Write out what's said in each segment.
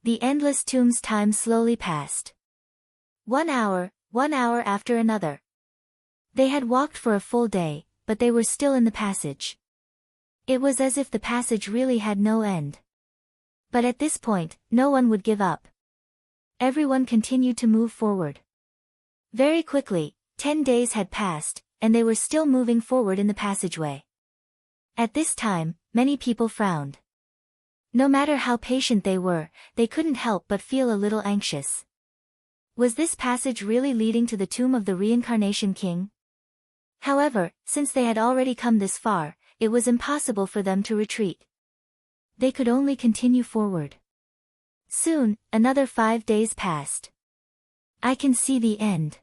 The endless tombs. Time slowly passed. 1 hour after another. They had walked for a full day, but they were still in the passage. It was as if the passage really had no end. But at this point, no one would give up. Everyone continued to move forward. Very quickly, 10 days had passed, and they were still moving forward in the passageway. At this time, many people frowned. No matter how patient they were, they couldn't help but feel a little anxious. Was this passage really leading to the tomb of the reincarnation king? However, since they had already come this far, it was impossible for them to retreat. They could only continue forward. Soon, another 5 days passed. I can see the end.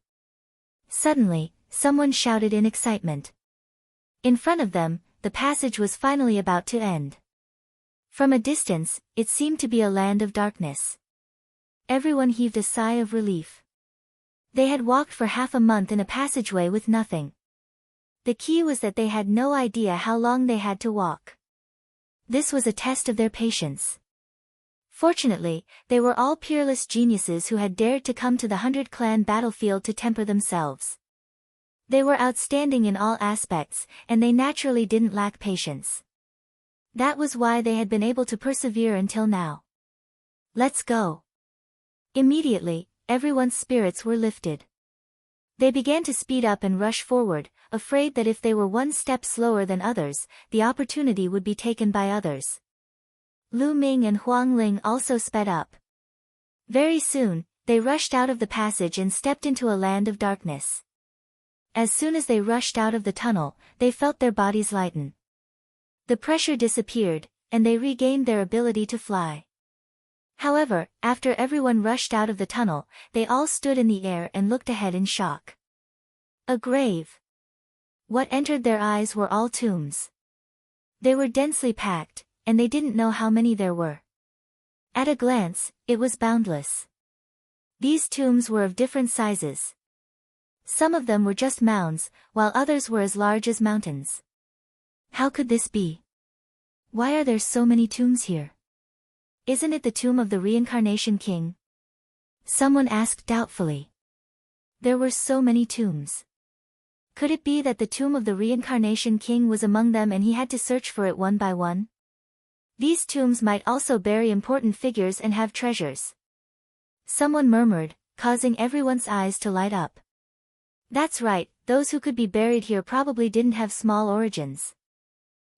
Suddenly, someone shouted in excitement. In front of them, the passage was finally about to end. From a distance, it seemed to be a land of darkness. Everyone heaved a sigh of relief. They had walked for half a month in a passageway with nothing. The key was that they had no idea how long they had to walk. This was a test of their patience. Fortunately, they were all peerless geniuses who had dared to come to the 100-clan battlefield to temper themselves. They were outstanding in all aspects, and they naturally didn't lack patience. That was why they had been able to persevere until now. Let's go. Immediately, everyone's spirits were lifted. They began to speed up and rush forward, afraid that if they were one step slower than others, the opportunity would be taken by others. Lu Ming and Huang Ling also sped up. Very soon, they rushed out of the passage and stepped into a land of darkness. As soon as they rushed out of the tunnel, they felt their bodies lighten. The pressure disappeared, and they regained their ability to fly. However, after everyone rushed out of the tunnel, they all stood in the air and looked ahead in shock. A grave. What entered their eyes were all tombs. They were densely packed, and they didn't know how many there were. At a glance, it was boundless. These tombs were of different sizes. Some of them were just mounds, while others were as large as mountains. How could this be? Why are there so many tombs here? Isn't it the tomb of the reincarnation king? Someone asked doubtfully. There were so many tombs. Could it be that the tomb of the reincarnation king was among them and he had to search for it one by one? These tombs might also bury important figures and have treasures. Someone murmured, causing everyone's eyes to light up. That's right, those who could be buried here probably didn't have small origins.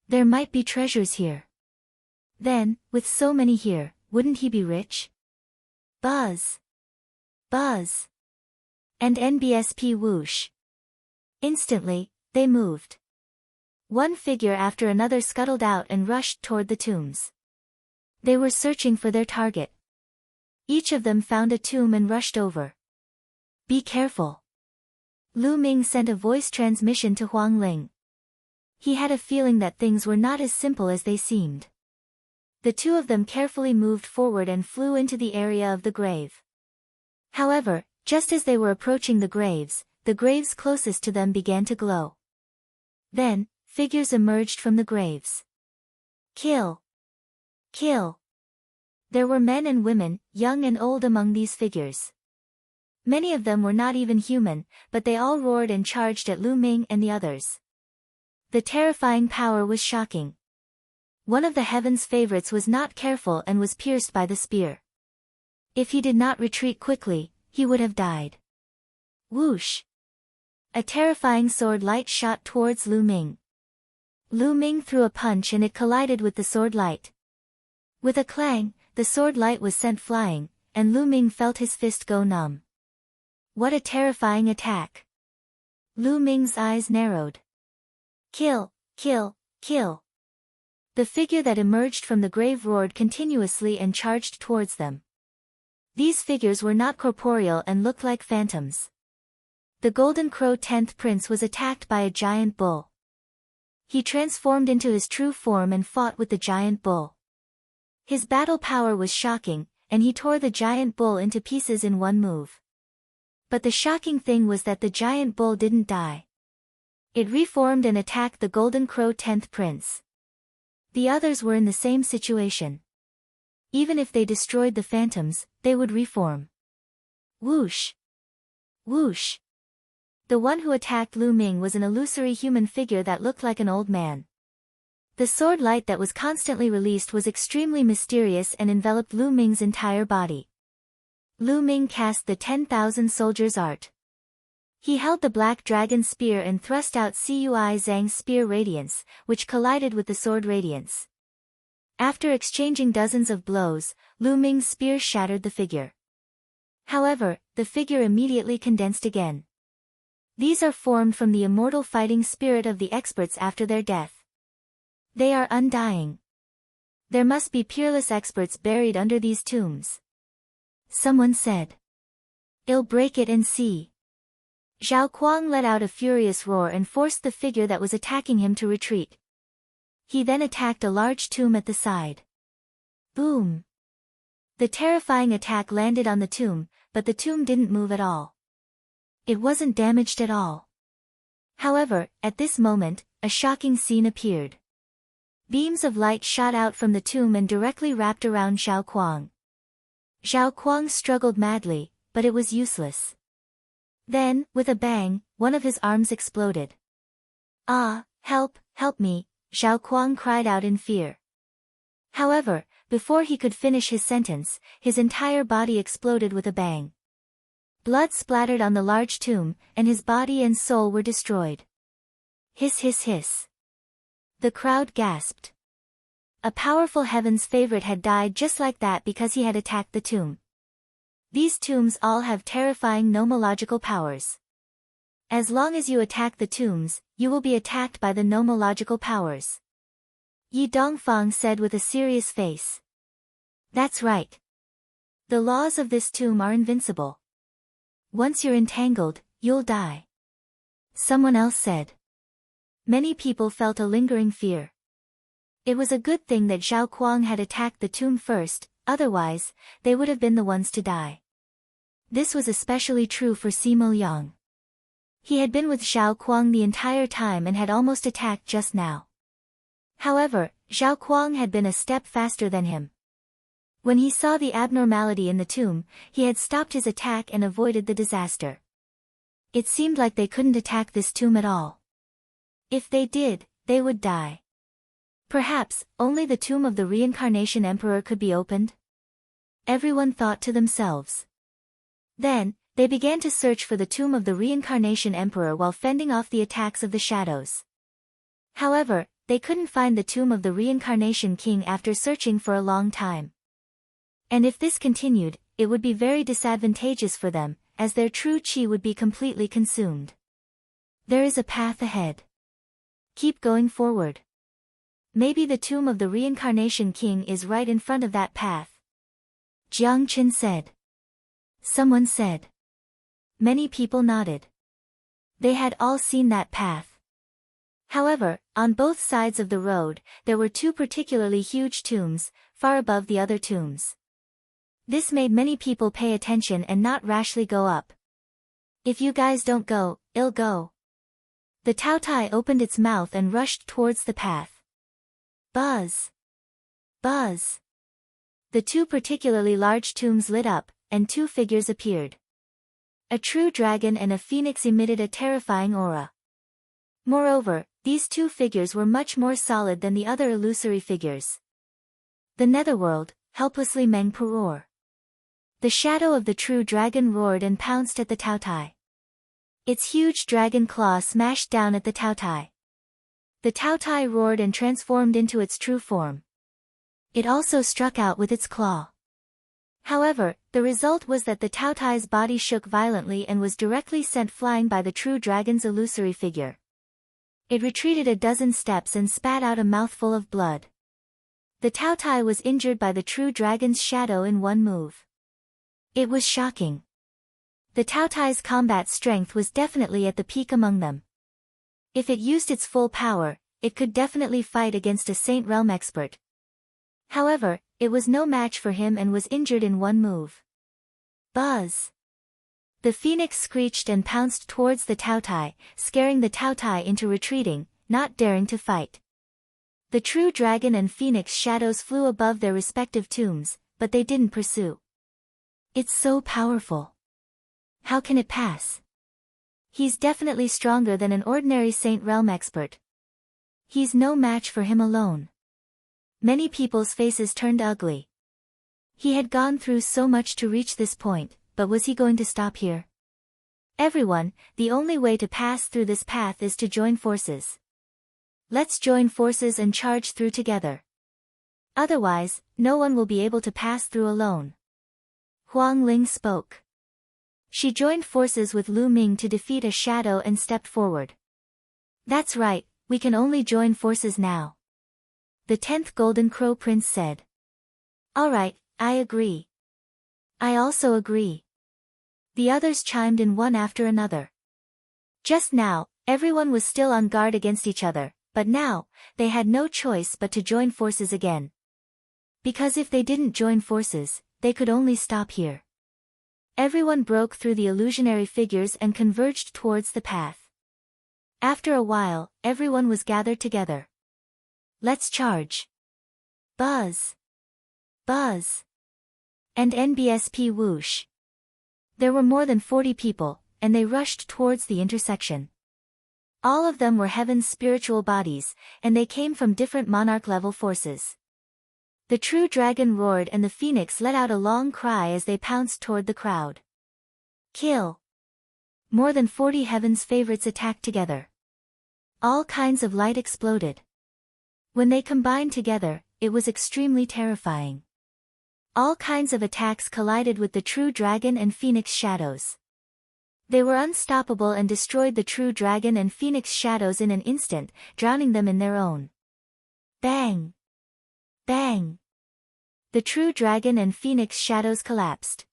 There might be treasures here. Then, with so many here, wouldn't he be rich? Buzz. Buzz. And NBSP whoosh. Instantly, they moved. One figure after another scuttled out and rushed toward the tombs. They were searching for their target. Each of them found a tomb and rushed over. Be careful. Lu Ming sent a voice transmission to Huang Ling. He had a feeling that things were not as simple as they seemed. The two of them carefully moved forward and flew into the area of the grave. However, just as they were approaching the graves closest to them began to glow. Then, figures emerged from the graves. Kill! Kill! There were men and women, young and old among these figures. Many of them were not even human, but they all roared and charged at Lu Ming and the others. The terrifying power was shocking. One of the heaven's favorites was not careful and was pierced by the spear. If he did not retreat quickly, he would have died. Whoosh! A terrifying sword light shot towards Lu Ming. Lu Ming threw a punch and it collided with the sword light. With a clang, the sword light was sent flying, and Lu Ming felt his fist go numb. What a terrifying attack! Lu Ming's eyes narrowed. Kill! Kill! Kill! The figure that emerged from the grave roared continuously and charged towards them. These figures were not corporeal and looked like phantoms. The Golden Crow 10th Prince was attacked by a giant bull. He transformed into his true form and fought with the giant bull. His battle power was shocking, and he tore the giant bull into pieces in one move. But the shocking thing was that the giant bull didn't die. It reformed and attacked the Golden Crow 10th Prince. The others were in the same situation. Even if they destroyed the phantoms, they would reform. Whoosh! Whoosh! The one who attacked Lu Ming was an illusory human figure that looked like an old man. The sword light that was constantly released was extremely mysterious and enveloped Lu Ming's entire body. Lu Ming cast the 10,000 soldiers art. He held the black dragon spear and thrust out Cui Zhang's spear radiance, which collided with the sword radiance. After exchanging dozens of blows, Lu Ming's spear shattered the figure. However, the figure immediately condensed again. These are formed from the immortal fighting spirit of the experts after their death. They are undying. There must be peerless experts buried under these tombs. Someone said. I'll break it and see. Zhao Kuang let out a furious roar and forced the figure that was attacking him to retreat. He then attacked a large tomb at the side. Boom! The terrifying attack landed on the tomb, but the tomb didn't move at all. It wasn't damaged at all. However, at this moment, a shocking scene appeared. Beams of light shot out from the tomb and directly wrapped around Zhao Kuang. Zhao Kuang struggled madly, but it was useless. Then, with a bang, one of his arms exploded. Ah, help, help me, Zhao Kuang cried out in fear. However, before he could finish his sentence, his entire body exploded with a bang. Blood splattered on the large tomb, and his body and soul were destroyed. Hiss hiss hiss. The crowd gasped. A powerful heaven's favorite had died just like that because he had attacked the tomb. These tombs all have terrifying nomological powers. As long as you attack the tombs, you will be attacked by the nomological powers. Yi Dongfang said with a serious face. That's right. The laws of this tomb are invincible. Once you're entangled, you'll die. Someone else said. Many people felt a lingering fear. It was a good thing that Zhao Kuang had attacked the tomb first, otherwise, they would have been the ones to die. This was especially true for Simo Yang. He had been with Zhao Kuang the entire time and had almost attacked just now. However, Zhao Kuang had been a step faster than him. When he saw the abnormality in the tomb, he had stopped his attack and avoided the disaster. It seemed like they couldn't attack this tomb at all. If they did, they would die. Perhaps, only the tomb of the reincarnation emperor could be opened? Everyone thought to themselves. Then, they began to search for the tomb of the reincarnation emperor while fending off the attacks of the shadows. However, they couldn't find the tomb of the reincarnation king after searching for a long time. And if this continued, it would be very disadvantageous for them, as their true qi would be completely consumed. There is a path ahead. Keep going forward. Maybe the tomb of the reincarnation king is right in front of that path. Jiang Qin said. Someone said. Many people nodded. They had all seen that path. However, on both sides of the road, there were two particularly huge tombs, far above the other tombs. This made many people pay attention and not rashly go up. If you guys don't go, I'll go. The Taotai opened its mouth and rushed towards the path. Buzz! Buzz! The two particularly large tombs lit up, and two figures appeared. A true dragon and a phoenix emitted a terrifying aura. Moreover, these two figures were much more solid than the other illusory figures. The netherworld, helplessly Meng roar. The shadow of the true dragon roared and pounced at the Taotai. Its huge dragon claw smashed down at the Taotai. The Taotai roared and transformed into its true form. It also struck out with its claw. However, the result was that the Taotai's body shook violently and was directly sent flying by the true dragon's illusory figure. It retreated a dozen steps and spat out a mouthful of blood. The Taotai was injured by the true dragon's shadow in one move. It was shocking. The Taotai's combat strength was definitely at the peak among them. If it used its full power, it could definitely fight against a Saint Realm expert. However, it was no match for him and was injured in one move. Buzz! The phoenix screeched and pounced towards the Taotai, scaring the Taotai into retreating, not daring to fight. The true dragon and phoenix shadows flew above their respective tombs, but they didn't pursue. It's so powerful. How can it pass? He's definitely stronger than an ordinary Saint Realm expert. He's no match for him alone. Many people's faces turned ugly. He had gone through so much to reach this point, but was he going to stop here? Everyone, the only way to pass through this path is to join forces. Let's join forces and charge through together. Otherwise, no one will be able to pass through alone. Huang Ling spoke. She joined forces with Lu Ming to defeat a shadow and stepped forward. That's right, we can only join forces now. The 10th Golden Crow Prince said. All right, I agree. I also agree. The others chimed in one after another. Just now, everyone was still on guard against each other, but now, they had no choice but to join forces again. Because if they didn't join forces, they could only stop here. Everyone broke through the illusionary figures and converged towards the path. After a while, everyone was gathered together. Let's charge. Buzz. Buzz. And NBSP whoosh. There were more than 40 people, and they rushed towards the intersection. All of them were heaven's spiritual bodies, and they came from different monarch-level forces. The true dragon roared and the phoenix let out a long cry as they pounced toward the crowd. Kill! More than 40 heaven's favorites attacked together. All kinds of light exploded. When they combined together, it was extremely terrifying. All kinds of attacks collided with the true dragon and phoenix shadows. They were unstoppable and destroyed the true dragon and phoenix shadows in an instant, drowning them in their own. Bang! Bang! The true dragon and phoenix shadows collapsed.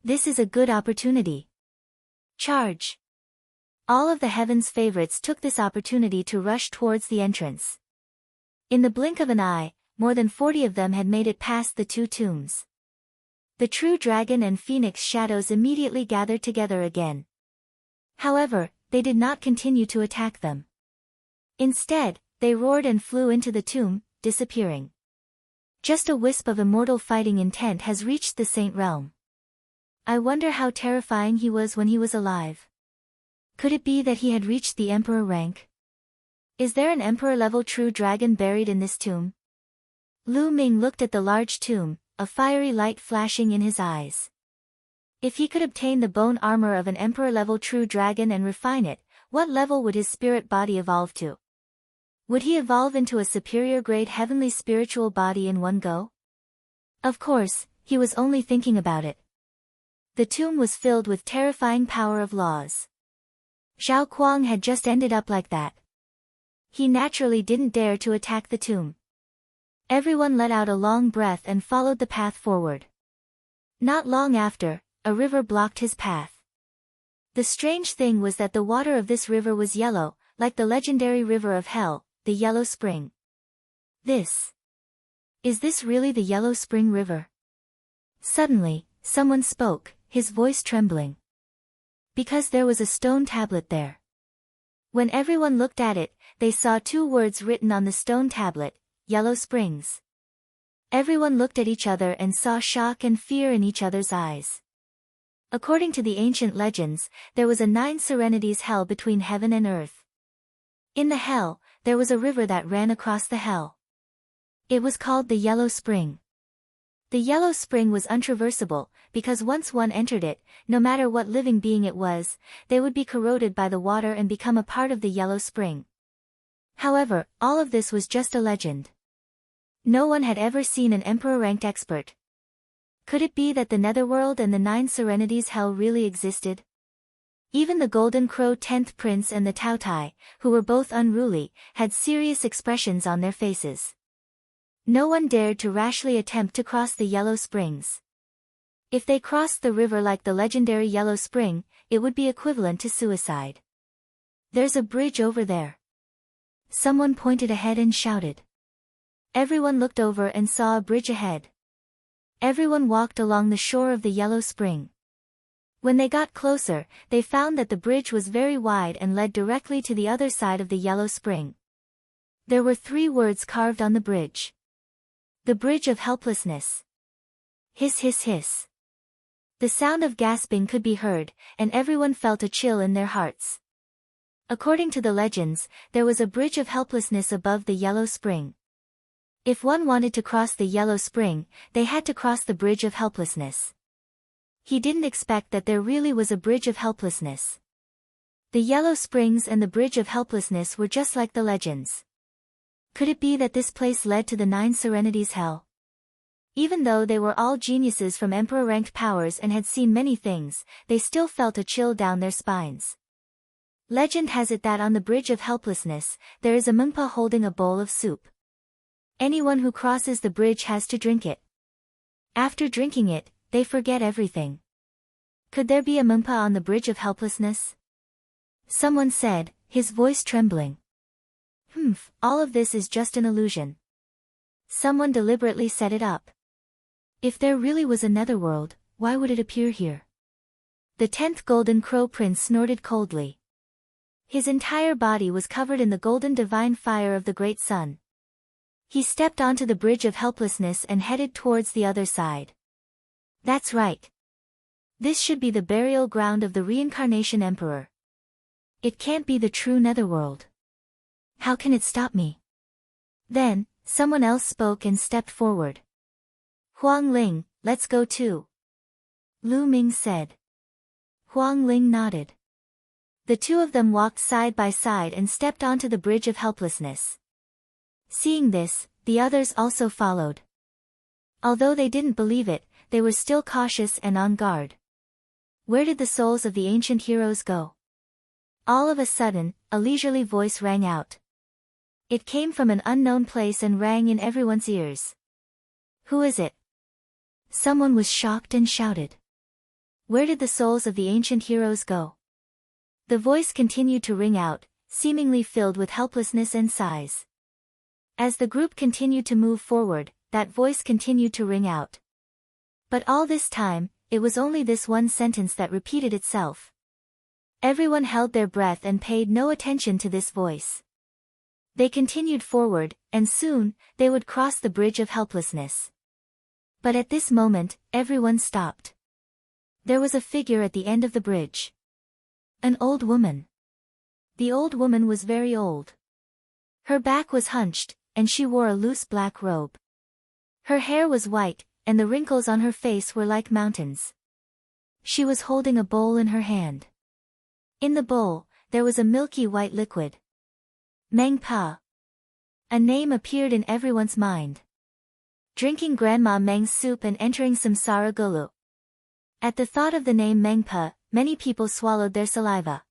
This is a good opportunity. Charge! All of the heaven's favorites took this opportunity to rush towards the entrance. In the blink of an eye, more than 40 of them had made it past the two tombs. The true dragon and phoenix shadows immediately gathered together again. However, they did not continue to attack them. Instead, they roared and flew into the tomb, disappearing. Just a wisp of immortal fighting intent has reached the Saint Realm. I wonder how terrifying he was when he was alive. Could it be that he had reached the Emperor rank? Is there an Emperor-level true dragon buried in this tomb? Lu Ming looked at the large tomb, a fiery light flashing in his eyes. If he could obtain the bone armor of an Emperor-level true dragon and refine it, what level would his spirit body evolve to? Would he evolve into a superior-grade heavenly spiritual body in one go? Of course, he was only thinking about it. The tomb was filled with terrifying power of laws. Zhao Kuang had just ended up like that. He naturally didn't dare to attack the tomb. Everyone let out a long breath and followed the path forward. Not long after, a river blocked his path. The strange thing was that the water of this river was yellow, like the legendary river of hell, the Yellow Spring. Is this really the Yellow Spring River? Suddenly, someone spoke, his voice trembling. Because there was a stone tablet there. When everyone looked at it, they saw two words written on the stone tablet, Yellow Springs. Everyone looked at each other and saw shock and fear in each other's eyes. According to the ancient legends, there was a 9 serenities hell between heaven and earth. In the hell, there was a river that ran across the hell. It was called the Yellow Spring. The Yellow Spring was untraversable, because once one entered it, no matter what living being it was, they would be corroded by the water and become a part of the Yellow Spring. However, all of this was just a legend. No one had ever seen an emperor-ranked expert. Could it be that the Netherworld and the 9 serenities hell really existed? Even the Golden Crow 10th Prince and the Taotai, who were both unruly, had serious expressions on their faces. No one dared to rashly attempt to cross the Yellow Springs. If they crossed the river like the legendary Yellow Spring, it would be equivalent to suicide. There's a bridge over there. Someone pointed ahead and shouted. Everyone looked over and saw a bridge ahead. Everyone walked along the shore of the Yellow Spring. When they got closer, they found that the bridge was very wide and led directly to the other side of the Yellow Spring. There were 3 words carved on the bridge. The Bridge of Helplessness. Hiss hiss hiss. The sound of gasping could be heard, and everyone felt a chill in their hearts. According to the legends, there was a bridge of helplessness above the yellow spring. If one wanted to cross the yellow spring, they had to cross the bridge of helplessness. He didn't expect that there really was a bridge of helplessness. The yellow springs and the bridge of helplessness were just like the legends. Could it be that this place led to the 9 Serenities hell? Even though they were all geniuses from emperor-ranked powers and had seen many things, they still felt a chill down their spines. Legend has it that on the bridge of helplessness, there is a mungpa holding a bowl of soup. Anyone who crosses the bridge has to drink it. After drinking it, they forget everything. Could there be a mungpa on the bridge of helplessness? Someone said, his voice trembling. All of this is just an illusion. Someone deliberately set it up. If there really was a netherworld, why would it appear here? The 10th Golden Crow Prince snorted coldly. His entire body was covered in the golden divine fire of the great sun. He stepped onto the bridge of helplessness and headed towards the other side. That's right. This should be the burial ground of the reincarnation emperor. It can't be the true netherworld. How can it stop me? Then, someone else spoke and stepped forward. Huang Ling, let's go too. Lu Ming said. Huang Ling nodded. The two of them walked side by side and stepped onto the bridge of helplessness. Seeing this, the others also followed. Although they didn't believe it, they were still cautious and on guard. Where did the souls of the ancient heroes go? All of a sudden, a leisurely voice rang out. It came from an unknown place and rang in everyone's ears. Who is it? Someone was shocked and shouted. Where did the souls of the ancient heroes go? The voice continued to ring out, seemingly filled with helplessness and sighs. As the group continued to move forward, that voice continued to ring out. But all this time, it was only this one sentence that repeated itself. Everyone held their breath and paid no attention to this voice. They continued forward, and soon, they would cross the bridge of helplessness. But at this moment, everyone stopped. There was a figure at the end of the bridge. An old woman. The old woman was very old. Her back was hunched, and she wore a loose black robe. Her hair was white, and the wrinkles on her face were like mountains. She was holding a bowl in her hand. In the bowl, there was a milky white liquid. Meng Pa. A name appeared in everyone's mind. Drinking Grandma Meng's soup and entering Samsara Gulu. At the thought of the name Meng Pa, many people swallowed their saliva.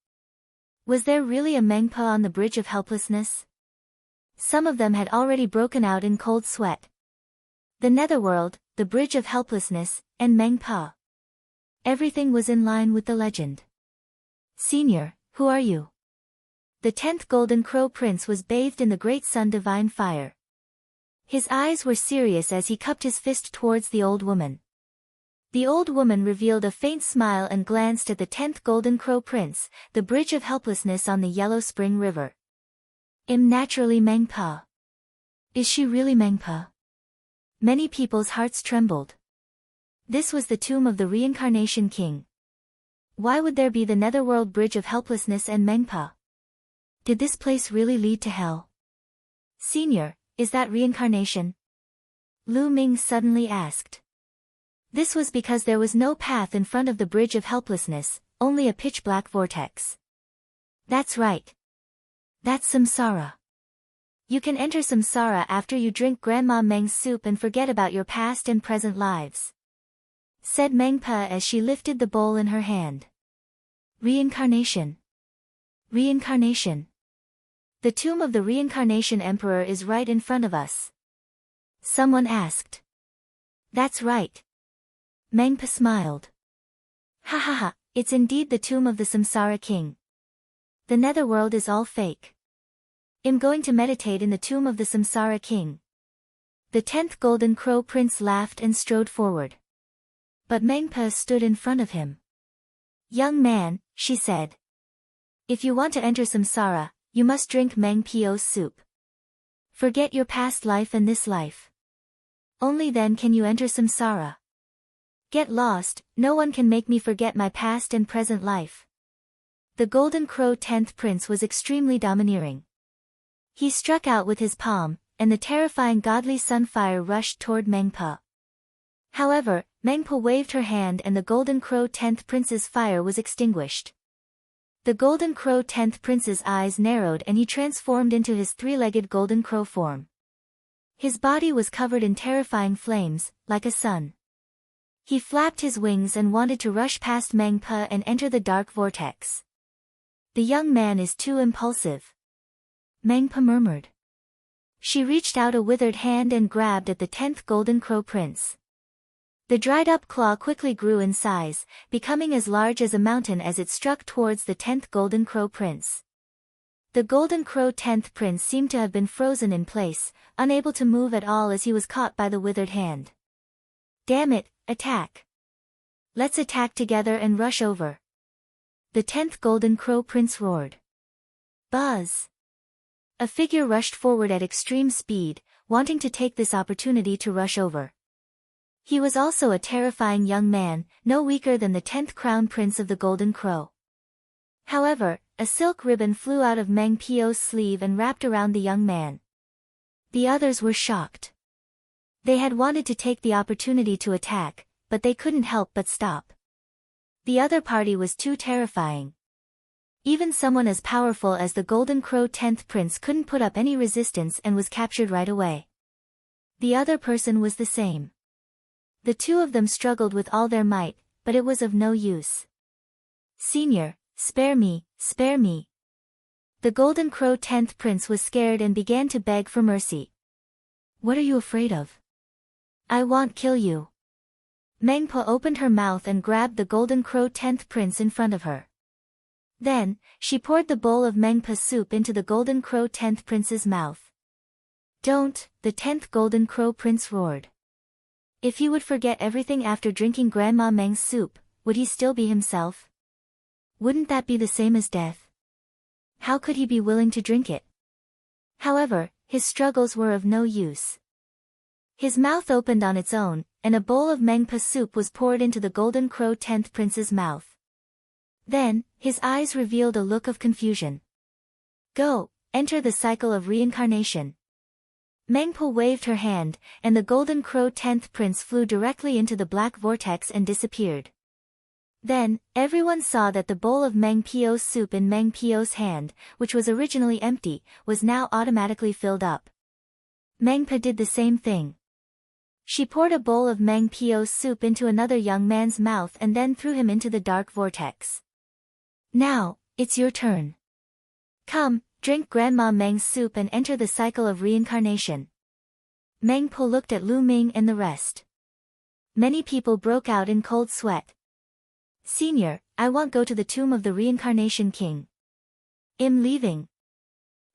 Was there really a Meng Pa on the bridge of helplessness? Some of them had already broken out in cold sweat. The netherworld, the bridge of helplessness, and Meng Pa. Everything was in line with the legend. Senior, who are you? The 10th Golden Crow Prince was bathed in the great sun divine fire. His eyes were serious as he cupped his fist towards the old woman. The old woman revealed a faint smile and glanced at the 10th Golden Crow Prince, the bridge of helplessness on the Yellow Spring River. Im naturally Meng Pa. Is she really Meng Pa? Many people's hearts trembled. This was the tomb of the reincarnation king. Why would there be the netherworld bridge of helplessness and Meng Pa? Did this place really lead to hell? Senior, is that reincarnation? Lu Ming suddenly asked. This was because there was no path in front of the bridge of helplessness, only a pitch-black vortex. That's right. That's samsara. You can enter samsara after you drink Grandma Meng's soup and forget about your past and present lives. Said Meng Pa as she lifted the bowl in her hand. Reincarnation. Reincarnation. The tomb of the reincarnation emperor is right in front of us. Someone asked. That's right. Meng Pa smiled. Ha ha ha, it's indeed the tomb of the Samsara king. The netherworld is all fake. I'm going to meditate in the tomb of the Samsara king. The 10th Golden Crow Prince laughed and strode forward. But Meng Pa stood in front of him. Young man, she said. If you want to enter samsara, you must drink Meng Po's soup. Forget your past life and this life. Only then can you enter samsara. Get lost, no one can make me forget my past and present life. The Golden Crow 10th Prince was extremely domineering. He struck out with his palm, and the terrifying godly sunfire rushed toward Mengpa. However, Mengpa waved her hand and the Golden Crow 10th Prince's fire was extinguished. The Golden Crow 10th Prince's eyes narrowed and he transformed into his three-legged Golden Crow form. His body was covered in terrifying flames, like a sun. He flapped his wings and wanted to rush past Mengpa and enter the dark vortex. The young man is too impulsive. Mengpa murmured. She reached out a withered hand and grabbed at the 10th Golden Crow Prince. The dried-up claw quickly grew in size, becoming as large as a mountain as it struck towards the 10th Golden Crow Prince. The Golden Crow 10th Prince seemed to have been frozen in place, unable to move at all as he was caught by the withered hand. Damn it, attack! Let's attack together and rush over. The 10th Golden Crow Prince roared. Buzz! A figure rushed forward at extreme speed, wanting to take this opportunity to rush over. He was also a terrifying young man, no weaker than the 10th Crown Prince of the Golden Crow. However, a silk ribbon flew out of Meng Pio's sleeve and wrapped around the young man. The others were shocked. They had wanted to take the opportunity to attack, but they couldn't help but stop. The other party was too terrifying. Even someone as powerful as the Golden Crow 10th Prince couldn't put up any resistance and was captured right away. The other person was the same. The two of them struggled with all their might, but it was of no use. Senior, spare me, spare me. The Golden Crow 10th Prince was scared and began to beg for mercy. What are you afraid of? I won't kill you. Mengpa opened her mouth and grabbed the Golden Crow 10th Prince in front of her. Then, she poured the bowl of Mengpa soup into the Golden Crow 10th Prince's mouth. Don't, the 10th Golden Crow Prince roared. If he would forget everything after drinking Grandma Meng's soup, would he still be himself? Wouldn't that be the same as death? How could he be willing to drink it? However, his struggles were of no use. His mouth opened on its own, and a bowl of Mengpa soup was poured into the Golden Crow 10th Prince's mouth. Then, his eyes revealed a look of confusion. Go, enter the cycle of reincarnation. Mengpa waved her hand, and the Golden Crow 10th Prince flew directly into the black vortex and disappeared. Then, everyone saw that the bowl of Meng Pio's soup in Meng Pio's hand, which was originally empty, was now automatically filled up. Mengpa did the same thing. She poured a bowl of Meng Pio's soup into another young man's mouth and then threw him into the dark vortex. Now, it's your turn. Come, drink Grandma Meng's soup and enter the cycle of reincarnation. Mengpa looked at Lu Ming and the rest. Many people broke out in cold sweat. Senior, I won't go to the tomb of the reincarnation king. I'm leaving.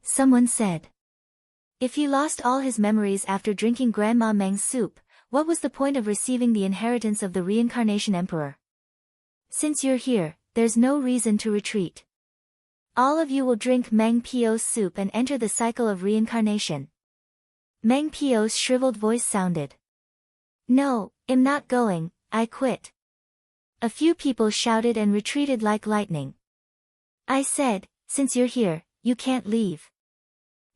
Someone said. If he lost all his memories after drinking Grandma Meng's soup, what was the point of receiving the inheritance of the reincarnation emperor? Since you're here, there's no reason to retreat. All of you will drink Meng Pio's soup and enter the cycle of reincarnation. Meng Pio's shriveled voice sounded. No, I'm not going, I quit. A few people shouted and retreated like lightning. I said, since you're here, you can't leave.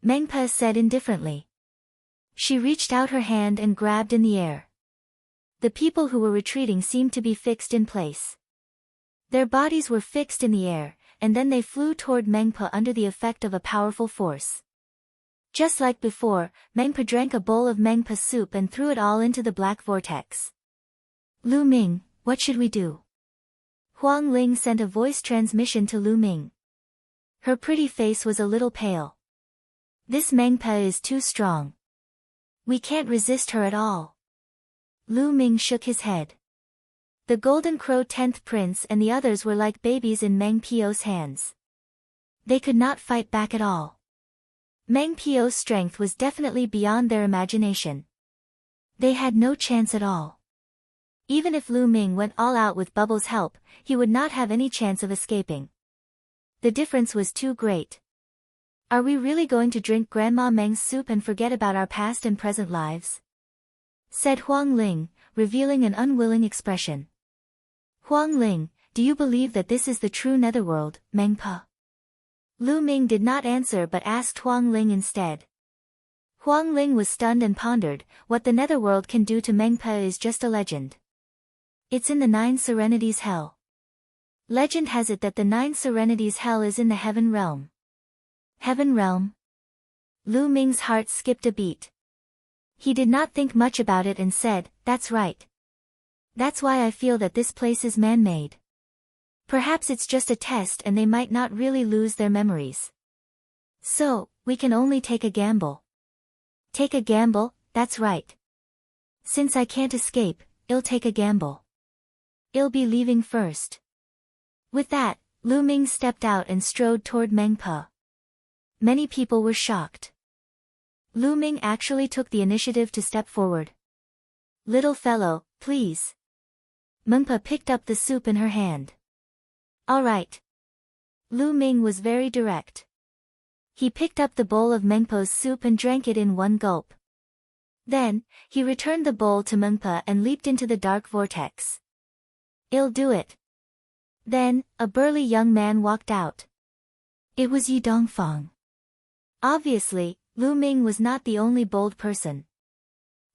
Mengpa said indifferently. She reached out her hand and grabbed in the air. The people who were retreating seemed to be fixed in place. Their bodies were fixed in the air, and then they flew toward Mengpa under the effect of a powerful force. Just like before, Mengpa drank a bowl of Mengpa soup and threw it all into the black vortex. Lu Ming, what should we do? Huang Ling sent a voice transmission to Lu Ming. Her pretty face was a little pale. This Mengpa is too strong. We can't resist her at all. Lu Ming shook his head. The Golden Crow 10th Prince and the others were like babies in Meng Pio's hands. They could not fight back at all. Meng Pio's strength was definitely beyond their imagination. They had no chance at all. Even if Lu Ming went all out with Bubble's help, he would not have any chance of escaping. The difference was too great. Are we really going to drink Grandma Meng's soup and forget about our past and present lives? Said Huang Ling, revealing an unwilling expression. Huang Ling, do you believe that this is the true netherworld, Mengpa? Lu Ming did not answer but asked Huang Ling instead. Huang Ling was stunned and pondered, what the netherworld can do to Mengpa is just a legend. It's in the 9 Serenities Hell. Legend has it that the 9 Serenities Hell is in the Heaven Realm. Heaven Realm? Lu Ming's heart skipped a beat. He did not think much about it and said, that's right. That's why I feel that this place is man-made. Perhaps it's just a test and they might not really lose their memories. So, we can only take a gamble. Take a gamble, that's right. Since I can't escape, I'll take a gamble. I'll be leaving first. With that, Lu Ming stepped out and strode toward Mengpa. Many people were shocked. Lu Ming actually took the initiative to step forward. Little fellow, please. Mengpa picked up the soup in her hand. All right. Lu Ming was very direct. He picked up the bowl of Mengpa's soup and drank it in one gulp. Then, he returned the bowl to Mengpa and leaped into the dark vortex. I'll do it. Then, a burly young man walked out. It was Yi Dongfang. Obviously, Lu Ming was not the only bold person.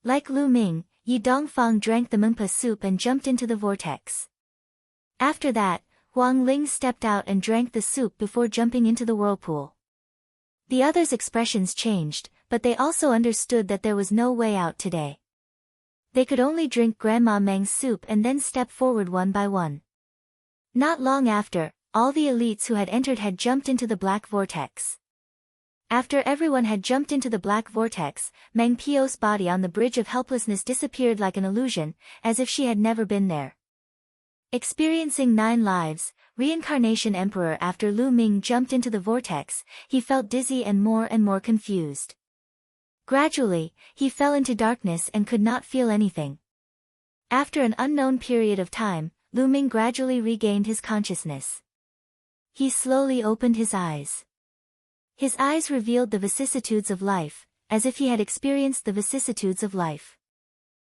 Like Lu Ming, Yi Dongfang drank the Mengpa soup and jumped into the vortex. After that, Huang Ling stepped out and drank the soup before jumping into the whirlpool. The others' expressions changed, but they also understood that there was no way out today. They could only drink Grandma Meng's soup and then step forward one by one. Not long after, all the elites who had entered had jumped into the black vortex. After everyone had jumped into the black vortex, Meng Pio's body on the bridge of helplessness disappeared like an illusion, as if she had never been there. Experiencing 9 lives, Reincarnation Emperor after Lu Ming jumped into the vortex, he felt dizzy and more confused. Gradually, he fell into darkness and could not feel anything. After an unknown period of time, Lu Ming gradually regained his consciousness. He slowly opened his eyes. His eyes revealed the vicissitudes of life, as if he had experienced the vicissitudes of life.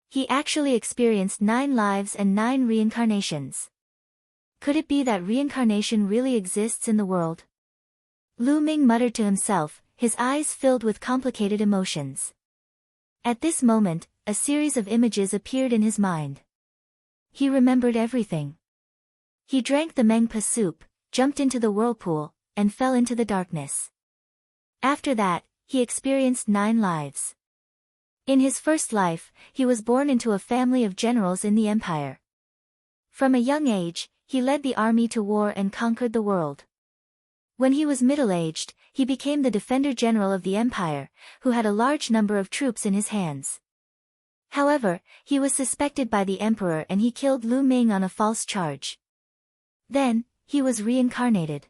He actually experienced 9 lives and 9 reincarnations. Could it be that reincarnation really exists in the world? Lu Ming muttered to himself, his eyes filled with complicated emotions. At this moment, a series of images appeared in his mind. He remembered everything. He drank the Mengpa soup, jumped into the whirlpool, and fell into the darkness. After that, he experienced 9 lives. In his first life, he was born into a family of generals in the empire. From a young age, he led the army to war and conquered the world. When he was middle-aged, he became the defender general of the empire, who had a large number of troops in his hands. However, he was suspected by the emperor and he killed Lu Ming on a false charge. Then, he was reincarnated.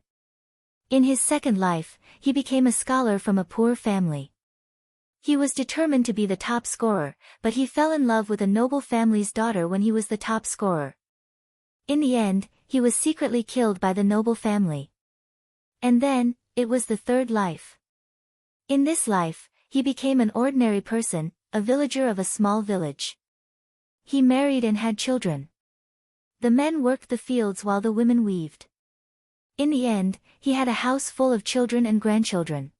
In his second life, he became a scholar from a poor family. He was determined to be the top scorer, but he fell in love with a noble family's daughter when he was the top scorer. In the end, he was secretly killed by the noble family. And then, it was the third life. In this life, he became an ordinary person, a villager of a small village. He married and had children. The men worked the fields while the women weaved. In the end, he had a house full of children and grandchildren.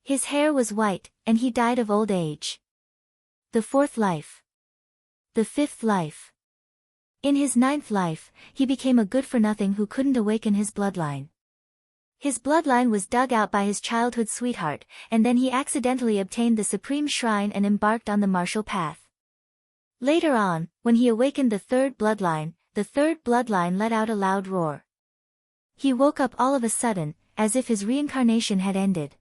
His hair was white, and he died of old age. The fourth life. The fifth life. In his 9th life, he became a good-for-nothing who couldn't awaken his bloodline. His bloodline was dug out by his childhood sweetheart, and then he accidentally obtained the supreme shrine and embarked on the martial path. Later on, when he awakened the third bloodline let out a loud roar. He woke up all of a sudden, as if his reincarnation had ended.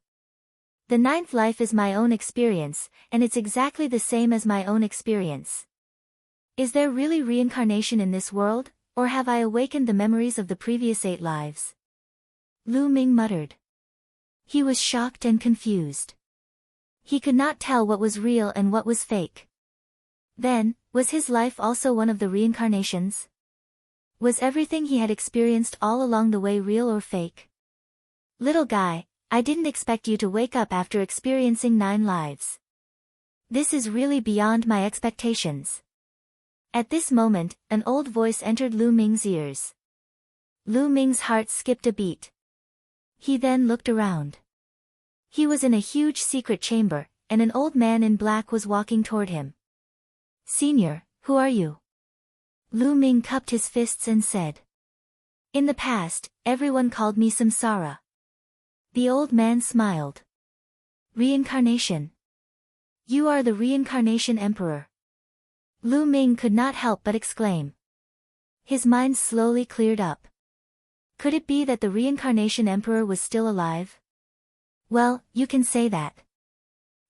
The 9th life is my own experience, and it's exactly the same as my own experience. Is there really reincarnation in this world, or have I awakened the memories of the previous 8 lives? Lu Ming muttered. He was shocked and confused. He could not tell what was real and what was fake. Then, was his life also one of the reincarnations? Was everything he had experienced all along the way real or fake? Little guy, I didn't expect you to wake up after experiencing 9 lives. This is really beyond my expectations. At this moment, an old voice entered Lu Ming's ears. Lu Ming's heart skipped a beat. He then looked around. He was in a huge secret chamber, and an old man in black was walking toward him. "Senior, who are you?" Lu Ming cupped his fists and said. "In the past, everyone called me Samsara." The old man smiled. "Reincarnation. You are the Reincarnation Emperor." Lu Ming could not help but exclaim. His mind slowly cleared up. Could it be that the Reincarnation Emperor was still alive? Well, you can say that.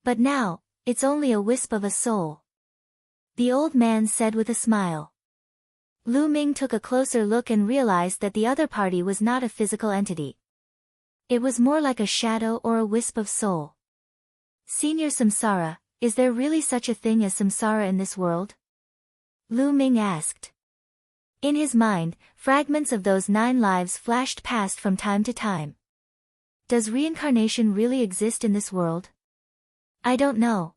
But now, it's only a wisp of a soul. The old man said with a smile. Lu Ming took a closer look and realized that the other party was not a physical entity. It was more like a shadow or a wisp of soul. "Senior Samsara, is there really such a thing as samsara in this world?" Lu Ming asked. In his mind, fragments of those 9 lives flashed past from time to time. Does reincarnation really exist in this world? I don't know.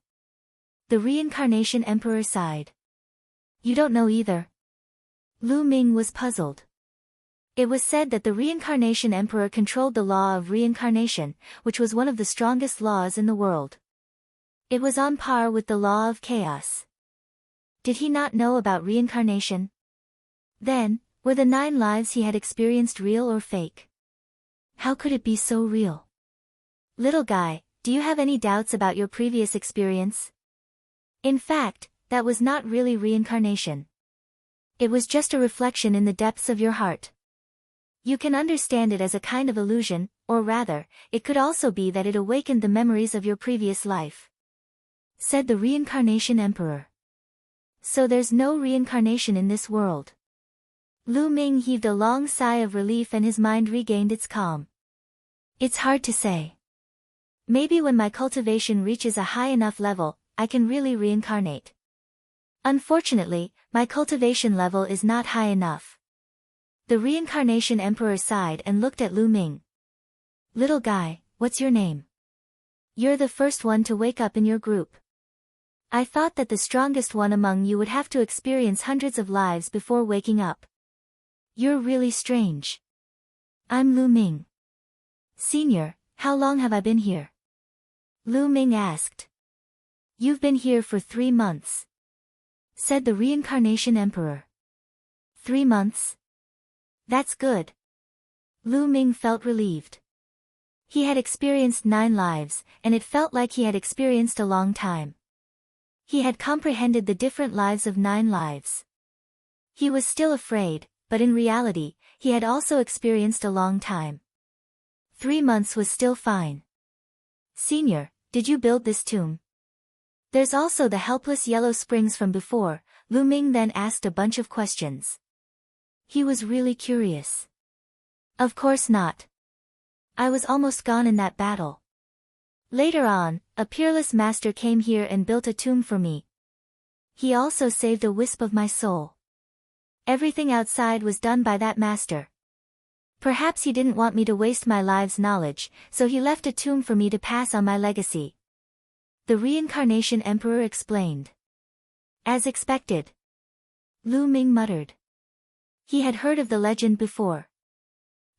The Reincarnation Emperor sighed. You don't know either? Lu Ming was puzzled. It was said that the Reincarnation Emperor controlled the law of reincarnation, which was one of the strongest laws in the world. It was on par with the law of chaos. Did he not know about reincarnation? Then, were the 9 lives he had experienced real or fake? How could it be so real? Little guy, do you have any doubts about your previous experience? In fact, that was not really reincarnation. It was just a reflection in the depths of your heart. You can understand it as a kind of illusion, or rather, it could also be that it awakened the memories of your previous life. Said the Reincarnation Emperor. So there's no reincarnation in this world. Lu Ming heaved a long sigh of relief and his mind regained its calm. It's hard to say. Maybe when my cultivation reaches a high enough level, I can really reincarnate. Unfortunately, my cultivation level is not high enough. The Reincarnation Emperor sighed and looked at Lu Ming. Little guy, what's your name? You're the first one to wake up in your group. I thought that the strongest one among you would have to experience hundreds of lives before waking up. You're really strange. I'm Lu Ming. Senior, how long have I been here? Lu Ming asked. You've been here for 3 months. Said the Reincarnation Emperor. 3 months? That's good. Lu Ming felt relieved. He had experienced 9 lives, and it felt like he had experienced a long time. He had comprehended the different lives of 9 lives. He was still afraid, but in reality, he had also experienced a long time. 3 months was still fine. Senior, did you build this tomb? There's also the helpless yellow springs from before. Lu Ming then asked a bunch of questions. He was really curious. Of course not. I was almost gone in that battle. Later on, a peerless master came here and built a tomb for me. He also saved a wisp of my soul. Everything outside was done by that master. Perhaps he didn't want me to waste my life's knowledge, so he left a tomb for me to pass on my legacy. The Reincarnation Emperor explained. As expected. Lu Ming muttered. He had heard of the legend before.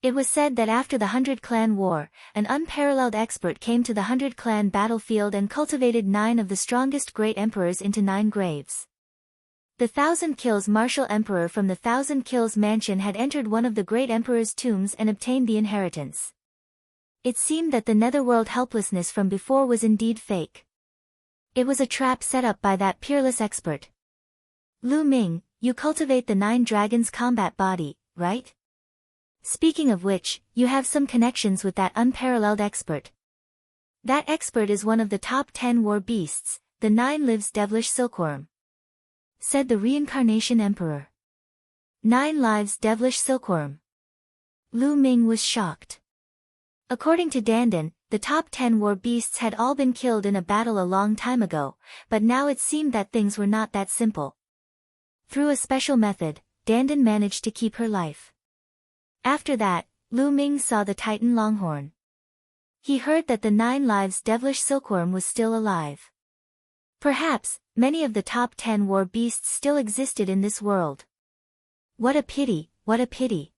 It was said that after the 100 Clan War, an unparalleled expert came to the 100 Clan battlefield and cultivated 9 of the strongest great emperors into 9 graves. The 1000 Kills martial emperor from the 1000 Kills mansion had entered one of the great emperor's tombs and obtained the inheritance. It seemed that the netherworld helplessness from before was indeed fake. It was a trap set up by that peerless expert. Lu Ming, you cultivate the 9 dragons combat body, right? Speaking of which, you have some connections with that unparalleled expert. That expert is one of the top 10 war beasts, the 9 lives devilish silkworm. Said the Reincarnation Emperor. 9 lives devilish silkworm. Lu Ming was shocked. According to Dandan, the top 10 war beasts had all been killed in a battle a long time ago, but now it seemed that things were not that simple. Through a special method, Dandan managed to keep her life. After that, Lu Ming saw the Titan Longhorn. He heard that the 9 lives devilish silkworm was still alive. Perhaps, many of the top 10 war beasts still existed in this world. What a pity, what a pity.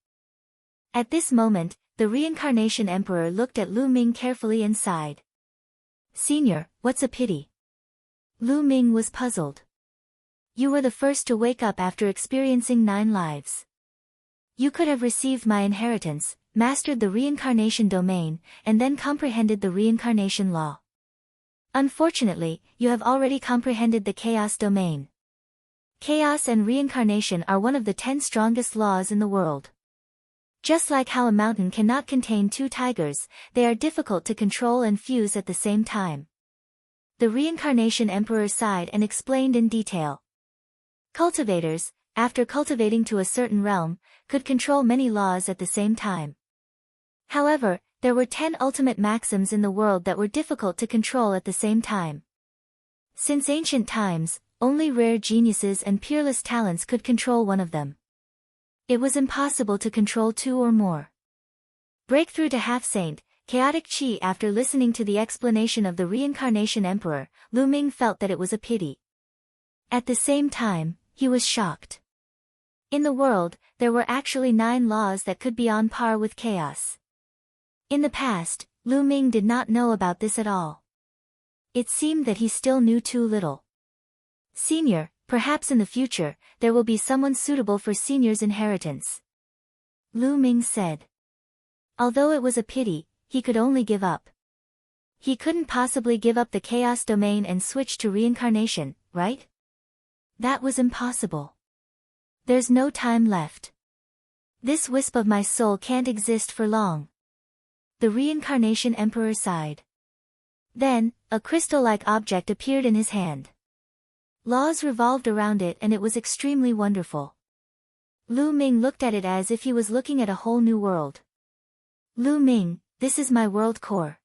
At this moment, the Reincarnation Emperor looked at Lu Ming carefully and sighed. Senior, what's a pity? Lu Ming was puzzled. You were the first to wake up after experiencing 9 lives. You could have received my inheritance, mastered the reincarnation domain, and then comprehended the reincarnation law. Unfortunately, you have already comprehended the chaos domain. Chaos and reincarnation are one of the 10 strongest laws in the world. Just like how a mountain cannot contain 2 tigers, they are difficult to control and fuse at the same time. The Reincarnation Emperor sighed and explained in detail. Cultivators, after cultivating to a certain realm, could control many laws at the same time. However, there were 10 ultimate maxims in the world that were difficult to control at the same time. Since ancient times, only rare geniuses and peerless talents could control one of them. It was impossible to control 2 or more. Breakthrough to half-saint, chaotic chi. After listening to the explanation of the Reincarnation Emperor, Lu Ming felt that it was a pity. At the same time, he was shocked. In the world, there were actually 9 laws that could be on par with chaos. In the past, Lu Ming did not know about this at all. It seemed that he still knew too little. Senior, perhaps in the future, there will be someone suitable for Senior's inheritance. Lu Ming said. Although it was a pity, he could only give up. He couldn't possibly give up the chaos domain and switch to reincarnation, right? That was impossible. There's no time left. This wisp of my soul can't exist for long. The Reincarnation Emperor sighed. Then, a crystal-like object appeared in his hand. Laws revolved around it and it was extremely wonderful. Lu Ming looked at it as if he was looking at a whole new world. Lu Ming, this is my world core.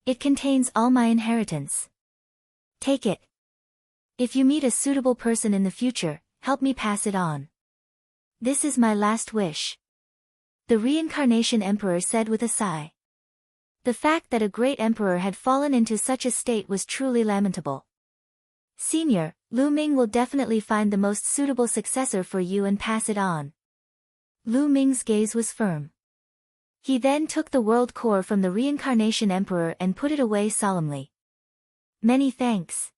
It contains all my inheritance. Take it. If you meet a suitable person in the future, help me pass it on. This is my last wish. The Reincarnation Emperor said with a sigh. The fact that a great emperor had fallen into such a state was truly lamentable. Senior, Lu Ming will definitely find the most suitable successor for you and pass it on. Lu Ming's gaze was firm. He then took the world core from the Reincarnation Emperor and put it away solemnly. Many thanks.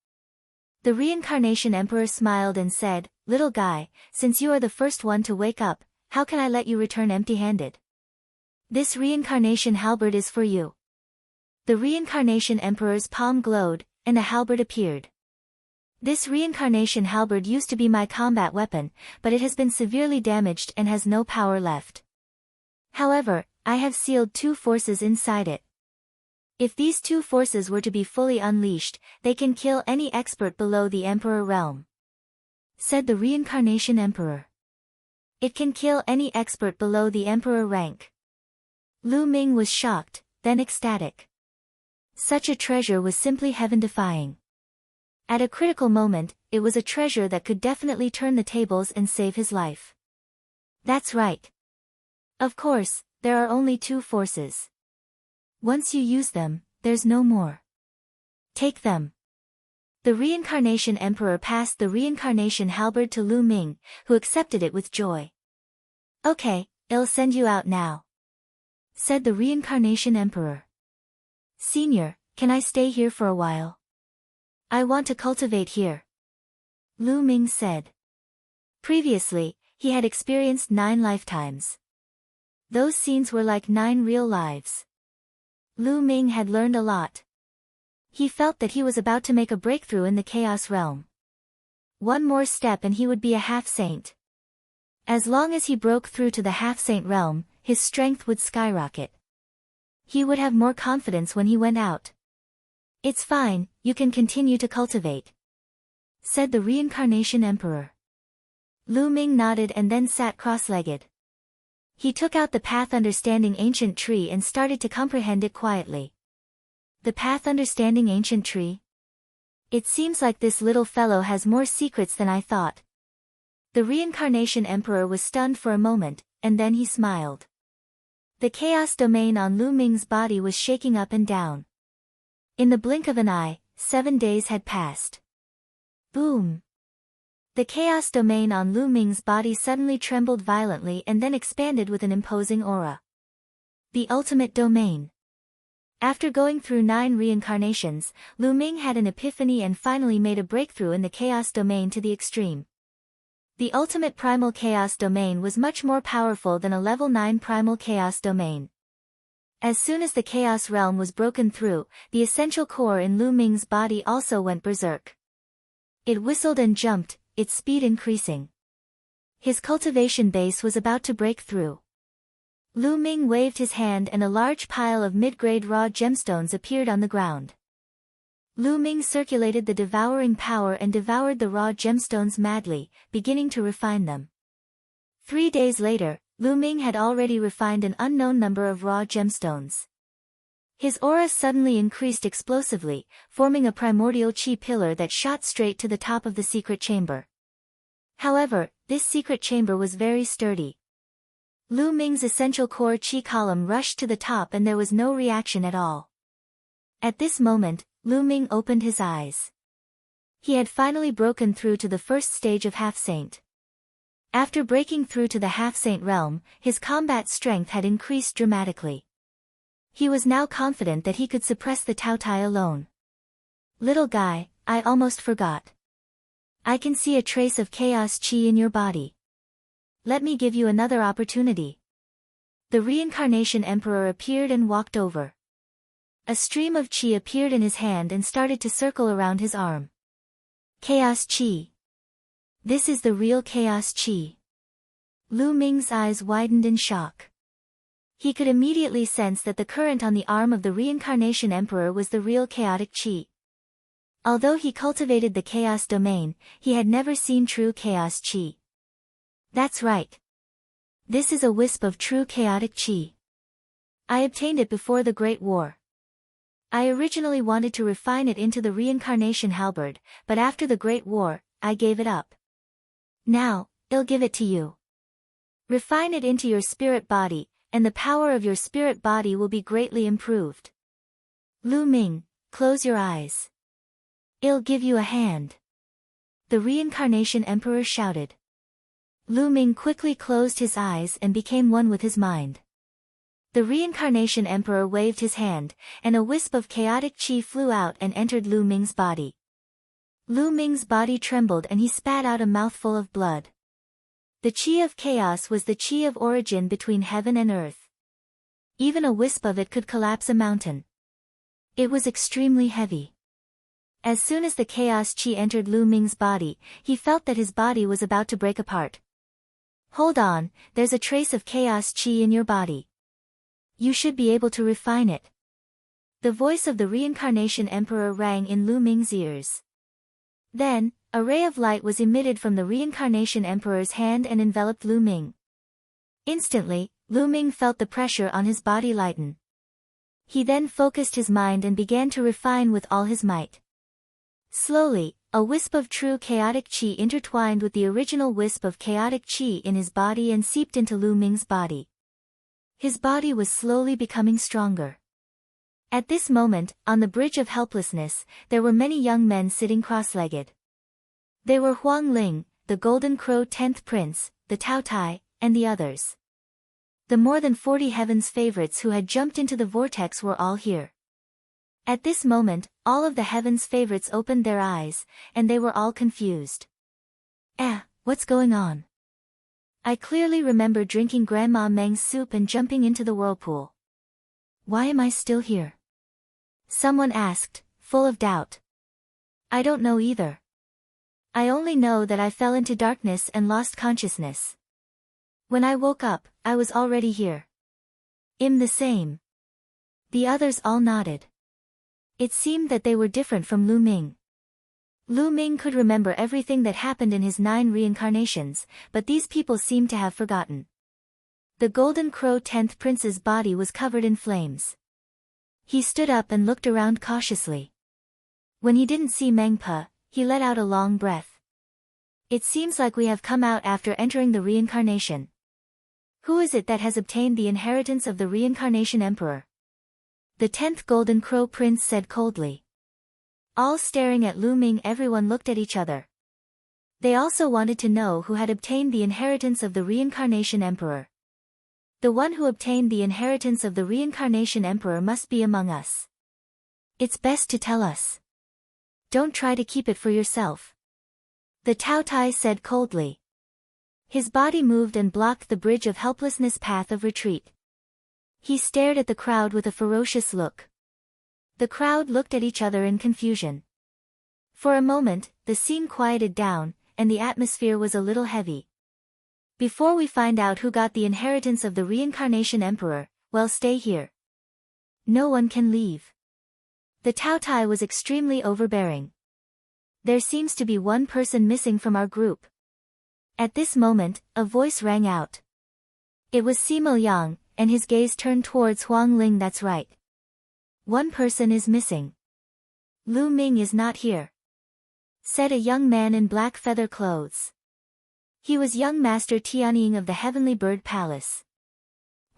The Reincarnation Emperor smiled and said, Little guy, since you are the first one to wake up, how can I let you return empty-handed? This reincarnation halberd is for you. The Reincarnation Emperor's palm glowed, and a halberd appeared. This reincarnation halberd used to be my combat weapon, but it has been severely damaged and has no power left. However, I have sealed 2 forces inside it. If these 2 forces were to be fully unleashed, they can kill any expert below the Emperor realm. Said the Reincarnation Emperor. It can kill any expert below the Emperor rank. Lu Ming was shocked, then ecstatic. Such a treasure was simply heaven-defying. At a critical moment, it was a treasure that could definitely turn the tables and save his life. That's right. Of course, there are only 2 forces. Once you use them, there's no more. Take them. The Reincarnation Emperor passed the Reincarnation Halberd to Lu Ming, who accepted it with joy. Okay, I'll send you out now. Said the Reincarnation Emperor. Senior, can I stay here for a while? I want to cultivate here. Lu Ming said. Previously, he had experienced 9 lifetimes. Those scenes were like 9 real lives. Lu Ming had learned a lot. He felt that he was about to make a breakthrough in the Chaos realm. One more step and he would be a half-saint. As long as he broke through to the half-saint realm, his strength would skyrocket. He would have more confidence when he went out. It's fine, you can continue to cultivate. Said the Reincarnation Emperor. Lu Ming nodded and then sat cross-legged. He took out the Path Understanding Ancient Tree and started to comprehend it quietly. The Path Understanding Ancient Tree? It seems like this little fellow has more secrets than I thought. The Reincarnation Emperor was stunned for a moment, and then he smiled. The chaos domain on Lu Ming's body was shaking up and down. In the blink of an eye, 7 days had passed. Boom! The chaos domain on Lu Ming's body suddenly trembled violently and then expanded with an imposing aura. The ultimate domain. After going through 9 reincarnations, Lu Ming had an epiphany and finally made a breakthrough in the chaos domain to the extreme. The ultimate primal chaos domain was much more powerful than a level 9 primal chaos domain. As soon as the chaos realm was broken through, the essential core in Lu Ming's body also went berserk. It whistled and jumped, its speed increasing. His cultivation base was about to break through. Lu Ming waved his hand and a large pile of mid-grade raw gemstones appeared on the ground. Lu Ming circulated the devouring power and devoured the raw gemstones madly, beginning to refine them. 3 days later, Lu Ming had already refined an unknown number of raw gemstones. His aura suddenly increased explosively, forming a primordial chi pillar that shot straight to the top of the secret chamber. However, this secret chamber was very sturdy. Lu Ming's essential core chi column rushed to the top and there was no reaction at all. At this moment, Lu Ming opened his eyes. He had finally broken through to the first stage of half-saint. After breaking through to the half-saint realm, his combat strength had increased dramatically. He was now confident that he could suppress the Taotai alone. Little guy, I almost forgot. I can see a trace of chaos chi in your body. Let me give you another opportunity. The reincarnation emperor appeared and walked over. A stream of chi appeared in his hand and started to circle around his arm. Chaos chi. This is the real chaos chi. Lu Ming's eyes widened in shock. He could immediately sense that the current on the arm of the reincarnation emperor was the real chaotic chi. Although he cultivated the chaos domain, he had never seen true chaos chi. That's right. This is a wisp of true chaotic chi. I obtained it before the Great War. I originally wanted to refine it into the reincarnation halberd, but after the Great War, I gave it up. Now, I'll give it to you. Refine it into your spirit body, and the power of your spirit body will be greatly improved. Lu Ming, close your eyes. I'll give you a hand. The reincarnation emperor shouted. Lu Ming quickly closed his eyes and became one with his mind. The reincarnation emperor waved his hand, and a wisp of chaotic chi flew out and entered Lu Ming's body. Lu Ming's body trembled and he spat out a mouthful of blood. The chi of chaos was the chi of origin between heaven and earth. Even a wisp of it could collapse a mountain. It was extremely heavy. As soon as the chaos chi entered Lu Ming's body, he felt that his body was about to break apart. Hold on, there's a trace of chaos chi in your body. You should be able to refine it. The voice of the reincarnation emperor rang in Lu Ming's ears. Then, a ray of light was emitted from the reincarnation emperor's hand and enveloped Lu Ming. Instantly, Lu Ming felt the pressure on his body lighten. He then focused his mind and began to refine with all his might. Slowly, a wisp of true chaotic chi intertwined with the original wisp of chaotic chi in his body and seeped into Lu Ming's body. His body was slowly becoming stronger. At this moment, on the bridge of helplessness, there were many young men sitting cross-legged. They were Huang Ling, the Golden Crow 10th Prince, the Taotai, and the others. The more than 40 Heaven's favorites who had jumped into the vortex were all here. At this moment, all of the Heaven's favorites opened their eyes, and they were all confused. What's going on? I clearly remember drinking Grandma Meng's soup and jumping into the whirlpool. Why am I still here? Someone asked, full of doubt. I don't know either. I only know that I fell into darkness and lost consciousness. When I woke up, I was already here. The same. The others all nodded. It seemed that they were different from Lu Ming. Lu Ming could remember everything that happened in his 9 reincarnations, but these people seemed to have forgotten. The Golden Crow 10th Prince's body was covered in flames. He stood up and looked around cautiously. When he didn't see Mengpa, he let out a long breath. It seems like we have come out after entering the reincarnation. Who is it that has obtained the inheritance of the reincarnation emperor? The 10th Golden Crow Prince said coldly. All staring at Lu Ming, everyone looked at each other. They also wanted to know who had obtained the inheritance of the Reincarnation Emperor. The one who obtained the inheritance of the Reincarnation Emperor must be among us. It's best to tell us. Don't try to keep it for yourself. The Taotai said coldly. His body moved and blocked the bridge of helplessness path of retreat. He stared at the crowd with a ferocious look. The crowd looked at each other in confusion. For a moment, the scene quieted down, and the atmosphere was a little heavy. Before we find out who got the inheritance of the Reincarnation Emperor, well, stay here. No one can leave. The Taotai was extremely overbearing. There seems to be one person missing from our group. At this moment, a voice rang out. It was Simo Yang, and his gaze turned towards Huang Ling. That's right. One person is missing. Lu Ming is not here, said a young man in black feather clothes. He was young Master Tianying of the Heavenly Bird Palace.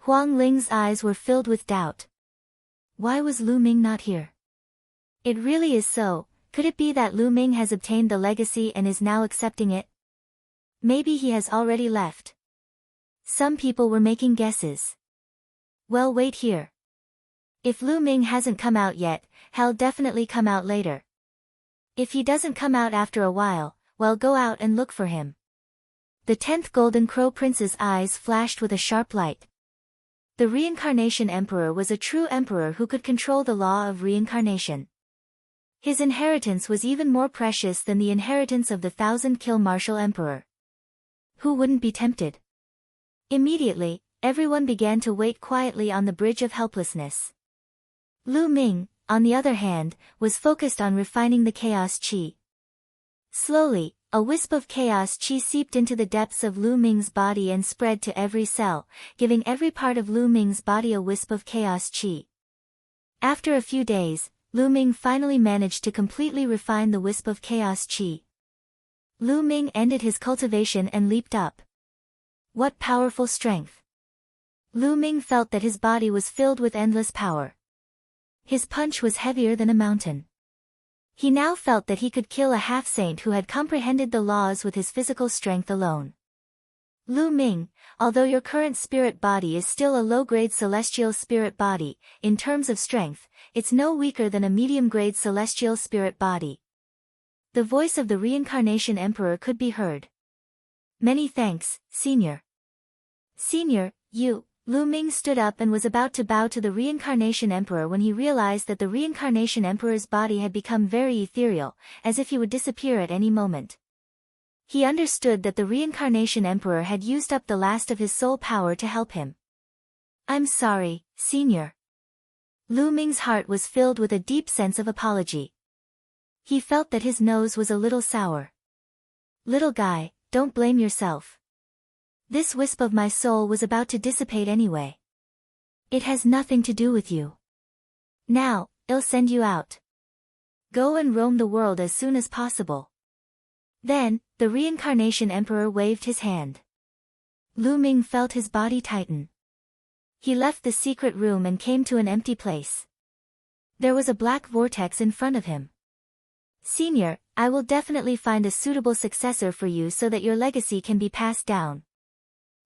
Huang Ling's eyes were filled with doubt. Why was Lu Ming not here? It really is so. Could it be that Lu Ming has obtained the legacy and is now accepting it? Maybe he has already left. Some people were making guesses. Well, wait here. If Lu Ming hasn't come out yet, he'll definitely come out later. If he doesn't come out after a while, well, go out and look for him. The 10th Golden Crow Prince's eyes flashed with a sharp light. The Reincarnation Emperor was a true emperor who could control the law of reincarnation. His inheritance was even more precious than the inheritance of the 1,000-kill martial emperor. Who wouldn't be tempted? Immediately, everyone began to wait quietly on the bridge of helplessness. Lu Ming, on the other hand, was focused on refining the chaos chi. Slowly, a wisp of chaos chi seeped into the depths of Lu Ming's body and spread to every cell, giving every part of Lu Ming's body a wisp of chaos chi. After a few days, Lu Ming finally managed to completely refine the wisp of chaos chi. Lu Ming ended his cultivation and leaped up. What powerful strength! Lu Ming felt that his body was filled with endless power. His punch was heavier than a mountain. He now felt that he could kill a half-saint who had comprehended the laws with his physical strength alone. Lu Ming, although your current spirit body is still a low-grade celestial spirit body, in terms of strength, it's no weaker than a medium-grade celestial spirit body. The voice of the Reincarnation Emperor could be heard. Many thanks, Senior. Senior, you. Lu Ming stood up and was about to bow to the Reincarnation Emperor when he realized that the Reincarnation Emperor's body had become very ethereal, as if he would disappear at any moment. He understood that the Reincarnation Emperor had used up the last of his soul power to help him. I'm sorry, Senior. Lu Ming's heart was filled with a deep sense of apology. He felt that his nose was a little sour. Little guy, don't blame yourself. This wisp of my soul was about to dissipate anyway. It has nothing to do with you. Now, I'll send you out. Go and roam the world as soon as possible. Then, the Reincarnation Emperor waved his hand. Lu Ming felt his body tighten. He left the secret room and came to an empty place. There was a black vortex in front of him. Senior, I will definitely find a suitable successor for you so that your legacy can be passed down.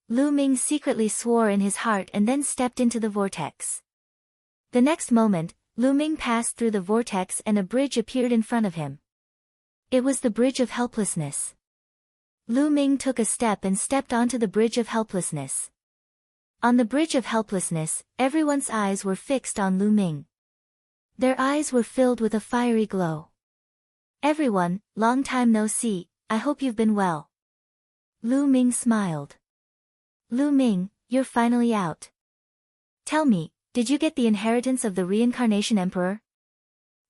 Lu Ming secretly swore in his heart and then stepped into the vortex. The next moment, Lu Ming passed through the vortex and a bridge appeared in front of him. It was the bridge of helplessness. Lu Ming took a step and stepped onto the bridge of helplessness. On the bridge of helplessness, everyone's eyes were fixed on Lu Ming. Their eyes were filled with a fiery glow. Everyone, long time no see, I hope you've been well. Lu Ming smiled. Lu Ming, you're finally out. Tell me, did you get the inheritance of the Reincarnation Emperor?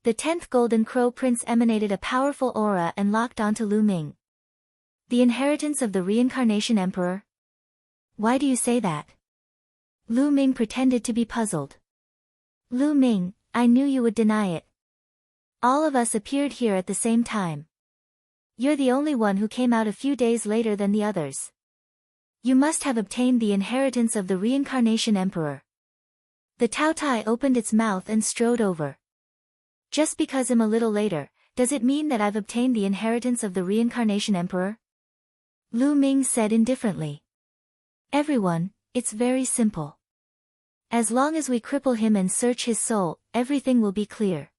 The 10th Golden Crow Prince emanated a powerful aura and locked onto Lu Ming. The inheritance of the Reincarnation Emperor? Why do you say that? Lu Ming pretended to be puzzled. Lu Ming, I knew you would deny it. All of us appeared here at the same time. You're the only one who came out a few days later than the others. You must have obtained the inheritance of the Reincarnation Emperor. The Taotai opened its mouth and strode over. Just because I'm a little later, does it mean that I've obtained the inheritance of the reincarnation emperor? Lu Ming said indifferently. Everyone, it's very simple. As long as we cripple him and search his soul, everything will be clear.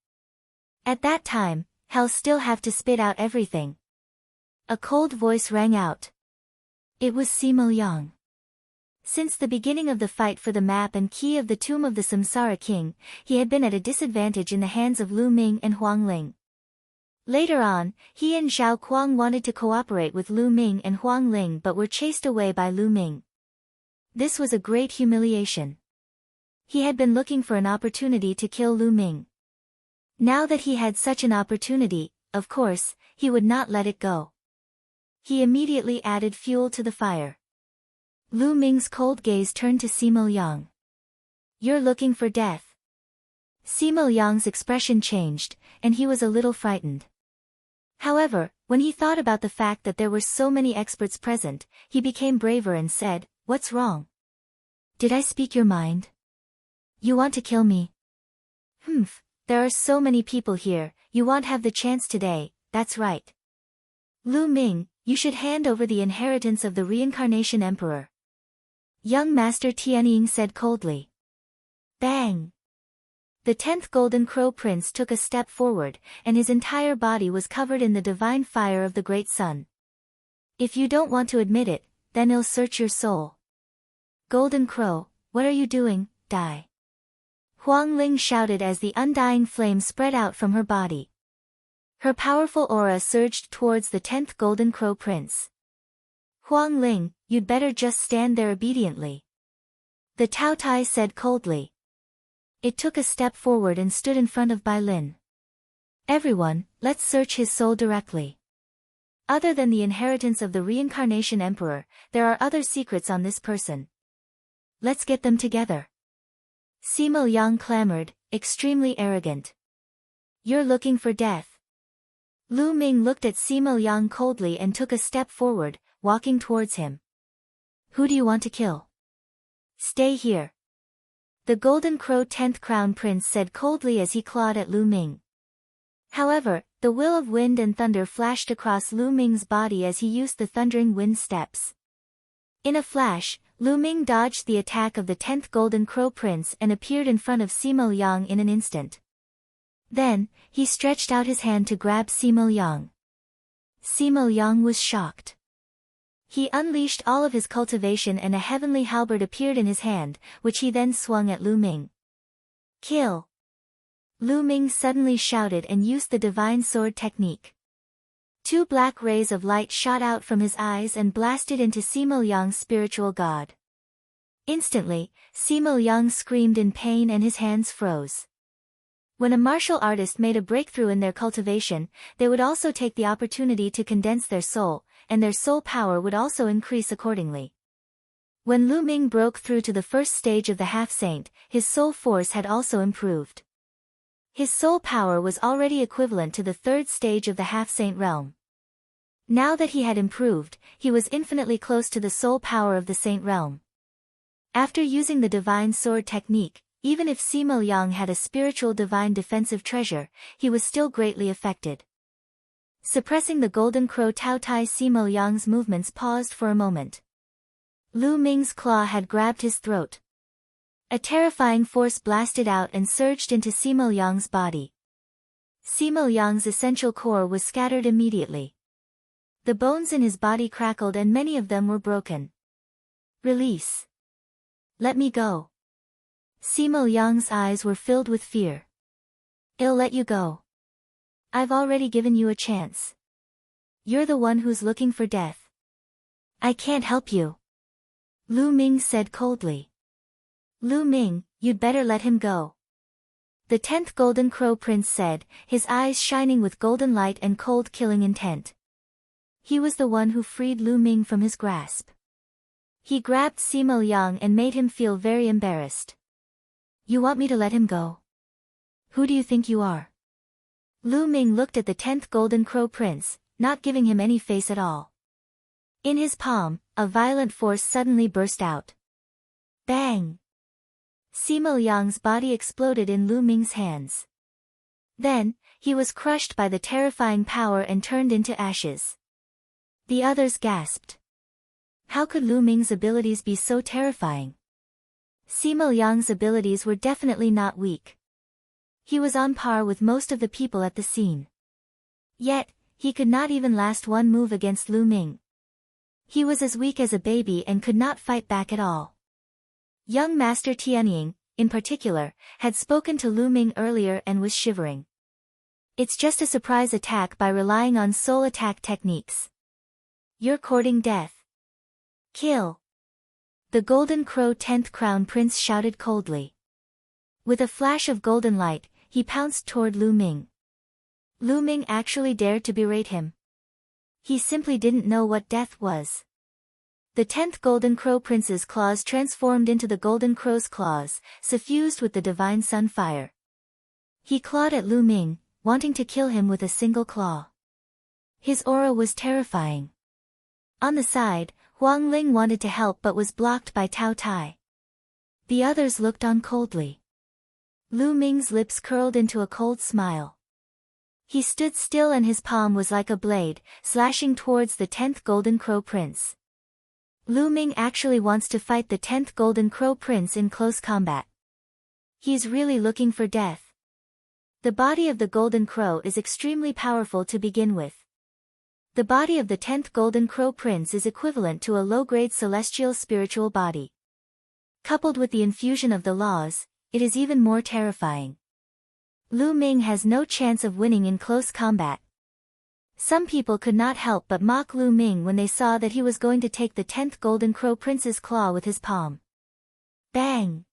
At that time, he'll still have to spit out everything. A cold voice rang out. It was Sima Yang. Since the beginning of the fight for the map and key of the tomb of the Samsara king, he had been at a disadvantage in the hands of Lu Ming and Huang Ling. Later on, he and Zhao Kuang wanted to cooperate with Lu Ming and Huang Ling but were chased away by Lu Ming. This was a great humiliation. He had been looking for an opportunity to kill Lu Ming. Now that he had such an opportunity, of course, he would not let it go. He immediately added fuel to the fire. Lu Ming's cold gaze turned to Sima Yang. You're looking for death. Sima Yang's expression changed, and he was a little frightened. However, when he thought about the fact that there were so many experts present, he became braver and said, What's wrong? Did I speak your mind? You want to kill me? Humph, there are so many people here, you won't have the chance today, that's right. Lu Ming, you should hand over the inheritance of the reincarnation emperor. Young Master Tianying said coldly. Bang! The 10th Golden Crow Prince took a step forward, and his entire body was covered in the divine fire of the Great Sun. If you don't want to admit it, then I'll search your soul. Golden Crow, what are you doing? Die. Huang Ling shouted as the undying flame spread out from her body. Her powerful aura surged towards the 10th Golden Crow Prince. Huang Ling, you'd better just stand there obediently. The Tao Tai said coldly. It took a step forward and stood in front of Bai Lin. Everyone, let's search his soul directly. Other than the inheritance of the reincarnation emperor, there are other secrets on this person. Let's get them together. Sima Yang clamored, extremely arrogant. You're looking for death. Lu Ming looked at Sima Yang coldly and took a step forward, walking towards him. Who do you want to kill? Stay here. The Golden Crow 10th Crown Prince said coldly as he clawed at Lu Ming. However, the will of wind and thunder flashed across Lu Ming's body as he used the thundering wind steps. In a flash, Lu Ming dodged the attack of the 10th Golden Crow Prince and appeared in front of Sima Yang in an instant. Then, he stretched out his hand to grab Sima Yang. Sima Yang was shocked. He unleashed all of his cultivation and a heavenly halberd appeared in his hand, which he then swung at Lu Ming. Kill! Lu Ming suddenly shouted and used the divine sword technique. 2 black rays of light shot out from his eyes and blasted into Sima Yang's spiritual god. Instantly, Sima Yang screamed in pain and his hands froze. When a martial artist made a breakthrough in their cultivation, they would also take the opportunity to condense their soul, and their soul power would also increase accordingly. When Lu Ming broke through to the first stage of the half-saint, his soul force had also improved. His soul power was already equivalent to the 3rd stage of the half-saint realm. Now that he had improved, he was infinitely close to the soul power of the saint realm. After using the divine sword technique, even if Sima Yang had a spiritual divine defensive treasure, he was still greatly affected. Suppressing the Golden Crow Tao Tai, Sima Yang's movements paused for a moment. Lu Ming's claw had grabbed his throat. A terrifying force blasted out and surged into Sima Yang's body. Sima Yang's essential core was scattered immediately. The bones in his body crackled and many of them were broken. Release. Let me go. Sima Yang's eyes were filled with fear. I'll let you go. I've already given you a chance. You're the one who's looking for death. I can't help you. Lu Ming said coldly. Lu Ming, you'd better let him go. The 10th Golden Crow Prince said, his eyes shining with golden light and cold killing intent. He was the one who freed Lu Ming from his grasp. He grabbed Sima Yang and made him feel very embarrassed. You want me to let him go? Who do you think you are? Lu Ming looked at the 10th Golden Crow Prince, not giving him any face at all. In his palm, a violent force suddenly burst out. Bang! Sima Yang's body exploded in Lu Ming's hands. Then, he was crushed by the terrifying power and turned into ashes. The others gasped. How could Lu Ming's abilities be so terrifying? Sima Liang's abilities were definitely not weak. He was on par with most of the people at the scene. Yet, he could not even last one move against Lu Ming. He was as weak as a baby and could not fight back at all. Young Master Tianying, in particular, had spoken to Lu Ming earlier and was shivering. It's just a surprise attack by relying on soul attack techniques. You're courting death. Kill. The Golden Crow 10th Crown Prince shouted coldly. With a flash of golden light, he pounced toward Lu Ming. Lu Ming actually dared to berate him. He simply didn't know what death was. The 10th Golden Crow Prince's claws transformed into the Golden Crow's claws, suffused with the divine sun fire. He clawed at Lu Ming, wanting to kill him with a single claw. His aura was terrifying. On the side, Huang Ling wanted to help but was blocked by Tao Tai. The others looked on coldly. Lu Ming's lips curled into a cold smile. He stood still and his palm was like a blade, slashing towards the 10th Golden Crow Prince. Lu Ming actually wants to fight the 10th Golden Crow Prince in close combat. He's really looking for death. The body of the Golden Crow is extremely powerful to begin with. The body of the 10th Golden Crow Prince is equivalent to a low-grade celestial spiritual body. Coupled with the infusion of the laws, it is even more terrifying. Lu Ming has no chance of winning in close combat. Some people could not help but mock Lu Ming when they saw that he was going to take the 10th Golden Crow Prince's claw with his palm. Bang!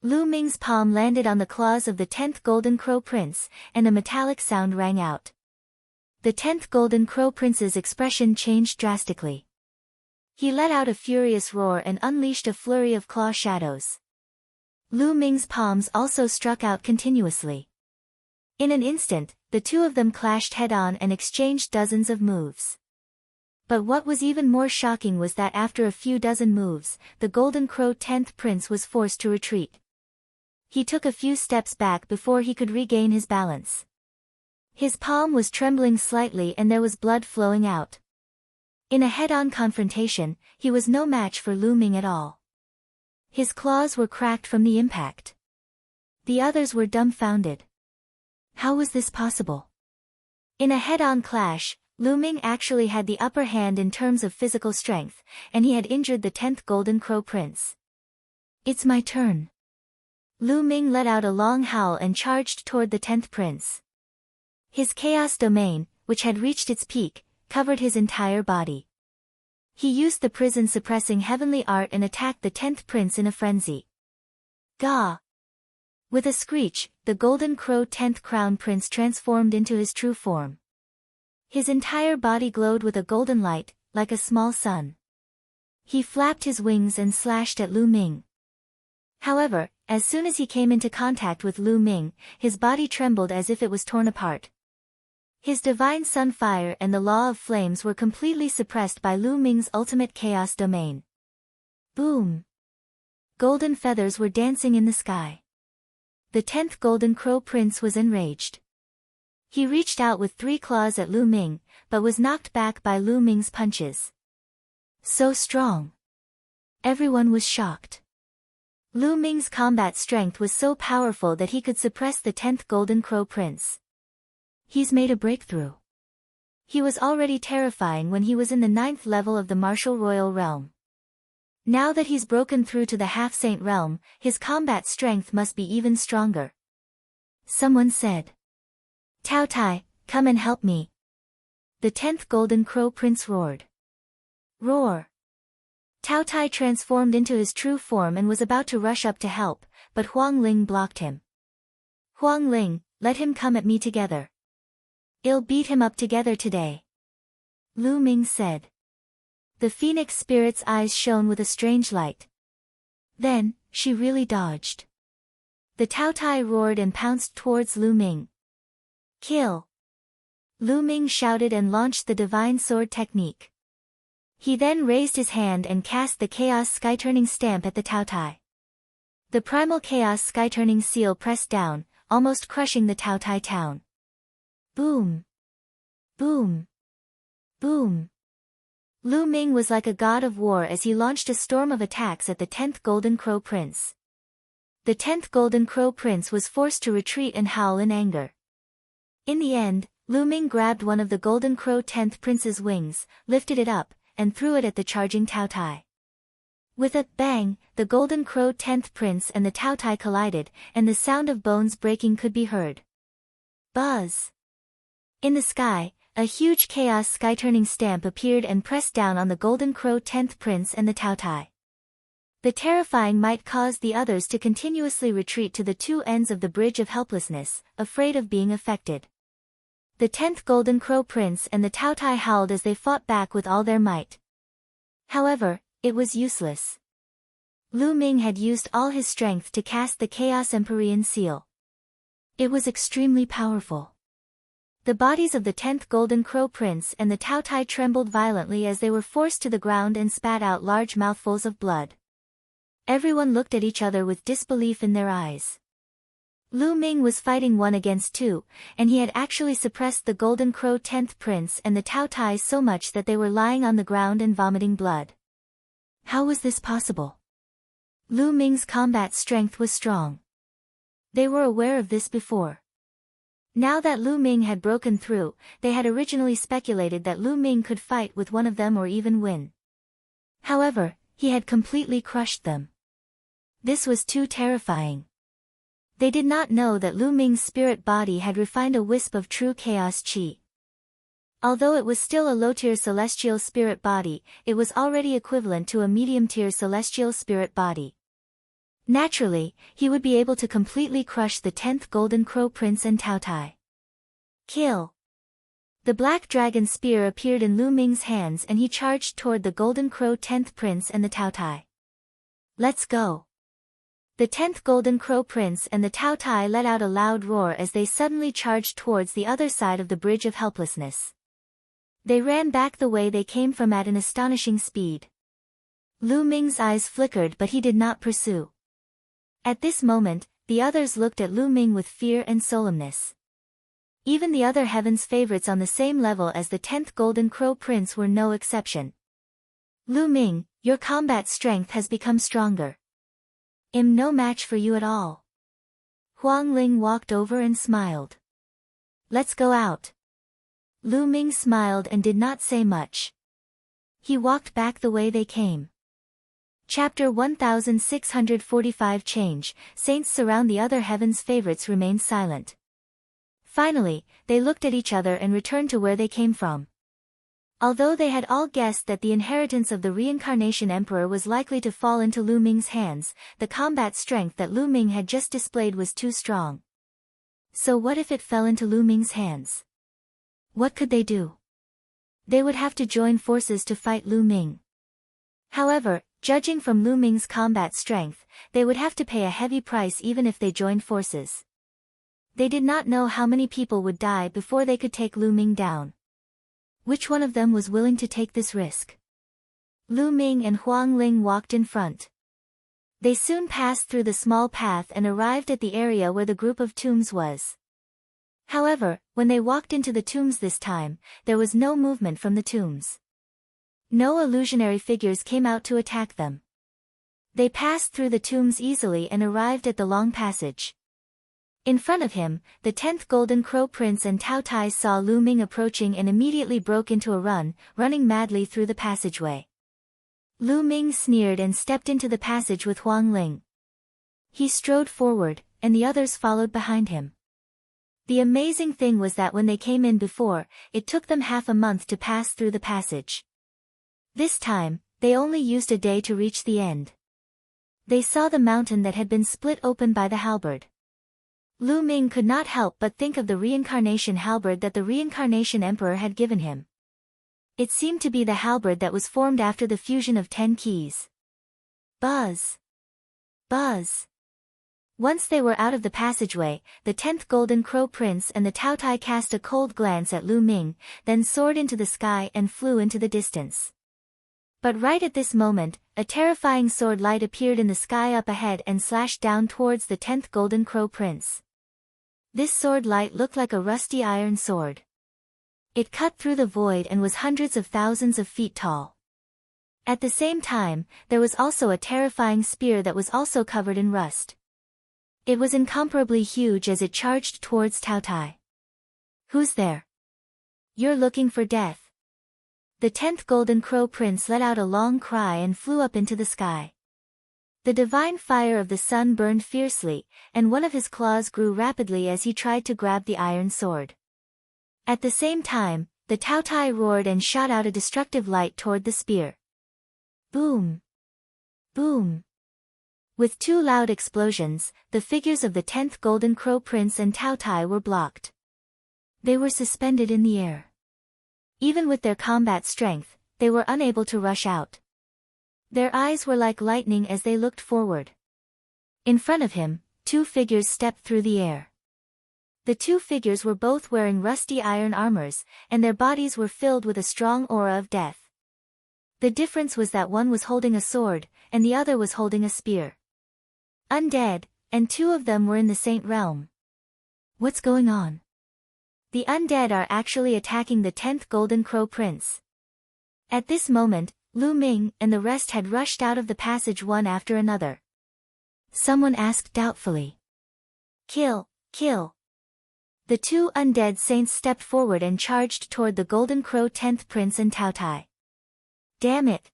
Lu Ming's palm landed on the claws of the 10th Golden Crow Prince, and a metallic sound rang out. The 10th Golden Crow Prince's expression changed drastically. He let out a furious roar and unleashed a flurry of claw shadows. Lu Ming's palms also struck out continuously. In an instant, the two of them clashed head-on and exchanged dozens of moves. But what was even more shocking was that after a few dozen moves, the Golden Crow 10th Prince was forced to retreat. He took a few steps back before he could regain his balance. His palm was trembling slightly and there was blood flowing out. In a head-on confrontation, he was no match for Lu Ming at all. His claws were cracked from the impact. The others were dumbfounded. How was this possible? In a head-on clash, Lu Ming actually had the upper hand in terms of physical strength, and he had injured the 10th Golden Crow Prince. It's my turn. Lu Ming let out a long howl and charged toward the 10th Prince. His chaos domain, which had reached its peak, covered his entire body. He used the prison-suppressing heavenly art and attacked the 10th Prince in a frenzy. Gah! With a screech, the Golden Crow 10th Crown Prince transformed into his true form. His entire body glowed with a golden light, like a small sun. He flapped his wings and slashed at Lu Ming. However, as soon as he came into contact with Lu Ming, his body trembled as if it was torn apart. His divine sun fire and the law of flames were completely suppressed by Lu Ming's ultimate chaos domain. Boom! Golden feathers were dancing in the sky. The 10th Golden Crow Prince was enraged. He reached out with 3 claws at Lu Ming, but was knocked back by Lu Ming's punches. So strong! Everyone was shocked. Lu Ming's combat strength was so powerful that he could suppress the 10th Golden Crow Prince. He's made a breakthrough. He was already terrifying when he was in the 9th level of the Martial Royal Realm. Now that he's broken through to the Half-Saint Realm, his combat strength must be even stronger. Someone said. Tao Tai, come and help me. The 10th Golden Crow Prince roared. Roar! Tao Tai transformed into his true form and was about to rush up to help, but Huang Ling blocked him. Huang Ling, let him come at me together. I'll beat him up together today. Lu Ming said. The Phoenix Spirit's eyes shone with a strange light. Then, she really dodged. The Tao Tai roared and pounced towards Lu Ming. Kill! Lu Ming shouted and launched the Divine Sword technique. He then raised his hand and cast the Chaos Sky-turning stamp at the Tao Tai. The Primal Chaos Sky-turning seal pressed down, almost crushing the Taotai town. Boom! Boom! Boom! Lu Ming was like a god of war as he launched a storm of attacks at the 10th Golden Crow Prince. The 10th Golden Crow Prince was forced to retreat and howl in anger. In the end, Lu Ming grabbed one of the Golden Crow 10th Prince's wings, lifted it up, and threw it at the charging Taotai. With a bang, the Golden Crow 10th Prince and the Taotai collided, and the sound of bones breaking could be heard. Buzz! In the sky, a huge chaos sky-turning stamp appeared and pressed down on the Golden Crow 10th Prince and the Taotai. The terrifying might caused the others to continuously retreat to the two ends of the Bridge of Helplessness, afraid of being affected. The 10th Golden Crow Prince and the Taotai howled as they fought back with all their might. However, it was useless. Lu Ming had used all his strength to cast the Chaos Empyrean seal. It was extremely powerful. The bodies of the 10th Golden Crow Prince and the Taotai trembled violently as they were forced to the ground and spat out large mouthfuls of blood. Everyone looked at each other with disbelief in their eyes. Lu Ming was fighting 1 against 2, and he had actually suppressed the Golden Crow 10th Prince and the Taotai so much that they were lying on the ground and vomiting blood. How was this possible? Lu Ming's combat strength was strong. They were aware of this before. Now that Lu Ming had broken through, they had originally speculated that Lu Ming could fight with one of them or even win. However, he had completely crushed them. This was too terrifying. They did not know that Lu Ming's spirit body had refined a wisp of true chaos chi. Although it was still a low-tier celestial spirit body, it was already equivalent to a medium-tier celestial spirit body. Naturally, he would be able to completely crush the 10th Golden Crow Prince and Taotai. Kill! The Black Dragon Spear appeared in Lu Ming's hands and he charged toward the Golden Crow 10th Prince and the Taotai. Let's go! The 10th Golden Crow Prince and the Taotai let out a loud roar as they suddenly charged towards the other side of the Bridge of Helplessness. They ran back the way they came from at an astonishing speed. Lu Ming's eyes flickered but he did not pursue. At this moment, the others looked at Lu Ming with fear and solemnness. Even the other Heaven's favorites on the same level as the 10th Golden Crow Prince were no exception. Lu Ming, your combat strength has become stronger. I'm no match for you at all. Huang Ling walked over and smiled. Let's go out. Lu Ming smiled and did not say much. He walked back the way they came. Chapter 1645 Change, Saints surround the other Heaven's favorites remained silent. Finally, they looked at each other and returned to where they came from. Although they had all guessed that the inheritance of the Reincarnation Emperor was likely to fall into Lu Ming's hands, the combat strength that Lu Ming had just displayed was too strong. So what if it fell into Lu Ming's hands? What could they do? They would have to join forces to fight Lu Ming. However, judging from Lu Ming's combat strength, they would have to pay a heavy price even if they joined forces. They did not know how many people would die before they could take Lu Ming down. Which one of them was willing to take this risk? Lu Ming and Huang Ling walked in front. They soon passed through the small path and arrived at the area where the group of tombs was. However, when they walked into the tombs this time, there was no movement from the tombs. No illusionary figures came out to attack them. They passed through the tombs easily and arrived at the long passage. In front of him, the 10th Golden Crow Prince and Taotai saw Lu Ming approaching and immediately broke into a run, running madly through the passageway. Lu Ming sneered and stepped into the passage with Huang Ling. He strode forward, and the others followed behind him. The amazing thing was that when they came in before, it took them half a month to pass through the passage. This time, they only used a day to reach the end. They saw the mountain that had been split open by the halberd. Lu Ming could not help but think of the reincarnation halberd that the Reincarnation Emperor had given him. It seemed to be the halberd that was formed after the fusion of 10 keys. Buzz! Buzz! Once they were out of the passageway, the 10th Golden Crow Prince and the Taotai cast a cold glance at Lu Ming, then soared into the sky and flew into the distance. But right at this moment, a terrifying sword light appeared in the sky up ahead and slashed down towards the 10th Golden Crow Prince. This sword light looked like a rusty iron sword. It cut through the void and was hundreds of thousands of feet tall. At the same time, there was also a terrifying spear that was also covered in rust. It was incomparably huge as it charged towards Tao Tai. "Who's there?" "You're looking for death." The 10th Golden Crow Prince let out a long cry and flew up into the sky. The divine fire of the sun burned fiercely, and one of his claws grew rapidly as he tried to grab the iron sword. At the same time, the Tao Tai roared and shot out a destructive light toward the spear. Boom! Boom! With two loud explosions, the figures of the 10th Golden Crow Prince and Tao Tai were blocked. They were suspended in the air. Even with their combat strength, they were unable to rush out. Their eyes were like lightning as they looked forward. In front of him, two figures stepped through the air. The two figures were both wearing rusty iron armors, and their bodies were filled with a strong aura of death. The difference was that one was holding a sword, and the other was holding a spear. Undead, and two of them were in the Saint Realm. What's going on? The undead are actually attacking the 10th Golden Crow Prince. At this moment, Lu Ming and the rest had rushed out of the passage one after another. Someone asked doubtfully. "Kill, kill." The two undead saints stepped forward and charged toward the Golden Crow 10th Prince and Tao Tai. "Damn it!"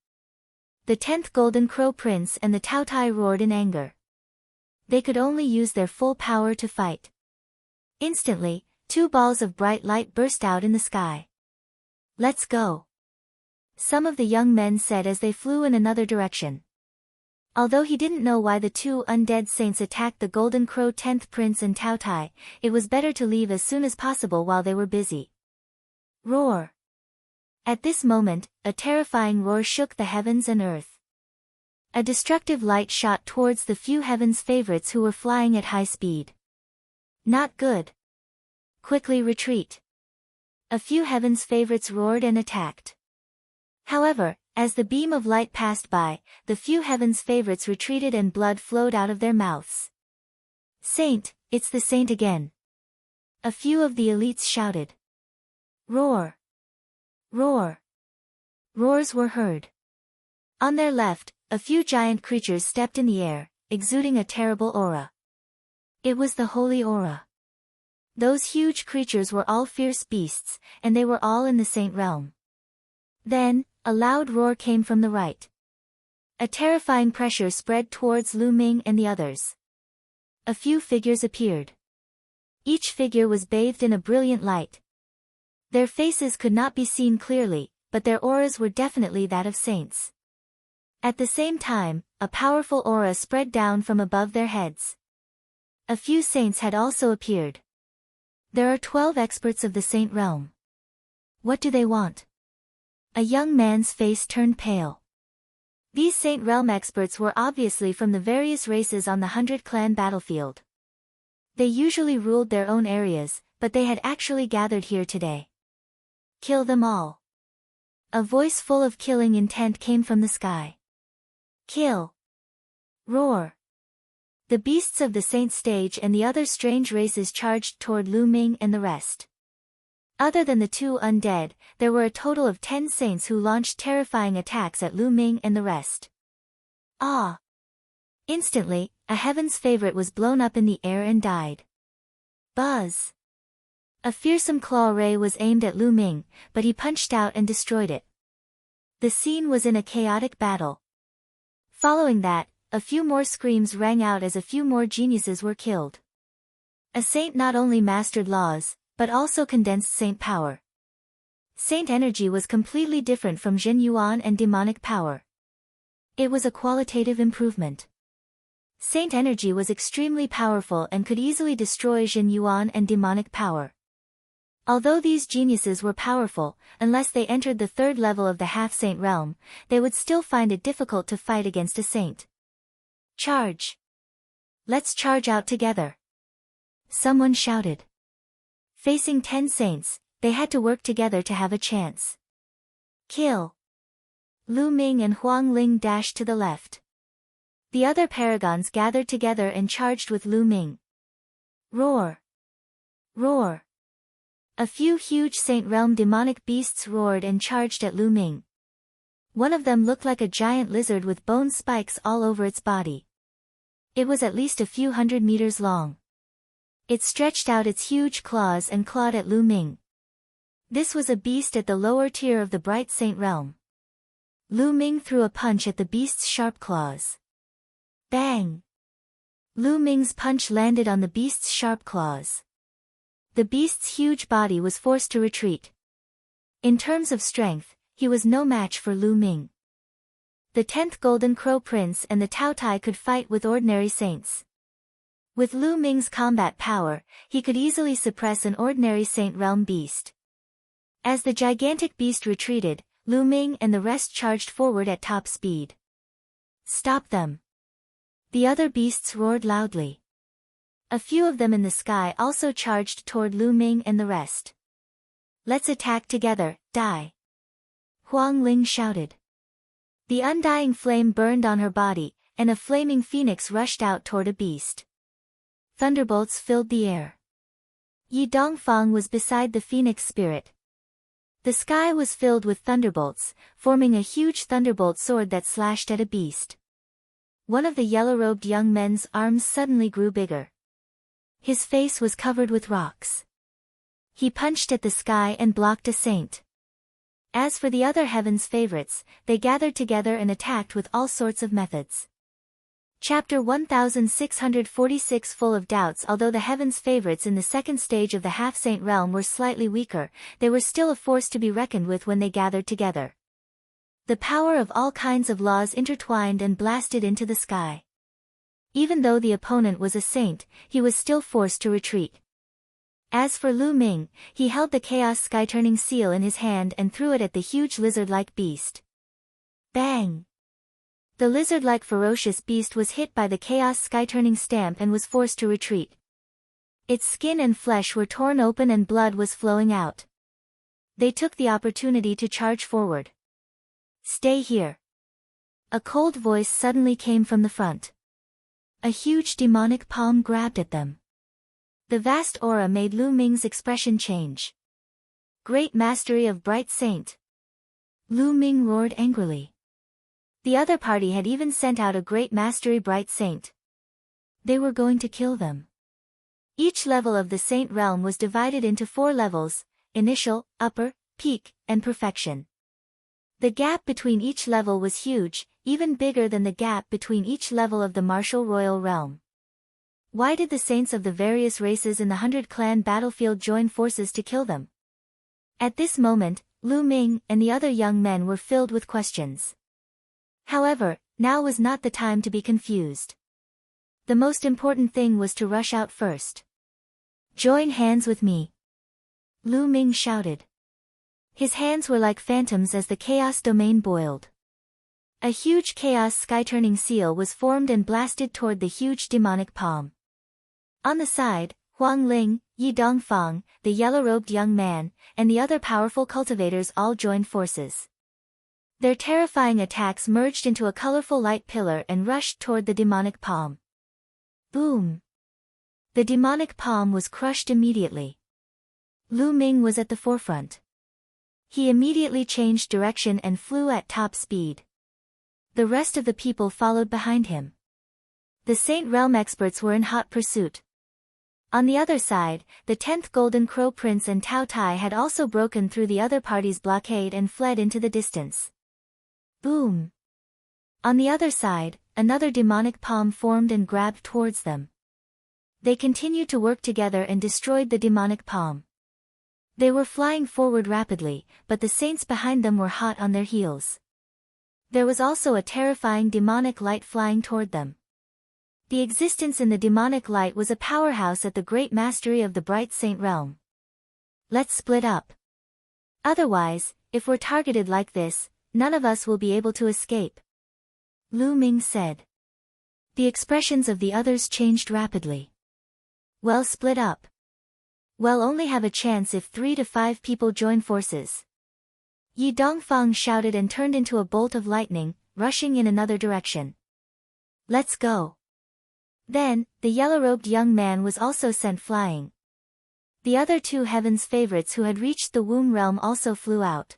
The 10th Golden Crow Prince and the Tao Tai roared in anger. They could only use their full power to fight. Instantly, two balls of bright light burst out in the sky. "Let's go," some of the young men said as they flew in another direction. Although he didn't know why the two undead saints attacked the Golden Crow 10th Prince and Tao Tai, it was better to leave as soon as possible while they were busy. Roar! At this moment, a terrifying roar shook the heavens and earth. A destructive light shot towards the few heaven's favorites who were flying at high speed. "Not good. Quickly retreat." A few heaven's favorites roared and attacked. However, as the beam of light passed by, the few heaven's favorites retreated and blood flowed out of their mouths. "Saint, it's the saint again!" a few of the elites shouted. Roar! Roar! Roars were heard. On their left, a few giant creatures stepped in the air, exuding a terrible aura. It was the holy aura. Those huge creatures were all fierce beasts, and they were all in the Saint Realm. Then, a loud roar came from the right. A terrifying pressure spread towards Lu Ming and the others. A few figures appeared. Each figure was bathed in a brilliant light. Their faces could not be seen clearly, but their auras were definitely that of saints. At the same time, a powerful aura spread down from above their heads. A few saints had also appeared. There are 12 experts of the Saint Realm. What do they want? A young man's face turned pale. These Saint Realm experts were obviously from the various races on the 100-clan battlefield. They usually ruled their own areas, but they had actually gathered here today. Kill them all. A voice full of killing intent came from the sky. Kill. Roar. The beasts of the Saint stage and the other strange races charged toward Lu Ming and the rest. Other than the two undead, there were a total of 10 saints who launched terrifying attacks at Lu Ming and the rest. Ah! Instantly, a heaven's favorite was blown up in the air and died. Buzz! A fearsome claw ray was aimed at Lu Ming, but he punched out and destroyed it. The scene was in a chaotic battle. Following that, a few more screams rang out as a few more geniuses were killed. A saint not only mastered laws, but also condensed saint power. Saint energy was completely different from Jin Yuan and demonic power. It was a qualitative improvement. Saint energy was extremely powerful and could easily destroy Jin Yuan and demonic power. Although these geniuses were powerful, unless they entered the third level of the half-saint realm, they would still find it difficult to fight against a saint. Charge! Let's charge out together! Someone shouted. Facing 10 saints, they had to work together to have a chance. Kill! Lu Ming and Huang Ling dashed to the left. The other paragons gathered together and charged with Lu Ming. Roar! Roar! A few huge Saint Realm demonic beasts roared and charged at Lu Ming. One of them looked like a giant lizard with bone spikes all over its body. It was at least a few 100 meters long. It stretched out its huge claws and clawed at Lu Ming. This was a beast at the lower tier of the Bright Saint Realm. Lu Ming threw a punch at the beast's sharp claws. Bang! Lu Ming's punch landed on the beast's sharp claws. The beast's huge body was forced to retreat. In terms of strength, he was no match for Lu Ming. The 10th Golden Crow Prince and the Tao Tai could fight with ordinary saints. With Lu Ming's combat power, he could easily suppress an ordinary Saint Realm beast. As the gigantic beast retreated, Lu Ming and the rest charged forward at top speed. Stop them! The other beasts roared loudly. A few of them in the sky also charged toward Lu Ming and the rest. Let's attack together, die! Huang Ling shouted. The undying flame burned on her body, and a flaming phoenix rushed out toward a beast. Thunderbolts filled the air. Yi Dongfang was beside the phoenix spirit. The sky was filled with thunderbolts, forming a huge thunderbolt sword that slashed at a beast. One of the yellow-robed young men's arms suddenly grew bigger. His face was covered with rocks. He punched at the sky and blocked a saint. As for the other heaven's favorites, they gathered together and attacked with all sorts of methods. Chapter 1646 Full of doubts. Although the heaven's favorites in the second stage of the half-saint realm were slightly weaker, they were still a force to be reckoned with when they gathered together. The power of all kinds of laws intertwined and blasted into the sky. Even though the opponent was a saint, he was still forced to retreat. As for Lu Ming, he held the Chaos Sky-turning seal in his hand and threw it at the huge lizard-like beast. Bang! The lizard-like ferocious beast was hit by the Chaos Sky-turning stamp and was forced to retreat. Its skin and flesh were torn open and blood was flowing out. They took the opportunity to charge forward. Stay here! A cold voice suddenly came from the front. A huge demonic palm grabbed at them. The vast aura made Lu Ming's expression change. Great mastery of Bright Saint! Lu Ming roared angrily. The other party had even sent out a great mastery Bright Saint. They were going to kill them. Each level of the Saint Realm was divided into 4 levels: initial, upper, peak, and perfection. The gap between each level was huge, even bigger than the gap between each level of the martial royal realm. Why did the saints of the various races in the 100-clan battlefield join forces to kill them? At this moment, Lu Ming and the other young men were filled with questions. However, now was not the time to be confused. The most important thing was to rush out first. Join hands with me! Lu Ming shouted. His hands were like phantoms as the chaos domain boiled. A huge chaos sky-turning seal was formed and blasted toward the huge demonic palm. On the side, Huang Ling, Yi Dongfang, the yellow-robed young man, and the other powerful cultivators all joined forces. Their terrifying attacks merged into a colorful light pillar and rushed toward the demonic palm. Boom! The demonic palm was crushed immediately. Lu Ming was at the forefront. He immediately changed direction and flew at top speed. The rest of the people followed behind him. The Saint Realm experts were in hot pursuit. On the other side, the 10th Golden Crow Prince and Tao Tai had also broken through the other party's blockade and fled into the distance. Boom! On the other side, another demonic palm formed and grabbed towards them. They continued to work together and destroyed the demonic palm. They were flying forward rapidly, but the saints behind them were hot on their heels. There was also a terrifying demonic light flying toward them. The existence in the demonic light was a powerhouse at the great mastery of the Bright Saint Realm. Let's split up. Otherwise, if we're targeted like this, none of us will be able to escape. Lu Ming said. The expressions of the others changed rapidly. Well, split up. We'll only have a chance if 3 to 5 people join forces. Yi Dongfang shouted and turned into a bolt of lightning, rushing in another direction. Let's go. Then, the yellow-robed young man was also sent flying. The other two heaven's favorites who had reached the womb realm also flew out.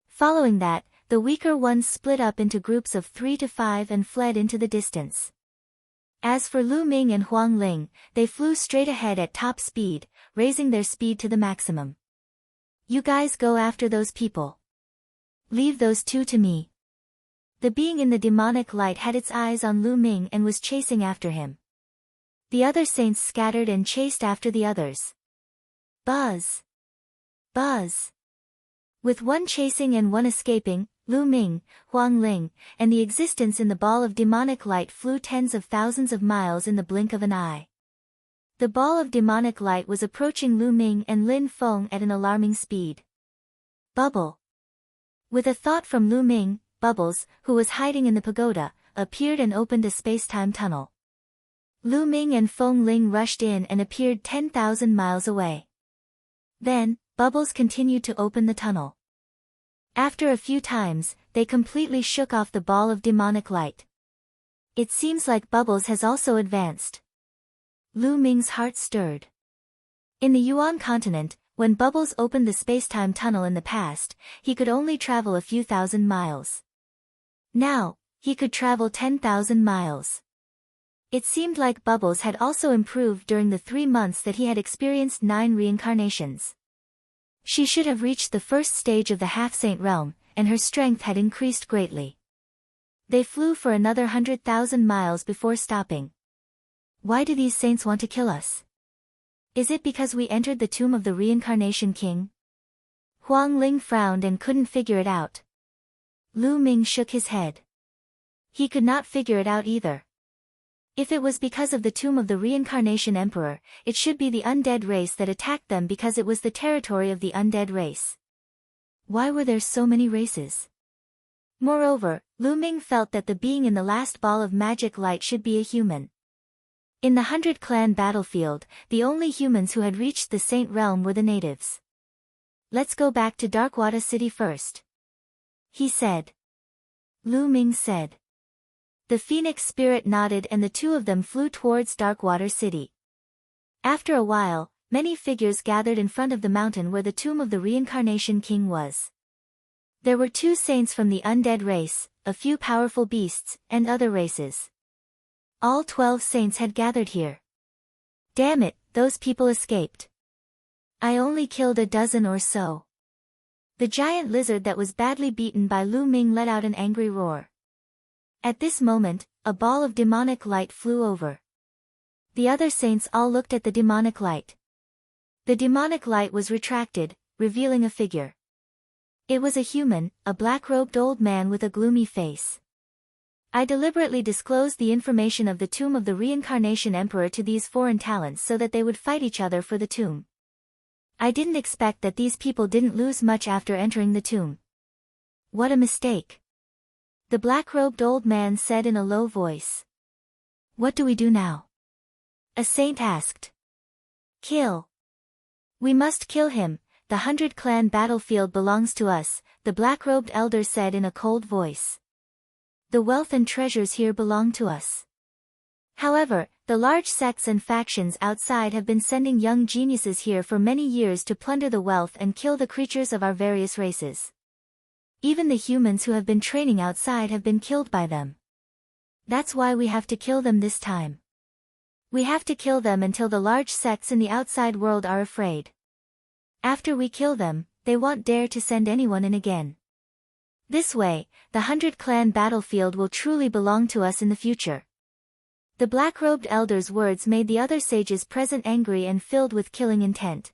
Following that, the weaker ones split up into groups of 3 to 5 and fled into the distance. As for Lu Ming and Huang Ling, they flew straight ahead at top speed, raising their speed to the maximum. You guys go after those people. Leave those two to me. The being in the demonic light had its eyes on Lu Ming and was chasing after him. The other saints scattered and chased after the others. Buzz! Buzz! With one chasing and one escaping, Lu Ming, Huang Ling, and the existence in the ball of demonic light flew tens of thousands of miles in the blink of an eye. The ball of demonic light was approaching Lu Ming and Lin Feng at an alarming speed. Bubble! With a thought from Lu Ming, Bubbles, who was hiding in the pagoda, appeared and opened a space-time tunnel. Lu Ming and Feng Ling rushed in and appeared 10,000 miles away. Then, Bubbles continued to open the tunnel. After a few times, they completely shook off the ball of demonic light. It seems like Bubbles has also advanced. Lu Ming's heart stirred. In the Yuan continent, when Bubbles opened the space-time tunnel in the past, he could only travel a few thousand miles. Now, he could travel 10,000 miles. It seemed like Bubbles had also improved during the 3 months that he had experienced 9 reincarnations. She should have reached the first stage of the half-saint realm, and her strength had increased greatly. They flew for another 100,000 miles before stopping. Why do these saints want to kill us? Is it because we entered the tomb of the reincarnation king? Huang Ling frowned and couldn't figure it out. Lu Ming shook his head. He could not figure it out either. If it was because of the tomb of the reincarnation emperor, it should be the undead race that attacked them because it was the territory of the undead race. Why were there so many races? Moreover, Lu Ming felt that the being in the last ball of magic light should be a human. In the 100-clan battlefield, the only humans who had reached the saint realm were the natives. Let's go back to Darkwater City first, he said. Lu Ming said. The phoenix spirit nodded and the two of them flew towards Darkwater City. After a while, many figures gathered in front of the mountain where the tomb of the reincarnation king was. There were 2 saints from the undead race, a few powerful beasts, and other races. All 12 saints had gathered here. Damn it, those people escaped. I only killed a dozen or so. The giant lizard that was badly beaten by Lu Ming let out an angry roar. At this moment, a ball of demonic light flew over. The other saints all looked at the demonic light. The demonic light was retracted, revealing a figure. It was a human, a black-robed old man with a gloomy face. I deliberately disclosed the information of the tomb of the reincarnation emperor to these foreign talents so that they would fight each other for the tomb. I didn't expect that these people didn't lose much after entering the tomb. What a mistake. The black-robed old man said in a low voice. What do we do now? A saint asked. Kill. We must kill him, the 100-clan battlefield belongs to us, the black-robed elder said in a cold voice. The wealth and treasures here belong to us. However, the large sects and factions outside have been sending young geniuses here for many years to plunder the wealth and kill the creatures of our various races. Even the humans who have been training outside have been killed by them. That's why we have to kill them this time. We have to kill them until the large sects in the outside world are afraid. After we kill them, they won't dare to send anyone in again. This way, the 100-clan battlefield will truly belong to us in the future. The black-robed elder's words made the other sages present angry and filled with killing intent.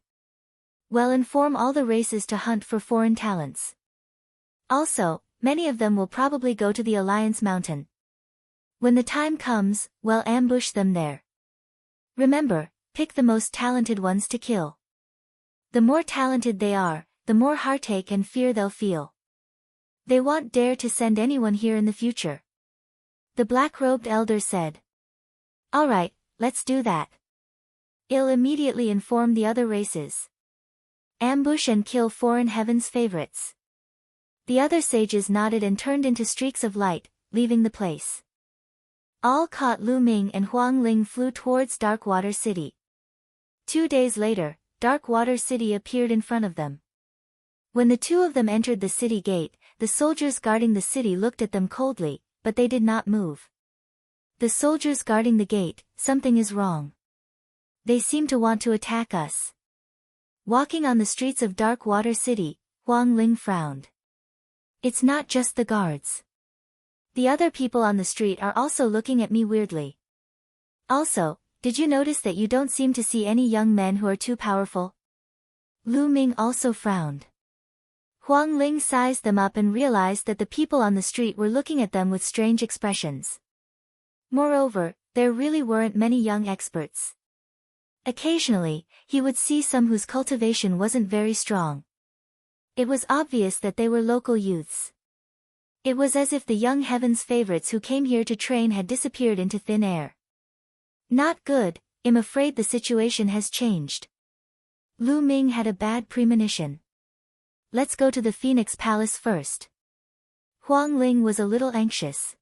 Well, inform all the races to hunt for foreign talents. Also, many of them will probably go to the Alliance Mountain. When the time comes, well, ambush them there. Remember, pick the most talented ones to kill. The more talented they are, the more heartache and fear they'll feel. They won't dare to send anyone here in the future. The black-robed elder said. All right, let's do that. I'll immediately inform the other races. Ambush and kill foreign heaven's favorites. The other sages nodded and turned into streaks of light, leaving the place. All caught Lu Ming and Huang Ling flew towards Darkwater City. 2 days later, Dark Water City appeared in front of them. When the two of them entered the city gate, the soldiers guarding the city looked at them coldly, but they did not move. The soldiers guarding the gate, something is wrong. They seem to want to attack us. Walking on the streets of Dark Water City, Huang Ling frowned. It's not just the guards. The other people on the street are also looking at me weirdly. Also, did you notice that you don't seem to see any young men who are too powerful? Lu Ming also frowned. Huang Ling sized them up and realized that the people on the street were looking at them with strange expressions. Moreover, there really weren't many young experts. Occasionally, he would see some whose cultivation wasn't very strong. It was obvious that they were local youths. It was as if the young heavens favorites who came here to train had disappeared into thin air. Not good, I'm afraid the situation has changed. Lu Ming had a bad premonition. Let's go to the Phoenix Palace first. Huang Ling was a little anxious.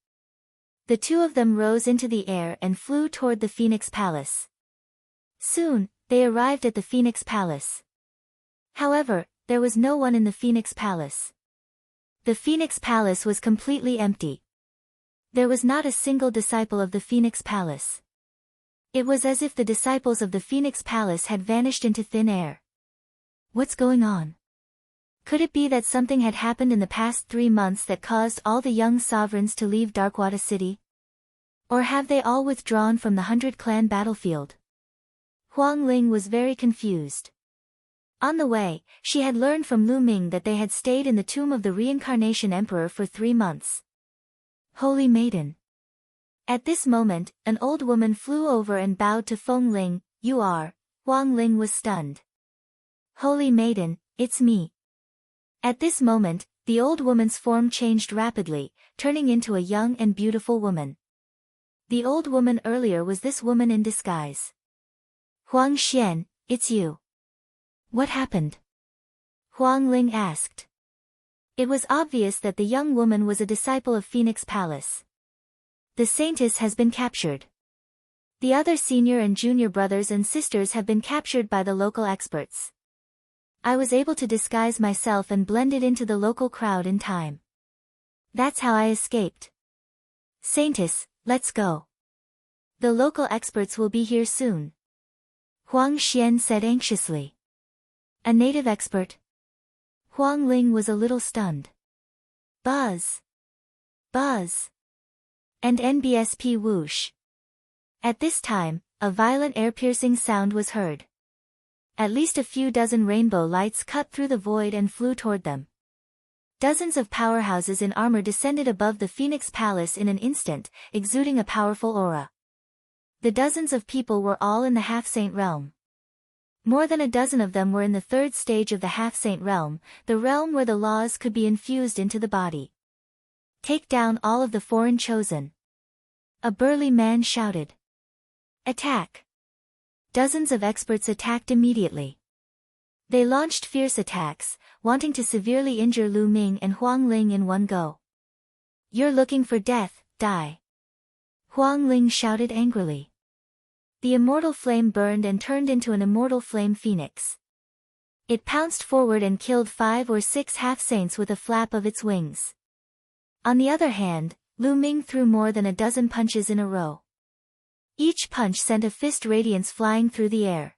The two of them rose into the air and flew toward the Phoenix Palace. Soon, they arrived at the Phoenix Palace. However, there was no one in the Phoenix Palace. The Phoenix Palace was completely empty. There was not a single disciple of the Phoenix Palace. It was as if the disciples of the Phoenix Palace had vanished into thin air. What's going on? Could it be that something had happened in the past 3 months that caused all the young sovereigns to leave Darkwater City? Or have they all withdrawn from the 100-clan battlefield? Huang Ling was very confused. On the way, she had learned from Lu Ming that they had stayed in the tomb of the Reincarnation Emperor for 3 months. Holy Maiden. At this moment, an old woman flew over and bowed to Feng Ling. You are. Huang Ling was stunned. Holy Maiden, it's me. At this moment, the old woman's form changed rapidly, turning into a young and beautiful woman. The old woman earlier was this woman in disguise. Huang Xian, it's you. What happened? Huang Ling asked. It was obvious that the young woman was a disciple of Phoenix Palace. The saintess has been captured. The other senior and junior brothers and sisters have been captured by the local experts. I was able to disguise myself and blended into the local crowd in time. That's how I escaped. Saintess, let's go. The local experts will be here soon. Huang Xian said anxiously. A native expert? Huang Ling was a little stunned. Buzz. Buzz. And NBSP whoosh. At this time, a violent air-piercing sound was heard. At least a few dozen rainbow lights cut through the void and flew toward them. Dozens of powerhouses in armor descended above the Phoenix Palace in an instant, exuding a powerful aura. The dozens of people were all in the half-saint realm. More than a dozen of them were in the 3rd stage of the half-saint realm, the realm where the laws could be infused into the body. Take down all of the foreign chosen. A burly man shouted. Attack! Dozens of experts attacked immediately. They launched fierce attacks, wanting to severely injure Lu Ming and Huang Ling in one go. You're looking for death, die! Huang Ling shouted angrily. The immortal flame burned and turned into an immortal flame phoenix. It pounced forward and killed 5 or 6 half-saints with a flap of its wings. On the other hand, Lu Ming threw more than a dozen punches in a row. Each punch sent a fist radiance flying through the air.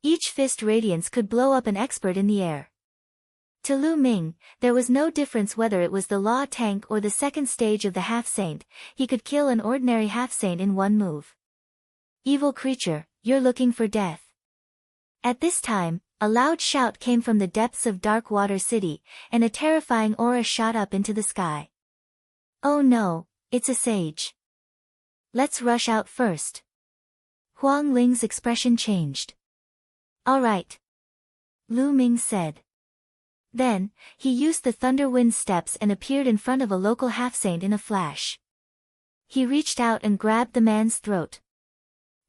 Each fist radiance could blow up an expert in the air. To Lu Ming, there was no difference whether it was the law tank or the 2nd stage of the half-saint, he could kill an ordinary half-saint in one move. Evil creature, you're looking for death. At this time, a loud shout came from the depths of Dark Water City, and a terrifying aura shot up into the sky. Oh no, it's a sage. Let's rush out first. Huang Ling's expression changed. All right. Lu Ming said. Then, he used the Thunder Wind steps and appeared in front of a local half-saint in a flash. He reached out and grabbed the man's throat.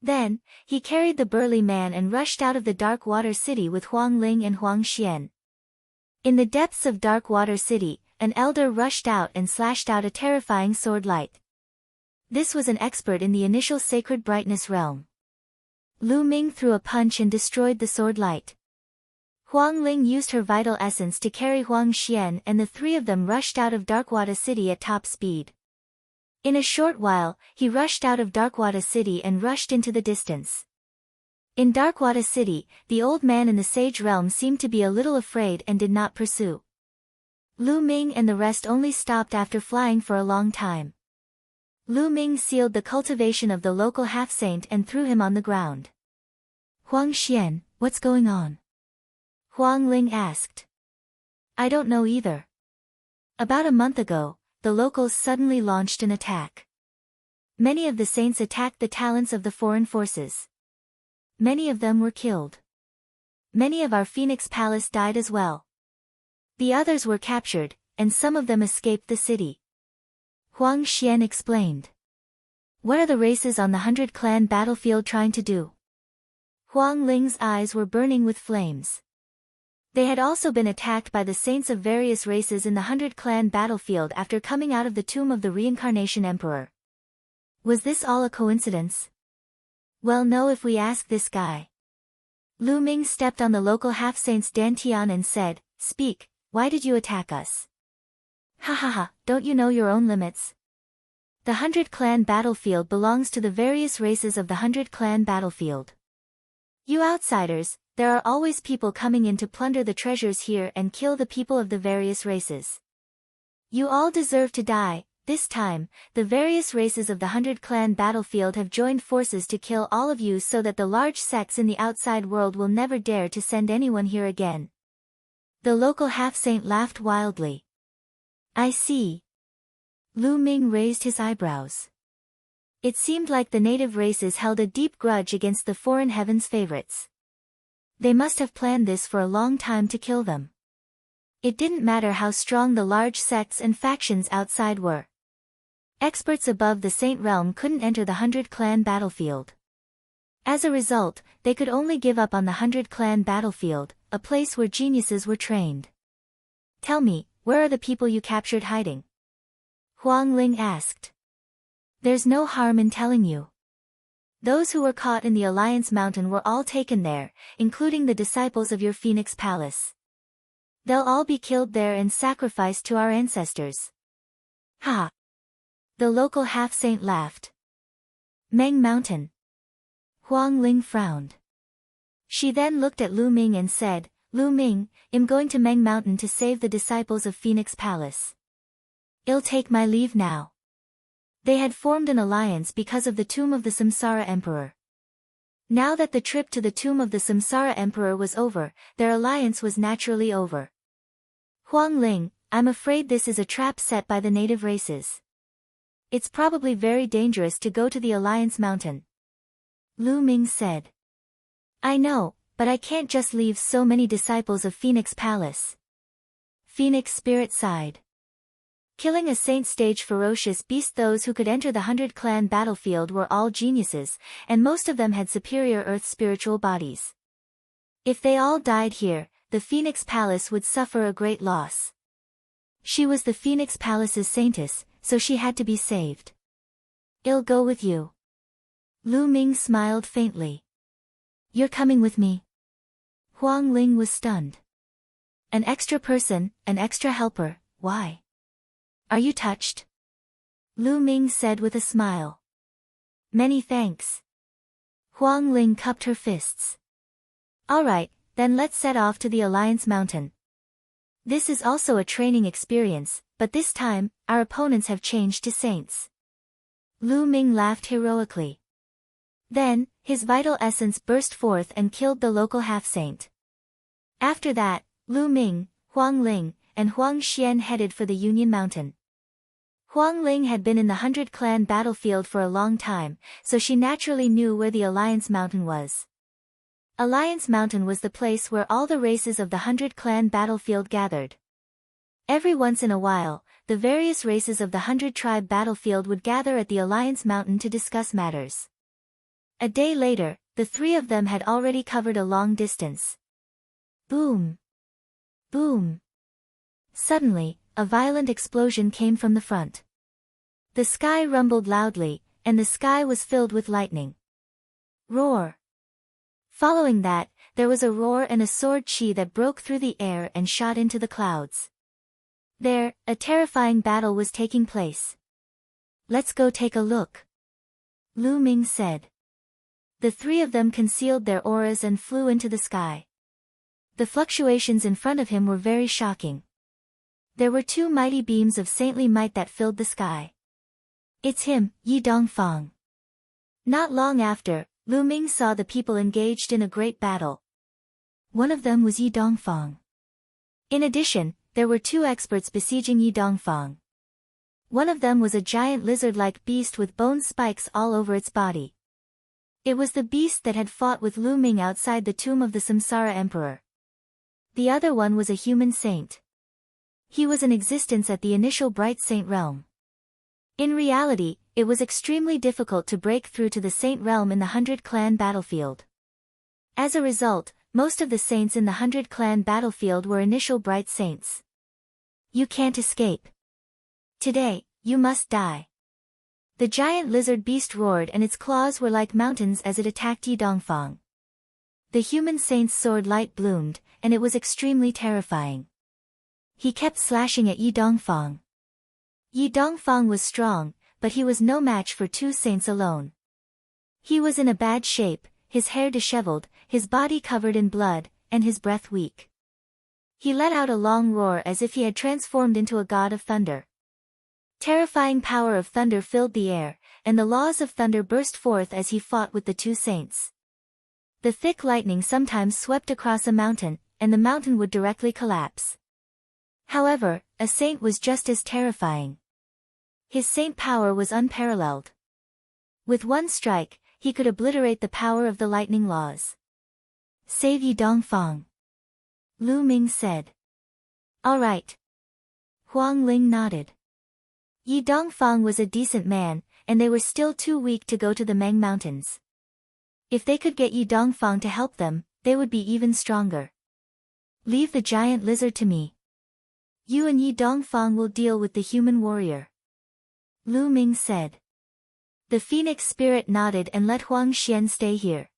Then, he carried the burly man and rushed out of the Dark Water City with Huang Ling and Huang Xian. In the depths of Dark Water City, an elder rushed out and slashed out a terrifying sword light. This was an expert in the initial Sacred Brightness realm. Lu Ming threw a punch and destroyed the sword light. Huang Ling used her vital essence to carry Huang Xian, and the three of them rushed out of Darkwater City at top speed. In a short while, he rushed out of Darkwater City and rushed into the distance. In Darkwater City, the old man in the Sage Realm seemed to be a little afraid and did not pursue. Lu Ming and the rest only stopped after flying for a long time. Lu Ming sealed the cultivation of the local half-saint and threw him on the ground. Huang Xian, what's going on? Huang Ling asked. I don't know either. About a month ago, the locals suddenly launched an attack. Many of the saints attacked the talents of the foreign forces. Many of them were killed. Many of our Phoenix Palace died as well. The others were captured, and some of them escaped the city. Huang Xian explained. What are the races on the 100-clan battlefield trying to do? Huang Ling's eyes were burning with flames. They had also been attacked by the saints of various races in the 100-clan battlefield after coming out of the tomb of the reincarnation emperor. Was this all a coincidence? Well, no, if we ask this guy. Lu Ming stepped on the local half-saint's dantian and said, Speak, why did you attack us? Ha ha ha, don't you know your own limits? The 100-clan battlefield belongs to the various races of the 100-clan battlefield. You outsiders, there are always people coming in to plunder the treasures here and kill the people of the various races. You all deserve to die. This time, the various races of the 100-clan battlefield have joined forces to kill all of you so that the large sects in the outside world will never dare to send anyone here again. The local half-saint laughed wildly. I see. Lu Ming raised his eyebrows. It seemed like the native races held a deep grudge against the foreign heavens favorites. They must have planned this for a long time to kill them. It didn't matter how strong the large sects and factions outside were. Experts above the Saint Realm couldn't enter the 100-clan battlefield. As a result, they could only give up on the 100-clan battlefield, a place where geniuses were trained. Tell me, where are the people you captured hiding? Huang Ling asked. There's no harm in telling you. Those who were caught in the Alliance Mountain were all taken there, including the disciples of your Phoenix Palace. They'll all be killed there and sacrificed to our ancestors. Ha! The local half-saint laughed. Meng Mountain. Huang Ling frowned. She then looked at Lu Ming and said, Lu Ming, I'm going to Meng Mountain to save the disciples of Phoenix Palace. I'll take my leave now. They had formed an alliance because of the tomb of the Samsara Emperor. Now that the trip to the tomb of the Samsara Emperor was over, their alliance was naturally over. Huang Ling, I'm afraid this is a trap set by the native races. It's probably very dangerous to go to the Alliance Mountain. Lu Ming said. I know, but I can't just leave so many disciples of Phoenix Palace. Phoenix Spirit sighed. Killing a saint stage ferocious beast. Those who could enter the 100-clan battlefield were all geniuses, and most of them had superior earth spiritual bodies. If they all died here, the Phoenix Palace would suffer a great loss. She was the Phoenix Palace's saintess, so she had to be saved. I'll go with you. Lu Ming smiled faintly. You're coming with me? Huang Ling was stunned. An extra person, an extra helper, why? Are you touched? Lu Ming said with a smile. Many thanks. Huang Ling cupped her fists. All right, then let's set off to the Alliance Mountain. This is also a training experience, but this time, our opponents have changed to saints. Lu Ming laughed heroically. Then, his vital essence burst forth and killed the local half-saint. After that, Lu Ming, Huang Ling, and Huang Xian headed for the Union Mountain. Huang Ling had been in the 100-clan battlefield for a long time, so she naturally knew where the Alliance Mountain was. Alliance Mountain was the place where all the races of the 100-clan battlefield gathered. Every once in a while, the various races of the 100-tribe battlefield would gather at the Alliance Mountain to discuss matters. A day later, the three of them had already covered a long distance. Boom! Boom! Suddenly, a violent explosion came from the front. The sky rumbled loudly, and the sky was filled with lightning. Roar! Following that, there was a roar and a sword chi that broke through the air and shot into the clouds. There, a terrifying battle was taking place. "Let's go take a look," Lu Ming said. The three of them concealed their auras and flew into the sky. The fluctuations in front of him were very shocking. There were two mighty beams of saintly might that filled the sky. "It's him, Yi Dongfang." Not long after, Lu Ming saw the people engaged in a great battle. One of them was Yi Dongfang. In addition, there were two experts besieging Yi Dongfang. One of them was a giant lizard-like beast with bone spikes all over its body. It was the beast that had fought with Lu Ming outside the tomb of the Samsara Emperor. The other one was a human saint. He was in existence at the initial Bright Saint realm. In reality, it was extremely difficult to break through to the Saint realm in the 100 Clan battlefield. As a result, most of the saints in the 100 Clan battlefield were initial Bright Saints. "You can't escape. Today, you must die." The giant lizard beast roared and its claws were like mountains as it attacked Yi Dongfang. The human saint's sword light bloomed, and it was extremely terrifying. He kept slashing at Yi Dongfang. Yi Dongfang was strong, but he was no match for two saints alone. He was in a bad shape, his hair disheveled, his body covered in blood, and his breath weak. He let out a long roar as if he had transformed into a god of thunder. Terrifying power of thunder filled the air, and the laws of thunder burst forth as he fought with the two saints. The thick lightning sometimes swept across a mountain, and the mountain would directly collapse. However, a saint was just as terrifying. His saint power was unparalleled. With one strike, he could obliterate the power of the lightning laws. "Save Yi Dongfang," Lu Ming said. "All right." Huang Ling nodded. Yi Dongfang was a decent man, and they were still too weak to go to the Meng Mountains. If they could get Yi Dongfang to help them, they would be even stronger. "Leave the giant lizard to me. You and Yi Dongfang will deal with the human warrior," Lu Ming said. The phoenix spirit nodded and let Huang Xian stay here.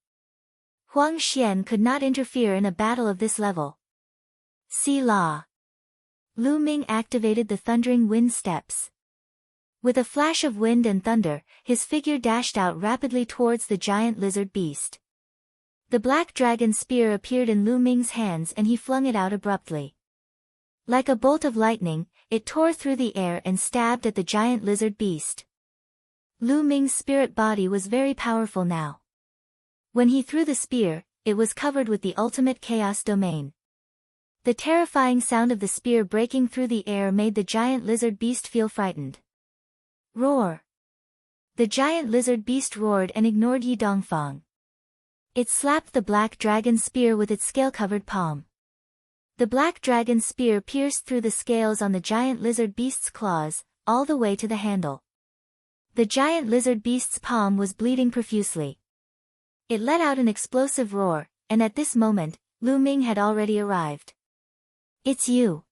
Huang Xian could not interfere in a battle of this level. "See La." Lu Ming activated the thundering wind steps. With a flash of wind and thunder, his figure dashed out rapidly towards the giant lizard beast. The black dragon spear appeared in Lu Ming's hands and he flung it out abruptly. Like a bolt of lightning, it tore through the air and stabbed at the giant lizard beast. Lu Ming's spirit body was very powerful now. When he threw the spear, it was covered with the ultimate chaos domain. The terrifying sound of the spear breaking through the air made the giant lizard beast feel frightened. Roar! The giant lizard beast roared and ignored Yi Dongfang. It slapped the black dragon spear with its scale-covered palm. The black dragon spear pierced through the scales on the giant lizard beast's claws, all the way to the handle. The giant lizard beast's palm was bleeding profusely. It let out an explosive roar, and at this moment, Lu Ming had already arrived. "It's you!"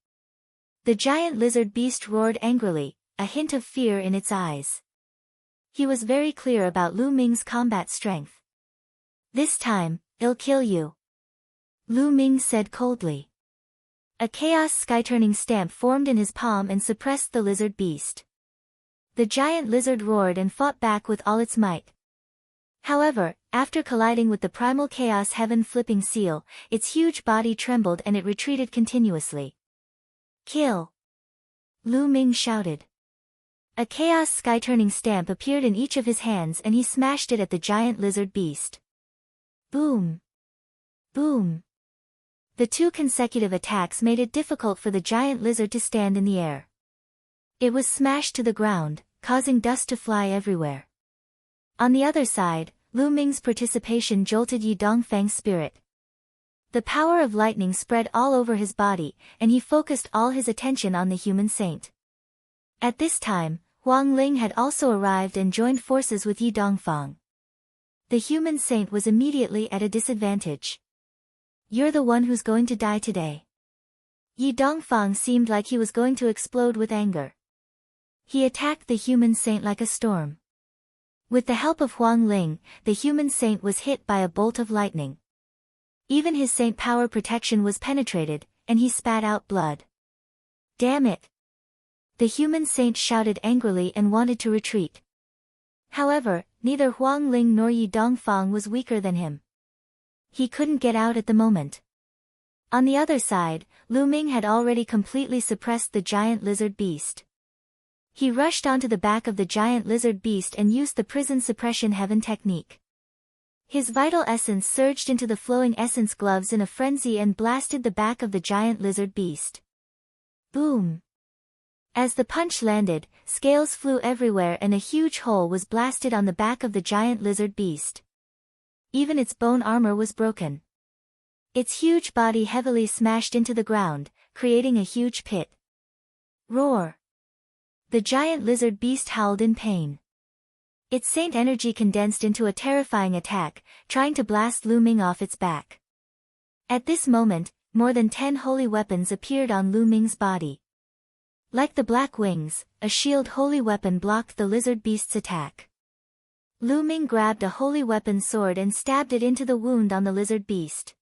The giant lizard beast roared angrily, a hint of fear in its eyes. He was very clear about Lu Ming's combat strength. "This time, I'll kill you," Lu Ming said coldly. A chaos sky-turning stamp formed in his palm and suppressed the lizard beast. The giant lizard roared and fought back with all its might. However, after colliding with the primal chaos heaven flipping seal, its huge body trembled and it retreated continuously. "Kill!" Lu Ming shouted. A chaos sky-turning stamp appeared in each of his hands and he smashed it at the giant lizard beast. Boom! Boom! The two consecutive attacks made it difficult for the giant lizard to stand in the air. It was smashed to the ground, causing dust to fly everywhere. On the other side, Lu Ming's participation jolted Yi Dongfang's spirit. The power of lightning spread all over his body, and he focused all his attention on the human saint. At this time, Huang Ling had also arrived and joined forces with Yi Dongfang. The human saint was immediately at a disadvantage. "You're the one who's going to die today." Yi Dongfang seemed like he was going to explode with anger. He attacked the human saint like a storm. With the help of Huang Ling, the human saint was hit by a bolt of lightning. Even his saint power protection was penetrated, and he spat out blood. Damn it! The human saint shouted angrily and wanted to retreat. However, neither Huang Ling nor Yi Dongfang was weaker than him. He couldn't get out at the moment. On the other side, Lu Ming had already completely suppressed the giant lizard beast. He rushed onto the back of the giant lizard beast and used the prison suppression heaven technique. His vital essence surged into the flowing essence gloves in a frenzy and blasted the back of the giant lizard beast. Boom! As the punch landed, scales flew everywhere and a huge hole was blasted on the back of the giant lizard beast. Even its bone armor was broken. Its huge body heavily smashed into the ground, creating a huge pit. Roar! The giant lizard beast howled in pain. Its saint energy condensed into a terrifying attack, trying to blast Lu Ming off its back. At this moment, more than 10 holy weapons appeared on Lu Ming's body. Like the black wings, a shield holy weapon blocked the lizard beast's attack. Lu Ming grabbed a holy weapon sword and stabbed it into the wound on the lizard beast.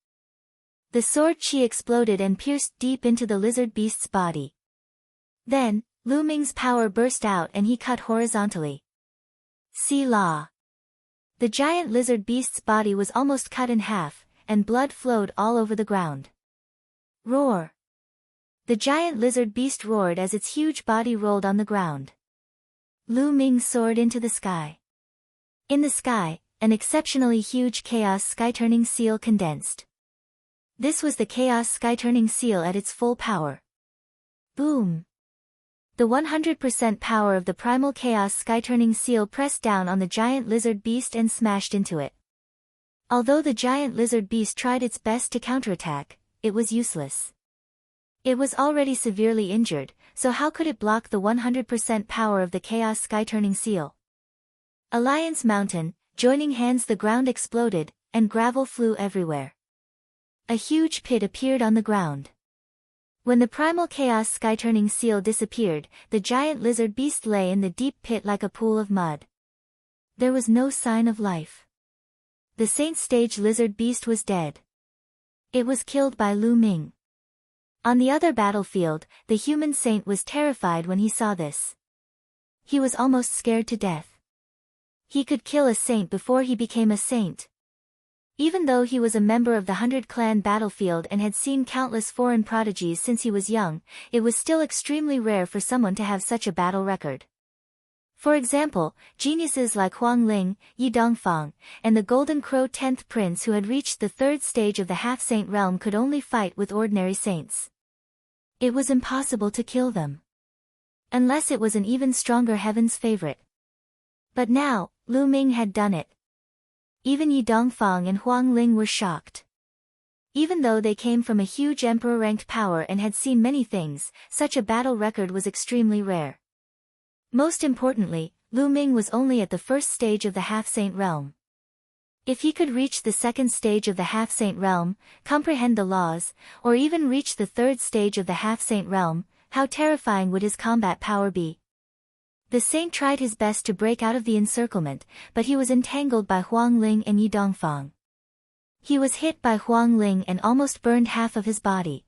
The sword chi exploded and pierced deep into the lizard beast's body. Then, Lu Ming's power burst out and he cut horizontally. Selah. The giant lizard beast's body was almost cut in half, and blood flowed all over the ground. Roar. The giant lizard beast roared as its huge body rolled on the ground. Lu Ming soared into the sky. In the sky, an exceptionally huge chaos sky-turning seal condensed. This was the chaos sky-turning seal at its full power. Boom! The 100% power of the primal chaos sky-turning seal pressed down on the giant lizard beast and smashed into it. Although the giant lizard beast tried its best to counterattack, it was useless. It was already severely injured, so how could it block the 100% power of the chaos sky-turning seal? Alliance Mountain, joining hands, the ground exploded, and gravel flew everywhere. A huge pit appeared on the ground. When the primal chaos sky-turning seal disappeared, the giant lizard beast lay in the deep pit like a pool of mud. There was no sign of life. The saint stage lizard beast was dead. It was killed by Lu Ming. On the other battlefield, the human saint was terrified when he saw this. He was almost scared to death. He could kill a saint before he became a saint. Even though he was a member of the 100 Clan battlefield and had seen countless foreign prodigies since he was young, it was still extremely rare for someone to have such a battle record. For example, geniuses like Huang Ling, Yi Dongfang, and the Golden Crow 10th Prince who had reached the 3rd stage of the half-saint realm could only fight with ordinary saints. It was impossible to kill them. Unless it was an even stronger heaven's favorite. But now, Lu Ming had done it. Even Yi Dongfang and Huang Ling were shocked. Even though they came from a huge emperor-ranked power and had seen many things, such a battle record was extremely rare. Most importantly, Lu Ming was only at the 1st stage of the half-saint realm. If he could reach the 2nd stage of the half-saint realm, comprehend the laws, or even reach the 3rd stage of the half-saint realm, how terrifying would his combat power be? The saint tried his best to break out of the encirclement, but he was entangled by Huang Ling and Yi Dongfang. He was hit by Huang Ling and almost burned half of his body.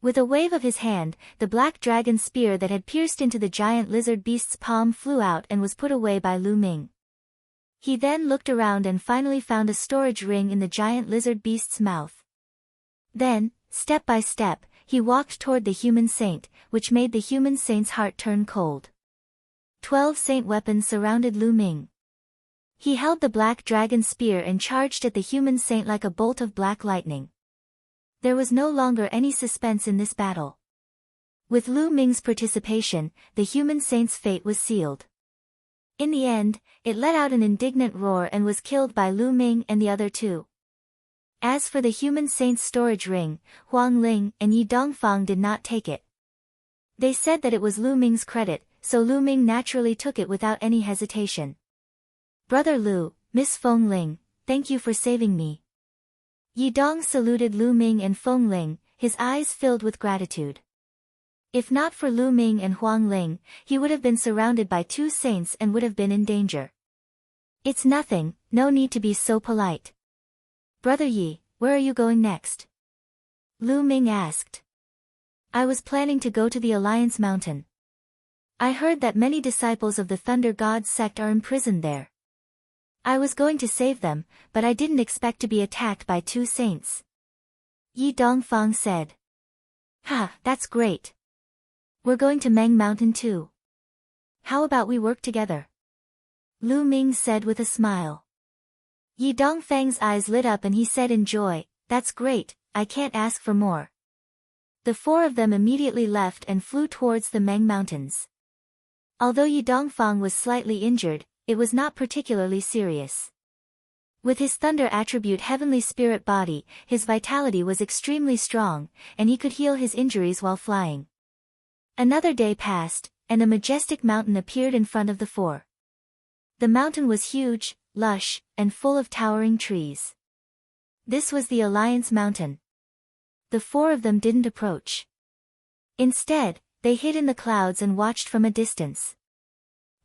With a wave of his hand, the black dragon spear that had pierced into the giant lizard beast's palm flew out and was put away by Lu Ming. He then looked around and finally found a storage ring in the giant lizard beast's mouth. Then, step by step, he walked toward the human saint, which made the human saint's heart turn cold. 12 saint weapons surrounded Lu Ming. He held the black dragon spear and charged at the human saint like a bolt of black lightning. There was no longer any suspense in this battle. With Lu Ming's participation, the human saint's fate was sealed. In the end, it let out an indignant roar and was killed by Lu Ming and the other two. As for the human saint's storage ring, Huang Ling and Yi Dongfang did not take it. They said that it was Lu Ming's credit, so Lu Ming naturally took it without any hesitation. Brother Lu, Miss Feng Ling, thank you for saving me. Yi Dong saluted Lu Ming and Feng Ling, his eyes filled with gratitude. If not for Lu Ming and Huang Ling, he would have been surrounded by 2 saints and would have been in danger. It's nothing, no need to be so polite. Brother Yi, where are you going next? Lu Ming asked. I was planning to go to the Alliance Mountain. I heard that many disciples of the Thunder God sect are imprisoned there. I was going to save them, but I didn't expect to be attacked by 2 saints. Yi Dongfang said. Ha, that's great. We're going to Meng Mountain too. How about we work together? Lu Ming said with a smile. Yi Dongfang's eyes lit up and he said in joy, that's great, I can't ask for more. The 4 of them immediately left and flew towards the Meng Mountains. Although Yi Dongfang was slightly injured, it was not particularly serious. With his thunder attribute heavenly spirit body, his vitality was extremely strong, and he could heal his injuries while flying. Another day passed, and a majestic mountain appeared in front of the 4. The mountain was huge, lush, and full of towering trees. This was the Alliance Mountain. The 4 of them didn't approach. Instead, they hid in the clouds and watched from a distance.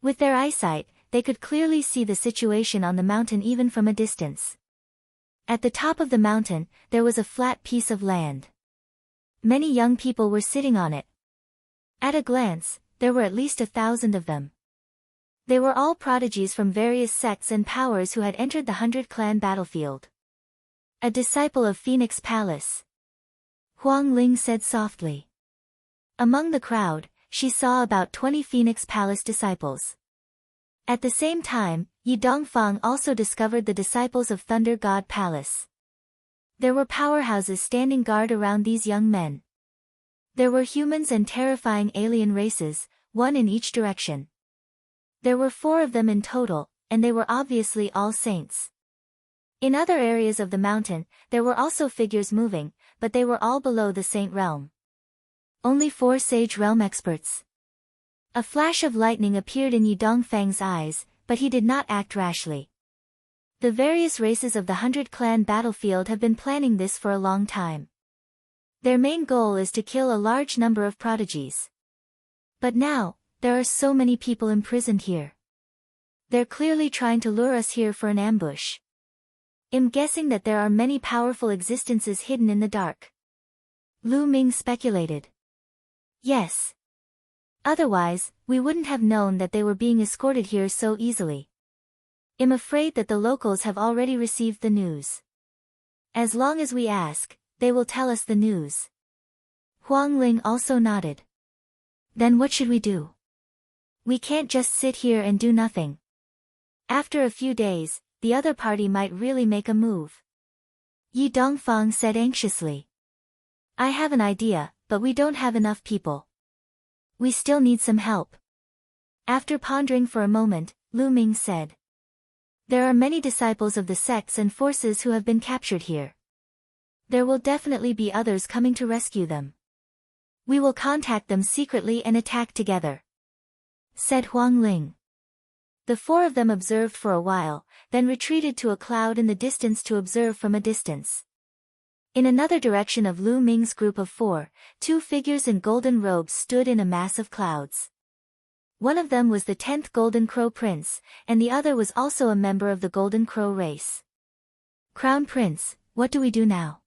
With their eyesight, they could clearly see the situation on the mountain even from a distance. At the top of the mountain, there was a flat piece of land. Many young people were sitting on it. At a glance, there were at least 1,000 of them. They were all prodigies from various sects and powers who had entered the 100-clan battlefield. A disciple of Phoenix Palace. Huang Ling said softly. Among the crowd, she saw about 20 Phoenix Palace disciples. At the same time, Yi Dongfang also discovered the disciples of Thunder God Palace. There were powerhouses standing guard around these young men. There were humans and terrifying alien races, 1 in each direction. There were 4 of them in total, and they were obviously all saints. In other areas of the mountain, there were also figures moving, but they were all below the saint realm. Only 4 sage realm experts. A flash of lightning appeared in Yi Dongfang's eyes, but he did not act rashly. The various races of the 100-clan battlefield have been planning this for a long time. Their main goal is to kill a large number of prodigies. But now, there are so many people imprisoned here. They're clearly trying to lure us here for an ambush. I'm guessing that there are many powerful existences hidden in the dark. Lu Ming speculated. Yes. Otherwise, we wouldn't have known that they were being escorted here so easily. I'm afraid that the locals have already received the news. As long as we ask, they will tell us the news. Huang Ling also nodded. Then what should we do? We can't just sit here and do nothing. After a few days, the other party might really make a move. Yi Dongfang said anxiously. I have an idea, but we don't have enough people. We still need some help. After pondering for a moment, Lu Ming said. There are many disciples of the sects and forces who have been captured here. There will definitely be others coming to rescue them. We will contact them secretly and attack together, said Huang Ling. The 4 of them observed for a while, then retreated to a cloud in the distance to observe from a distance. In another direction of Lu Ming's group of 4, 2 figures in golden robes stood in a mass of clouds. One of them was the 10th Golden Crow Prince, and the other was also a member of the Golden Crow race. Crown Prince, what do we do now?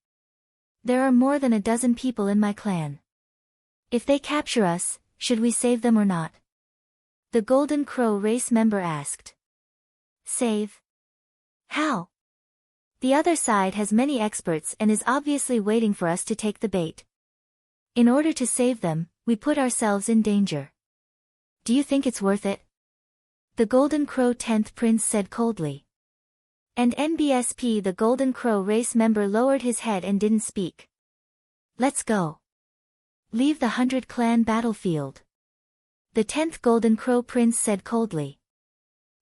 There are more than a dozen people in my clan. If they capture us, should we save them or not? The Golden Crow race member asked. Save? How? The other side has many experts and is obviously waiting for us to take the bait. In order to save them, we put ourselves in danger. Do you think it's worth it? The Golden Crow 10th Prince said coldly. And NBSP, the Golden Crow race member, lowered his head and didn't speak. Let's go. Leave the 100-clan battlefield. The 10th Golden Crow Prince said coldly.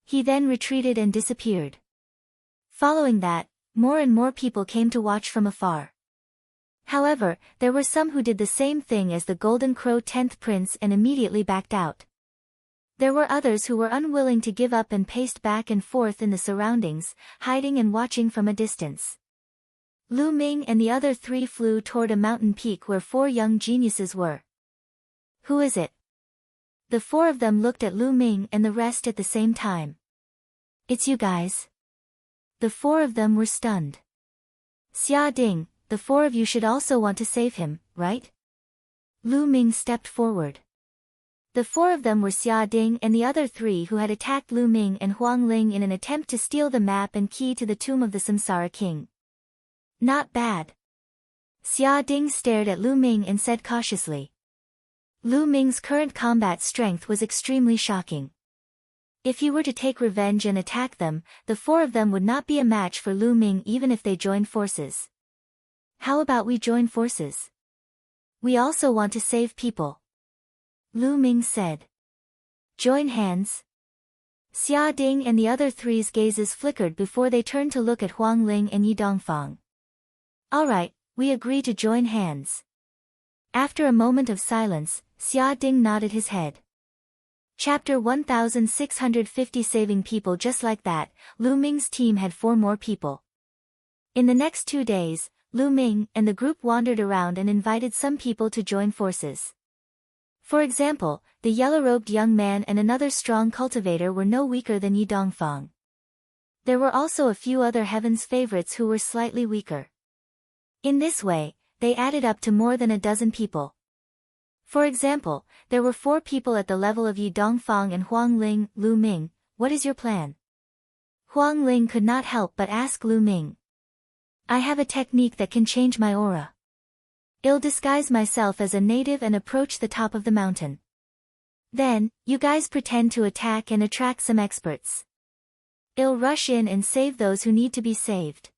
He then retreated and disappeared. Following that, more and more people came to watch from afar. However, there were some who did the same thing as the Golden Crow 10th Prince and immediately backed out. There were others who were unwilling to give up and paced back and forth in the surroundings, hiding and watching from a distance. Lu Ming and the other 3 flew toward a mountain peak where 4 young geniuses were. Who is it? The 4 of them looked at Lu Ming and the rest at the same time. It's you guys. The 4 of them were stunned. Xia Ding, the four of you should also want to save him, right? Lu Ming stepped forward. The four of them were Xia Ding and the other three who had attacked Lu Ming and Huang Ling in an attempt to steal the map and key to the tomb of the Samsara king. Not bad. Xia Ding stared at Lu Ming and said cautiously. Lu Ming's current combat strength was extremely shocking. If he were to take revenge and attack them, the four of them would not be a match for Lu Ming even if they joined forces. How about we join forces? We also want to save people. Lu Ming said. Join hands? Xia Ding and the other three's gazes flickered before they turned to look at Huang Ling and Yi Dongfang. Alright, we agree to join hands. After a moment of silence, Xia Ding nodded his head. Chapter 1650. Saving people. Just like that, Lu Ming's team had 4 more people. In the next 2 days, Lu Ming and the group wandered around and invited some people to join forces. For example, the yellow-robed young man and another strong cultivator were no weaker than Yi Dongfang. There were also a few other Heaven's favorites who were slightly weaker. In this way, they added up to more than a dozen people. For example, there were 4 people at the level of Yi Dongfang and Huang Ling. Lu Ming, what is your plan? Huang Ling could not help but ask Lu Ming. I have a technique that can change my aura. I'll disguise myself as a native and approach the top of the mountain. Then, you guys pretend to attack and attract some experts. I'll rush in and save those who need to be saved.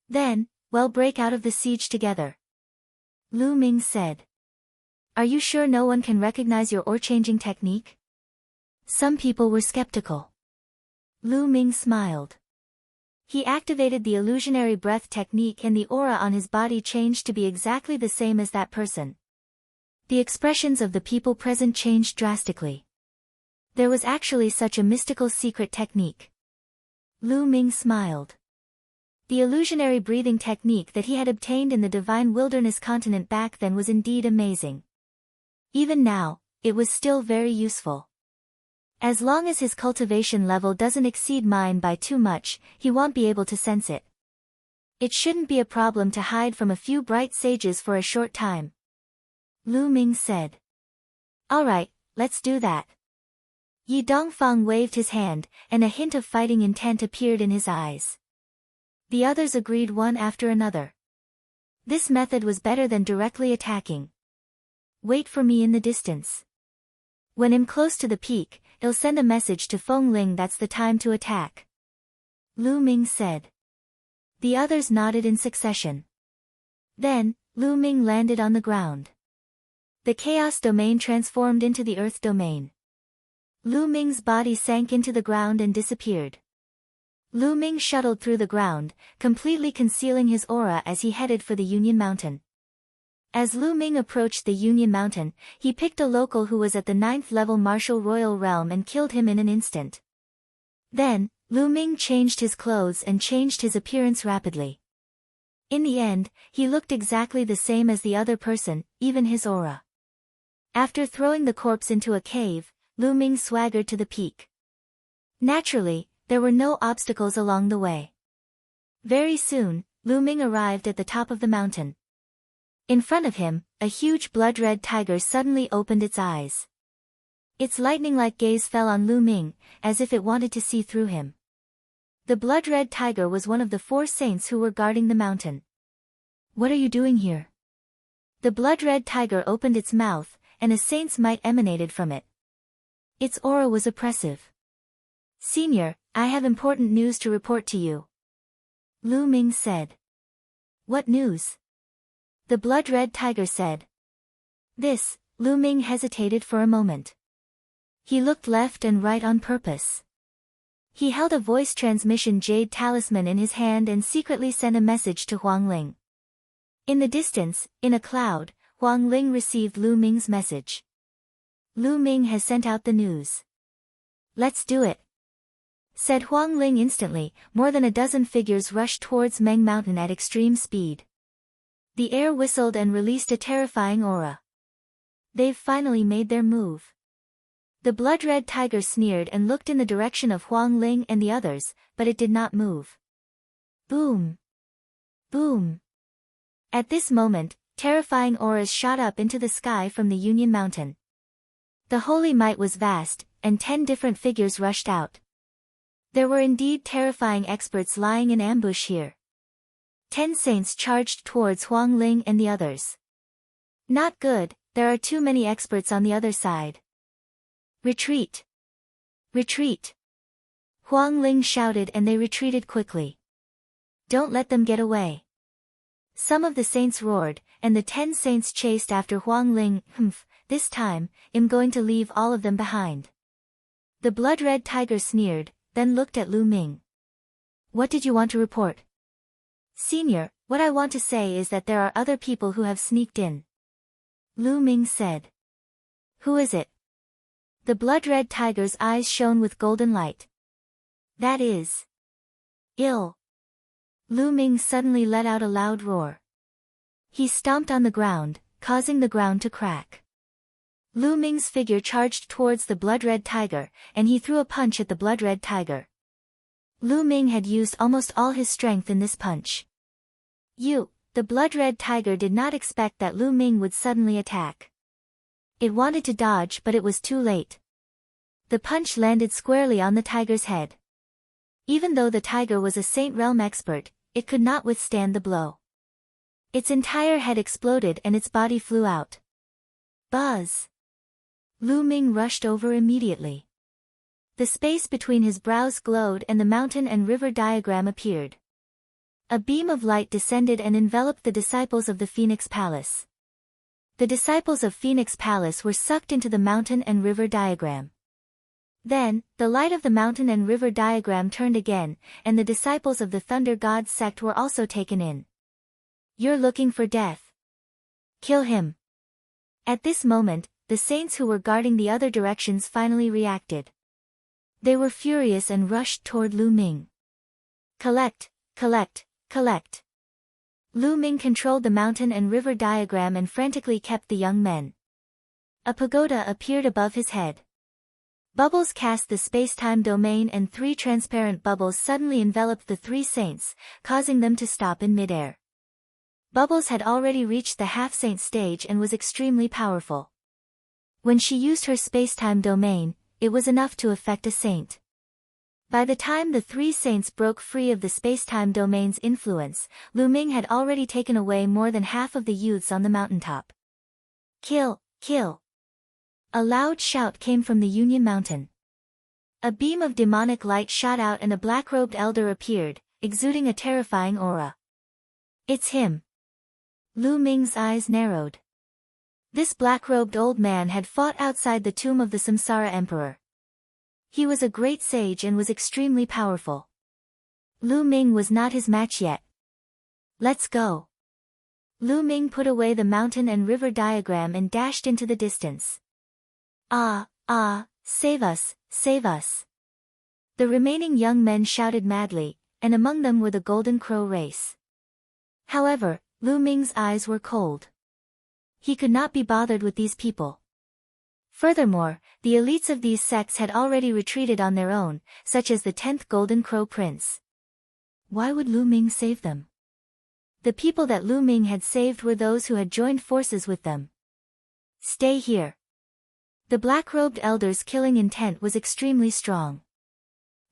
Then, we'll break out of the siege together. Lu Ming said. Are you sure no one can recognize your aura-changing technique? Some people were skeptical. Lu Ming smiled. He activated the illusionary breath technique and the aura on his body changed to be exactly the same as that person. The expressions of the people present changed drastically. There was actually such a mystical secret technique. Lu Ming smiled. The illusionary breathing technique that he had obtained in the divine wilderness continent back then was indeed amazing. Even now, it was still very useful. As long as his cultivation level doesn't exceed mine by too much, he won't be able to sense it. It shouldn't be a problem to hide from a few bright sages for a short time. Lu Ming said. Alright, let's do that. Yi Dongfang waved his hand, and a hint of fighting intent appeared in his eyes. The others agreed one after another. This method was better than directly attacking. Wait for me in the distance. When I'm close to the peak, I'll send a message to Feng Ling that's the time to attack. Lu Ming said. The others nodded in succession. Then, Lu Ming landed on the ground. The chaos domain transformed into the earth domain. Lu Ming's body sank into the ground and disappeared. Lu Ming shuttled through the ground, completely concealing his aura as he headed for the Union Mountain. As Lu Ming approached the Union Mountain, he picked a local who was at the 9th level martial royal realm and killed him in an instant. Then, Lu Ming changed his clothes and changed his appearance rapidly. In the end, he looked exactly the same as the other person, even his aura. After throwing the corpse into a cave, Lu Ming swaggered to the peak. Naturally, there were no obstacles along the way. Very soon, Lu Ming arrived at the top of the mountain. In front of him, a huge blood-red tiger suddenly opened its eyes. Its lightning-like gaze fell on Lu Ming, as if it wanted to see through him. The blood-red tiger was one of the 4 saints who were guarding the mountain. What are you doing here? The blood-red tiger opened its mouth, and a saint's might emanated from it. Its aura was oppressive. Senior, I have important news to report to you. Lu Ming said. What news? The blood-red tiger said. This. Lu Ming hesitated for a moment. He looked left and right on purpose. He held a voice transmission jade talisman in his hand and secretly sent a message to Huang Ling. In the distance, in a cloud, Huang Ling received Lu Ming's message. Lu Ming has sent out the news. Let's do it, said Huang Ling instantly. More than a dozen figures rushed towards Meng Mountain at extreme speed. The air whistled and released a terrifying aura. They've finally made their move. The blood-red tiger sneered and looked in the direction of Huang Ling and the others, but it did not move. Boom! Boom! At this moment, terrifying auras shot up into the sky from the Union Mountain. The holy might was vast, and 10 different figures rushed out. There were indeed terrifying experts lying in ambush here. 10 saints charged towards Huang Ling and the others. Not good, there are too many experts on the other side. Retreat! Retreat! Huang Ling shouted and they retreated quickly. Don't let them get away. Some of the saints roared, and the 10 saints chased after Huang Ling. This time, I'm going to leave all of them behind. The blood-red tiger sneered, then looked at Lu Ming. What did you want to report? Senior, what I want to say is that there are other people who have sneaked in. Lu Ming said. Who is it? The blood-red tiger's eyes shone with golden light. That is... ill. Lu Ming suddenly let out a loud roar. He stomped on the ground, causing the ground to crack. Lu Ming's figure charged towards the blood-red tiger, and he threw a punch at the blood-red tiger. Lu Ming had used almost all his strength in this punch. The blood-red tiger did not expect that Lu Ming would suddenly attack. It wanted to dodge but it was too late. The punch landed squarely on the tiger's head. Even though the tiger was a Saint Realm expert, it could not withstand the blow. Its entire head exploded and its body flew out. Buzz! Lu Ming rushed over immediately. The space between his brows glowed and the mountain and river diagram appeared. A beam of light descended and enveloped the disciples of the Phoenix Palace. The disciples of Phoenix Palace were sucked into the mountain and river diagram. Then, the light of the mountain and river diagram turned again, and the disciples of the Thunder God sect were also taken in. You're looking for death. Kill him. At this moment, the saints who were guarding the other directions finally reacted. They were furious and rushed toward Lu Ming. Collect, collect, collect. Lu Ming controlled the mountain and river diagram and frantically kept the young men. A pagoda appeared above his head. Bubbles cast the space-time domain and 3 transparent bubbles suddenly enveloped the 3 saints, causing them to stop in midair. Bubbles had already reached the half-saint stage and was extremely powerful. When she used her space-time domain, it was enough to affect a saint. By the time the 3 saints broke free of the space-time domain's influence, Lu Ming had already taken away more than half of the youths on the mountaintop. Kill, kill! A loud shout came from the Union Mountain. A beam of demonic light shot out and a black-robed elder appeared, exuding a terrifying aura. It's him. Lu Ming's eyes narrowed. This black-robed old man had fought outside the tomb of the Samsara Emperor. He was a great sage and was extremely powerful. Lu Ming was not his match yet. Let's go. Lu Ming put away the mountain and river diagram and dashed into the distance. Save us, save us. The remaining young men shouted madly, and among them were the Golden Crow race. However, Lu Ming's eyes were cold. He could not be bothered with these people. Furthermore, the elites of these sects had already retreated on their own, such as the 10th Golden Crow Prince. Why would Lu Ming save them? The people that Lu Ming had saved were those who had joined forces with them. Stay here. The black-robed elder's killing intent was extremely strong.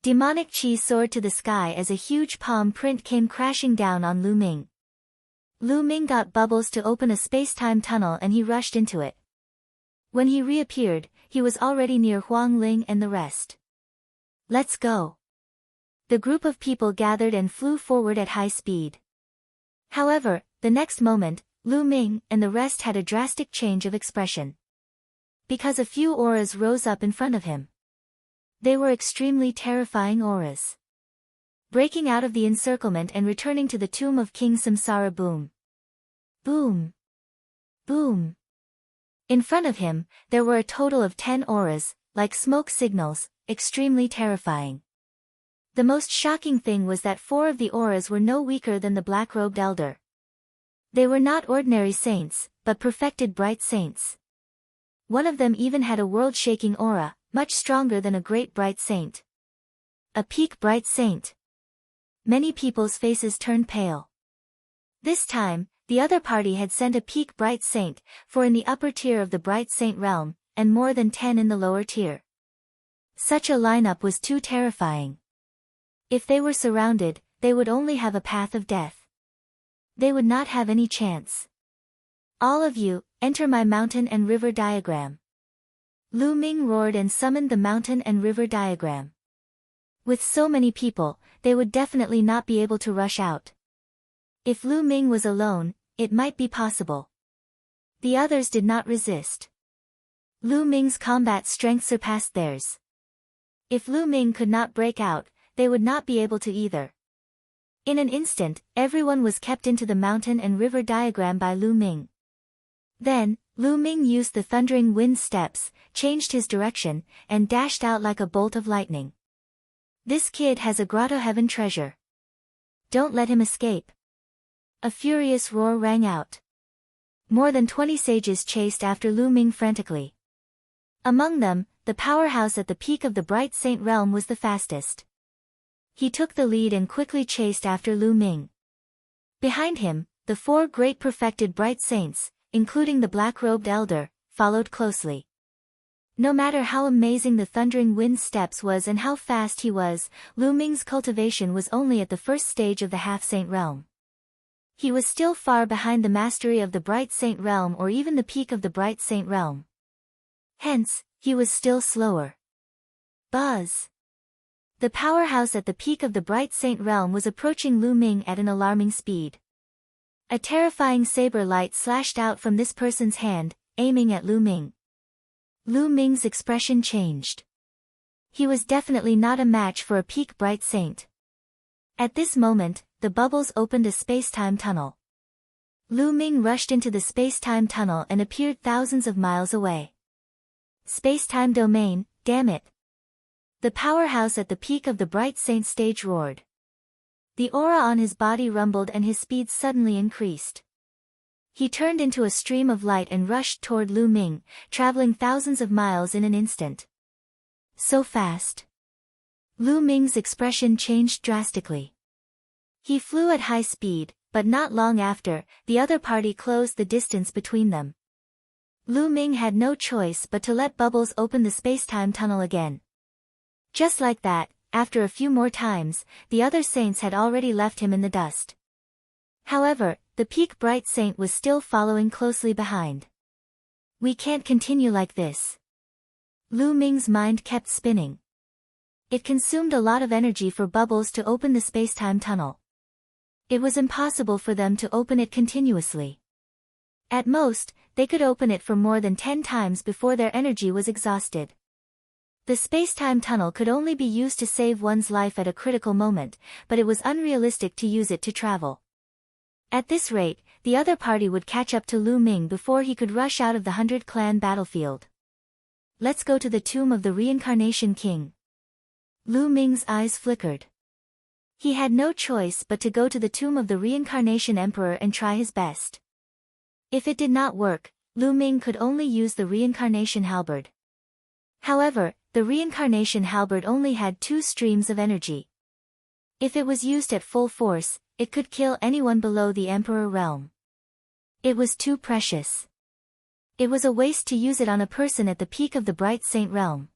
Demonic chi soared to the sky as a huge palm print came crashing down on Lu Ming. Lu Ming got Bubbles to open a space-time tunnel and he rushed into it. When he reappeared, he was already near Huang Ling and the rest. Let's go. The group of people gathered and flew forward at high speed. However, the next moment, Lu Ming and the rest had a drastic change of expression. Because a few auras rose up in front of him. They were extremely terrifying auras. Breaking out of the encirclement and returning to the tomb of King Samsara. Boom. Boom. Boom. In front of him, there were a total of 10 auras, like smoke signals, extremely terrifying. The most shocking thing was that 4 of the auras were no weaker than the black-robed elder. They were not ordinary saints, but perfected bright saints. One of them even had a world-shaking aura, much stronger than a great bright saint. A peak bright saint. Many people's faces turned pale. This time, the other party had sent a peak bright saint, 4 in the upper tier of the bright saint realm, and more than 10 in the lower tier. Such a lineup was too terrifying. If they were surrounded, they would only have a path of death. They would not have any chance. All of you, enter my mountain and river diagram. Lu Ming roared and summoned the mountain and river diagram. With so many people, they would definitely not be able to rush out. If Lu Ming was alone, it might be possible. The others did not resist. Lu Ming's combat strength surpassed theirs. If Lu Ming could not break out, they would not be able to either. In an instant, everyone was kept into the mountain and river diagram by Lu Ming. Then, Lu Ming used the thundering wind steps, changed his direction, and dashed out like a bolt of lightning. This kid has a grotto heaven treasure. Don't let him escape. A furious roar rang out. More than 20 sages chased after Lu Ming frantically. Among them, the powerhouse at the peak of the Bright Saint realm was the fastest. He took the lead and quickly chased after Lu Ming. Behind him, the 4 great perfected Bright Saints, including the black-robed elder, followed closely. No matter how amazing the thundering wind steps was and how fast he was, Lu Ming's cultivation was only at the first stage of the half-saint realm. He was still far behind the mastery of the Bright Saint realm or even the peak of the Bright Saint realm. Hence, he was still slower. Buzz! The powerhouse at the peak of the Bright Saint realm was approaching Lu Ming at an alarming speed. A terrifying saber light slashed out from this person's hand, aiming at Lu Ming. Lu Ming's expression changed. He was definitely not a match for a peak Bright Saint. At this moment, the bubbles opened a space-time tunnel. Lu Ming rushed into the space-time tunnel and appeared thousands of miles away. Space-time domain, damn it! The powerhouse at the peak of the Bright Saint stage roared. The aura on his body rumbled and his speed suddenly increased. He turned into a stream of light and rushed toward Lu Ming, traveling thousands of miles in an instant. So fast. Lu Ming's expression changed drastically. He flew at high speed, but not long after, the other party closed the distance between them. Lu Ming had no choice but to let bubbles open the space-time tunnel again. Just like that, after a few more times, the other saints had already left him in the dust. However, the peak Bright Saint was still following closely behind. We can't continue like this. Lu Ming's mind kept spinning. It consumed a lot of energy for bubbles to open the space-time tunnel. It was impossible for them to open it continuously. At most, they could open it for more than 10 times before their energy was exhausted. The space-time tunnel could only be used to save one's life at a critical moment, but it was unrealistic to use it to travel. At this rate, the other party would catch up to Lu Ming before he could rush out of the 100 Clan battlefield. Let's go to the tomb of the Reincarnation King. Lu Ming's eyes flickered. He had no choice but to go to the tomb of the Reincarnation Emperor and try his best. If it did not work, Lu Ming could only use the Reincarnation Halberd. However, the Reincarnation Halberd only had 2 streams of energy. If it was used at full force, it could kill anyone below the Emperor realm. It was too precious. It was a waste to use it on a person at the peak of the Bright Saint realm.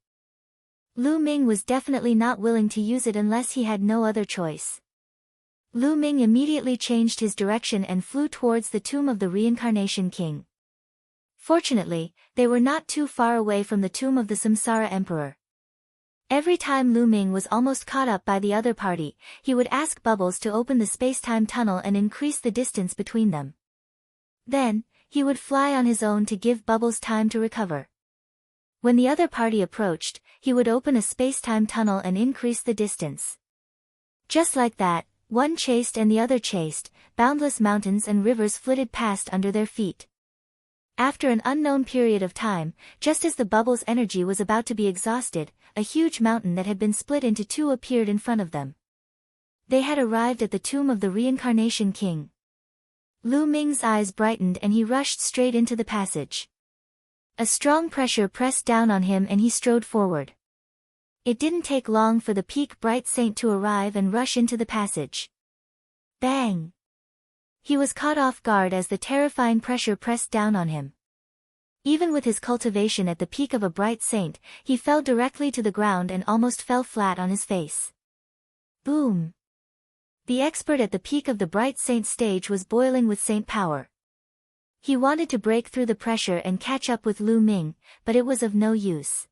Lu Ming was definitely not willing to use it unless he had no other choice. Lu Ming immediately changed his direction and flew towards the tomb of the Reincarnation King. Fortunately, they were not too far away from the tomb of the Samsara Emperor. Every time Lu Ming was almost caught up by the other party, he would ask Bubbles to open the space-time tunnel and increase the distance between them. Then, he would fly on his own to give Bubbles time to recover. When the other party approached, he would open a space-time tunnel and increase the distance. Just like that, one chased and the other chased, boundless mountains and rivers flitted past under their feet. After an unknown period of time, just as the Bubbles' energy was about to be exhausted, a huge mountain that had been split into 2 appeared in front of them. They had arrived at the tomb of the Reincarnation King. Lu Ming's eyes brightened and he rushed straight into the passage. A strong pressure pressed down on him and he strode forward. It didn't take long for the peak Bright Saint to arrive and rush into the passage. Bang! He was caught off guard as the terrifying pressure pressed down on him. Even with his cultivation at the peak of a bright saint, he fell directly to the ground and almost fell flat on his face. Boom! The expert at the peak of the bright saint stage was boiling with saint power. He wanted to break through the pressure and catch up with Lu Ming, but it was of no use.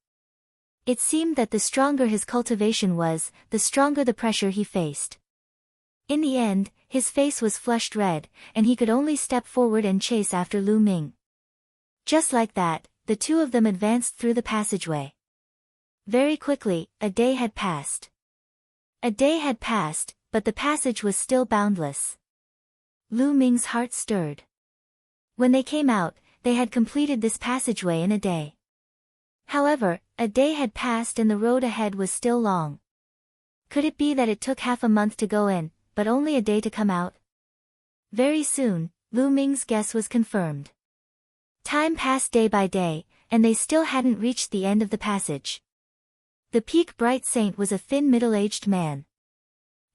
It seemed that the stronger his cultivation was, the stronger the pressure he faced. In the end, his face was flushed red, and he could only step forward and chase after Lu Ming. Just like that, the two of them advanced through the passageway. Very quickly, a day had passed. A day had passed, but the passage was still boundless. Lu Ming's heart stirred. When they came out, they had completed this passageway in a day. However, a day had passed and the road ahead was still long. Could it be that it took half a month to go in, but only a day to come out? Very soon, Lu Ming's guess was confirmed. Time passed day by day, and they still hadn't reached the end of the passage. The peak bright saint was a thin middle-aged man.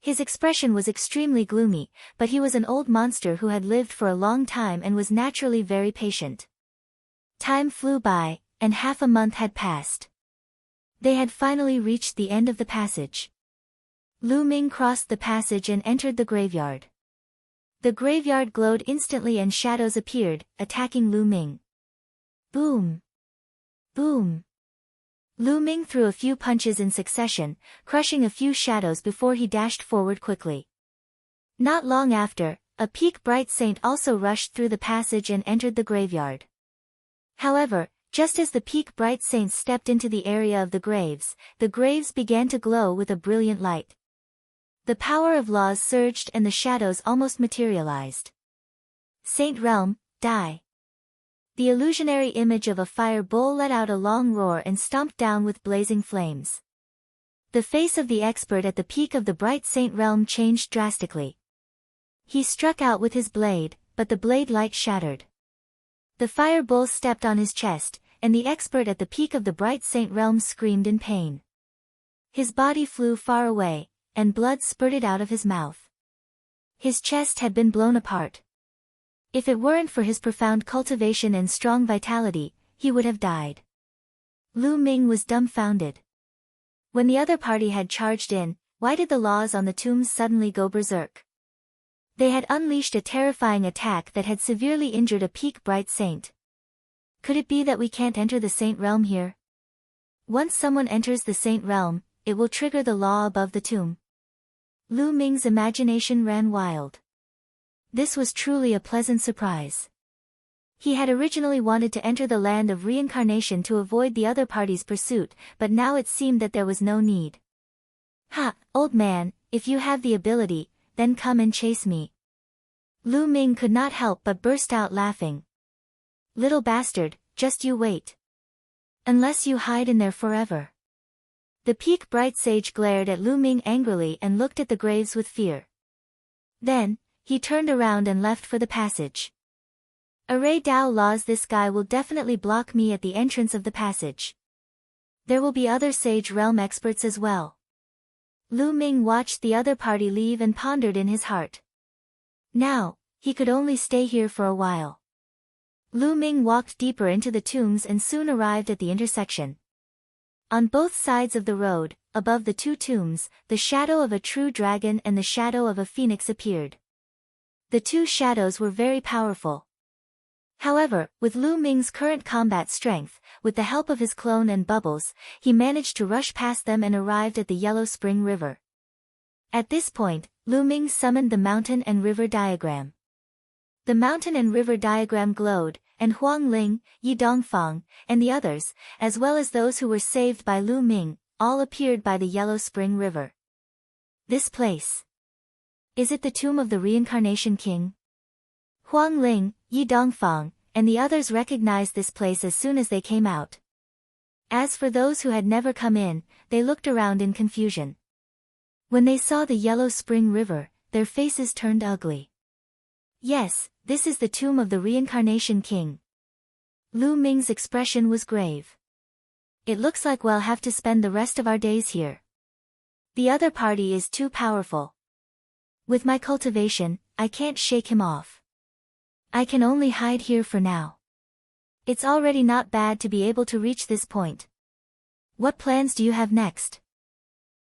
His expression was extremely gloomy, but he was an old monster who had lived for a long time and was naturally very patient. Time flew by, and half a month had passed. They had finally reached the end of the passage. Lu Ming crossed the passage and entered the graveyard. The graveyard glowed instantly and shadows appeared, attacking Lu Ming. Boom! Boom! Lu Ming threw a few punches in succession, crushing a few shadows before he dashed forward quickly. Not long after, a peak bright saint also rushed through the passage and entered the graveyard. However, just as the peak bright saints stepped into the area of the graves began to glow with a brilliant light. The power of laws surged and the shadows almost materialized. Saint Realm, die! The illusionary image of a fire bull let out a long roar and stomped down with blazing flames. The face of the expert at the peak of the bright Saint Realm changed drastically. He struck out with his blade, but the blade light shattered. The fire bull stepped on his chest, and the expert at the peak of the bright Saint Realm screamed in pain. His body flew far away, and blood spurted out of his mouth. His chest had been blown apart. If it weren't for his profound cultivation and strong vitality, he would have died. Lu Ming was dumbfounded. When the other party had charged in, why did the laws on the tombs suddenly go berserk? They had unleashed a terrifying attack that had severely injured a peak bright saint. Could it be that we can't enter the Saint Realm here? Once someone enters the Saint Realm, it will trigger the law above the tomb. Lu Ming's imagination ran wild. This was truly a pleasant surprise. He had originally wanted to enter the land of reincarnation to avoid the other party's pursuit, but now it seemed that there was no need. Ha, old man, if you have the ability, then come and chase me. Lu Ming could not help but burst out laughing. Little bastard, just you wait. Unless you hide in there forever. The peak bright sage glared at Lu Ming angrily and looked at the graves with fear. Then, he turned around and left for the passage. Array Dao laws, this guy will definitely block me at the entrance of the passage. There will be other Sage Realm experts as well. Lu Ming watched the other party leave and pondered in his heart. Now, he could only stay here for a while. Lu Ming walked deeper into the tombs and soon arrived at the intersection. On both sides of the road, above the two tombs, the shadow of a true dragon and the shadow of a phoenix appeared. The two shadows were very powerful. However, with Lu Ming's current combat strength, with the help of his clone and Bubbles, he managed to rush past them and arrived at the Yellow Spring River. At this point, Lu Ming summoned the mountain and river diagram. The mountain and river diagram glowed, and Huang Ling, Yi Dongfang, and the others, as well as those who were saved by Lu Ming, all appeared by the Yellow Spring River. This place. Is it the tomb of the Reincarnation King? Huang Ling, Yi Dongfang, and the others recognized this place as soon as they came out. As for those who had never come in, they looked around in confusion. When they saw the Yellow Spring River, their faces turned ugly. Yes, this is the tomb of the Reincarnation King. Lu Ming's expression was grave. It looks like we'll have to spend the rest of our days here. The other party is too powerful. With my cultivation, I can't shake him off. I can only hide here for now. It's already not bad to be able to reach this point. What plans do you have next?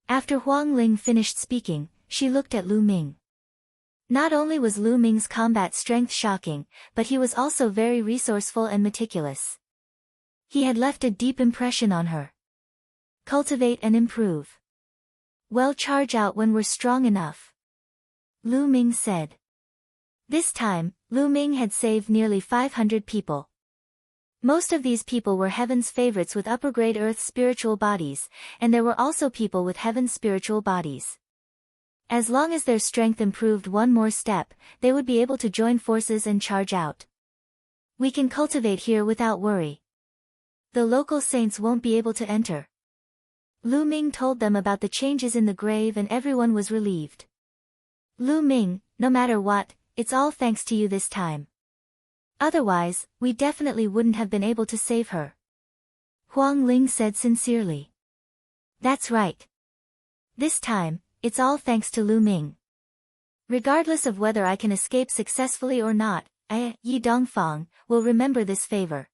After Huang Ling finished speaking, she looked at Lu Ming. Not only was Lu Ming's combat strength shocking, but he was also very resourceful and meticulous. He had left a deep impression on her. Cultivate and improve. Well, charge out when we're strong enough. Lu Ming said. This time, Lu Ming had saved nearly 500 people. Most of these people were heaven's favorites with upper-grade earth spiritual bodies, and there were also people with heaven's spiritual bodies. As long as their strength improved one more step, they would be able to join forces and charge out. We can cultivate here without worry. The local saints won't be able to enter. Lu Ming told them about the changes in the grave and everyone was relieved. Lu Ming, no matter what, it's all thanks to you this time. Otherwise, we definitely wouldn't have been able to save her. Huang Ling said sincerely. That's right. This time, it's all thanks to Lu Ming. Regardless of whether I can escape successfully or not, I, Yi Dongfang, will remember this favor.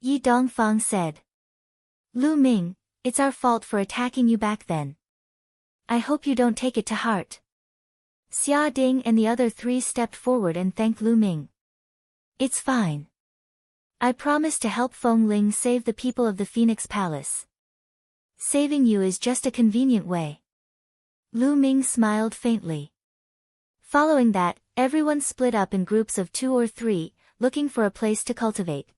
Yi Dongfang said. Lu Ming, it's our fault for attacking you back then. I hope you don't take it to heart. Xia Ding and the other three stepped forward and thanked Lu Ming. It's fine. I promise to help Feng Ling save the people of the Phoenix Palace. Saving you is just a convenient way. Lu Ming smiled faintly. Following that, everyone split up in groups of 2 or 3, looking for a place to cultivate.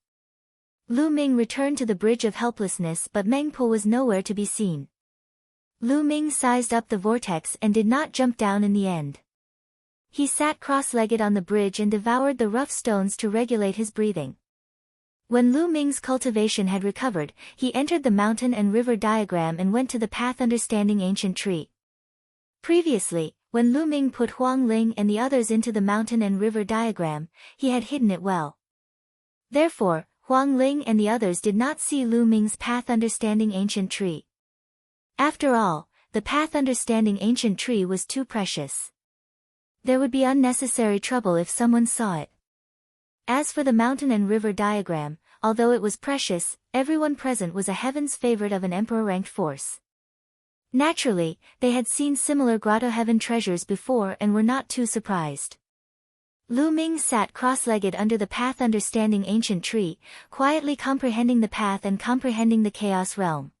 Lu Ming returned to the Bridge of Helplessness, but Meng Po was nowhere to be seen. Lu Ming sized up the vortex and did not jump down in the end. He sat cross-legged on the bridge and devoured the rough stones to regulate his breathing. When Lu Ming's cultivation had recovered, he entered the mountain and river diagram and went to the path understanding ancient tree. Previously, when Lu Ming put Huang Ling and the others into the mountain and river diagram, he had hidden it well. Therefore, Huang Ling and the others did not see Lu Ming's path understanding ancient tree. After all, the path understanding ancient tree was too precious. There would be unnecessary trouble if someone saw it. As for the mountain and river diagram, although it was precious, everyone present was a heaven's favorite of an emperor-ranked force. Naturally, they had seen similar grotto heaven treasures before and were not too surprised. Lu Ming sat cross-legged under the path understanding ancient tree, quietly comprehending the path and comprehending the chaos realm.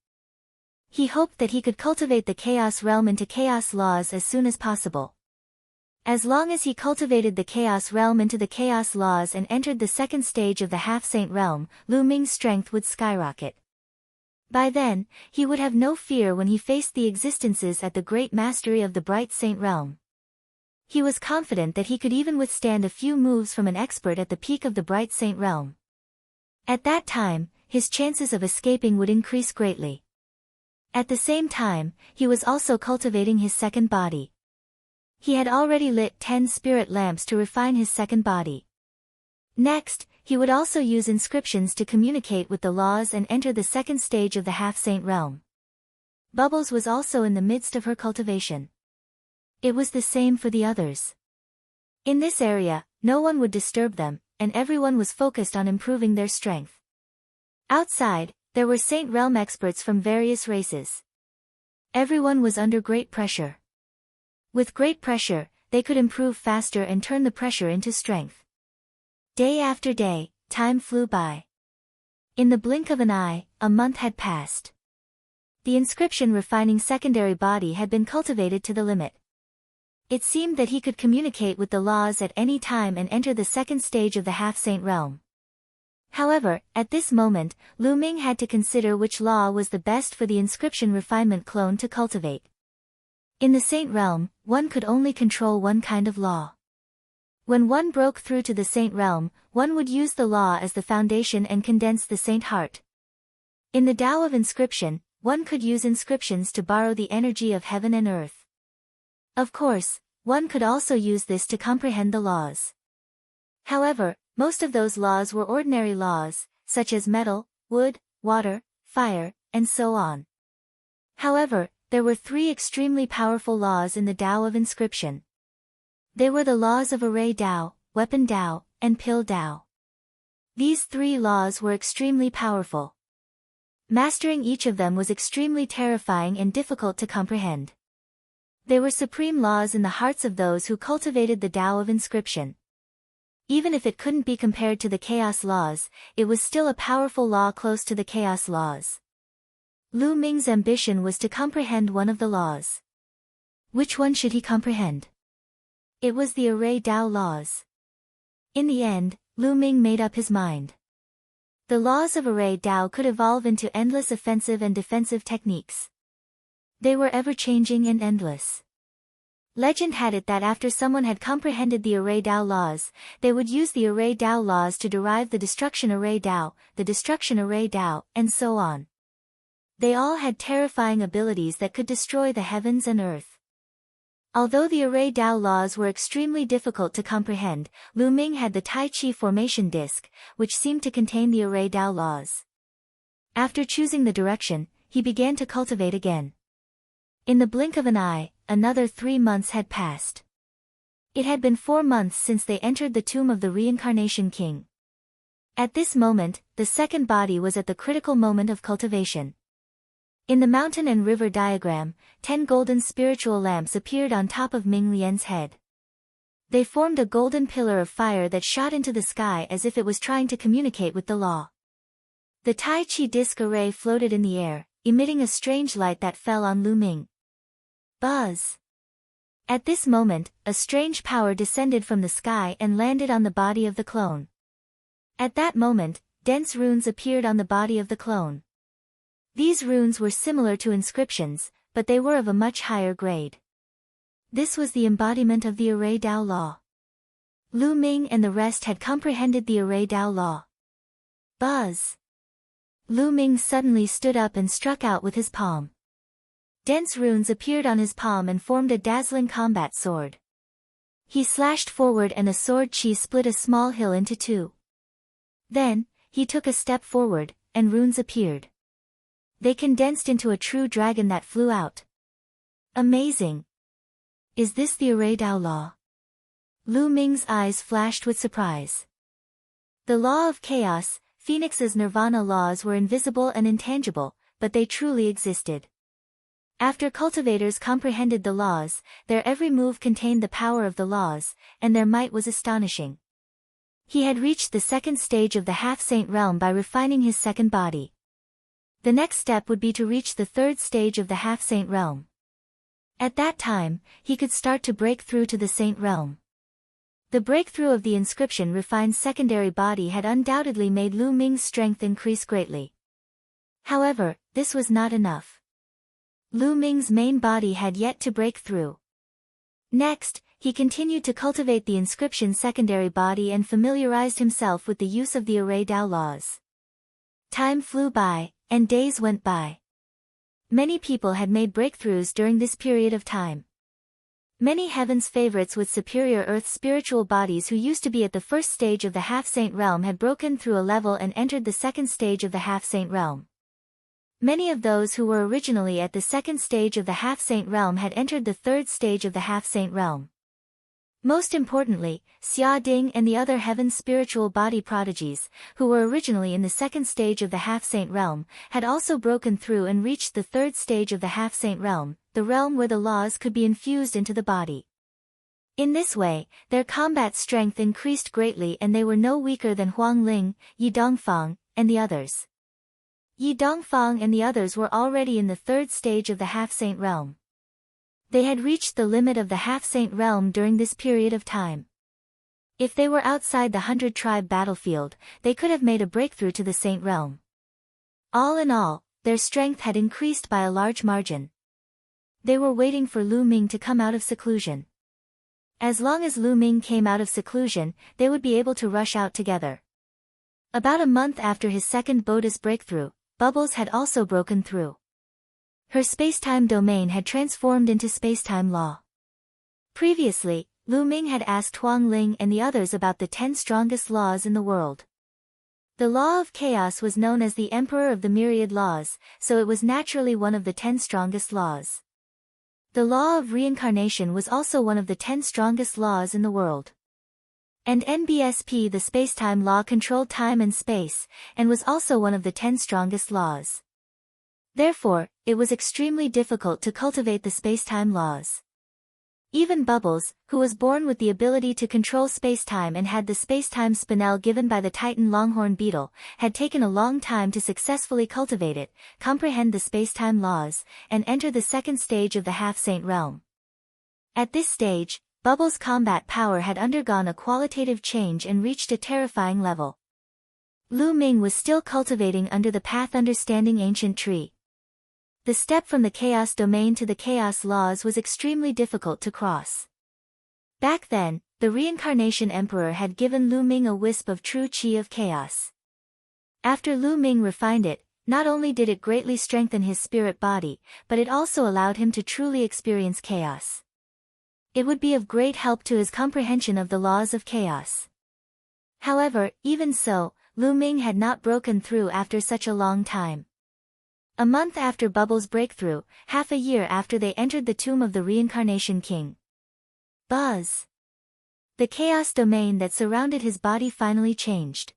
He hoped that he could cultivate the chaos realm into chaos laws as soon as possible. As long as he cultivated the chaos realm into the chaos laws and entered the second stage of the half-saint realm, Lu Ming's strength would skyrocket. By then, he would have no fear when he faced the existences at the great mastery of the bright saint realm. He was confident that he could even withstand a few moves from an expert at the peak of the bright saint realm. At that time, his chances of escaping would increase greatly. At the same time, he was also cultivating his second body. He had already lit 10 spirit lamps to refine his second body. Next, he would also use inscriptions to communicate with the laws and enter the second stage of the half-saint realm. Bubbles was also in the midst of her cultivation. It was the same for the others. In this area, no one would disturb them, and everyone was focused on improving their strength. Outside, there were saint realm experts from various races. Everyone was under great pressure. With great pressure, they could improve faster and turn the pressure into strength. Day after day, time flew by. In the blink of an eye, a month had passed. The inscription refining secondary body had been cultivated to the limit. It seemed that he could communicate with the laws at any time and enter the second stage of the half-saint realm. However, at this moment, Lu Ming had to consider which law was the best for the inscription refinement clone to cultivate. In the saint realm, one could only control one kind of law. When one broke through to the saint realm, one would use the law as the foundation and condense the saint heart. In the Tao of inscription, one could use inscriptions to borrow the energy of heaven and earth. Of course, one could also use this to comprehend the laws. However, most of those laws were ordinary laws, such as metal, wood, water, fire, and so on. However, there were 3 extremely powerful laws in the Tao of inscription. They were the laws of array Tao, weapon Tao, and pill Tao. These three laws were extremely powerful. Mastering each of them was extremely terrifying and difficult to comprehend. They were supreme laws in the hearts of those who cultivated the Tao of inscription. Even if it couldn't be compared to the chaos laws, it was still a powerful law close to the chaos laws. Lu Ming's ambition was to comprehend one of the laws. Which one should he comprehend? It was the array Tao laws. In the end, Lu Ming made up his mind. The laws of array Tao could evolve into endless offensive and defensive techniques. They were ever-changing and endless. Legend had it that after someone had comprehended the array Tao laws, they would use the array Tao laws to derive the destruction array Tao, the destruction array Tao, and so on. They all had terrifying abilities that could destroy the heavens and earth. Although the array Tao laws were extremely difficult to comprehend, Lu Ming had the Tai Chi formation disc, which seemed to contain the array Tao laws. After choosing the direction, he began to cultivate again. In the blink of an eye, another 3 months had passed. It had been 4 months since they entered the tomb of the reincarnation king. At this moment, the second body was at the critical moment of cultivation. In the mountain and river diagram, 10 golden spiritual lamps appeared on top of Ming Lian's head. They formed a golden pillar of fire that shot into the sky as if it was trying to communicate with the law. The Tai Chi disc array floated in the air, emitting a strange light that fell on Lu Ming. Buzz! At this moment, a strange power descended from the sky and landed on the body of the clone. At that moment, dense runes appeared on the body of the clone. These runes were similar to inscriptions, but they were of a much higher grade. This was the embodiment of the array Tao law. Lu Ming and the rest had comprehended the array Tao law. Buzz! Lu Ming suddenly stood up and struck out with his palm. Dense runes appeared on his palm and formed a dazzling combat sword. He slashed forward and a sword chi split a small hill into two. Then, he took a step forward, and runes appeared. They condensed into a true dragon that flew out. Amazing! Is this the array Tao law? Lu Ming's eyes flashed with surprise. The law of chaos, Phoenix's nirvana laws were invisible and intangible, but they truly existed. After cultivators comprehended the laws, their every move contained the power of the laws, and their might was astonishing. He had reached the second stage of the half-saint realm by refining his second body. The next step would be to reach the third stage of the half-saint realm. At that time, he could start to break through to the saint realm. The breakthrough of the inscription refined secondary body had undoubtedly made Lu Ming's strength increase greatly. However, this was not enough. Lu Ming's main body had yet to break through. Next, he continued to cultivate the inscription secondary body and familiarized himself with the use of the array Tao laws. Time flew by, and days went by. Many people had made breakthroughs during this period of time. Many heaven's favorites with superior earth spiritual bodies who used to be at the first stage of the half-saint realm had broken through a level and entered the second stage of the half-saint realm. Many of those who were originally at the second stage of the half-saint realm had entered the third stage of the half-saint realm. Most importantly, Xia Ding and the other heaven's spiritual body prodigies, who were originally in the second stage of the half-saint realm, had also broken through and reached the third stage of the half-saint realm, the realm where the laws could be infused into the body. In this way, their combat strength increased greatly and they were no weaker than Huang Ling, Yi Dongfang, and the others. Yi Dongfang and the others were already in the third stage of the half-saint realm. They had reached the limit of the half-saint realm during this period of time. If they were outside the 100-tribe battlefield, they could have made a breakthrough to the saint realm. All in all, their strength had increased by a large margin. They were waiting for Lu Ming to come out of seclusion. As long as Lu Ming came out of seclusion, they would be able to rush out together. About a month after his second Buddhist breakthrough, Bubbles had also broken through. Her spacetime domain had transformed into spacetime law. Previously, Lu Ming had asked Huang Ling and the others about the 10 strongest laws in the world. The law of chaos was known as the Emperor of the Myriad Laws, so it was naturally one of the 10 strongest laws. The law of reincarnation was also one of the 10 strongest laws in the world. And NBSP, the spacetime law, controlled time and space, and was also one of the 10 strongest laws. Therefore, it was extremely difficult to cultivate the spacetime laws. Even Bubbles, who was born with the ability to control spacetime and had the spacetime spinel given by the Titan longhorn beetle, had taken a long time to successfully cultivate it, comprehend the spacetime laws, and enter the second stage of the half-saint realm. At this stage, Bubbles' combat power had undergone a qualitative change and reached a terrifying level. Lu Ming was still cultivating under the path understanding ancient tree. The step from the chaos domain to the chaos laws was extremely difficult to cross. Back then, the reincarnation emperor had given Lu Ming a wisp of true chi of chaos. After Lu Ming refined it, not only did it greatly strengthen his spirit body, but it also allowed him to truly experience chaos. It would be of great help to his comprehension of the laws of chaos. However, even so, Lu Ming had not broken through after such a long time. A month after Bubbles' breakthrough, half a year after they entered the tomb of the reincarnation king. Buzz! The chaos domain that surrounded his body finally changed.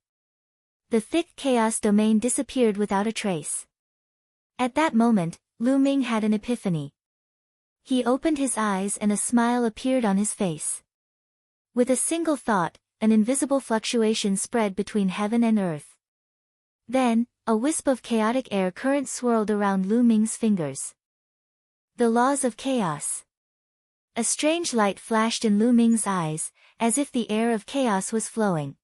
The thick chaos domain disappeared without a trace. At that moment, Lu Ming had an epiphany. He opened his eyes and a smile appeared on his face. With a single thought, an invisible fluctuation spread between heaven and earth. Then, a wisp of chaotic air current swirled around Lu Ming's fingers. The laws of chaos. A strange light flashed in Lu Ming's eyes, as if the air of chaos was flowing.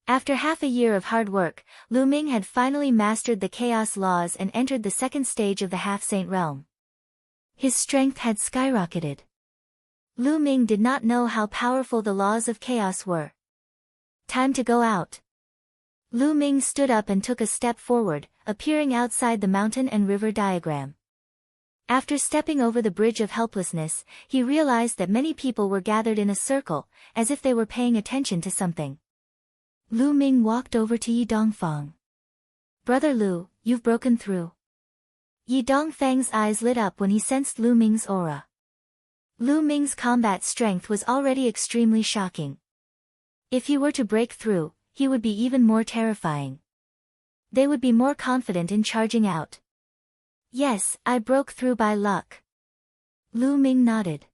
After half a year of hard work, Lu Ming had finally mastered the chaos laws and entered the second stage of the half-saint realm. His strength had skyrocketed. Lu Ming did not know how powerful the laws of chaos were. Time to go out. Lu Ming stood up and took a step forward, appearing outside the mountain and river diagram. After stepping over the bridge of helplessness, he realized that many people were gathered in a circle, as if they were paying attention to something. Lu Ming walked over to Yi Dongfang. "Brother Lu, you've broken through." Yi Dongfang's eyes lit up when he sensed Lu Ming's aura. Lu Ming's combat strength was already extremely shocking. If he were to break through, he would be even more terrifying. They would be more confident in charging out. "Yes, I broke through by luck." Lu Ming nodded.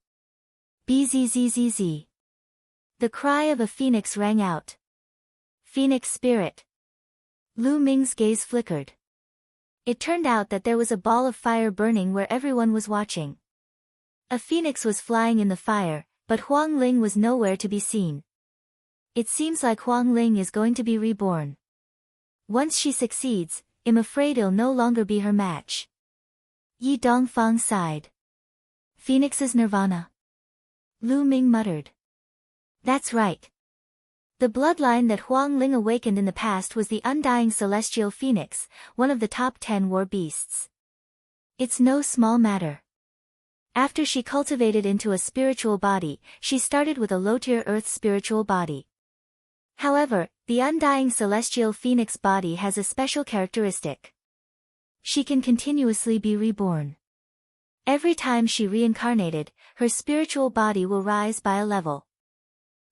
Bzzz. The cry of a phoenix rang out. Phoenix spirit. Lu Ming's gaze flickered. It turned out that there was a ball of fire burning where everyone was watching. A phoenix was flying in the fire, but Huang Ling was nowhere to be seen. It seems like Huang Ling is going to be reborn. Once she succeeds, I'm afraid it'll no longer be her match. Yi Dongfang sighed. Phoenix's nirvana. Lu Ming muttered. That's right. The bloodline that Huang Ling awakened in the past was the undying celestial phoenix, one of the top 10 war beasts. It's no small matter. After she cultivated into a spiritual body, she started with a low-tier earth spiritual body. However, the undying celestial phoenix body has a special characteristic. She can continuously be reborn. Every time she reincarnated, her spiritual body will rise by a level.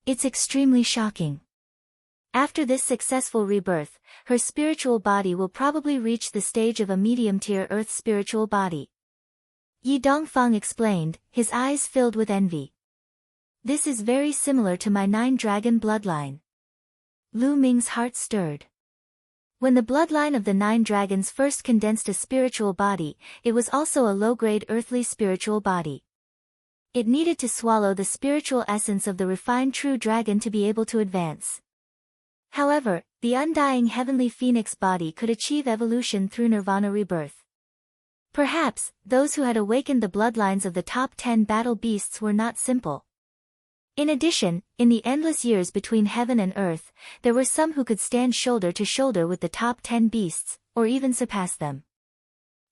It's extremely shocking. After this successful rebirth, her spiritual body will probably reach the stage of a medium-tier earth spiritual body. Yi Dongfang explained, his eyes filled with envy. This is very similar to my 9-dragon bloodline. Lu Ming's heart stirred. When the bloodline of the 9 dragons first condensed a spiritual body, it was also a low-grade earthly spiritual body. It needed to swallow the spiritual essence of the refined true dragon to be able to advance. However, the undying heavenly phoenix body could achieve evolution through nirvana rebirth. Perhaps, those who had awakened the bloodlines of the top 10 battle beasts were not simple. In addition, in the endless years between heaven and earth, there were some who could stand shoulder to shoulder with the top 10 beasts, or even surpass them.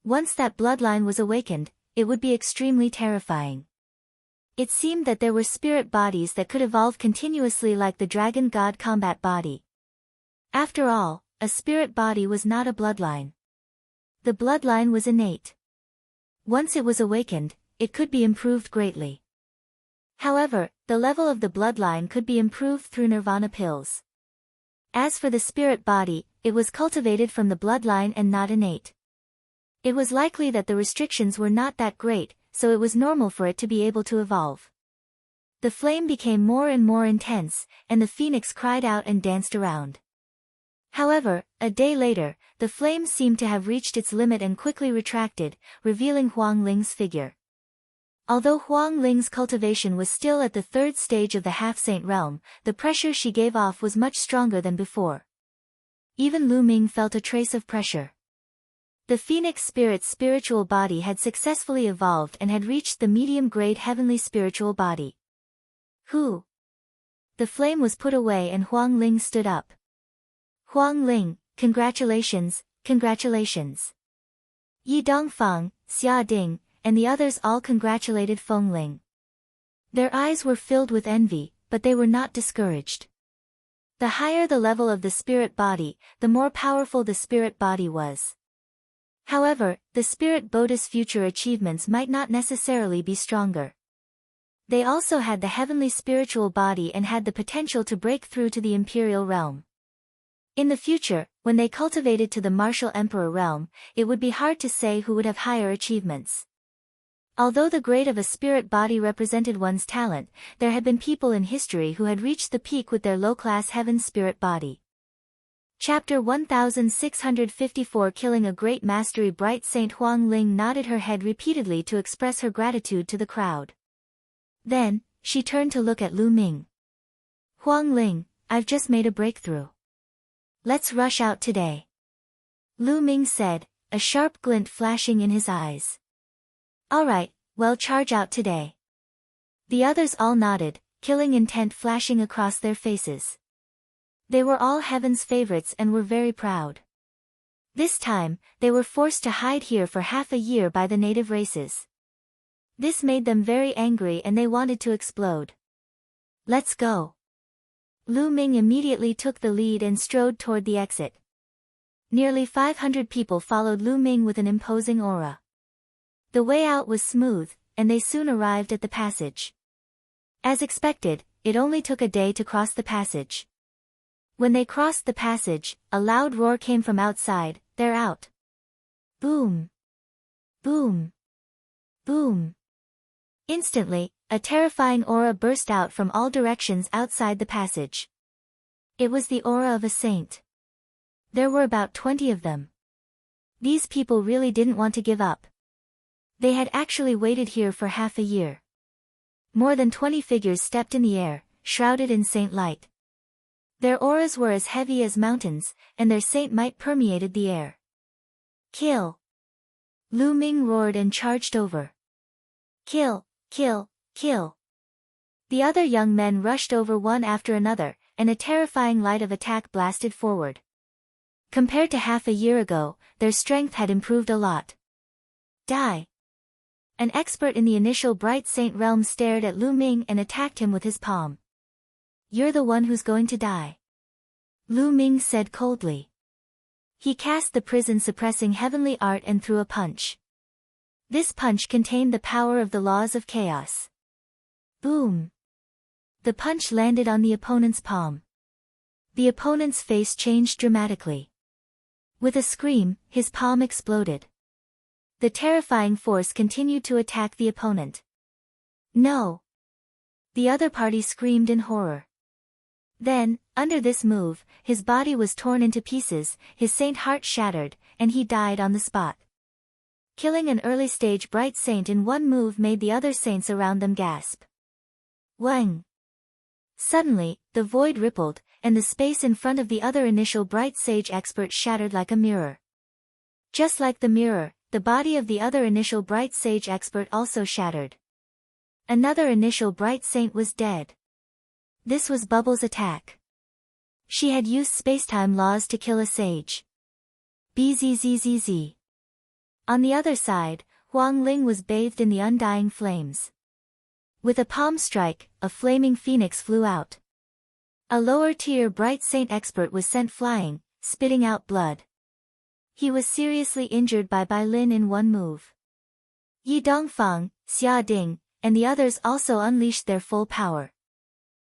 Once that bloodline was awakened, it would be extremely terrifying. It seemed that there were spirit bodies that could evolve continuously like the dragon god combat body. After all, a spirit body was not a bloodline. The bloodline was innate. Once it was awakened, it could be improved greatly. However, the level of the bloodline could be improved through nirvana pills. As for the spirit body, it was cultivated from the bloodline and not innate. It was likely that the restrictions were not that great, so it was normal for it to be able to evolve. The flame became more and more intense, and the phoenix cried out and danced around. However, a day later, the flame seemed to have reached its limit and quickly retracted, revealing Huang Ling's figure. Although Huang Ling's cultivation was still at the third stage of the half-saint realm, the pressure she gave off was much stronger than before. Even Lu Ming felt a trace of pressure. The phoenix spirit's spiritual body had successfully evolved and had reached the medium-grade heavenly spiritual body. Who? The flame was put away and Huang Ling stood up. Huang Ling, congratulations, congratulations. Yi Dongfang, Xia Ding, and the others all congratulated Feng Ling. Their eyes were filled with envy, but they were not discouraged. The higher the level of the spirit body, the more powerful the spirit body was. However, the spirit body's future achievements might not necessarily be stronger. They also had the heavenly spiritual body and had the potential to break through to the imperial realm. In the future, when they cultivated to the martial emperor realm, it would be hard to say who would have higher achievements. Although the grade of a spirit body represented one's talent, there had been people in history who had reached the peak with their low-class heaven spirit body. Chapter 1654 Killing a Great Mastery. Bright Saint Huang Ling nodded her head repeatedly to express her gratitude to the crowd. Then, she turned to look at Lu Ming. Huang Ling, I've just made a breakthrough. Let's rush out today. Lu Ming said, a sharp glint flashing in his eyes. All right, well, charge out today. The others all nodded, killing intent flashing across their faces. They were all heaven's favorites and were very proud. This time, they were forced to hide here for half a year by the native races. This made them very angry and they wanted to explode. Let's go. Lu Ming immediately took the lead and strode toward the exit. Nearly 500 people followed Lu Ming with an imposing aura. The way out was smooth, and they soon arrived at the passage. As expected, it only took a day to cross the passage. When they crossed the passage, a loud roar came from outside, they're out. Boom! Boom! Boom! Instantly, a terrifying aura burst out from all directions outside the passage. It was the aura of a saint. There were about 20 of them. These people really didn't want to give up. They had actually waited here for half a year. More than 20 figures stepped in the air, shrouded in saint light. Their auras were as heavy as mountains, and their saint might permeated the air. Kill! Lu Ming roared and charged over. Kill! Kill! Kill! The other young men rushed over one after another, and a terrifying light of attack blasted forward. Compared to half a year ago, their strength had improved a lot. Die! An expert in the initial Bright Saint realm stared at Lu Ming and attacked him with his palm. You're the one who's going to die. Lu Ming said coldly. He cast the prison-suppressing heavenly art and threw a punch. This punch contained the power of the laws of chaos. Boom! The punch landed on the opponent's palm. The opponent's face changed dramatically. With a scream, his palm exploded. The terrifying force continued to attack the opponent. No! The other party screamed in horror. Then, under this move, his body was torn into pieces, his saint heart shattered, and he died on the spot. Killing an early-stage Bright Saint in one move made the other saints around them gasp. Wang! Suddenly, the void rippled, and the space in front of the other initial Bright Sage expert shattered like a mirror. Just like the mirror, the body of the other initial Bright Sage expert also shattered. Another initial Bright Saint was dead. This was Bubble's attack. She had used spacetime laws to kill a sage. Bzzz. On the other side, Huang Ling was bathed in the undying flames. With a palm strike, a flaming phoenix flew out. A lower-tier Bright Saint expert was sent flying, spitting out blood. He was seriously injured by Bai Lin in one move. Yi Dongfang, Xia Ding, and the others also unleashed their full power.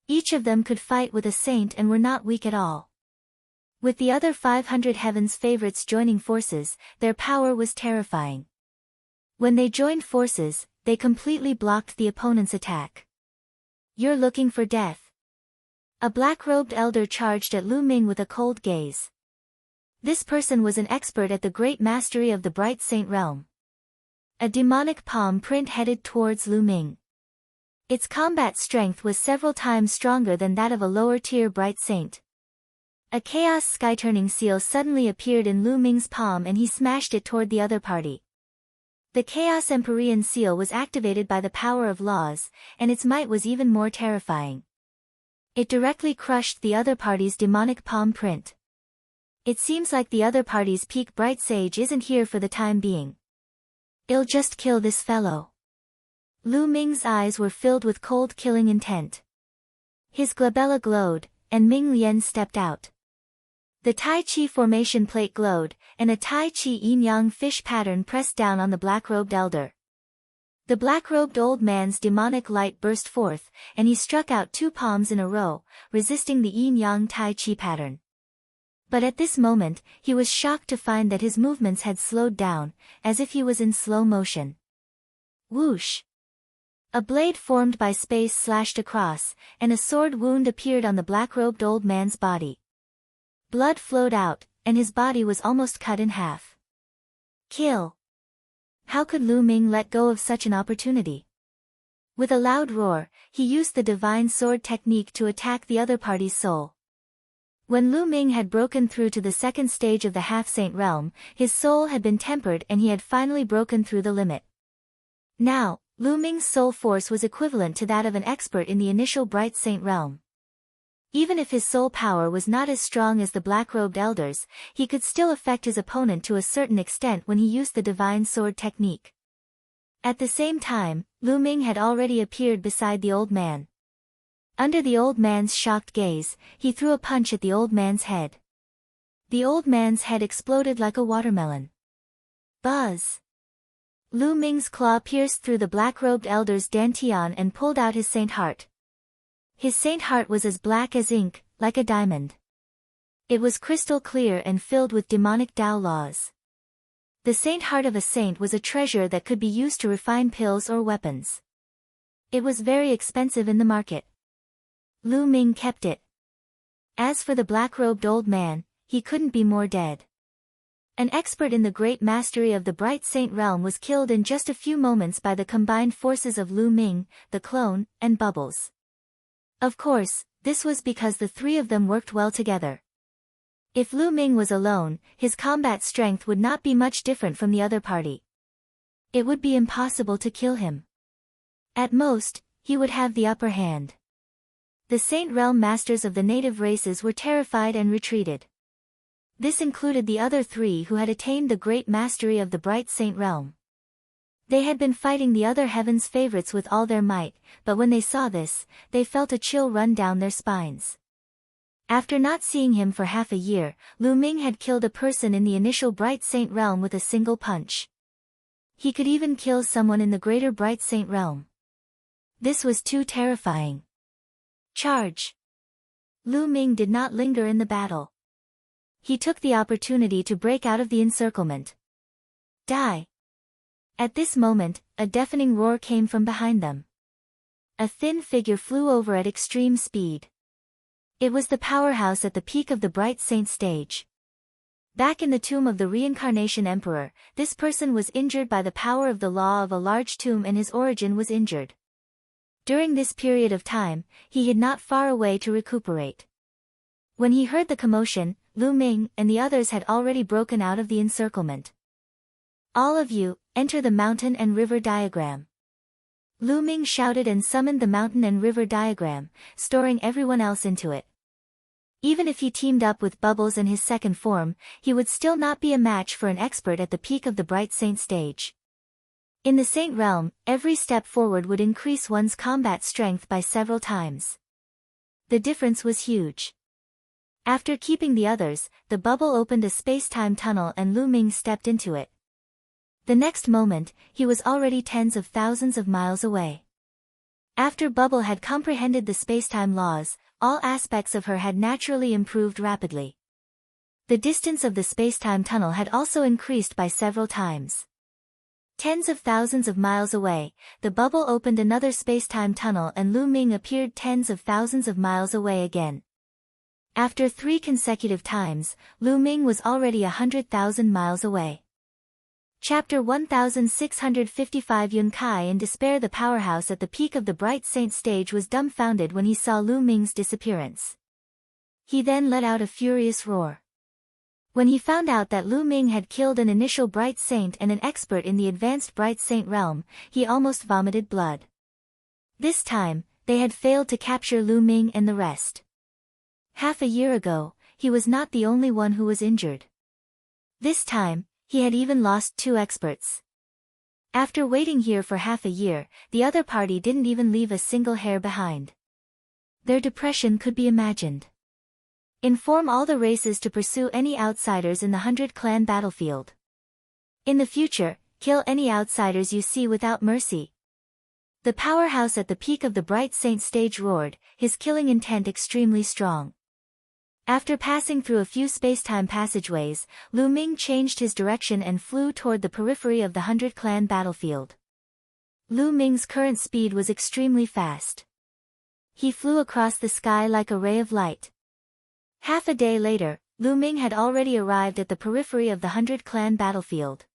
Each of them could fight with a saint and were not weak at all. With the other 500 Heaven's favorites joining forces, their power was terrifying. When they joined forces, they completely blocked the opponent's attack. You're looking for death. A black-robed elder charged at Lu Ming with a cold gaze. This person was an expert at the great mastery of the Bright Saint realm. A demonic palm print headed towards Lu Ming. Its combat strength was several times stronger than that of a lower-tier Bright Saint. A chaos sky-turning seal suddenly appeared in Lu Ming's palm and he smashed it toward the other party. The Chaos Empyrean seal was activated by the power of laws, and its might was even more terrifying. It directly crushed the other party's demonic palm print. It seems like the other party's peak bright sage isn't here for the time being. I'll just kill this fellow. Lu Ming's eyes were filled with cold killing intent. His glabella glowed, and Ming Lian stepped out. The Tai Chi formation plate glowed, and a Tai Chi yin-yang fish pattern pressed down on the black-robed elder. The black-robed old man's demonic light burst forth, and he struck out 2 palms in a row, resisting the yin-yang Tai Chi pattern. But at this moment, he was shocked to find that his movements had slowed down, as if he was in slow motion. Whoosh! A blade formed by space slashed across, and a sword wound appeared on the black-robed old man's body. Blood flowed out, and his body was almost cut in half. Kill! How could Lu Ming let go of such an opportunity? With a loud roar, he used the divine sword technique to attack the other party's soul. When Lu Ming had broken through to the second stage of the half-saint realm, his soul had been tempered and he had finally broken through the limit. Now, Lu Ming's soul force was equivalent to that of an expert in the initial Bright Saint realm. Even if his soul power was not as strong as the black-robed elders, he could still affect his opponent to a certain extent when he used the divine sword technique. At the same time, Lu Ming had already appeared beside the old man. Under the old man's shocked gaze, he threw a punch at the old man's head. The old man's head exploded like a watermelon. Buzz! Lu Ming's claw pierced through the black-robed elder's dantian and pulled out his saint heart. His saint heart was as black as ink, like a diamond. It was crystal clear and filled with demonic Tao laws. The saint heart of a saint was a treasure that could be used to refine pills or weapons. It was very expensive in the market. Lu Ming kept it. As for the black-robed old man, he couldn't be more dead. An expert in the great mastery of the Bright Saint realm was killed in just a few moments by the combined forces of Lu Ming, the clone, and Bubbles. Of course, this was because the 3 of them worked well together. If Lu Ming was alone, his combat strength would not be much different from the other party. It would be impossible to kill him. At most, he would have the upper hand. The Saint Realm masters of the native races were terrified and retreated. This included the other 3 who had attained the great mastery of the Bright Saint Realm. They had been fighting the other heaven's favorites with all their might, but when they saw this, they felt a chill run down their spines. After not seeing him for half a year, Lu Ming had killed a person in the initial Bright Saint Realm with a single punch. He could even kill someone in the greater Bright Saint Realm. This was too terrifying. Charge! Lu Ming did not linger in the battle. He took the opportunity to break out of the encirclement. Die! At this moment, a deafening roar came from behind them. A thin figure flew over at extreme speed. It was the powerhouse at the peak of the Bright Saint stage. Back in the tomb of the Reincarnation Emperor, this person was injured by the power of the law of a large tomb and his origin was injured. During this period of time, he hid not far away to recuperate. When he heard the commotion, Lu Ming and the others had already broken out of the encirclement. All of you, enter the mountain and river diagram. Lu Ming shouted and summoned the mountain and river diagram, storing everyone else into it. Even if he teamed up with Bubbles and his second form, he would still not be a match for an expert at the peak of the Bright Saint stage. In the Saint realm, every step forward would increase one's combat strength by several times. The difference was huge. After keeping the others, the bubble opened a space-time tunnel and Lu Ming stepped into it. The next moment, he was already tens of thousands of miles away. After Bubble had comprehended the spacetime laws, all aspects of her had naturally improved rapidly. The distance of the spacetime tunnel had also increased by several times. Tens of thousands of miles away, the bubble opened another spacetime tunnel and Lu Ming appeared tens of thousands of miles away again. After 3 consecutive times, Lu Ming was already 100,000 miles away. Chapter 1655 Yun Kai in despair. The powerhouse at the peak of the Bright Saint stage was dumbfounded when he saw Lu Ming's disappearance. He then let out a furious roar. When he found out that Lu Ming had killed an initial Bright Saint and an expert in the advanced Bright Saint realm, he almost vomited blood. This time, they had failed to capture Lu Ming and the rest. Half a year ago, he was not the only one who was injured. This time, he had even lost 2 experts. After waiting here for half a year, the other party didn't even leave a single hair behind. Their depression could be imagined. Inform all the races to pursue any outsiders in the 100 clan battlefield. In the future, kill any outsiders you see without mercy. The powerhouse at the peak of the Bright Saint stage roared, his killing intent extremely strong. After passing through a few spacetime passageways, Lu Ming changed his direction and flew toward the periphery of the 100 clan battlefield. Lu Ming's current speed was extremely fast. He flew across the sky like a ray of light. Half a day later, Lu Ming had already arrived at the periphery of the 100 clan battlefield.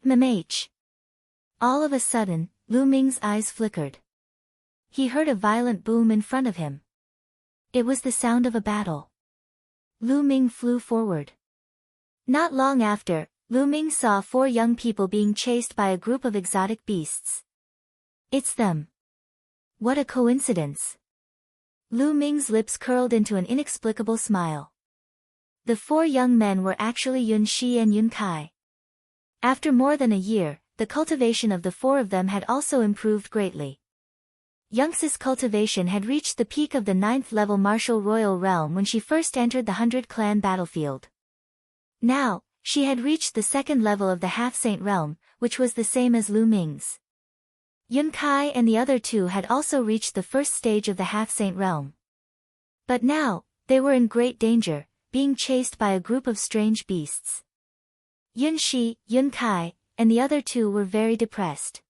MMH. All of a sudden, Lu Ming's eyes flickered. He heard a violent boom in front of him. It was the sound of a battle. Lu Ming flew forward. Not long after, Lu Ming saw 4 young people being chased by a group of exotic beasts. It's them. What a coincidence. Lu Ming's lips curled into an inexplicable smile. The 4 young men were actually Yun Shi and Yun Kai. After more than a year, the cultivation of the 4 of them had also improved greatly. Yunxi's cultivation had reached the peak of the 9th level martial royal realm when she first entered the 100 clan battlefield. Now, she had reached the 2nd level of the half-saint realm, which was the same as Lu Ming's. Yun Kai and the other 2 had also reached the 1st stage of the half-saint realm. But now, they were in great danger, being chased by a group of strange beasts. Yun Shi, Yun Kai, and the other 2 were very depressed.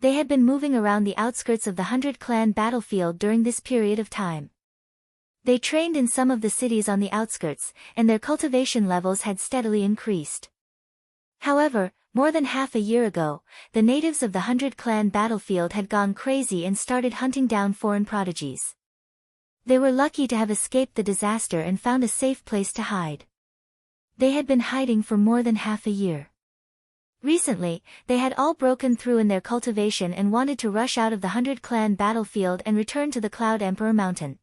They had been moving around the outskirts of the 100 clan battlefield during this period of time. They trained in some of the cities on the outskirts, and their cultivation levels had steadily increased. However, more than half a year ago, the natives of the 100 clan battlefield had gone crazy and started hunting down foreign prodigies. They were lucky to have escaped the disaster and found a safe place to hide. They had been hiding for more than half a year. Recently, they had all broken through in their cultivation and wanted to rush out of the 100 clan battlefield and return to the Cloud Emperor Mountain.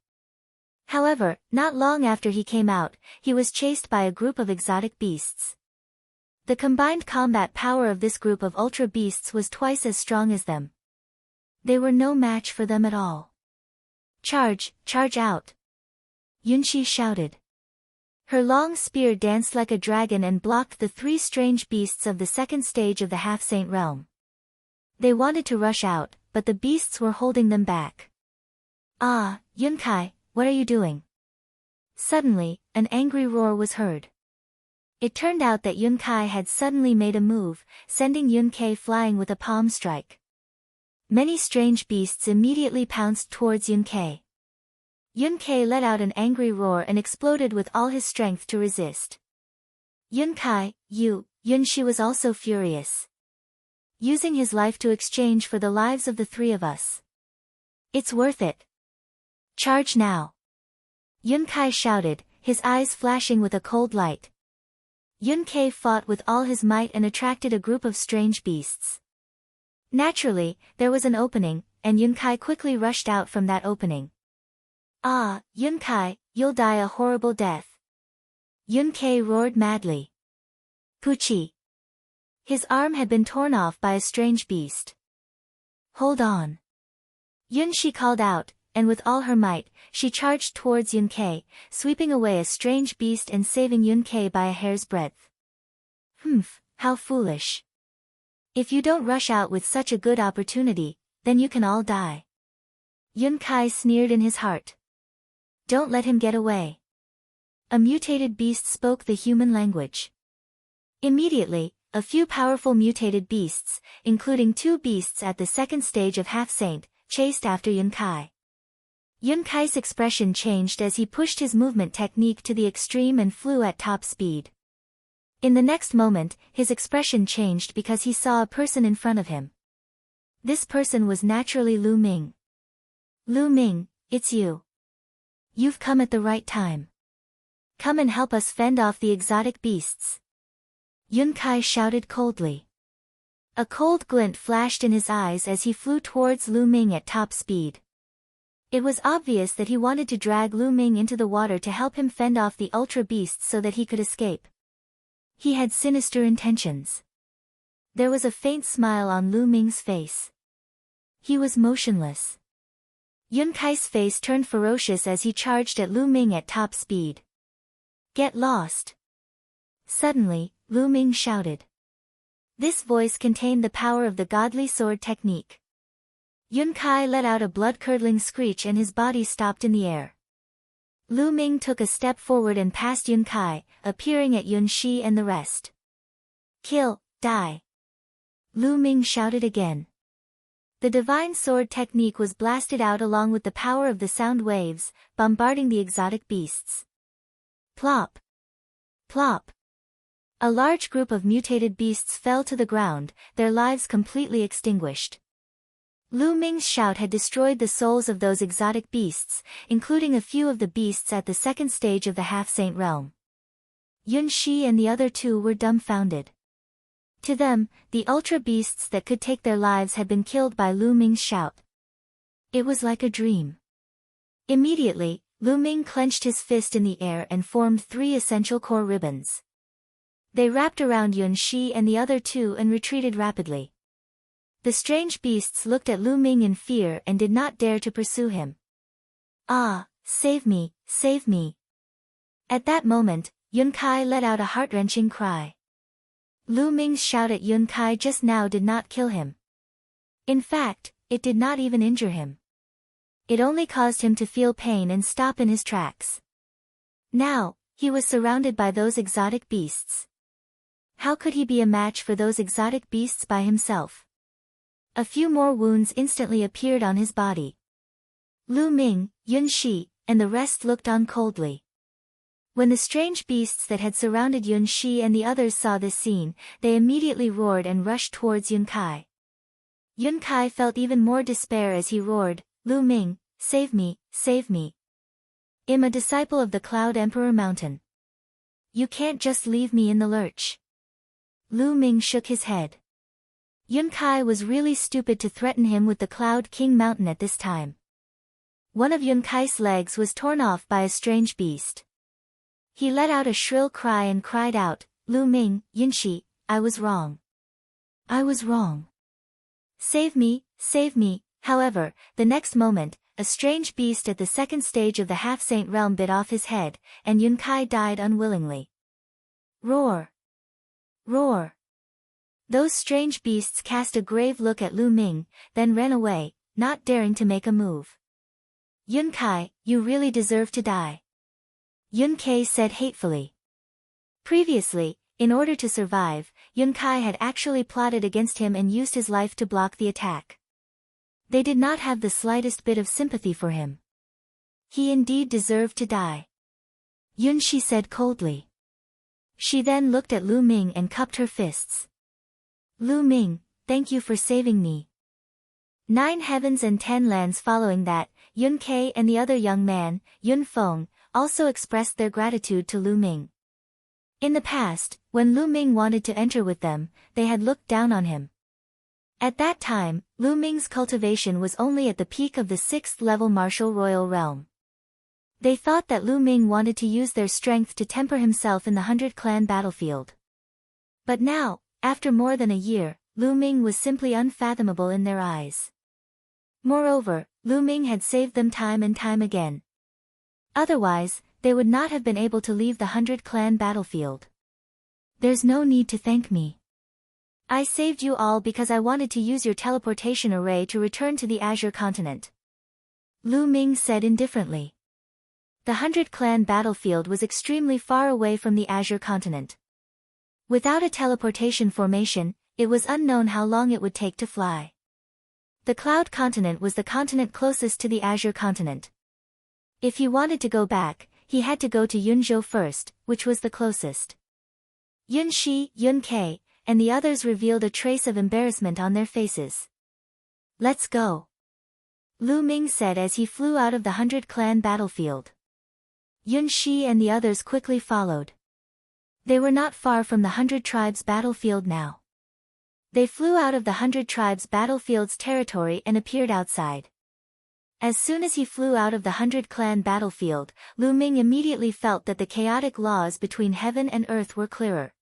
However, not long after he came out, he was chased by a group of exotic beasts. The combined combat power of this group of ultra beasts was twice as strong as them. They were no match for them at all. Charge, charge out! Yunshi shouted. Her long spear danced like a dragon and blocked the 3 strange beasts of the 2nd stage of the half-saint realm. They wanted to rush out, but the beasts were holding them back. Ah, Yun Kai, what are you doing? Suddenly, an angry roar was heard. It turned out that Yun Kai had suddenly made a move, sending Yun Kai flying with a palm strike. Many strange beasts immediately pounced towards Yun Kai. Yun Kai let out an angry roar and exploded with all his strength to resist. Yun Kai, Yun Shi was also furious. Using his life to exchange for the lives of the 3 of us. It's worth it. Charge now! Yun Kai shouted, his eyes flashing with a cold light. Yun Kai fought with all his might and attracted a group of strange beasts. Naturally, there was an opening, and Yun Kai quickly rushed out from that opening. Ah, Yun Kai, you'll die a horrible death. Yun Kai roared madly. Puchi! His arm had been torn off by a strange beast. Hold on! Yun Shi called out, and with all her might, she charged towards Yun Kai, sweeping away a strange beast and saving Yun Kai by a hair's breadth. Humph, how foolish. If you don't rush out with such a good opportunity, then you can all die. Yun Kai sneered in his heart. Don't let him get away. A mutated beast spoke the human language. Immediately, a few powerful mutated beasts, including 2 beasts at the second stage of Half-Saint, chased after Yun Kai. Yun Kai's expression changed as he pushed his movement technique to the extreme and flew at top speed. In the next moment, his expression changed because he saw a person in front of him. This person was naturally Lu Ming. Lu Ming, it's you. You've come at the right time. Come and help us fend off the exotic beasts. Yun Kai shouted coldly. A cold glint flashed in his eyes as he flew towards Lu Ming at top speed. It was obvious that he wanted to drag Lu Ming into the water to help him fend off the ultra beasts so that he could escape. He had sinister intentions. There was a faint smile on Lu Ming's face. He was motionless. Yun Kai's face turned ferocious as he charged at Lu Ming at top speed. Get lost. Suddenly, Lu Ming shouted. This voice contained the power of the godly sword technique. Yun Kai let out a blood-curdling screech and his body stopped in the air. Lu Ming took a step forward and passed Yun Kai, appearing at Yun Shi and the rest. Kill, die. Lu Ming shouted again. The divine sword technique was blasted out along with the power of the sound waves, bombarding the exotic beasts. Plop. Plop. A large group of mutated beasts fell to the ground, their lives completely extinguished. Lu Ming's shout had destroyed the souls of those exotic beasts, including a few of the beasts at the second stage of the Half-Saint realm. Yun Shi and the other 2 were dumbfounded. To them, the ultra beasts that could take their lives had been killed by Lu Ming's shout. It was like a dream. Immediately, Lu Ming clenched his fist in the air and formed 3 essential core ribbons. They wrapped around Yun Shi and the other 2 and retreated rapidly. The strange beasts looked at Lu Ming in fear and did not dare to pursue him. Ah, save me, save me. At that moment, Yun Kai let out a heart-wrenching cry. Lu Ming's shout at Yun Kai just now did not kill him. In fact, it did not even injure him. It only caused him to feel pain and stop in his tracks. Now, he was surrounded by those exotic beasts. How could he be a match for those exotic beasts by himself? A few more wounds instantly appeared on his body. Lu Ming, Yun Shi, and the rest looked on coldly. When the strange beasts that had surrounded Yun Shi and the others saw this scene, they immediately roared and rushed towards Yun Kai. Yun Kai felt even more despair as he roared, Lu Ming, save me, save me. I'm a disciple of the Cloud Emperor Mountain. You can't just leave me in the lurch. Lu Ming shook his head. Yun Kai was really stupid to threaten him with the Cloud King Mountain at this time. One of Yun Kai's legs was torn off by a strange beast. He let out a shrill cry and cried out, Lu Ming, Yun Shi, I was wrong. I was wrong. Save me, save me. However, the next moment, a strange beast at the second stage of the Half-Saint realm bit off his head, and Yun Kai died unwillingly. Roar! Roar! Those strange beasts cast a grave look at Lu Ming, then ran away, not daring to make a move. Yun Kai, you really deserve to die. Yun Kai said hatefully. Previously, in order to survive, Yun Kai had actually plotted against him and used his life to block the attack. They did not have the slightest bit of sympathy for him. He indeed deserved to die. Yun Shi said coldly. She then looked at Lu Ming and cupped her fists. Lu Ming, thank you for saving me. 9 heavens and 10 lands. Following that, Yun Kai and the other young man, Yun Feng, also expressed their gratitude to Lu Ming. In the past, when Lu Ming wanted to enter with them, they had looked down on him. At that time, Lu Ming's cultivation was only at the peak of the 6th level martial royal realm. They thought that Lu Ming wanted to use their strength to temper himself in the 100-clan battlefield. But now, after more than a year, Lu Ming was simply unfathomable in their eyes. Moreover, Lu Ming had saved them time and time again. Otherwise, they would not have been able to leave the 100-clan battlefield. There's no need to thank me. I saved you all because I wanted to use your teleportation array to return to the Azure continent. Lu Ming said indifferently. The 100-clan battlefield was extremely far away from the Azure continent. Without a teleportation formation, it was unknown how long it would take to fly. The Cloud continent was the continent closest to the Azure continent. If he wanted to go back, he had to go to Yunzhou first, which was the closest. Yun Shi, Yun Kei, and the others revealed a trace of embarrassment on their faces. Let's go. Lu Ming said as he flew out of the 100-clan battlefield. Yun Shi and the others quickly followed. They were not far from the 100 Tribes battlefield now. They flew out of the 100 Tribes battlefield's territory and appeared outside. As soon as he flew out of the 100-clan battlefield, Lu Ming immediately felt that the chaotic laws between heaven and earth were clearer.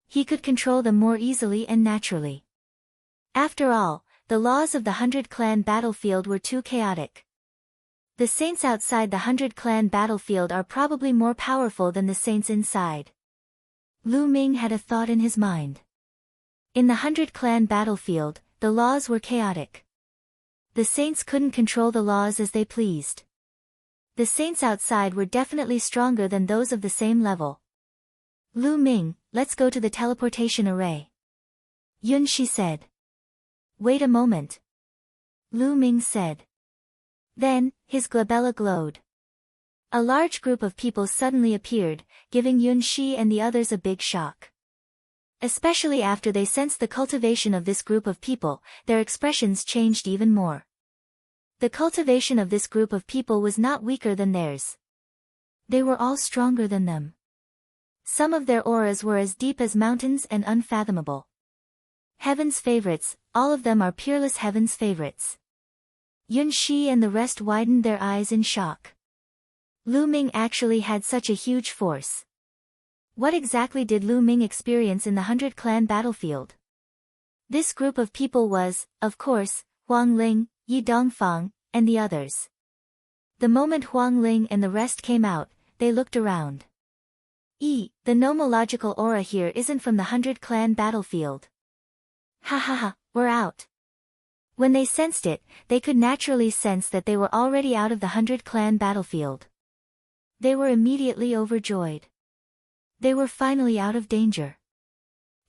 He could control them more easily and naturally. After all, the laws of the 100-clan battlefield were too chaotic. The saints outside the 100-clan battlefield are probably more powerful than the saints inside. Lu Ming had a thought in his mind. In the 100-clan battlefield, the laws were chaotic. The saints couldn't control the laws as they pleased. The saints outside were definitely stronger than those of the same level. Lu Ming, let's go to the teleportation array. Yun Shi said. Wait a moment. Lu Ming said. Then, his glabella glowed. A large group of people suddenly appeared, giving Yun Shi and the others a big shock. Especially after they sensed the cultivation of this group of people, their expressions changed even more. The cultivation of this group of people was not weaker than theirs. They were all stronger than them. Some of their auras were as deep as mountains and unfathomable. Heaven's favorites, all of them are peerless heaven's favorites. Yun Shi and the rest widened their eyes in shock. Lu Ming actually had such a huge force. What exactly did Lu Ming experience in the 100-clan battlefield? This group of people was, of course, Huang Ling, Yi Dongfang, and the others. The moment Huang Ling and the rest came out, they looked around. The nomological aura here isn't from the 100-clan battlefield. Ha ha ha, we're out. When they sensed it, they could naturally sense that they were already out of the 100-clan battlefield. They were immediately overjoyed. They were finally out of danger.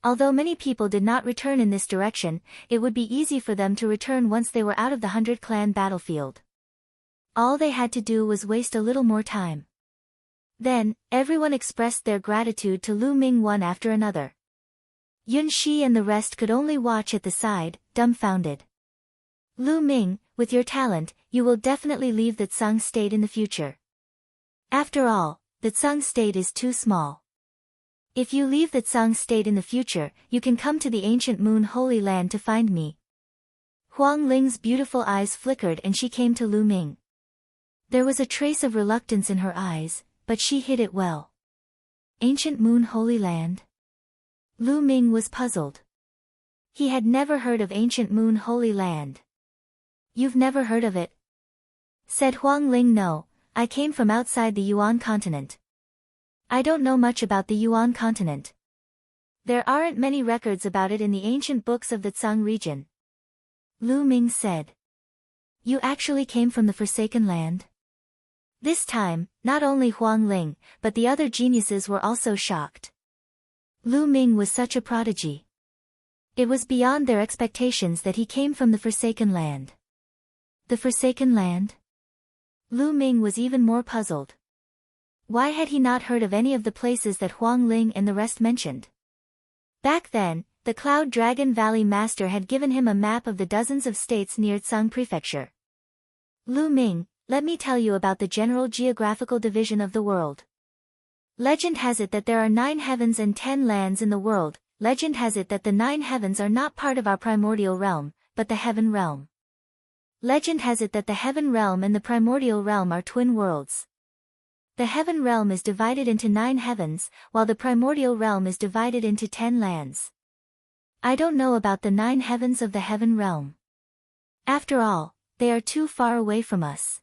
Although many people did not return in this direction, it would be easy for them to return once they were out of the 100-clan battlefield. All they had to do was waste a little more time. Then, everyone expressed their gratitude to Lu Ming one after another. Yun Shi and the rest could only watch at the side, dumbfounded. Lu Ming, with your talent, you will definitely leave the Tsang state in the future. After all, the Tsang state is too small. If you leave the Tsang state in the future, you can come to the ancient Moon Holy Land to find me. Huang Ling's beautiful eyes flickered and she came to Lu Ming. There was a trace of reluctance in her eyes, but she hid it well. Ancient Moon Holy Land? Lu Ming was puzzled. He had never heard of Ancient Moon Holy Land. You've never heard of it? Said Huang Ling. No, I came from outside the Yuan continent. I don't know much about the Yuan continent. There aren't many records about it in the ancient books of the Tsang region. Lu Ming said. You actually came from the Forsaken Land? This time, not only Huang Ling, but the other geniuses were also shocked. Lu Ming was such a prodigy. It was beyond their expectations that he came from the Forsaken Land. The Forsaken Land? Lu Ming was even more puzzled. Why had he not heard of any of the places that Huang Ling and the rest mentioned? Back then, the Cloud Dragon Valley Master had given him a map of the dozens of states near Tsang Prefecture. Lu Ming, let me tell you about the general geographical division of the world. Legend has it that there are 9 heavens and 10 lands in the world. Legend has it that the 9 heavens are not part of our primordial realm, but the heaven realm. Legend has it that the heaven realm and the primordial realm are twin worlds. The heaven realm is divided into 9 heavens, while the primordial realm is divided into 10 lands. I don't know about the 9 heavens of the heaven realm. After all, they are too far away from us.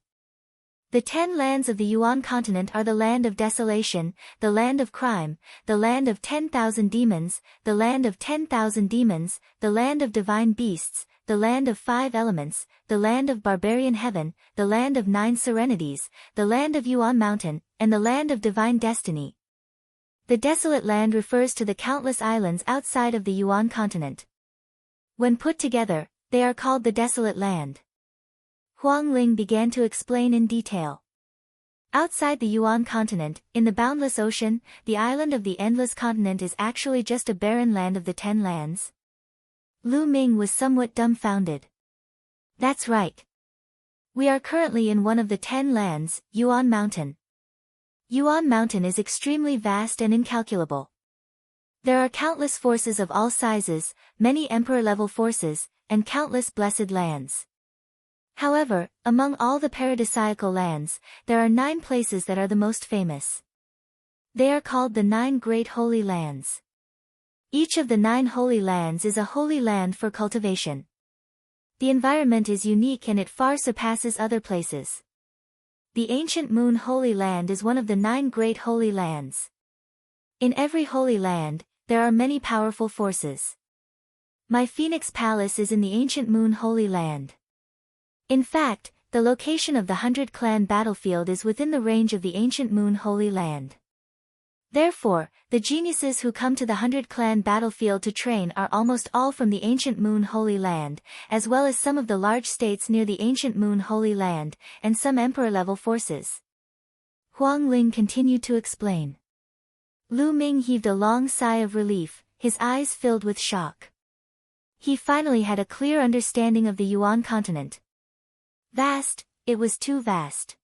The 10 lands of the Yuan continent are the land of desolation, the land of crime, the land of 10,000 demons, the land of 10,000 demons, the land of divine beasts, the land of 5 elements, the land of barbarian heaven, the land of 9 serenities, the land of Yuan mountain, and the land of divine destiny. The desolate land refers to the countless islands outside of the Yuan continent. When put together, they are called the desolate land. Huang Ling began to explain in detail. Outside the Yuan continent, in the boundless ocean, the island of the endless continent is actually just a barren land of the 10 lands. Lu Ming was somewhat dumbfounded. That's right. We are currently in one of the 10 lands, Yuan Mountain. Yuan Mountain is extremely vast and incalculable. There are countless forces of all sizes, many emperor-level forces, and countless blessed lands. However, among all the paradisiacal lands, there are 9 places that are the most famous. They are called the 9 Great Holy Lands. Each of the 9 holy lands is a holy land for cultivation. The environment is unique and it far surpasses other places. The ancient Moon Holy Land is one of the 9 Great Holy Lands. In every holy land, there are many powerful forces. My Phoenix Palace is in the ancient Moon Holy Land. In fact, the location of the 100 Clan battlefield is within the range of the ancient Moon Holy Land. Therefore, the geniuses who come to the 100 Clan battlefield to train are almost all from the ancient Moon Holy Land, as well as some of the large states near the ancient Moon Holy Land, and some emperor-level forces. Huang Ling continued to explain. Lu Ming heaved a long sigh of relief, his eyes filled with shock. He finally had a clear understanding of the Yuan continent. Vast, it was too vast.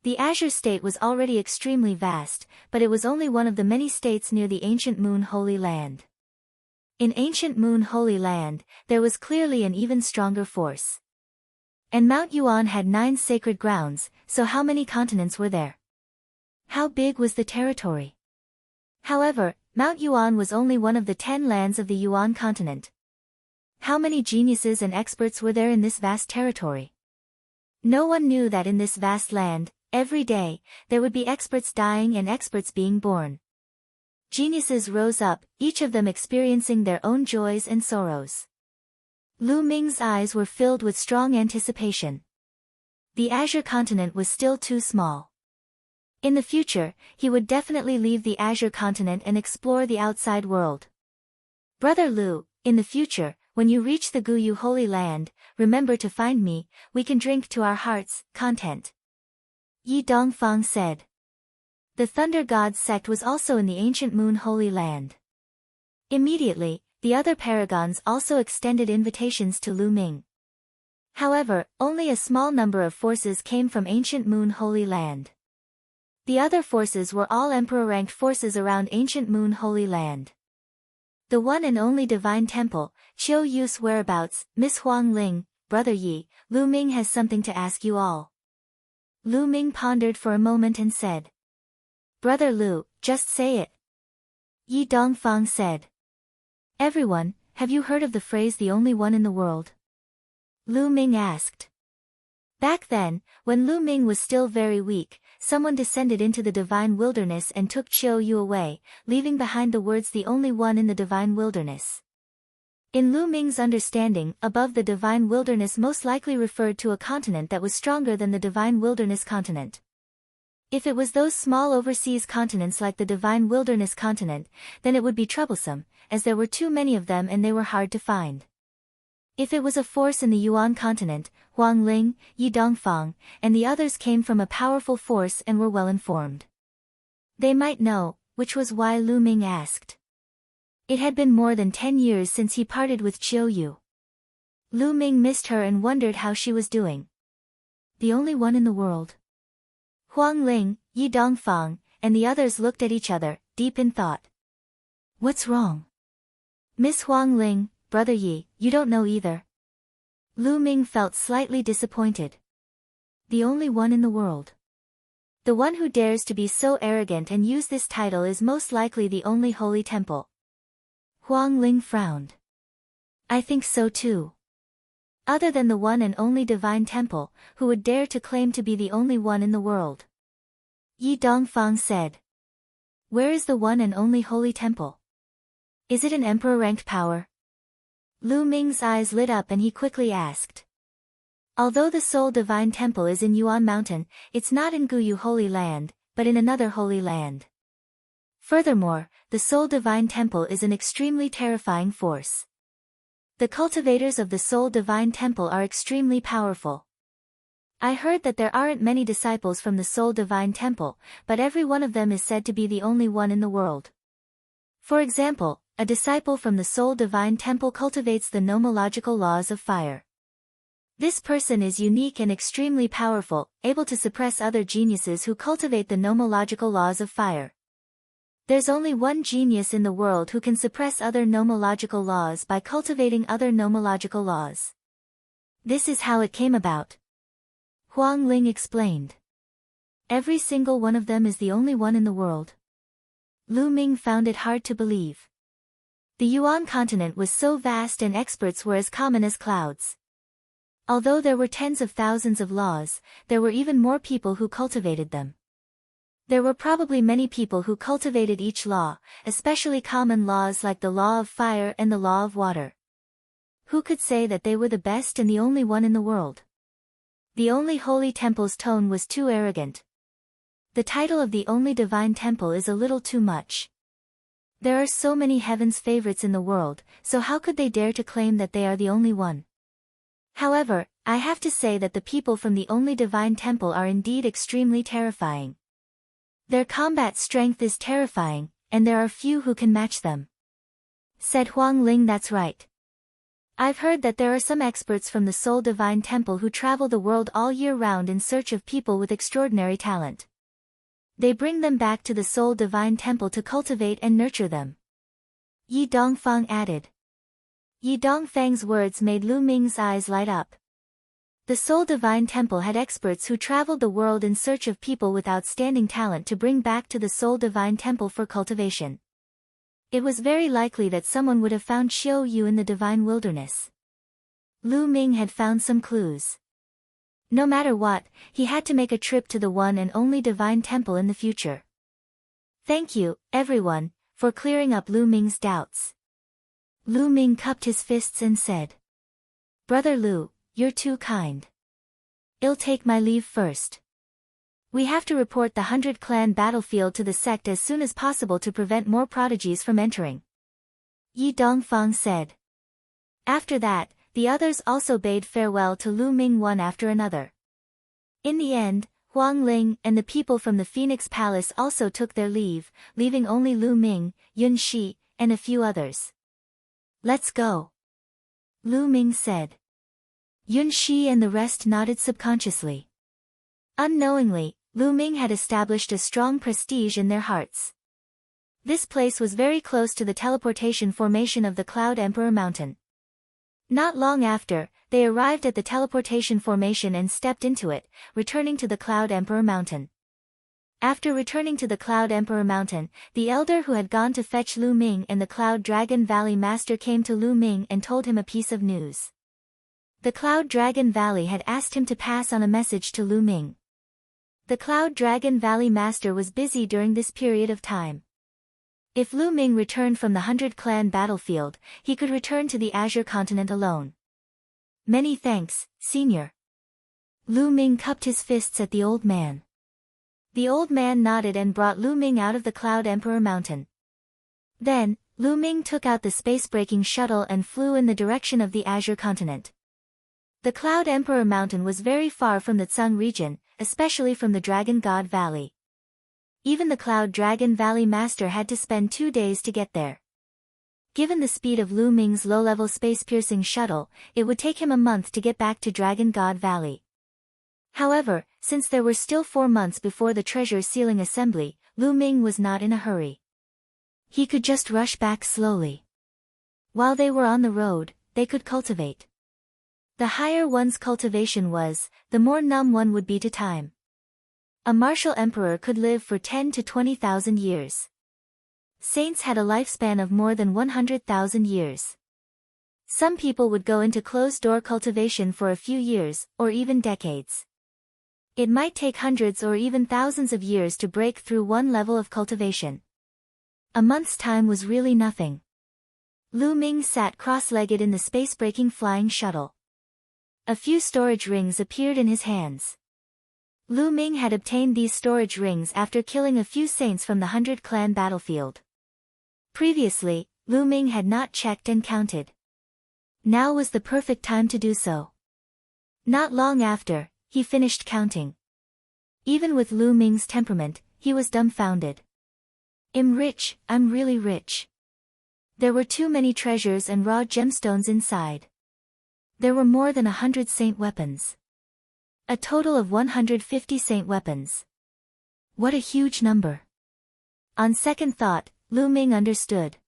The Azure State was already extremely vast, but it was only one of the many states near the ancient Moon Holy Land. In ancient Moon Holy Land, there was clearly an even stronger force. And Mount Yuan had 9 sacred grounds, so how many continents were there? How big was the territory? However, Mount Yuan was only one of the 10 lands of the Yuan continent. How many geniuses and experts were there in this vast territory? No one knew that in this vast land, every day, there would be experts dying and experts being born. Geniuses rose up, each of them experiencing their own joys and sorrows. Lu Ming's eyes were filled with strong anticipation. The Azure continent was still too small. In the future, he would definitely leave the Azure continent and explore the outside world. Brother Lu, in the future, when you reach the Guyu Holy Land, remember to find me, we can drink to our hearts' content. Yi Dongfang said. The Thunder God's sect was also in the ancient Moon Holy Land. Immediately, the other paragons also extended invitations to Lu Ming. However, only a small number of forces came from ancient Moon Holy Land. The other forces were all emperor-ranked forces around ancient Moon Holy Land. The one and only divine temple, Qiu Yu's whereabouts, Miss Huang Ling, Brother Yi, Lu Ming has something to ask you all. Lu Ming pondered for a moment and said. Brother Lu, just say it. Yi Dongfang said. Everyone, have you heard of the phrase the only one in the world? Lu Ming asked. Back then, when Lu Ming was still very weak, someone descended into the divine wilderness and took Qiu Yu away, leaving behind the words the only one in the divine wilderness. In Lu Ming's understanding, above the divine wilderness most likely referred to a continent that was stronger than the divine wilderness continent. If it was those small overseas continents like the divine wilderness continent, then it would be troublesome, as there were too many of them and they were hard to find. If it was a force in the Yuan continent, Huang Ling, Yi Dongfang, and the others came from a powerful force and were well informed. They might know, which was why Lu Ming asked. It had been more than 10 years since he parted with Qiu Yu. Lu Ming missed her and wondered how she was doing. The only one in the world. Huang Ling, Yi Dongfang, and the others looked at each other, deep in thought. What's wrong? Miss Huang Ling, Brother Yi, you don't know either. Lu Ming felt slightly disappointed. The only one in the world. The one who dares to be so arrogant and use this title is most likely the only holy temple. Huang Ling frowned. I think so too. Other than the one and only divine temple, who would dare to claim to be the only one in the world? Yi Dongfang said. Where is the one and only holy temple? Is it an emperor-ranked power? Lu Ming's eyes lit up and he quickly asked. Although the sole divine temple is in Yuan Mountain, it's not in Guyu Holy Land, but in another holy land. Furthermore, the sole divine temple is an extremely terrifying force. The cultivators of the sole divine temple are extremely powerful. I heard that there aren't many disciples from the sole divine temple, but every one of them is said to be the only one in the world. For example, a disciple from the sole divine temple cultivates the nomological laws of fire. This person is unique and extremely powerful, able to suppress other geniuses who cultivate the nomological laws of fire. There's only one genius in the world who can suppress other nomological laws by cultivating other nomological laws. This is how it came about. Huang Ling explained. Every single one of them is the only one in the world. Lu Ming found it hard to believe. The Yuan continent was so vast and experts were as common as clouds. Although there were tens of thousands of laws, there were even more people who cultivated them. There were probably many people who cultivated each law, especially common laws like the law of fire and the law of water. Who could say that they were the best and the only one in the world? The only holy temple's tone was too arrogant. The title of the only divine temple is a little too much. There are so many heaven's favorites in the world, so how could they dare to claim that they are the only one? However, I have to say that the people from the only divine temple are indeed extremely terrifying. Their combat strength is terrifying, and there are few who can match them. Said Huang Ling. That's right. I've heard that there are some experts from the sole divine temple who travel the world all year round in search of people with extraordinary talent. They bring them back to the sole divine temple to cultivate and nurture them. Yi Dongfang added. Yi Dongfang's words made Lu Ming's eyes light up. The sole divine temple had experts who traveled the world in search of people with outstanding talent to bring back to the sole divine temple for cultivation. It was very likely that someone would have found Xiao Yu in the divine wilderness. Lu Ming had found some clues. No matter what, he had to make a trip to the one and only divine temple in the future. Thank you, everyone, for clearing up Lu Ming's doubts. Lu Ming cupped his fists and said. Brother Lu, you're too kind. I'll take my leave first. We have to report the 100-clan battlefield to the sect as soon as possible to prevent more prodigies from entering. Yi Dongfang said. After that, the others also bade farewell to Lu Ming one after another. In the end, Huang Ling and the people from the Phoenix Palace also took their leave, leaving only Lu Ming, Yun Shi, and a few others. Let's go. Lu Ming said. Yun Shi and the rest nodded subconsciously. Unknowingly, Lu Ming had established a strong prestige in their hearts. This place was very close to the teleportation formation of the Cloud Emperor Mountain. Not long after, they arrived at the teleportation formation and stepped into it, returning to the Cloud Emperor Mountain. After returning to the Cloud Emperor Mountain, the elder who had gone to fetch Lu Ming and the Cloud Dragon Valley Master came to Lu Ming and told him a piece of news. The Cloud Dragon Valley had asked him to pass on a message to Lu Ming. The Cloud Dragon Valley Master was busy during this period of time. If Lu Ming returned from the 100-clan battlefield, he could return to the Azure Continent alone. Many thanks, Senior. Lu Ming cupped his fists at the old man. The old man nodded and brought Lu Ming out of the Cloud Emperor Mountain. Then, Lu Ming took out the space-breaking shuttle and flew in the direction of the Azure Continent. The Cloud Emperor Mountain was very far from the Tsung region, especially from the Dragon God Valley. Even the Cloud Dragon Valley Master had to spend 2 days to get there. Given the speed of Lu Ming's low-level space-piercing shuttle, it would take him a month to get back to Dragon God Valley. However, since there were still 4 months before the treasure sealing assembly, Lu Ming was not in a hurry. He could just rush back slowly. While they were on the road, they could cultivate. The higher one's cultivation was, the more numb one would be to time. A martial emperor could live for 10 to 20,000 years. Saints had a lifespan of more than 100,000 years. Some people would go into closed-door cultivation for a few years, or even decades. It might take hundreds or even thousands of years to break through one level of cultivation. A month's time was really nothing. Lu Ming sat cross-legged in the space-breaking flying shuttle. A few storage rings appeared in his hands. Lu Ming had obtained these storage rings after killing a few saints from the 100 Clan battlefield. Previously, Lu Ming had not checked and counted. Now was the perfect time to do so. Not long after, he finished counting. Even with Lu Ming's temperament, he was dumbfounded. I'm rich, I'm really rich. There were too many treasures and raw gemstones inside. There were more than 100 saint weapons. A total of 150 saint weapons. What a huge number. On second thought, Lu Ming understood.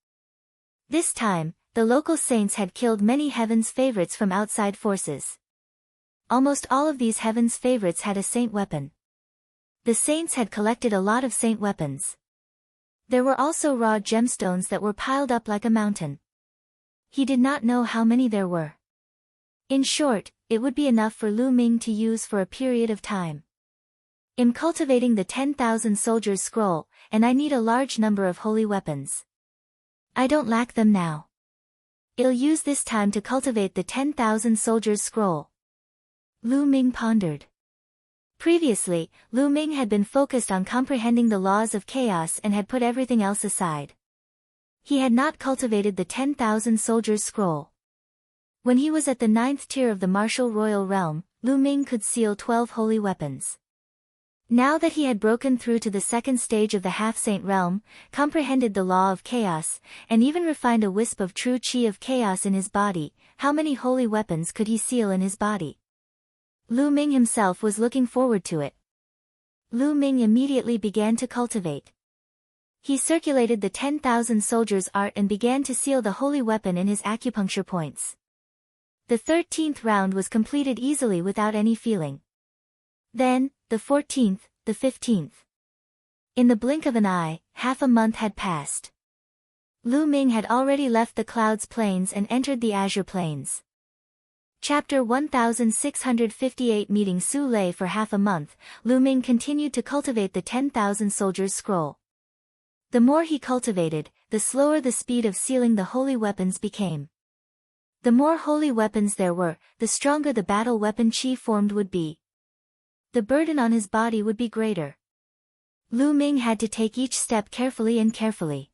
This time, the local saints had killed many heaven's favorites from outside forces. Almost all of these heaven's favorites had a saint weapon. The saints had collected a lot of saint weapons. There were also raw gemstones that were piled up like a mountain. He did not know how many there were. In short, it would be enough for Lu Ming to use for a period of time. I'm cultivating the 10,000 soldiers scroll, and I need a large number of holy weapons. I don't lack them now. I'll use this time to cultivate the 10,000 soldiers scroll. Lu Ming pondered. Previously, Lu Ming had been focused on comprehending the laws of chaos and had put everything else aside. He had not cultivated the 10,000 soldiers scroll. When he was at the 9th tier of the martial royal realm, Lu Ming could seal 12 holy weapons. Now that he had broken through to the second stage of the half-saint realm, comprehended the law of chaos, and even refined a wisp of true chi of chaos in his body, how many holy weapons could he seal in his body? Lu Ming himself was looking forward to it. Lu Ming immediately began to cultivate. He circulated the 10,000 soldiers art and began to seal the holy weapon in his acupuncture points. The 13th round was completed easily without any feeling. Then, the 14th, the 15th. In the blink of an eye, half a month had passed. Lu Ming had already left the Clouds Plains and entered the Azure Plains. Chapter 1658. Meeting Su Lei. For half a month, Lu Ming continued to cultivate the 10,000 soldiers scroll. The more he cultivated, the slower the speed of sealing the holy weapons became. The more holy weapons there were, the stronger the battle weapon chi formed would be. The burden on his body would be greater. Lu Ming had to take each step carefully and carefully.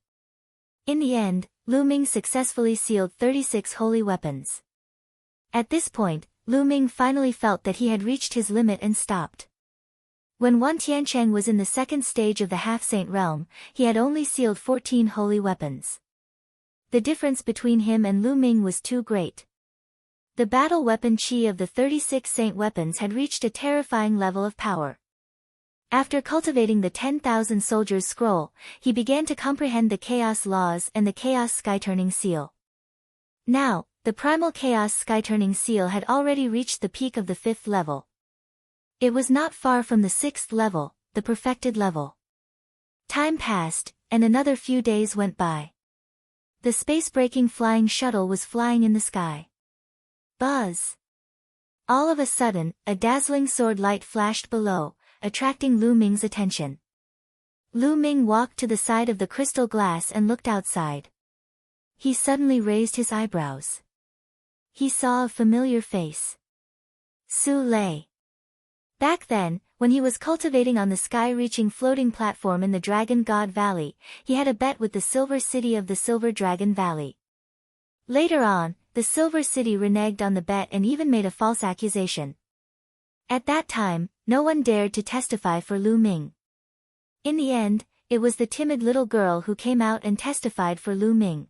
In the end, Lu Ming successfully sealed 36 holy weapons. At this point, Lu Ming finally felt that he had reached his limit and stopped. When Wan Tiancheng was in the second stage of the half-saint realm, he had only sealed 14 holy weapons. The difference between him and Lu Ming was too great. The battle weapon chi of the 36 saint weapons had reached a terrifying level of power. After cultivating the 10,000 soldiers scroll, he began to comprehend the chaos laws and the chaos sky-turning seal. Now, the primal chaos sky-turning seal had already reached the peak of the 5th level. It was not far from the 6th level, the perfected level. Time passed, and another few days went by. The space-breaking flying shuttle was flying in the sky. Buzz! All of a sudden, a dazzling sword light flashed below, attracting Lu Ming's attention. Lu Ming walked to the side of the crystal glass and looked outside. He suddenly raised his eyebrows. He saw a familiar face. Su Lei. Back then, when he was cultivating on the sky-reaching floating platform in the Dragon God Valley, he had a bet with the Silver City of the Silver Dragon Valley. Later on, the Silver City reneged on the bet and even made a false accusation. At that time, no one dared to testify for Lu Ming. In the end, it was the timid little girl who came out and testified for Lu Ming.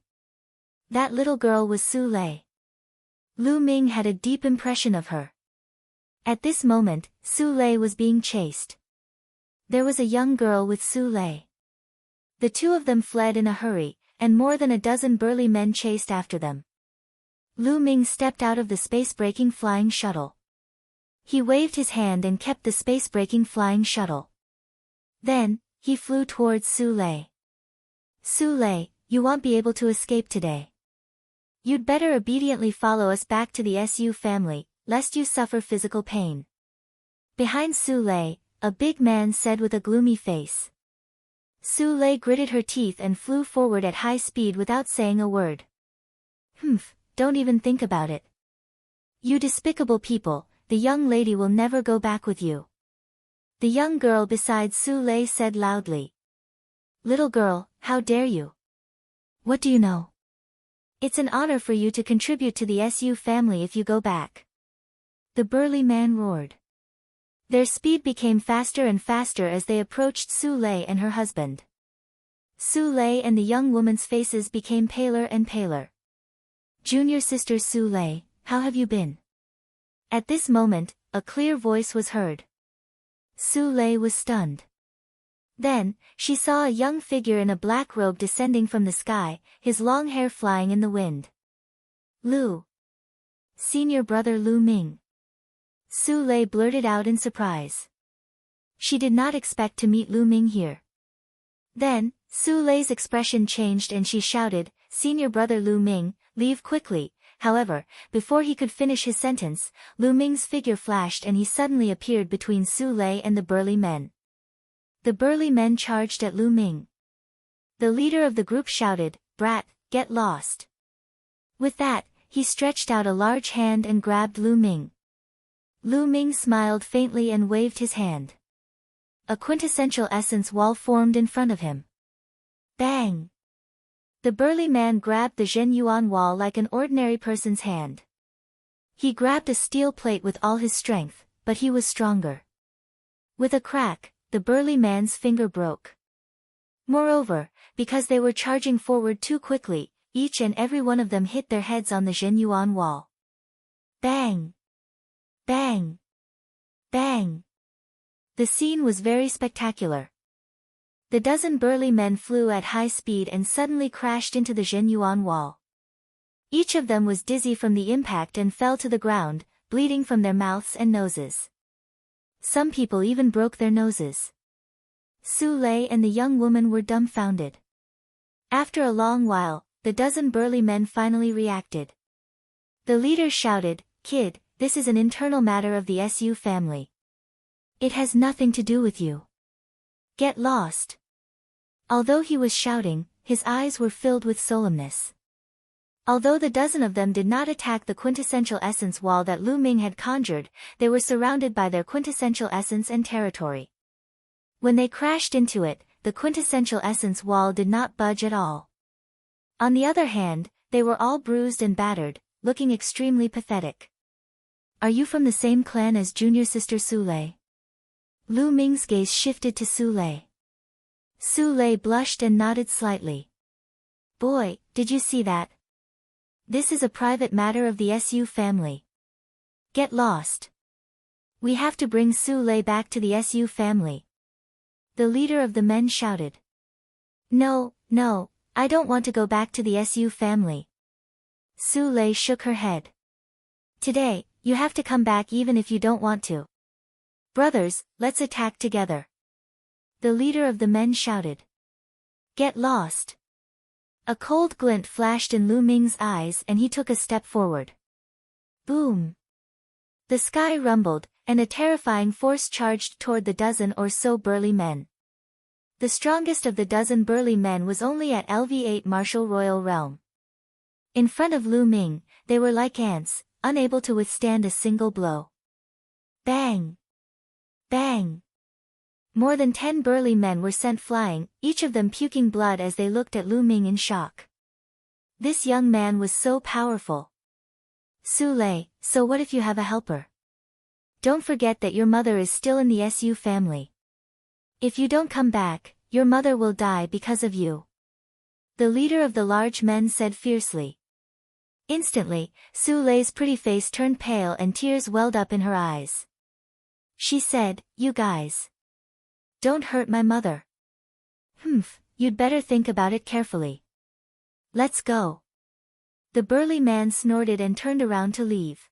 That little girl was Su Lei. Lu Ming had a deep impression of her. At this moment, Su Lei was being chased. There was a young girl with Su Lei. The two of them fled in a hurry, and more than a dozen burly men chased after them. Lu Ming stepped out of the space-breaking flying shuttle. He waved his hand and kept the space-breaking flying shuttle. Then, he flew towards Su Lei. Su Lei, you won't be able to escape today. You'd better obediently follow us back to the Su family, lest you suffer physical pain. Behind Su Lei, a big man said with a gloomy face. Su Lei gritted her teeth and flew forward at high speed without saying a word. Humph, don't even think about it. You despicable people, the young lady will never go back with you. The young girl beside Su Lei said loudly. Little girl, how dare you? What do you know? It's an honor for you to contribute to the Su family if you go back. The burly man roared. Their speed became faster and faster as they approached Su Lei and her husband. Su Lei and the young woman's faces became paler and paler. Junior sister Su Lei, how have you been? At this moment, a clear voice was heard. Su Lei was stunned. Then, she saw a young figure in a black robe descending from the sky, his long hair flying in the wind. Lu. Senior brother Lu Ming. Su Lei blurted out in surprise. She did not expect to meet Lu Ming here. Then, Su Lei's expression changed and she shouted, Senior brother Lu Ming, leave quickly. However, before he could finish his sentence, Lu Ming's figure flashed and he suddenly appeared between Su Lei and the burly men. The burly men charged at Lu Ming. The leader of the group shouted, Brat, get lost. With that, he stretched out a large hand and grabbed Lu Ming. Lu Ming smiled faintly and waved his hand. A quintessential essence wall formed in front of him. Bang! The burly man grabbed the Zhen Yuan wall like an ordinary person's hand. He grabbed a steel plate with all his strength, but he was stronger. With a crack, the burly man's finger broke. Moreover, because they were charging forward too quickly, each and every one of them hit their heads on the Zhen Yuan wall. Bang! Bang! Bang! The scene was very spectacular. The dozen burly men flew at high speed and suddenly crashed into the Zhen Yuan wall. Each of them was dizzy from the impact and fell to the ground, bleeding from their mouths and noses. Some people even broke their noses. Su Lei and the young woman were dumbfounded. After a long while, the dozen burly men finally reacted. The leader shouted, Kid, this is an internal matter of the Su family. It has nothing to do with you. Get lost. Although he was shouting, his eyes were filled with solemnness. Although the dozen of them did not attack the quintessential essence wall that Lu Ming had conjured, they were surrounded by their quintessential essence and territory. When they crashed into it, the quintessential essence wall did not budge at all. On the other hand, they were all bruised and battered, looking extremely pathetic. Are you from the same clan as junior sister Su Lei? Lu Ming's gaze shifted to Su Lei. Su Lei blushed and nodded slightly. Boy, did you see that? This is a private matter of the Su family. Get lost. We have to bring Su Lei back to the Su family. The leader of the men shouted. No, I don't want to go back to the Su family. Su Lei shook her head. Today, you have to come back even if you don't want to. Brothers, let's attack together. The leader of the men shouted. Get lost. A cold glint flashed in Lu Ming's eyes and he took a step forward. Boom. The sky rumbled, and a terrifying force charged toward the dozen or so burly men. The strongest of the dozen burly men was only at LV8 martial royal realm. In front of Lu Ming, they were like ants, unable to withstand a single blow. Bang! Bang! More than 10 burly men were sent flying, each of them puking blood as they looked at Lu Ming in shock. This young man was so powerful. Su Lei, so what if you have a helper? Don't forget that your mother is still in the Su family. If you don't come back, your mother will die because of you. The leader of the large men said fiercely. Instantly, Su Lei's pretty face turned pale and tears welled up in her eyes. She said, You guys. Don't hurt my mother. You'd better think about it carefully. Let's go. The burly man snorted and turned around to leave.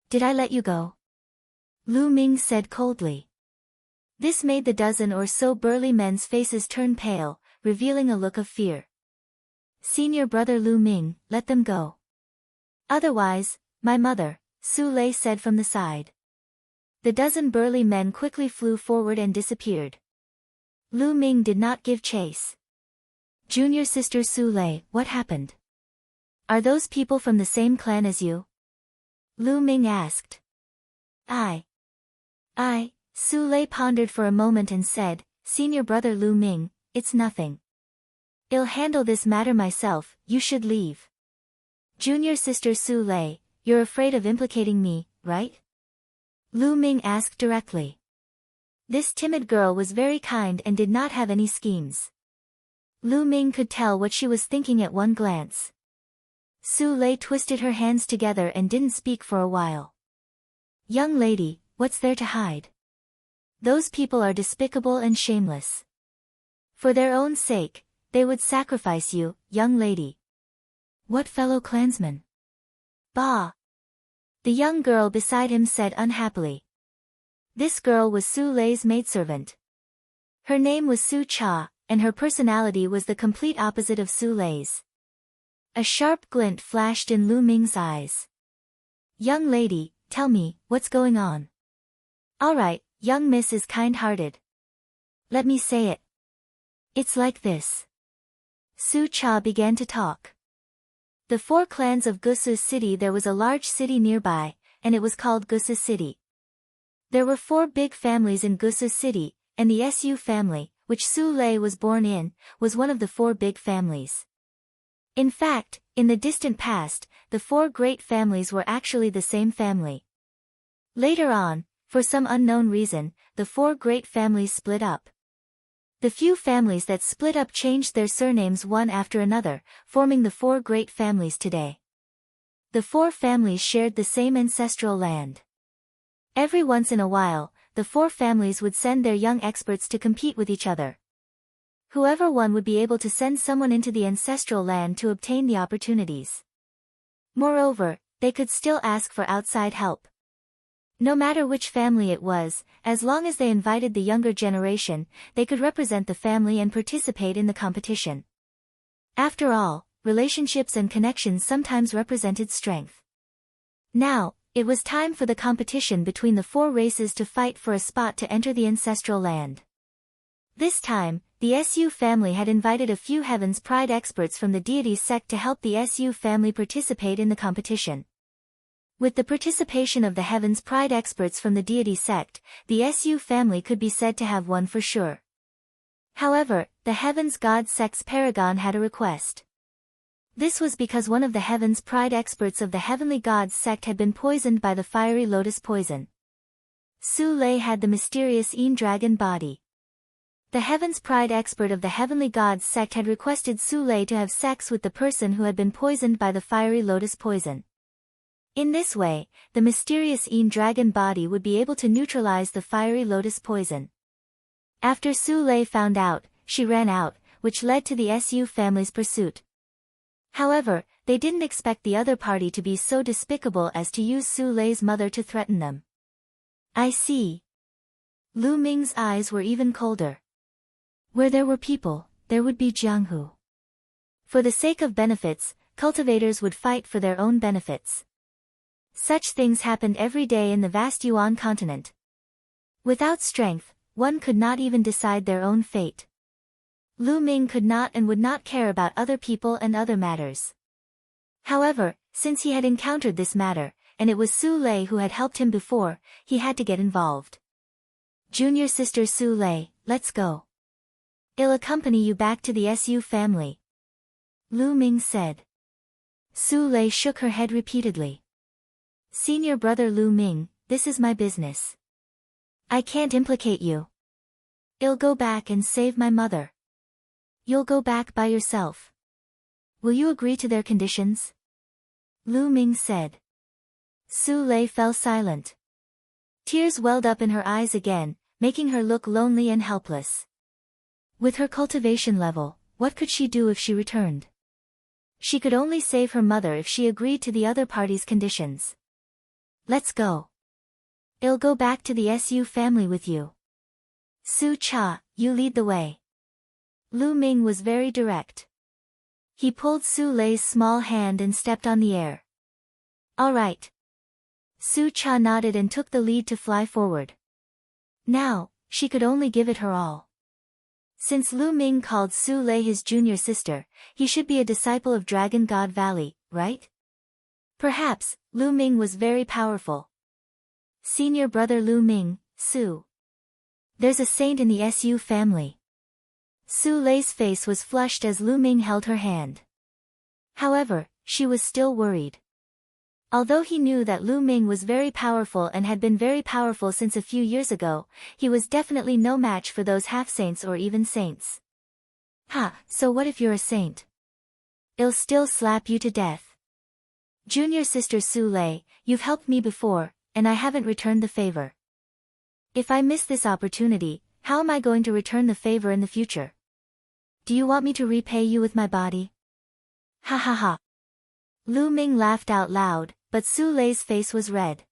Did I let you go? Lu Ming said coldly. This made the dozen or so burly men's faces turn pale, revealing a look of fear. Senior brother Lu Ming, let them go. Otherwise, my mother, Su Lei said from the side. The dozen burly men quickly flew forward and disappeared. Lu Ming did not give chase. Junior sister Su Lei, what happened? Are those people from the same clan as you? Lu Ming asked. Su Lei pondered for a moment and said, Senior brother Lu Ming, it's nothing. I'll handle this matter myself, you should leave. Junior sister Su Lei, you're afraid of implicating me, right? Lu Ming asked directly. This timid girl was very kind and did not have any schemes. Lu Ming could tell what she was thinking at one glance. Su Lei twisted her hands together and didn't speak for a while. Young lady, what's there to hide? Those people are despicable and shameless. For their own sake, they would sacrifice you, young lady. What fellow clansman? Bah! The young girl beside him said unhappily. This girl was Su Lei's maidservant. Her name was Su Cha, and her personality was the complete opposite of Su Lei's. A sharp glint flashed in Lu Ming's eyes. Young lady, tell me, what's going on? All right, young miss is kind-hearted. Let me say it. It's like this. Su Cha began to talk. The 4 clans of Gusu City. There was a large city nearby, and it was called Gusu City. There were 4 big families in Gusu City, and the Su family, which Su Lei was born in, was one of the 4 big families. In fact, in the distant past, the 4 great families were actually the same family. Later on, for some unknown reason, the 4 great families split up. The few families that split up changed their surnames one after another, forming the 4 great families today. The 4 families shared the same ancestral land. Every once in a while, the 4 families would send their young experts to compete with each other. Whoever won would be able to send someone into the ancestral land to obtain the opportunities. Moreover, they could still ask for outside help. No matter which family it was, as long as they invited the younger generation, they could represent the family and participate in the competition. After all, relationships and connections sometimes represented strength. Now, it was time for the competition between the 4 races to fight for a spot to enter the ancestral land. This time, the Su family had invited a few Heaven's Pride experts from the deity sect to help the Su family participate in the competition. With the participation of the Heaven's Pride experts from the deity sect, the Su family could be said to have won for sure. However, the Heaven's God sect's paragon had a request. This was because one of the Heaven's Pride experts of the Heavenly Gods sect had been poisoned by the fiery lotus poison. Su Lei had the mysterious Een dragon body. The Heaven's Pride expert of the Heavenly Gods sect had requested Su Lei to have sex with the person who had been poisoned by the fiery lotus poison. In this way, the mysterious Een dragon body would be able to neutralize the fiery lotus poison. After Su Lei found out, she ran out, which led to the Su family's pursuit. However, they didn't expect the other party to be so despicable as to use Su Lei's mother to threaten them. I see. Lu Ming's eyes were even colder. Where there were people, there would be Jianghu. For the sake of benefits, cultivators would fight for their own benefits. Such things happened every day in the vast Yuan continent. Without strength, one could not even decide their own fate. Lu Ming could not and would not care about other people and other matters. However, since he had encountered this matter, and it was Su Lei who had helped him before, he had to get involved. Junior sister Su Lei, let's go. I'll accompany you back to the Su family. Lu Ming said. Su Lei shook her head repeatedly. Senior brother Lu Ming, this is my business. I can't implicate you. I'll go back and save my mother. You'll go back by yourself. Will you agree to their conditions? Lu Ming said. Su Lei fell silent. Tears welled up in her eyes again, making her look lonely and helpless. With her cultivation level, what could she do if she returned? She could only save her mother if she agreed to the other party's conditions. Let's go. I'll go back to the Su family with you. Su Cha, you lead the way. Lu Ming was very direct. He pulled Su Lei's small hand and stepped on the air. All right. Su Cha nodded and took the lead to fly forward. Now, she could only give it her all. Since Lu Ming called Su Lei his junior sister, he should be a disciple of Dragon God Valley, right? Perhaps, Lu Ming was very powerful. Senior brother Lu Ming, Su. There's a saint in the Su family. Su Lei's face was flushed as Lu Ming held her hand. However, she was still worried. Although he knew that Lu Ming was very powerful and had been very powerful since a few years ago, he was definitely no match for those half-saints or even saints. So what if you're a saint? I'll still slap you to death. Junior sister Su Lei, you've helped me before, and I haven't returned the favor. If I miss this opportunity, how am I going to return the favor in the future? Do you want me to repay you with my body? Ha ha ha. Lu Ming laughed out loud, but Su Lei's face was red.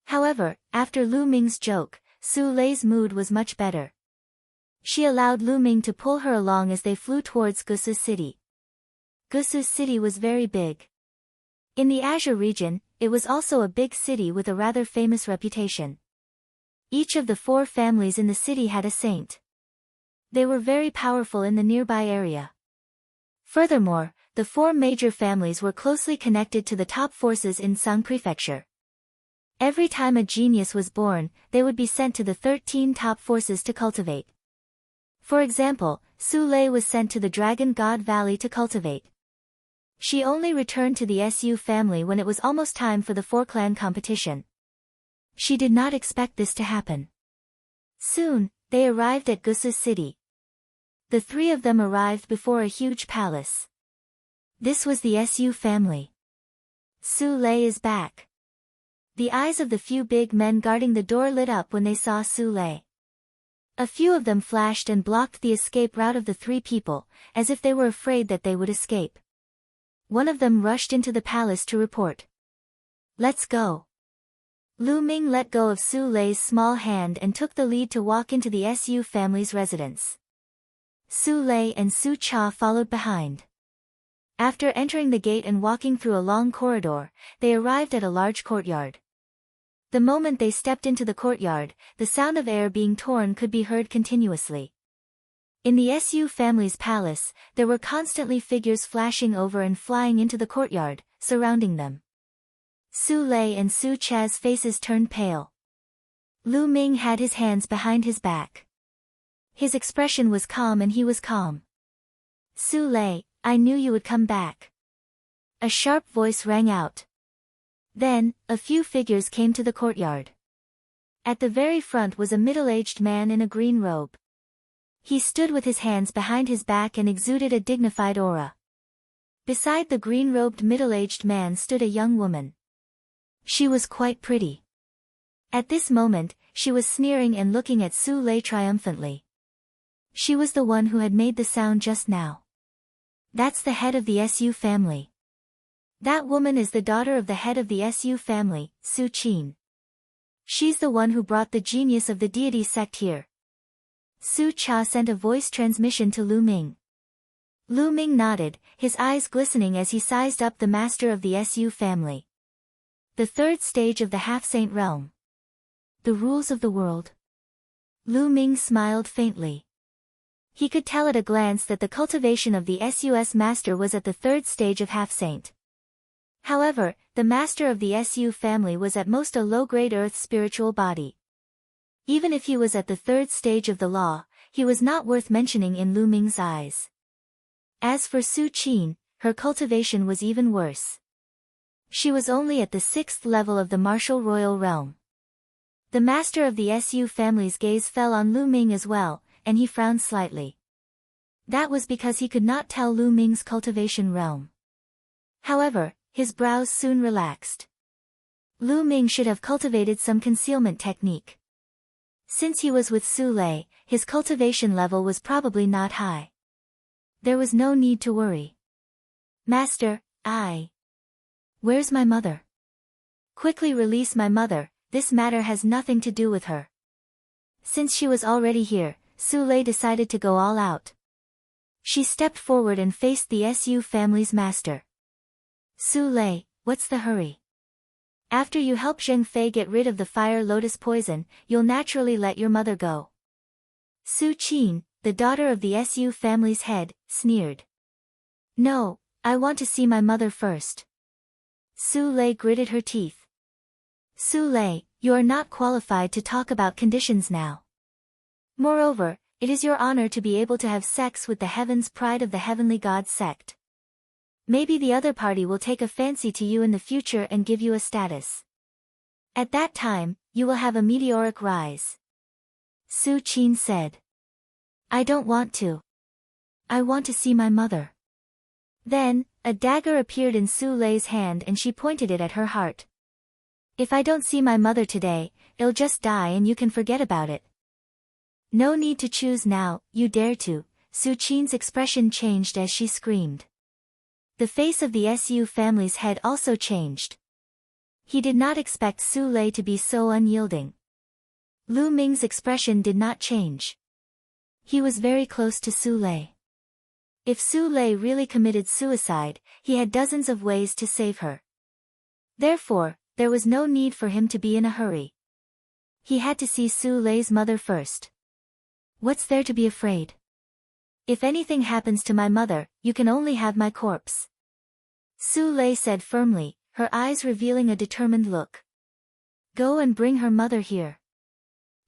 However, after Lu Ming's joke, Su Lei's mood was much better. She allowed Lu Ming to pull her along as they flew towards Gusu City. Gusu City was very big. In the Azure region, it was also a big city with a rather famous reputation. Each of the 4 families in the city had a saint. They were very powerful in the nearby area. Furthermore, the 4 major families were closely connected to the top forces in Sang Prefecture. Every time a genius was born, they would be sent to the 13 top forces to cultivate. For example, Su Lei was sent to the Dragon God Valley to cultivate. She only returned to the Su family when it was almost time for the 4-clan competition. She did not expect this to happen. Soon, they arrived at Gusu City. The 3 of them arrived before a huge palace. This was the Su family. Su Lei is back. The eyes of the few big men guarding the door lit up when they saw Su Lei. A few of them flashed and blocked the escape route of the 3 people, as if they were afraid that they would escape. One of them rushed into the palace to report. Let's go. Lu Ming let go of Su Lei's small hand and took the lead to walk into the Su family's residence. Su Lei and Su Cha followed behind. After entering the gate and walking through a long corridor, they arrived at a large courtyard. The moment they stepped into the courtyard, the sound of air being torn could be heard continuously. In the Su family's palace, there were constantly figures flashing over and flying into the courtyard, surrounding them. Su Lei and Su Cha's faces turned pale. Lu Ming had his hands behind his back. His expression was calm and he was calm. Su Lei, I knew you would come back. A sharp voice rang out. Then, a few figures came to the courtyard. At the very front was a middle-aged man in a green robe. He stood with his hands behind his back and exuded a dignified aura. Beside the green-robed middle-aged man stood a young woman. She was quite pretty. At this moment, she was sneering and looking at Su Lei triumphantly. She was the one who had made the sound just now. That's the head of the Su family. That woman is the daughter of the head of the Su family, Su Qin. She's the one who brought the genius of the deity sect here. Su Cha sent a voice transmission to Lu Ming. Lu Ming nodded, his eyes glistening as he sized up the master of the Su family. The 3rd stage of the half-saint realm. The rules of the world. Lu Ming smiled faintly. He could tell at a glance that the cultivation of the SUS master was at the 3rd stage of half-saint. However, the master of the Su family was at most a low-grade earth spiritual body. Even if he was at the 3rd stage of the law, he was not worth mentioning in Lu Ming's eyes. As for Su Qin, her cultivation was even worse. She was only at the 6th level of the martial royal realm. The master of the Su family's gaze fell on Lu Ming as well, and he frowned slightly. That was because he could not tell Lu Ming's cultivation realm. However, his brows soon relaxed. Lu Ming should have cultivated some concealment technique. Since he was with Su Lei, his cultivation level was probably not high. There was no need to worry. Master, Where's my mother? Quickly release my mother, this matter has nothing to do with her. Since she was already here, Su Lei decided to go all out. She stepped forward and faced the Su family's master. Su Lei, what's the hurry? After you help Zheng Fei get rid of the fire lotus poison, you'll naturally let your mother go. Su Qin, the daughter of the Su family's head, sneered. No, I want to see my mother first. Su Lei gritted her teeth. Su Lei, you are not qualified to talk about conditions now. Moreover, it is your honor to be able to have sex with the heaven's pride of the heavenly god sect. Maybe the other party will take a fancy to you in the future and give you a status. At that time, you will have a meteoric rise. Su Qin said. I don't want to. I want to see my mother. Then, a dagger appeared in Su Lei's hand and she pointed it at her heart. If I don't see my mother today, I'll just die and you can forget about it. No need to choose now, you dare to. Su Qin's expression changed as she screamed. The face of the Su family's head also changed. He did not expect Su Lei to be so unyielding. Lu Ming's expression did not change. He was very close to Su Lei. If Su Lei really committed suicide, he had dozens of ways to save her. Therefore, there was no need for him to be in a hurry. He had to see Su Lei's mother first. What's there to be afraid? If anything happens to my mother, you can only have my corpse. Su Lei said firmly, her eyes revealing a determined look. Go and bring her mother here.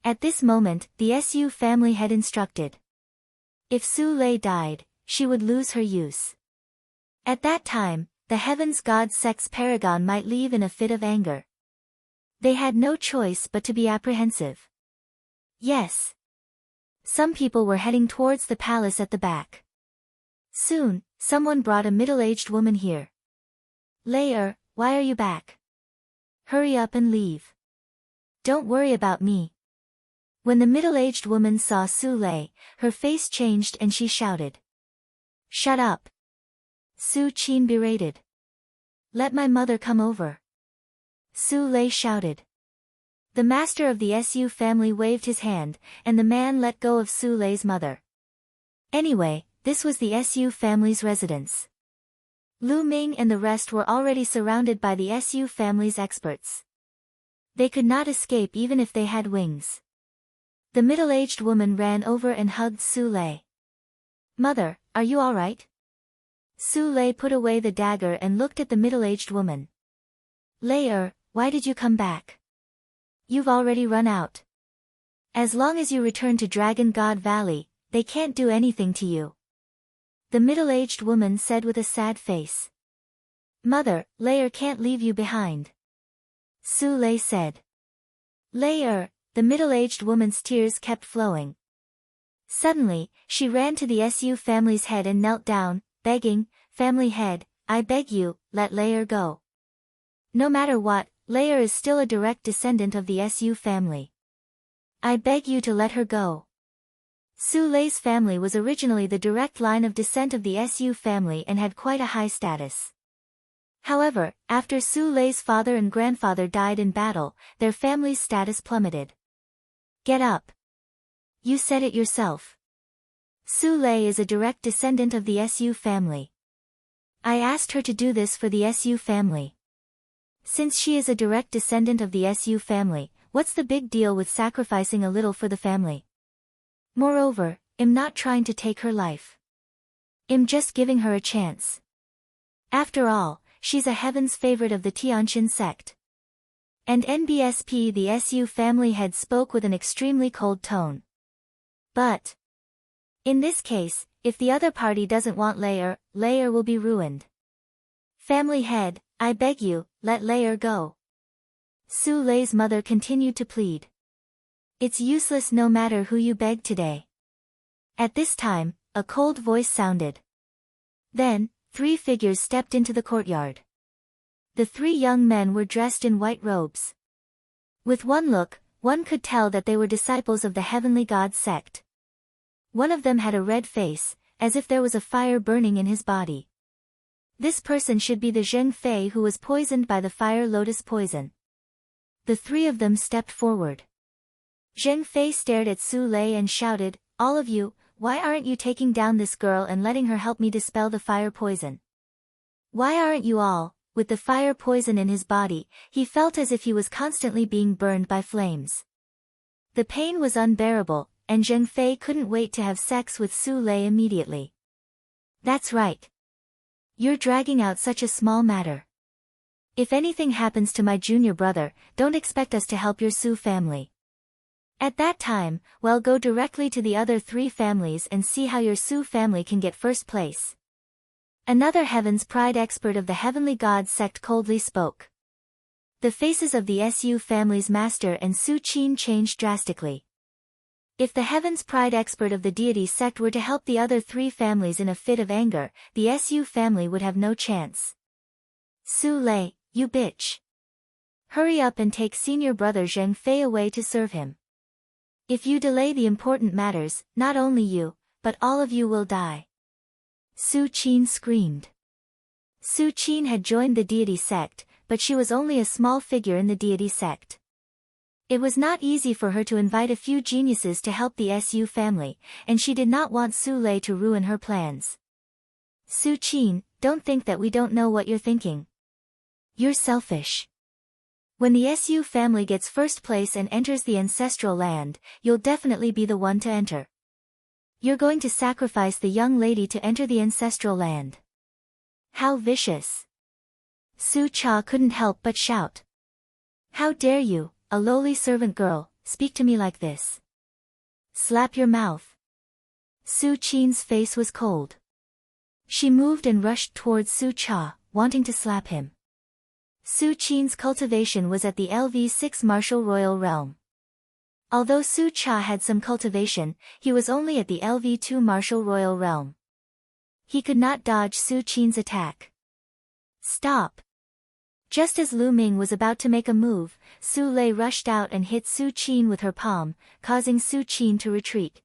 At this moment, the Su family had instructed. If Su Lei died, she would lose her use. At that time, the Heaven's God Sect's paragon might leave in a fit of anger. They had no choice but to be apprehensive. Yes. Some people were heading towards the palace at the back. Soon, someone brought a middle-aged woman here. Lei, why are you back? Hurry up and leave. Don't worry about me. When the middle-aged woman saw Su Lei, her face changed and she shouted. Shut up. Su Qin berated. Let my mother come over. Su Lei shouted. The master of the Su family waved his hand, and the man let go of Su Lei's mother. Anyway, this was the Su family's residence. Lu Ming and the rest were already surrounded by the Su family's experts. They could not escape even if they had wings. The middle-aged woman ran over and hugged Su Lei. Mother, are you all right? Su Lei put away the dagger and looked at the middle-aged woman. Lei, why did you come back? You've already run out. As long as you return to Dragon God Valley, they can't do anything to you. The middle-aged woman said with a sad face. Mother, Lei can't leave you behind. Su Lei said. Lei, the middle-aged woman's tears kept flowing. Suddenly, she ran to the Su family's head and knelt down, begging, Family head, I beg you, let Lei go. No matter what, Lei is still a direct descendant of the Su family. I beg you to let her go. Su Lei's family was originally the direct line of descent of the Su family and had quite a high status. However, after Su Lei's father and grandfather died in battle, their family's status plummeted. Get up. You said it yourself. Su Lei is a direct descendant of the Su family. I asked her to do this for the Su family. Since she is a direct descendant of the Su family, what's the big deal with sacrificing a little for the family? Moreover, I'm not trying to take her life. I'm just giving her a chance. After all, she's a heaven's favorite of the Tianqin sect. And NBSP the Su family head spoke with an extremely cold tone. But in this case, if the other party doesn't want Lei will be ruined. Family head, I beg you, let Lei go. Su Lei's mother continued to plead. It's useless no matter who you beg today. At this time, a cold voice sounded. Then, 3 figures stepped into the courtyard. The 3 young men were dressed in white robes. With one look, one could tell that they were disciples of the heavenly god sect. One of them had a red face, as if there was a fire burning in his body. This person should be the Zheng Fei who was poisoned by the fire lotus poison. The 3 of them stepped forward. Zheng Fei stared at Su Lei and shouted, All of you, why aren't you taking down this girl and letting her help me dispel the fire poison? Why aren't you all, with the fire poison in his body, he felt as if he was constantly being burned by flames. The pain was unbearable, and Zheng Fei couldn't wait to have sex with Su Lei immediately. That's right. You're dragging out such a small matter. If anything happens to my junior brother, don't expect us to help your Su family. At that time, well, go directly to the other 3 families and see how your Su family can get first place. Another Heaven's Pride expert of the Heavenly Gods sect coldly spoke. The faces of the Su family's master and Su Qin changed drastically. If the Heaven's Pride expert of the deity sect were to help the other 3 families in a fit of anger, the Su family would have no chance. Su Lei, you bitch. Hurry up and take senior brother Zheng Fei away to serve him. If you delay the important matters, not only you, but all of you will die. Su Qin screamed. Su Qin had joined the deity sect, but she was only a small figure in the deity sect. It was not easy for her to invite a few geniuses to help the Su family, and she did not want Su Lei to ruin her plans. Su Qin, don't think that we don't know what you're thinking. You're selfish. When the Su family gets first place and enters the ancestral land, you'll definitely be the one to enter. You're going to sacrifice the young lady to enter the ancestral land. How vicious. Su Cha couldn't help but shout. How dare you, a lowly servant girl, speak to me like this? Slap your mouth. Su Qin's face was cold. She moved and rushed towards Su Cha, wanting to slap him. Su Qin's cultivation was at the LV6 martial royal realm. Although Su Cha had some cultivation, he was only at the LV2 martial royal realm. He could not dodge Su Qin's attack. Stop! Just as Lu Ming was about to make a move, Su Lei rushed out and hit Su Qin with her palm, causing Su Qin to retreat.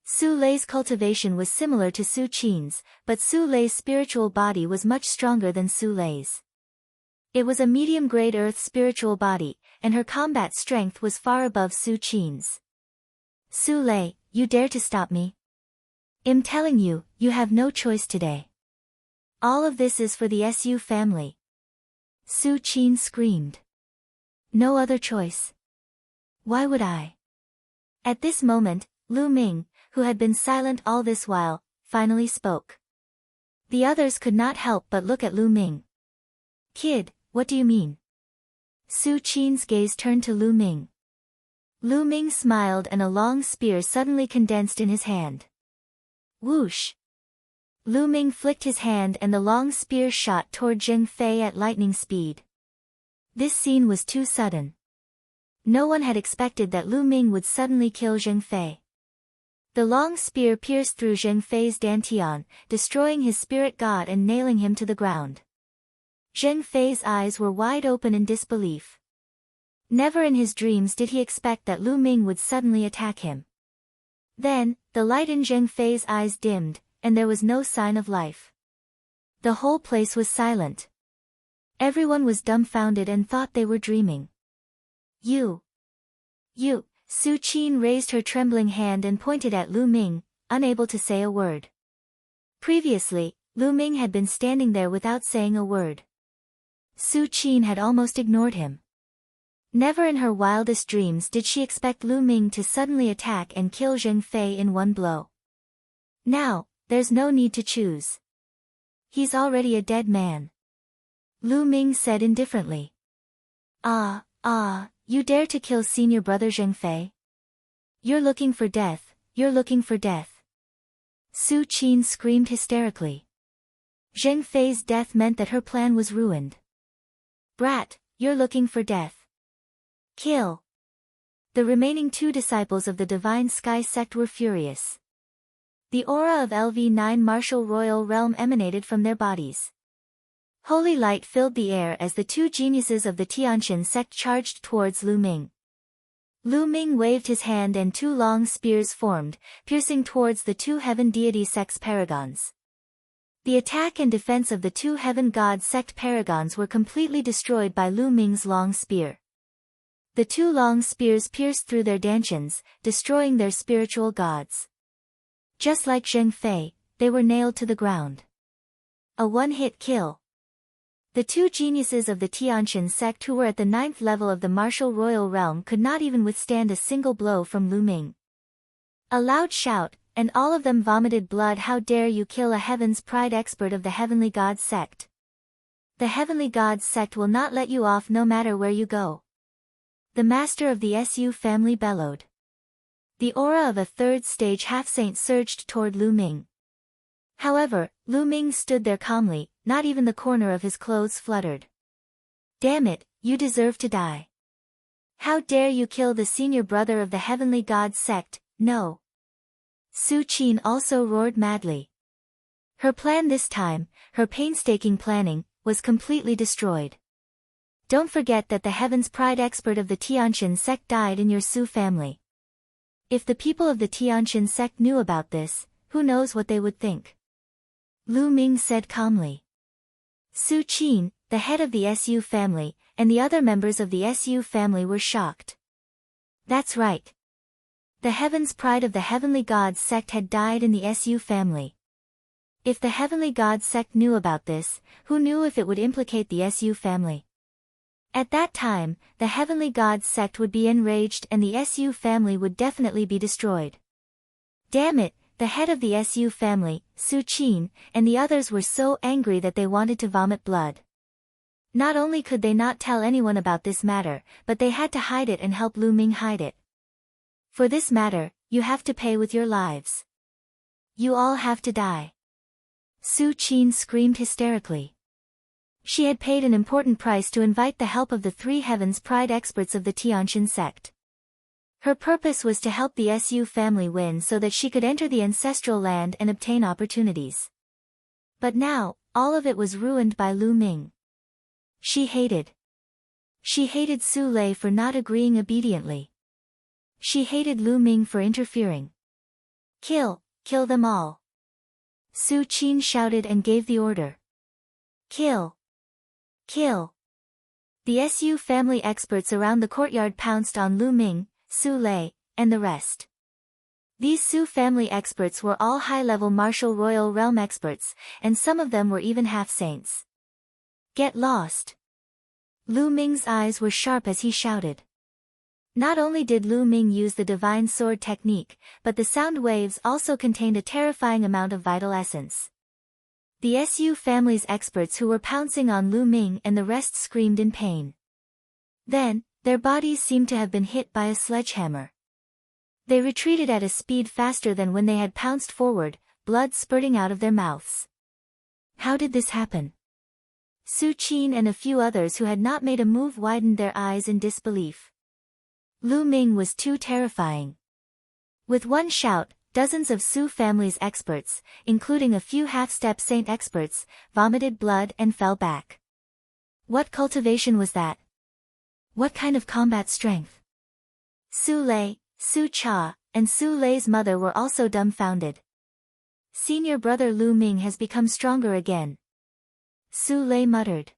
Su Lei's cultivation was similar to Su Qin's, but Su Lei's spiritual body was much stronger than Su Lei's. It was a medium-grade earth spiritual body, and her combat strength was far above Su Qin's. Su Lei, you dare to stop me? I'm telling you, you have no choice today. All of this is for the Su family. Su Qin screamed. No other choice. Why would I? At this moment, Lu Ming, who had been silent all this while, finally spoke. The others could not help but look at Lu Ming. Kid, what do you mean? Su Qin's gaze turned to Lu Ming. Lu Ming smiled and a long spear suddenly condensed in his hand. Whoosh! Lu Ming flicked his hand and the long spear shot toward Zheng Fei at lightning speed. This scene was too sudden. No one had expected that Lu Ming would suddenly kill Zheng Fei. The long spear pierced through Zheng Fei's dantian, destroying his spirit god and nailing him to the ground. Zheng Fei's eyes were wide open in disbelief. Never in his dreams did he expect that Lu Ming would suddenly attack him. Then, the light in Zheng Fei's eyes dimmed, and there was no sign of life. The whole place was silent. Everyone was dumbfounded and thought they were dreaming. You, Su Qin raised her trembling hand and pointed at Lu Ming, unable to say a word. Previously, Lu Ming had been standing there without saying a word. Su Qin had almost ignored him. Never in her wildest dreams did she expect Lu Ming to suddenly attack and kill Zheng Fei in one blow. Now, there's no need to choose. He's already a dead man. Lu Ming said indifferently. You dare to kill senior brother Zheng Fei? You're looking for death, you're looking for death. Su Qin screamed hysterically. Zheng Fei's death meant that her plan was ruined. Brat, you're looking for death. Kill. The remaining 2 disciples of the Divine Sky sect were furious. The aura of LV9 martial royal realm emanated from their bodies. Holy light filled the air as the 2 geniuses of the Tianqian sect charged towards Lu Ming. Lu Ming waved his hand and 2 long spears formed, piercing towards the 2 heaven deity sect's paragons. The attack and defense of the 2 heaven god sect paragons were completely destroyed by Lu Ming's long spear. The 2 long spears pierced through their dantians, destroying their spiritual gods. Just like Zheng Fei, they were nailed to the ground. A one-hit kill. The two geniuses of the Tianqian sect who were at the 9th level of the martial royal realm could not even withstand a single blow from Lu Ming. A loud shout, and all of them vomited blood. How dare you kill a Heaven's Pride expert of the Heavenly Gods sect? The Heavenly Gods sect will not let you off no matter where you go. The master of the Su family bellowed. The aura of a third stage half-saint surged toward Lu Ming. However, Lu Ming stood there calmly, not even the corner of his clothes fluttered. Damn it, you deserve to die. How dare you kill the senior brother of the Heavenly Gods sect? No. Su Qin also roared madly. Her plan this time, her painstaking planning, was completely destroyed. Don't forget that the Heaven's Pride expert of the Tianqian sect died in your Su family. If the people of the Tianqian sect knew about this, who knows what they would think? Lu Ming said calmly. Su Qin, the head of the Su family, and the other members of the Su family were shocked. That's right. The Heaven's Pride of the Heavenly Gods sect had died in the Su family. If the Heavenly Gods sect knew about this, who knew if it would implicate the Su family? At that time, the Heavenly Gods sect would be enraged and the Su family would definitely be destroyed. Damn it, the head of the Su family, Su Qin, and the others were so angry that they wanted to vomit blood. Not only could they not tell anyone about this matter, but they had to hide it and help Lu Ming hide it. For this matter, you have to pay with your lives. You all have to die. Su Qin screamed hysterically. She had paid an important price to invite the help of the 3 Heaven's Pride experts of the Tianqian sect. Her purpose was to help the Su family win so that she could enter the ancestral land and obtain opportunities. But now, all of it was ruined by Lu Ming. She hated Su Lei for not agreeing obediently. She hated Lu Ming for interfering. Kill them all. Su Qin shouted and gave the order. Kill. The Su family experts around the courtyard pounced on Lu Ming, Su Lei, and the rest. These Su family experts were all high-level martial royal realm experts, and some of them were even half-saints. Get lost. Lu Ming's eyes were sharp as he shouted. Not only did Lu Ming use the divine sword technique, but the sound waves also contained a terrifying amount of vital essence. The Su family's experts who were pouncing on Lu Ming and the rest screamed in pain. Then, their bodies seemed to have been hit by a sledgehammer. They retreated at a speed faster than when they had pounced forward, blood spurting out of their mouths. How did this happen? Su Qin and a few others who had not made a move widened their eyes in disbelief. Lu Ming was too terrifying. With one shout, dozens of Su family's experts, including a few half-step saint experts, vomited blood and fell back. What cultivation was that? What kind of combat strength? Su Lei, Su Cha, and Su Lei's mother were also dumbfounded. Senior brother Lu Ming has become stronger again. Su Lei muttered.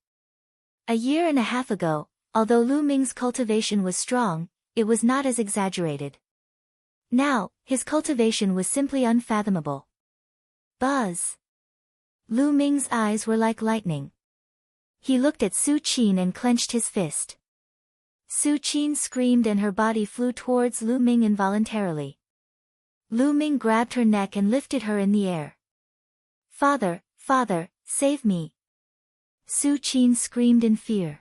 A year and a half ago, although Lu Ming's cultivation was strong, it was not as exaggerated. Now, his cultivation was simply unfathomable. Buzz! Lu Ming's eyes were like lightning. He looked at Su Qin and clenched his fist. Su Qin screamed and her body flew towards Lu Ming involuntarily. Lu Ming grabbed her neck and lifted her in the air. Father, save me! Su Qin screamed in fear.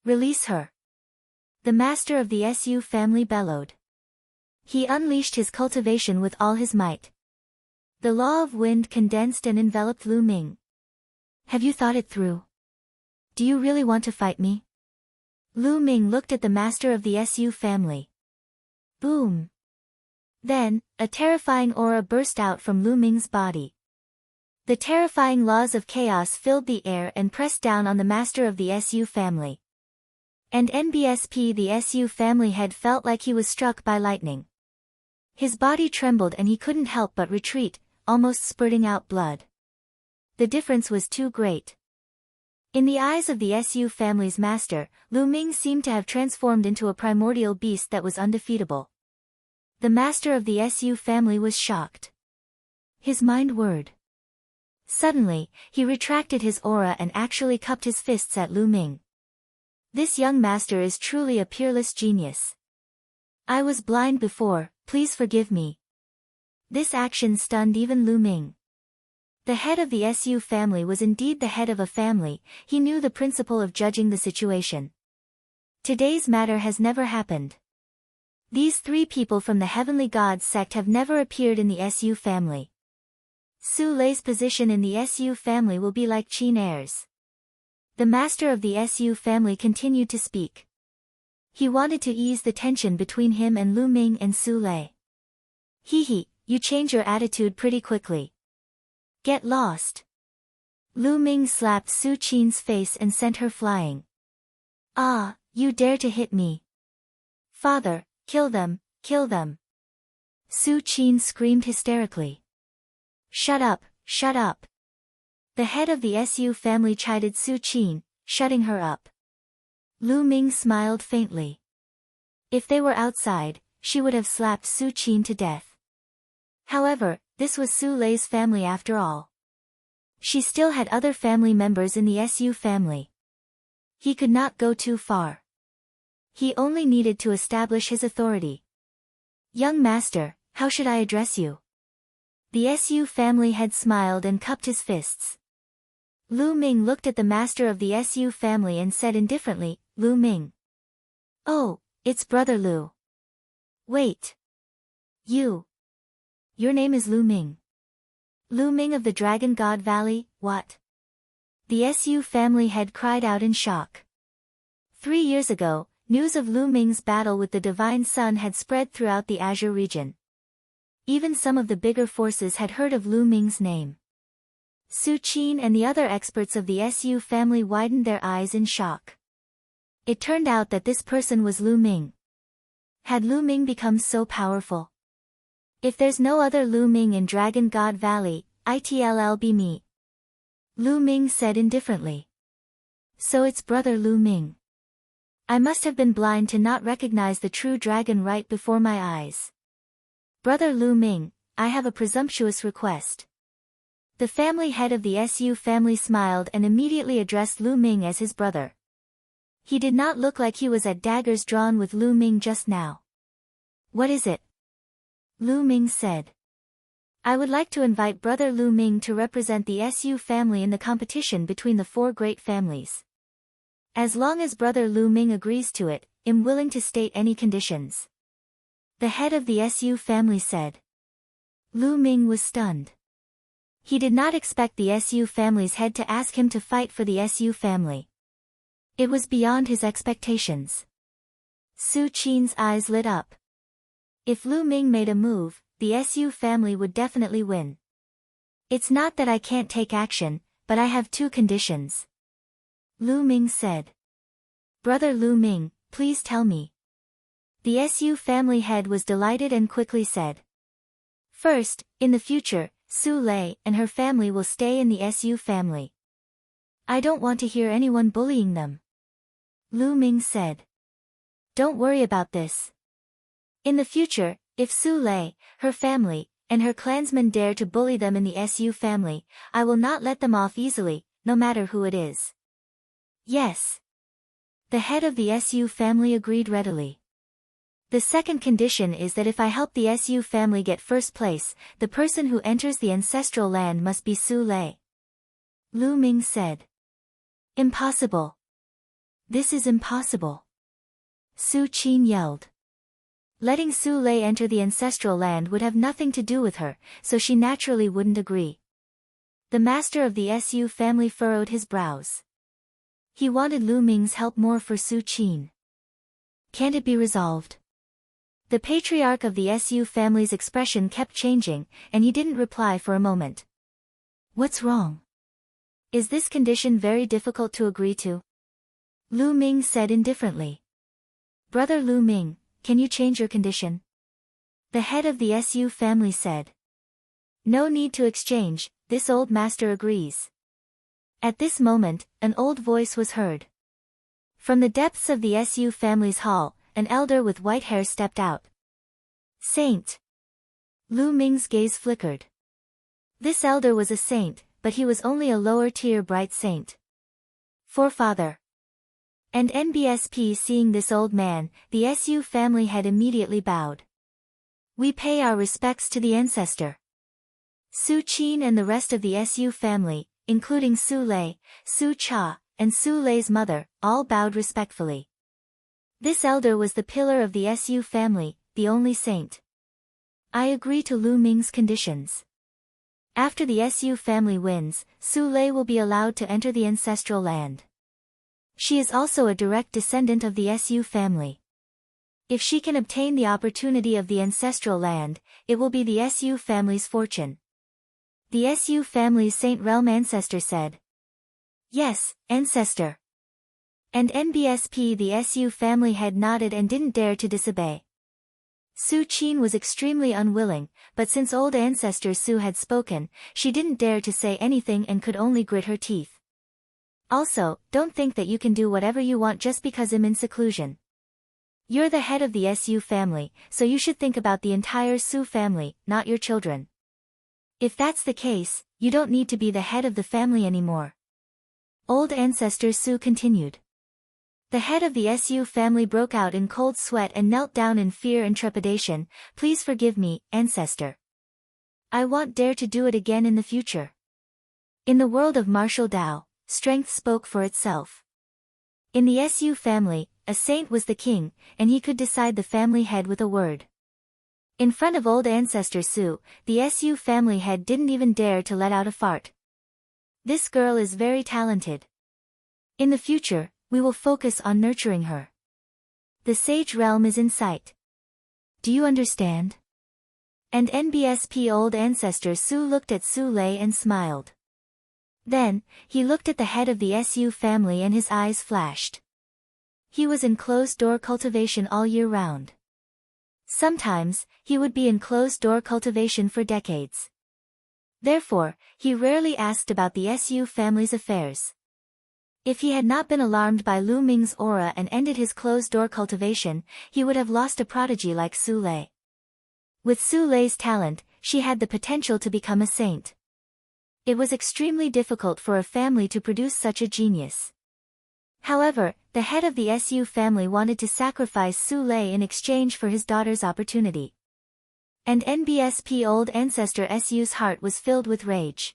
Release her! The master of the Su family bellowed. He unleashed his cultivation with all his might. The law of wind condensed and enveloped Lu Ming. Have you thought it through? Do you really want to fight me? Lu Ming looked at the master of the Su family. Boom! Then, a terrifying aura burst out from Lu Ming's body. The terrifying laws of chaos filled the air and pressed down on the master of the Su family. And NBSP the Su family head felt like he was struck by lightning. His body trembled and he couldn't help but retreat, almost spurting out blood. The difference was too great. In the eyes of the Su family's master, Lu Ming seemed to have transformed into a primordial beast that was undefeatable. The master of the Su family was shocked. His mind whirred. Suddenly, he retracted his aura and actually cupped his fists at Lu Ming. This young master is truly a peerless genius. I was blind before, please forgive me. This action stunned even Lu Ming. The head of the Su family was indeed the head of a family, he knew the principle of judging the situation. Today's matter has never happened. These three people from the Heavenly Gods sect have never appeared in the Su family. Su Lei's position in the Su family will be like Qin Er's. The master of the Su family continued to speak. He wanted to ease the tension between him and Lu Ming and Su Lei. He, you change your attitude pretty quickly. Get lost. Lu Ming slapped Su Qin's face and sent her flying. Ah, you dare to hit me. Father, kill them, kill them. Su Qin screamed hysterically. Shut up, shut up. The head of the Su family chided Su Qin, shutting her up. Lu Ming smiled faintly. If they were outside, she would have slapped Su Qin to death. However, this was Su Lei's family after all. She still had other family members in the Su family. He could not go too far. He only needed to establish his authority. Young master, how should I address you? The Su family head smiled and cupped his fists. Lu Ming looked at the master of the Su family and said indifferently, Lu Ming. Oh, it's Brother Lu. Wait. Your name is Lu Ming. Lu Ming of the Dragon God Valley, what? The Su family head cried out in shock. 3 years ago, news of Lu Ming's battle with the Divine Sun had spread throughout the Azure region. Even some of the bigger forces had heard of Lu Ming's name. Su Qin and the other experts of the Su family widened their eyes in shock. It turned out that this person was Lu Ming. Had Lu Ming become so powerful? If there's no other Lu Ming in Dragon God Valley, it'll be me. Lu Ming said indifferently. So it's Brother Lu Ming. I must have been blind to not recognize the true dragon right before my eyes. Brother Lu Ming, I have a presumptuous request. The family head of the Su family smiled and immediately addressed Lu Ming as his brother. He did not look like he was at daggers drawn with Lu Ming just now. What is it? Lu Ming said. I would like to invite Brother Lu Ming to represent the Su family in the competition between the 4 great families. As long as Brother Lu Ming agrees to it, I'm willing to state any conditions. The head of the Su family said. Lu Ming was stunned. He did not expect the Su family's head to ask him to fight for the Su family. It was beyond his expectations. Su Qin's eyes lit up. If Lu Ming made a move, the Su family would definitely win. It's not that I can't take action, but I have 2 conditions. Lu Ming said. Brother Lu Ming, please tell me. The Su family head was delighted and quickly said. First, in the future, Su Lei and her family will stay in the Su family. I don't want to hear anyone bullying them. Lu Ming said. Don't worry about this. In the future, if Su Lei, her family, and her clansmen dare to bully them in the Su family, I will not let them off easily, no matter who it is. Yes. The head of the Su family agreed readily. The second condition is that if I help the Su family get first place, the person who enters the ancestral land must be Su Lei. Lu Ming said. Impossible. This is impossible. Su Qin yelled. Letting Su Lei enter the ancestral land would have nothing to do with her, so she naturally wouldn't agree. The master of the Su family furrowed his brows. He wanted Lu Ming's help more for Su Qin. Can't it be resolved? The patriarch of the Su family's expression kept changing, and he didn't reply for a moment. What's wrong? Is this condition very difficult to agree to? Lu Ming said indifferently. Brother Lu Ming, can you change your condition? The head of the Su family said. No need to exchange, this old master agrees. At this moment, an old voice was heard. From the depths of the Su family's hall, an elder with white hair stepped out. Saint. Lu Ming's gaze flickered. This elder was a saint, but he was only a lower-tier bright saint. Forefather. And NBSP seeing this old man, the SU family had immediately bowed. We pay our respects to the ancestor. Su Qin and the rest of the SU family, including Su Lei, Su Cha, and Su Lei's mother, all bowed respectfully. This elder was the pillar of the SU family, the only saint. I agree to Lu Ming's conditions. After the SU family wins, Su Lei will be allowed to enter the ancestral land. She is also a direct descendant of the SU family. If she can obtain the opportunity of the ancestral land, it will be the SU family's fortune. The SU family's Saint Realm ancestor said. Yes, ancestor. And NBSP the SU family head nodded and didn't dare to disobey. Su Qin was extremely unwilling, but since old ancestor Su had spoken, she didn't dare to say anything and could only grit her teeth. Also, don't think that you can do whatever you want just because I'm in seclusion. You're the head of the SU family, so you should think about the entire Su family, not your children. If that's the case, you don't need to be the head of the family anymore. Old ancestor Su continued. The head of the SU family broke out in cold sweat and knelt down in fear and trepidation. Please forgive me, ancestor. I won't dare to do it again in the future. In the world of martial Tao, strength spoke for itself. In the SU family, a saint was the king, and he could decide the family head with a word. In front of old ancestor Su, the SU family head didn't even dare to let out a fart. This girl is very talented. In the future, we will focus on nurturing her. The sage realm is in sight. Do you understand? And NBSP old ancestor Su looked at Su Lei and smiled. Then, he looked at the head of the SU family and his eyes flashed. He was in closed-door cultivation all year round. Sometimes, he would be in closed-door cultivation for decades. Therefore, he rarely asked about the SU family's affairs. If he had not been alarmed by Lu Ming's aura and ended his closed-door cultivation, he would have lost a prodigy like Su Lei. With Su Lei's talent, she had the potential to become a saint. It was extremely difficult for a family to produce such a genius. However, the head of the SU family wanted to sacrifice Su Lei in exchange for his daughter's opportunity. And NBSP old ancestor Su's heart was filled with rage.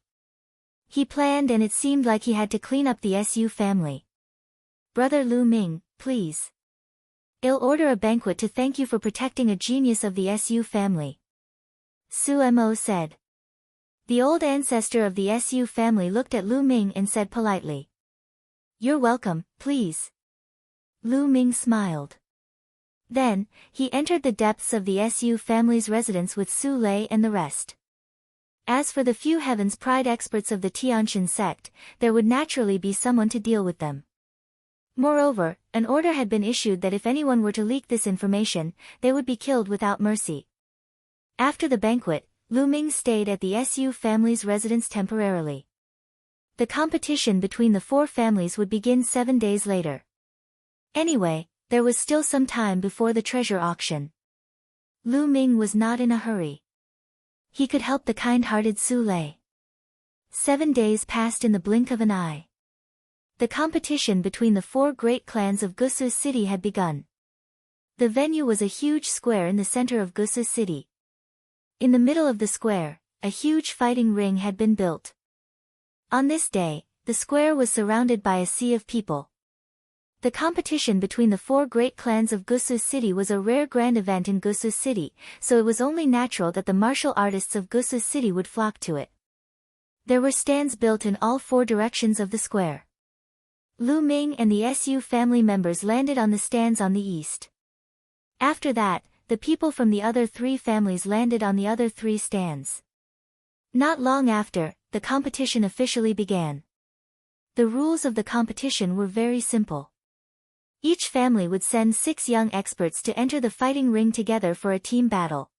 He planned and it seemed like he had to clean up the SU family. Brother Lu Ming, please. I'll order a banquet to thank you for protecting a genius of the SU family. Su Mo said. The old ancestor of the SU family looked at Lu Ming and said politely. You're welcome, please. Lu Ming smiled. Then, he entered the depths of the SU family's residence with Su Lei and the rest. As for the few Heaven's Pride experts of the Tianxin sect, there would naturally be someone to deal with them. Moreover, an order had been issued that if anyone were to leak this information, they would be killed without mercy. After the banquet, Lu Ming stayed at the SU family's residence temporarily. The competition between the four families would begin 7 days later. Anyway, there was still some time before the treasure auction. Lu Ming was not in a hurry. He could help the kind-hearted Su Lei. 7 days passed in the blink of an eye. The competition between the four great clans of Gusu City had begun. The venue was a huge square in the center of Gusu City. In the middle of the square, a huge fighting ring had been built. On this day, the square was surrounded by a sea of people. The competition between the four great clans of Gusu City was a rare grand event in Gusu City, so it was only natural that the martial artists of Gusu City would flock to it. There were stands built in all four directions of the square. Lu Ming and the SU family members landed on the stands on the east. After that, the people from the other three families landed on the other three stands. Not long after, the competition officially began. The rules of the competition were very simple. Each family would send 6 young experts to enter the fighting ring together for a team battle.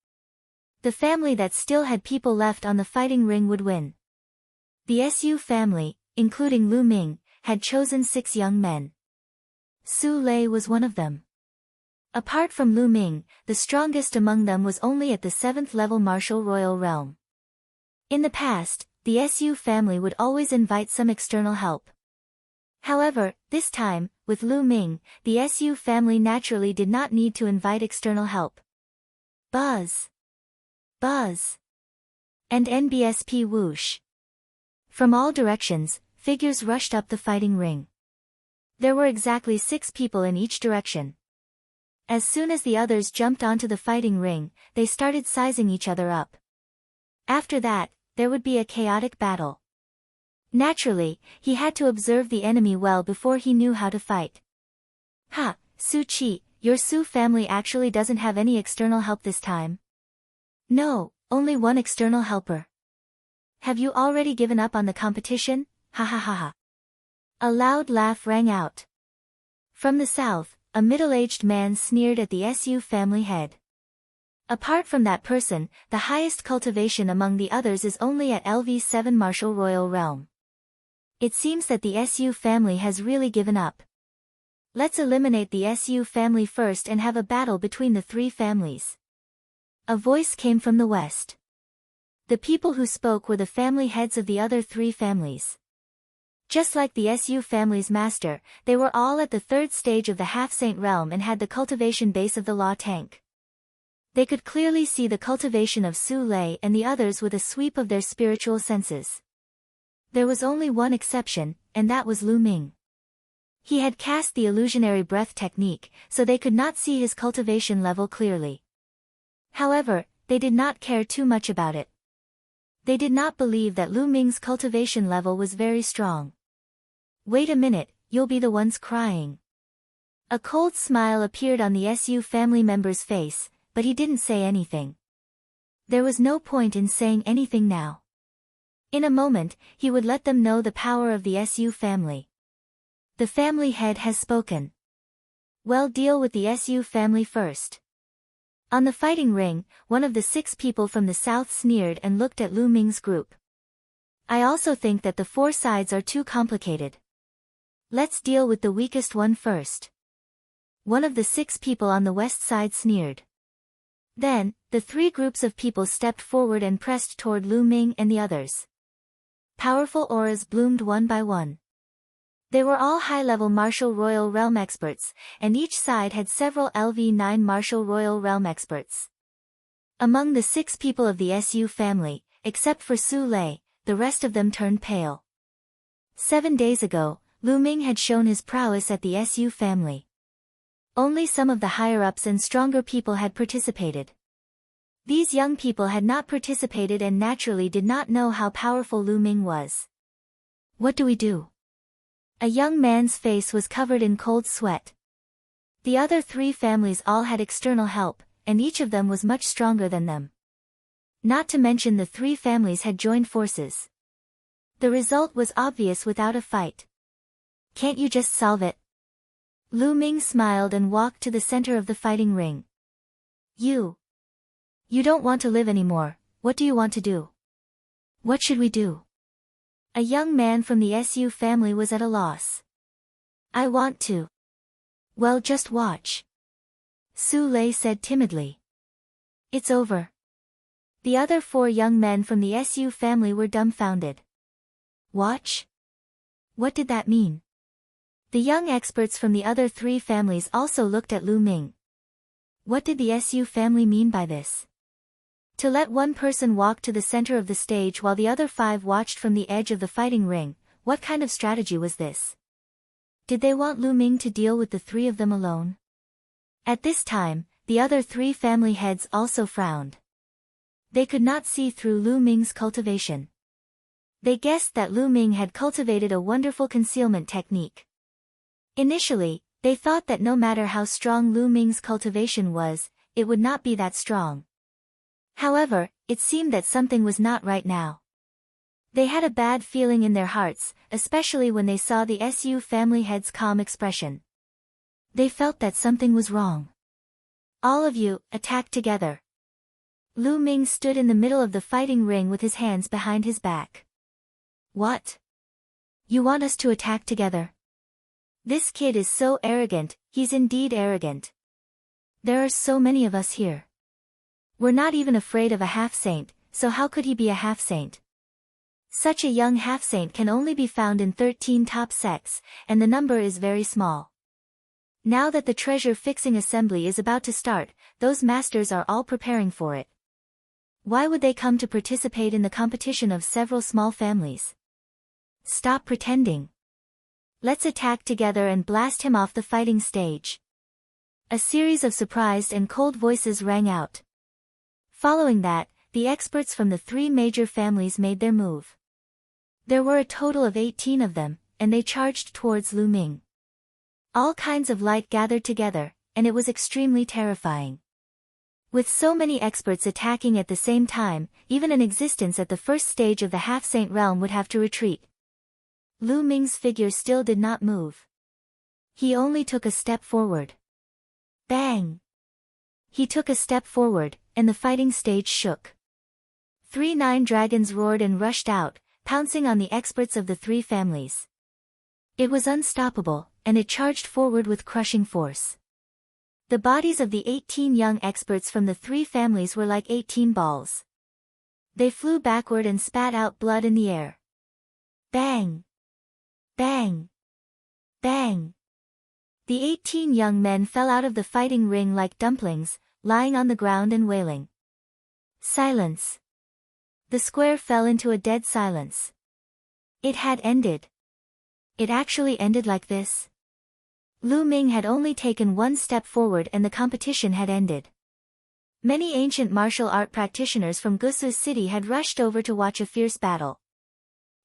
The family that still had people left on the fighting ring would win. The SU family, including Lu Ming, had chosen 6 young men. Su Lei was one of them. Apart from Lu Ming, the strongest among them was only at the 7th level martial royal realm. In the past, the SU family would always invite some external help. However, this time, with Lu Ming, the SU family naturally did not need to invite external help. Buzz! Buzz! And NBSP whoosh! From all directions, figures rushed up the fighting ring. There were exactly 6 people in each direction. As soon as the others jumped onto the fighting ring, they started sizing each other up. After that, there would be a chaotic battle. Naturally, he had to observe the enemy well before he knew how to fight. Ha, Su Chi, your Su family actually doesn't have any external help this time. No, only one external helper. Have you already given up on the competition? Ha ha ha ha. A loud laugh rang out. From the south, a middle-aged man sneered at the SU family head. Apart from that person, the highest cultivation among the others is only at LV7 Martial Royal Realm. It seems that the SU family has really given up. Let's eliminate the SU family first and have a battle between the 3 families. A voice came from the west. The people who spoke were the family heads of the other 3 families. Just like the SU family's master, they were all at the 3rd stage of the half-saint realm and had the cultivation base of the law tank. They could clearly see the cultivation of Su Lei and the others with a sweep of their spiritual senses. There was only one exception, and that was Lu Ming. He had cast the illusionary breath technique, so they could not see his cultivation level clearly. However, they did not care too much about it. They did not believe that Lu Ming's cultivation level was very strong. Wait a minute, you'll be the ones crying. A cold smile appeared on the SU family member's face, but he didn't say anything. There was no point in saying anything now. In a moment, he would let them know the power of the SU family. The family head has spoken. Well, deal with the SU family first. On the fighting ring, one of the 6 people from the south sneered and looked at Lu Ming's group. I also think that the 4 sides are too complicated. Let's deal with the weakest one first. One of the 6 people on the west side sneered. Then, the 3 groups of people stepped forward and pressed toward Lu Ming and the others. Powerful auras bloomed one by one. They were all high-level Martial Royal Realm experts, and each side had several LV9 Martial Royal Realm experts. Among the 6 people of the SU family, except for Su Lei, the rest of them turned pale. 7 days ago, Lu Ming had shown his prowess at the SU family. Only some of the higher-ups and stronger people had participated. These young people had not participated and naturally did not know how powerful Lu Ming was. What do we do? A young man's face was covered in cold sweat. The other 3 families all had external help, and each of them was much stronger than them. Not to mention the 3 families had joined forces. The result was obvious without a fight. Can't you just solve it? Lu Ming smiled and walked to the center of the fighting ring. You don't want to live anymore, what do you want to do? What should we do? A young man from the SU family was at a loss. I want to. Well, just watch. Su Lei said timidly. It's over. The other 4 young men from the SU family were dumbfounded. Watch? What did that mean? The young experts from the other 3 families also looked at Lu Ming. What did the SU family mean by this? To let one person walk to the center of the stage while the other 5 watched from the edge of the fighting ring, what kind of strategy was this? Did they want Lu Ming to deal with the 3 of them alone? At this time, the other 3 family heads also frowned. They could not see through Lu Ming's cultivation. They guessed that Lu Ming had cultivated a wonderful concealment technique. Initially, they thought that no matter how strong Lu Ming's cultivation was, it would not be that strong. However, it seemed that something was not right now. They had a bad feeling in their hearts, especially when they saw the SU family head's calm expression. They felt that something was wrong. All of you, attack together. Lu Ming stood in the middle of the fighting ring with his hands behind his back. What? You want us to attack together? This kid is so arrogant, he's indeed arrogant. There are so many of us here. We're not even afraid of a half-saint, so how could he be a half-saint? Such a young half-saint can only be found in 13 top sects, and the number is very small. Now that the treasure-fixing assembly is about to start, those masters are all preparing for it. Why would they come to participate in the competition of several small families? Stop pretending. Let's attack together and blast him off the fighting stage. A series of surprised and cold voices rang out. Following that, the experts from the 3 major families made their move. There were a total of 18 of them, and they charged towards Lu Ming. All kinds of light gathered together, and it was extremely terrifying. With so many experts attacking at the same time, even an existence at the first stage of the half-saint realm would have to retreat. Lu Ming's figure still did not move. He only took a step forward. Bang! He took a step forward, and the fighting stage shook. 3 9 dragons roared and rushed out, pouncing on the experts of the 3 families. It was unstoppable, and it charged forward with crushing force. The bodies of the 18 young experts from the 3 families were like 18 balls. They flew backward and spat out blood in the air. Bang! Bang! Bang! The 18 young men fell out of the fighting ring like dumplings, lying on the ground and wailing. Silence. The square fell into a dead silence. It had ended. It actually ended like this. Lu Ming had only taken 1 step forward and the competition had ended. Many ancient martial art practitioners from Gusu City had rushed over to watch a fierce battle.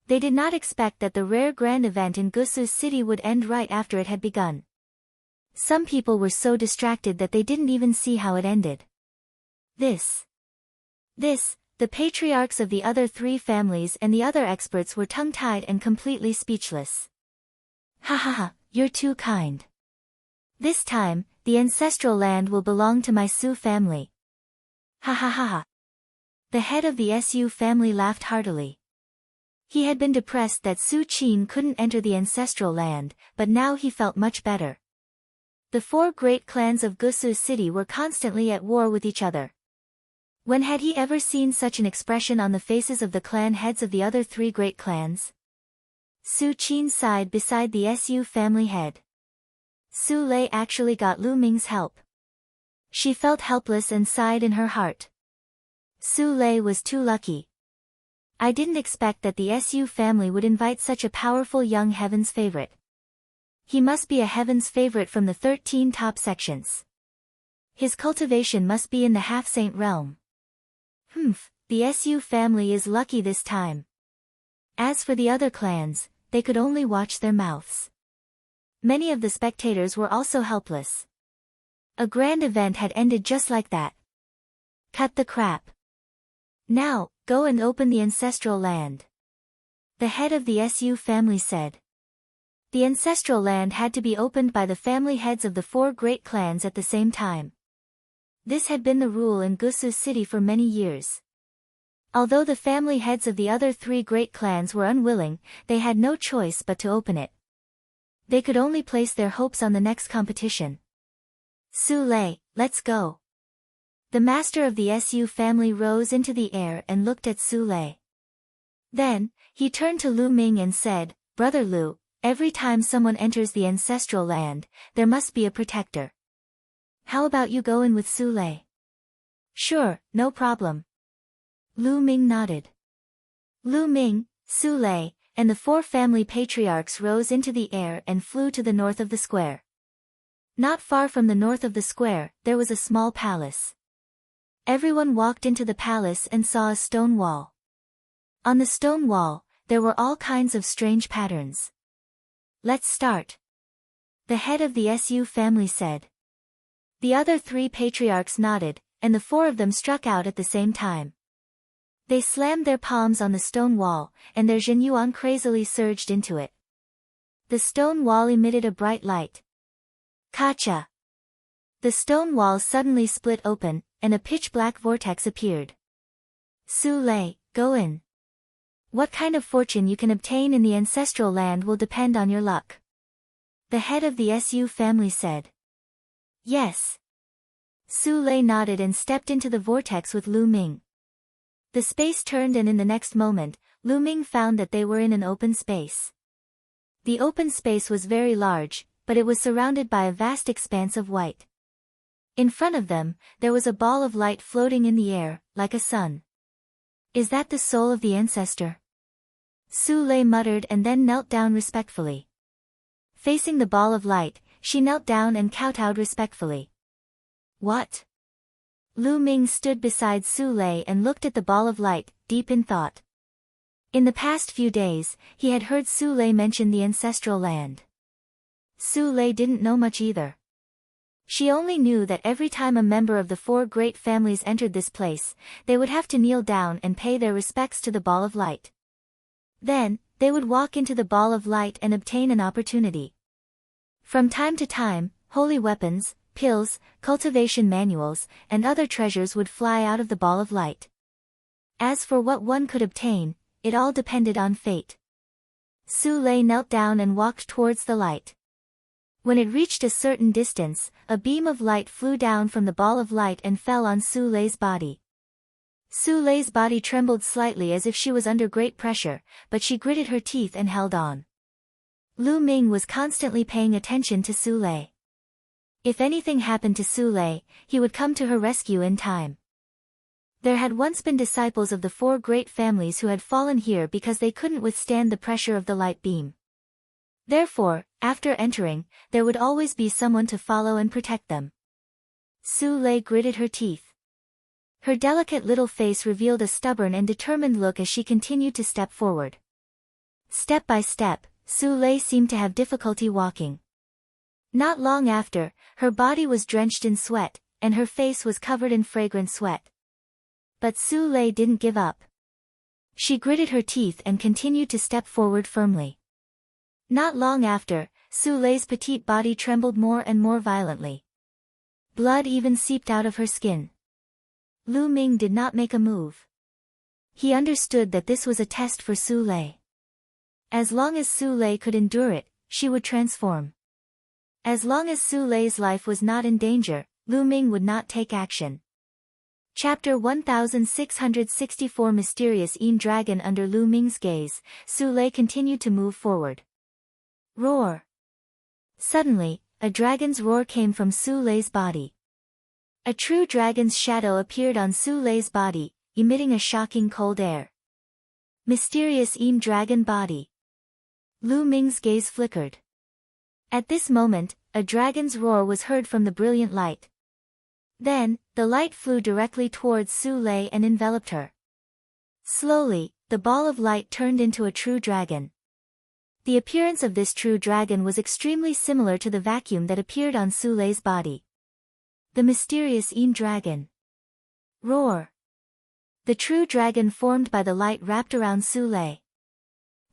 They did not expect that the rare grand event in Gusu City would end right after it had begun. Some people were so distracted that they didn't even see how it ended. The patriarchs of the other 3 families and the other experts were tongue-tied and completely speechless. Ha ha ha, you're too kind. This time, the ancestral land will belong to my Su family. Ha ha ha ha. The head of the Su family laughed heartily. He had been depressed that Su Qin couldn't enter the ancestral land, but now he felt much better. The 4 great clans of Gusu City were constantly at war with each other. When had he ever seen such an expression on the faces of the clan heads of the other 3 great clans? Su Qin sighed beside the Su family head. Su Lei actually got Lu Ming's help. She felt helpless and sighed in her heart. Su Lei was too lucky. I didn't expect that the Su family would invite such a powerful young heaven's favorite. He must be a heaven's favorite from the 13 top sections. His cultivation must be in the half-saint realm. The Su family is lucky this time. As for the other clans, they could only watch their mouths. Many of the spectators were also helpless. A grand event had ended just like that. Cut the crap. Now, go and open the ancestral land. The head of the Su family said. The ancestral land had to be opened by the family heads of the 4 great clans at the same time. This had been the rule in Gusu City for many years. Although the family heads of the other 3 great clans were unwilling, they had no choice but to open it. They could only place their hopes on the next competition. Su Lei, let's go. The master of the Su family rose into the air and looked at Su Lei. Then, he turned to Lu Ming and said, Brother Lu, every time someone enters the ancestral land, there must be a protector. How about you go in with Su Lei? Sure, no problem. Lu Ming nodded. Lu Ming, Su Lei, and the 4 family patriarchs rose into the air and flew to the north of the square. Not far from the north of the square, there was a small palace. Everyone walked into the palace and saw a stone wall. On the stone wall, there were all kinds of strange patterns. Let's start. The head of the Su family said. The other 3 patriarchs nodded, and the 4 of them struck out at the same time. They slammed their palms on the stone wall, and their Zhenyuan crazily surged into it. The stone wall emitted a bright light. Kacha! The stone wall suddenly split open, and a pitch-black vortex appeared. Su Lei, go in. What kind of fortune you can obtain in the ancestral land will depend on your luck. The head of the Su family said. Yes. Su Lei nodded and stepped into the vortex with Lu Ming. The space turned and in the next moment, Lu Ming found that they were in an open space. The open space was very large, but it was surrounded by a vast expanse of white. In front of them, there was a ball of light floating in the air, like a sun. Is that the soul of the ancestor? Su Lei muttered and then knelt down respectfully. Facing the ball of light, she knelt down and kowtowed respectfully. What? Lu Ming stood beside Su Lei and looked at the ball of light, deep in thought. In the past few days, he had heard Su Lei mention the ancestral land. Su Lei didn't know much either. She only knew that every time a member of the 4 great families entered this place, they would have to kneel down and pay their respects to the ball of light. Then, they would walk into the ball of light and obtain an opportunity. From time to time, holy weapons, pills, cultivation manuals, and other treasures would fly out of the ball of light. As for what one could obtain, it all depended on fate. Su Lei knelt down and walked towards the light. When it reached a certain distance, a beam of light flew down from the ball of light and fell on Su Lei's body. Su Lei's body trembled slightly as if she was under great pressure, but she gritted her teeth and held on. Lu Ming was constantly paying attention to Su Lei. If anything happened to Su Lei, he would come to her rescue in time. There had once been disciples of the 4 great families who had fallen here because they couldn't withstand the pressure of the light beam. Therefore, after entering, there would always be someone to follow and protect them. Su Lei gritted her teeth. Her delicate little face revealed a stubborn and determined look as she continued to step forward. Step by step, Su Lei seemed to have difficulty walking. Not long after, her body was drenched in sweat, and her face was covered in fragrant sweat. But Su Lei didn't give up. She gritted her teeth and continued to step forward firmly. Not long after, Su Lei's petite body trembled more and more violently. Blood even seeped out of her skin. Lu Ming did not make a move. He understood that this was a test for Su Lei. As long as Su Lei could endure it, she would transform. As long as Su Lei's life was not in danger, Lu Ming would not take action. Chapter 1664 Mysterious Een Dragon. Under Lu Ming's gaze, Su Lei continued to move forward. Roar! Suddenly, a dragon's roar came from Su Lei's body. A true dragon's shadow appeared on Su Lei's body, emitting a shocking cold air. Mysterious Een Dragon body. Lu Ming's gaze flickered. At this moment, a dragon's roar was heard from the brilliant light. Then, the light flew directly towards Su Lei and enveloped her. Slowly, the ball of light turned into a true dragon. The appearance of this true dragon was extremely similar to the vacuum that appeared on Su Lei's body. The mysterious Een Dragon. Roar! The true dragon formed by the light wrapped around Su Lei.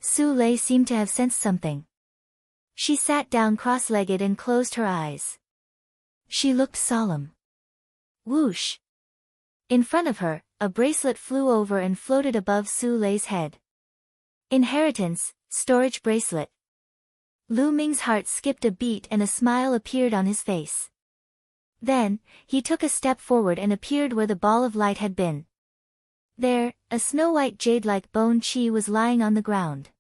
Su Lei seemed to have sensed something. She sat down cross-legged and closed her eyes. She looked solemn. Whoosh! In front of her, a bracelet flew over and floated above Su Lei's head. Inheritance, storage bracelet. Lu Ming's heart skipped a beat and a smile appeared on his face. Then, he took a step forward and appeared where the ball of light had been. There, a snow-white jade-like bone chi was lying on the ground.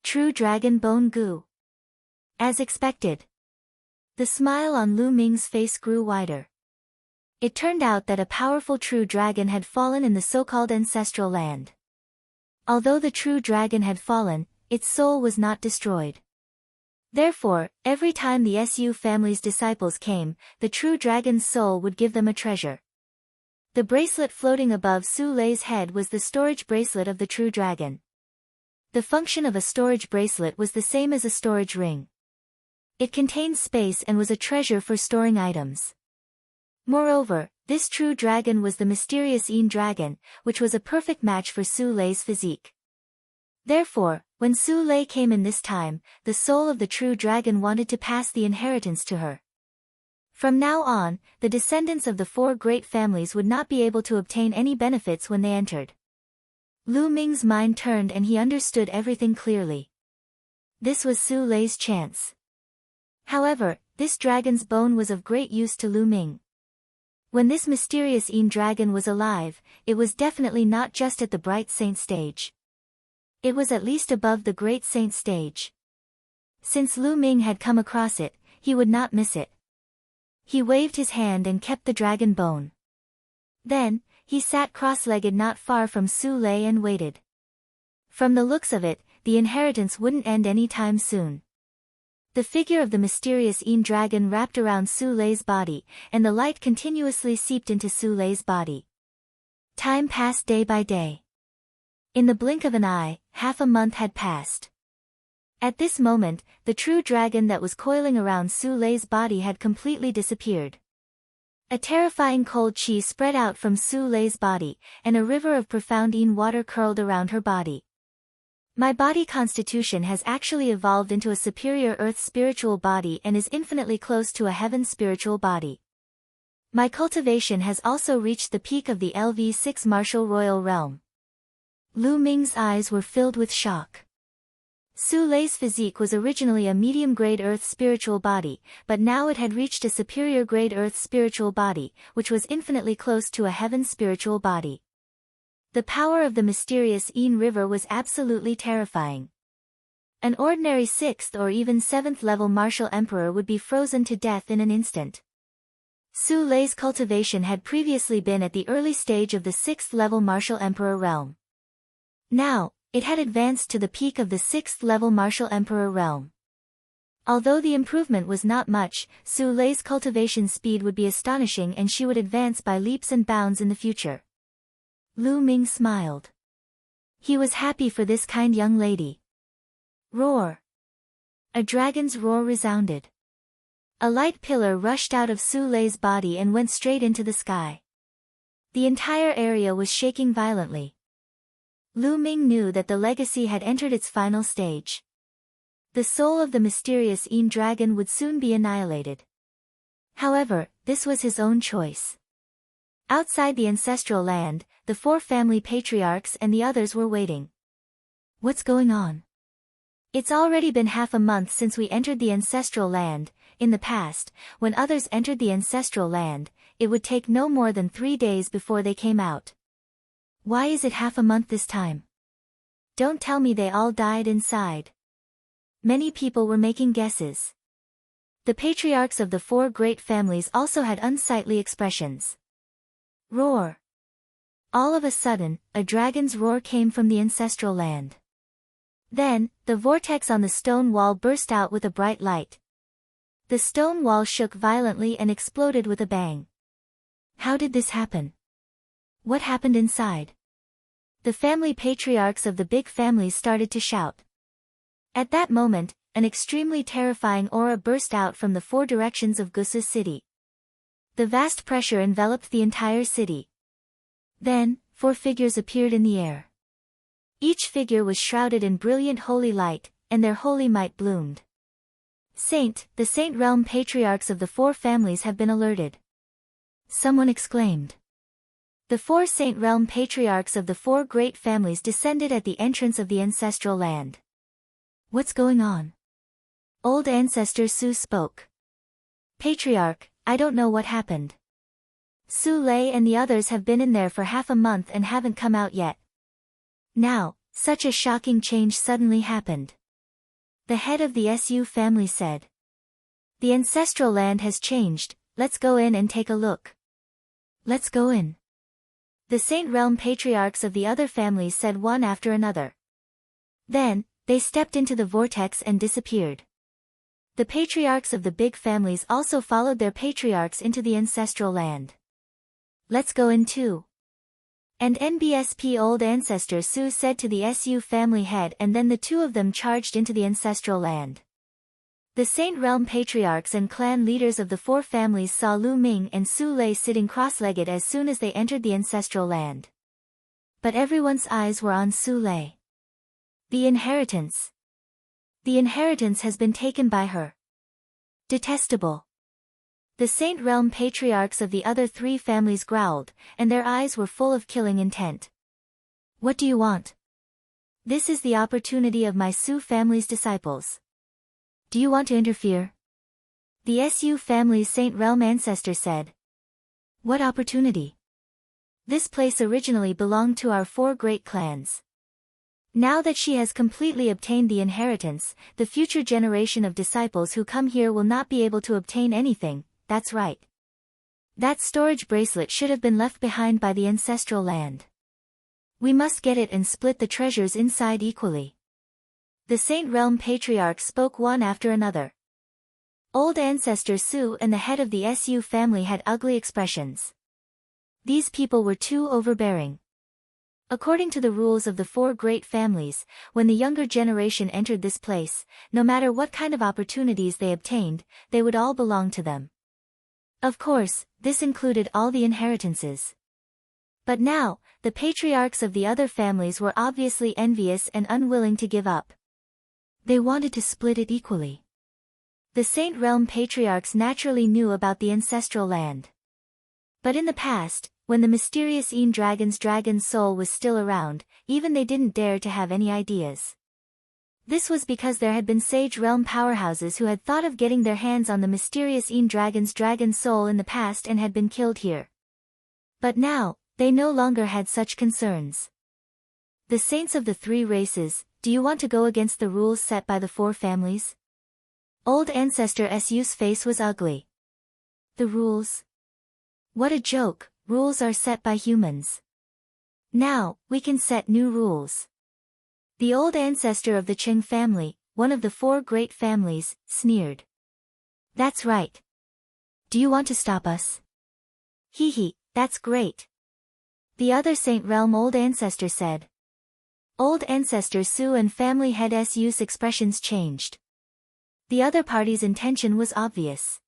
True dragon bone goo. As expected. The smile on Lu Ming's face grew wider. It turned out that a powerful true dragon had fallen in the so-called ancestral land. Although the true dragon had fallen, its soul was not destroyed. Therefore, every time the Su family's disciples came, the true dragon's soul would give them a treasure. The bracelet floating above Su Lei's head was the storage bracelet of the true dragon. The function of a storage bracelet was the same as a storage ring. It contained space and was a treasure for storing items. Moreover, this true dragon was the mysterious Een Dragon, which was a perfect match for Su Lei's physique. Therefore, when Su Lei came in this time, the soul of the true dragon wanted to pass the inheritance to her. From now on, the descendants of the 4 great families would not be able to obtain any benefits when they entered. Lu Ming's mind turned and he understood everything clearly. This was Su Lei's chance. However, this dragon's bone was of great use to Lu Ming. When this mysterious Een dragon was alive, it was definitely not just at the Bright Saint stage. It was at least above the Great Saint stage. Since Lu Ming had come across it, he would not miss it. He waved his hand and kept the dragon bone. Then, he sat cross-legged not far from Su Lei and waited. From the looks of it, the inheritance wouldn't end any time soon. The figure of the mysterious Een dragon wrapped around Su Lei's body, and the light continuously seeped into Su Lei's body. Time passed day by day. In the blink of an eye, half a month had passed. At this moment, the true dragon that was coiling around Su Lei's body had completely disappeared. A terrifying cold chi spread out from Su Lei's body, and a river of profound Een water curled around her body. My body constitution has actually evolved into a superior earth spiritual body and is infinitely close to a heaven spiritual body. My cultivation has also reached the peak of the LV6 martial royal realm. Lu Ming's eyes were filled with shock. Su Lei's physique was originally a medium-grade earth spiritual body, but now it had reached a superior-grade earth spiritual body, which was infinitely close to a heaven spiritual body. The power of the mysterious Een River was absolutely terrifying. An ordinary 6th or even 7th level martial emperor would be frozen to death in an instant. Su Lei's cultivation had previously been at the early stage of the 6th level martial emperor realm. Now, it had advanced to the peak of the 6th level martial emperor realm. Although the improvement was not much, Su Lei's cultivation speed would be astonishing and she would advance by leaps and bounds in the future. Lu Ming smiled. He was happy for this kind young lady. Roar! A dragon's roar resounded. A light pillar rushed out of Su Lei's body and went straight into the sky. The entire area was shaking violently. Lu Ming knew that the legacy had entered its final stage. The soul of the mysterious Een dragon would soon be annihilated. However, this was his own choice. Outside the ancestral land, the 4 family patriarchs and the others were waiting. What's going on? It's already been half a month since we entered the ancestral land. In the past, when others entered the ancestral land, it would take no more than 3 days before they came out. Why is it half a month this time? Don't tell me they all died inside. Many people were making guesses. The patriarchs of the 4 great families also had unsightly expressions. Roar! All of a sudden, a dragon's roar came from the ancestral land. Then, the vortex on the stone wall burst out with a bright light. The stone wall shook violently and exploded with a bang. How did this happen? What happened inside? The family patriarchs of the big families started to shout. At that moment, an extremely terrifying aura burst out from the 4 directions of Gusu city. The vast pressure enveloped the entire city. Then, 4 figures appeared in the air. Each figure was shrouded in brilliant holy light, and their holy might bloomed. The Saint Realm patriarchs of the 4 families have been alerted. Someone exclaimed. The 4 Saint Realm patriarchs of the 4 great families descended at the entrance of the ancestral land. What's going on? Old ancestor Su spoke. Patriarch, I don't know what happened. Su Lei and the others have been in there for half a month and haven't come out yet. Now, such a shocking change suddenly happened. The head of the Su family said. The ancestral land has changed, let's go in and take a look. Let's go in. The Saint Realm patriarchs of the other families said one after another. Then, they stepped into the vortex and disappeared. The patriarchs of the big families also followed their patriarchs into the ancestral land. Let's go in too. And NBSP old ancestor Su said to the Su family head, and then the 2 of them charged into the ancestral land. The Saint Realm patriarchs and clan leaders of the 4 families saw Lu Ming and Su Lei sitting cross-legged as soon as they entered the ancestral land. But everyone's eyes were on Su Lei. The inheritance. The inheritance has been taken by her. Detestable. The Saint Realm patriarchs of the other 3 families growled, and their eyes were full of killing intent. What do you want? This is the opportunity of my Su family's disciples. Do you want to interfere? The Su family's Saint Realm ancestor said. What opportunity? This place originally belonged to our 4 great clans. Now that she has completely obtained the inheritance, the future generation of disciples who come here will not be able to obtain anything. That's right. That storage bracelet should have been left behind by the ancestral land. We must get it and split the treasures inside equally. The Saint Realm patriarchs spoke one after another. Old Ancestor Su and the head of the Su family had ugly expressions. These people were too overbearing. According to the rules of the 4 great families, when the younger generation entered this place, no matter what kind of opportunities they obtained, they would all belong to them. Of course, this included all the inheritances. But now, the patriarchs of the other families were obviously envious and unwilling to give up. They wanted to split it equally. The Saint Realm patriarchs naturally knew about the ancestral land. But in the past, when the mysterious dragon's soul was still around, even they didn't dare to have any ideas. This was because there had been Sage Realm powerhouses who had thought of getting their hands on the mysterious dragon's soul in the past and had been killed here. But now, they no longer had such concerns. The saints of the 3 races, do you want to go against the rules set by the 4 families? Old Ancestor Su's face was ugly. The rules? What a joke, rules are set by humans. Now, we can set new rules. The old ancestor of the Qing family, one of the 4 great families, sneered. That's right. Do you want to stop us? Hee hee, that's great. The other Saint Realm Old Ancestor said. Old Ancestor Su and family head Su's expressions changed. The other party's intention was obvious.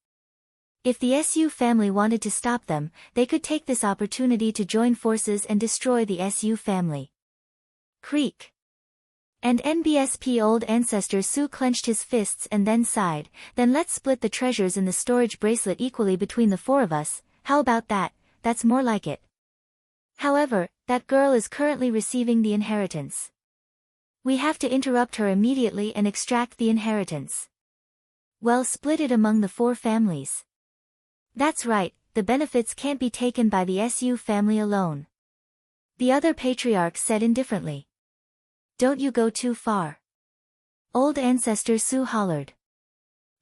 If the Su family wanted to stop them, they could take this opportunity to join forces and destroy the Su family. Creak. And NBSP Old Ancestor Su clenched his fists and then sighed, then let's split the treasures in the storage bracelet equally between the 4 of us, how about that, that's more like it. However, that girl is currently receiving the inheritance. We have to interrupt her immediately and extract the inheritance. Well, split it among the 4 families. That's right, the benefits can't be taken by the Su family alone. The other patriarchs said indifferently. Don't you go too far. Old Ancestor Su hollered.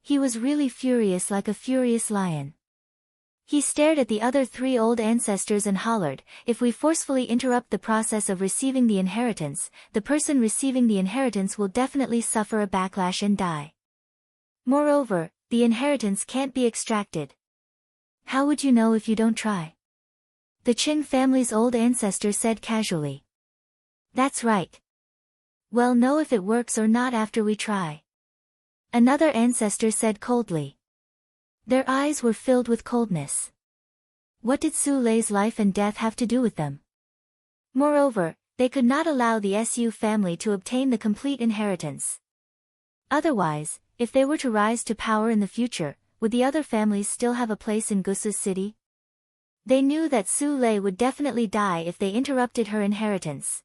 He was really furious like a furious lion. He stared at the other 3 old ancestors and hollered, if we forcefully interrupt the process of receiving the inheritance, the person receiving the inheritance will definitely suffer a backlash and die. Moreover, the inheritance can't be extracted. How would you know if you don't try? The Qing family's old ancestor said casually. That's right. We'll know if it works or not after we try. Another ancestor said coldly. Their eyes were filled with coldness. What did Su Lei's life and death have to do with them? Moreover, they could not allow the Su family to obtain the complete inheritance. Otherwise, if they were to rise to power in the future, would the other families still have a place in Gusu's city? They knew that Su Lei would definitely die if they interrupted her inheritance.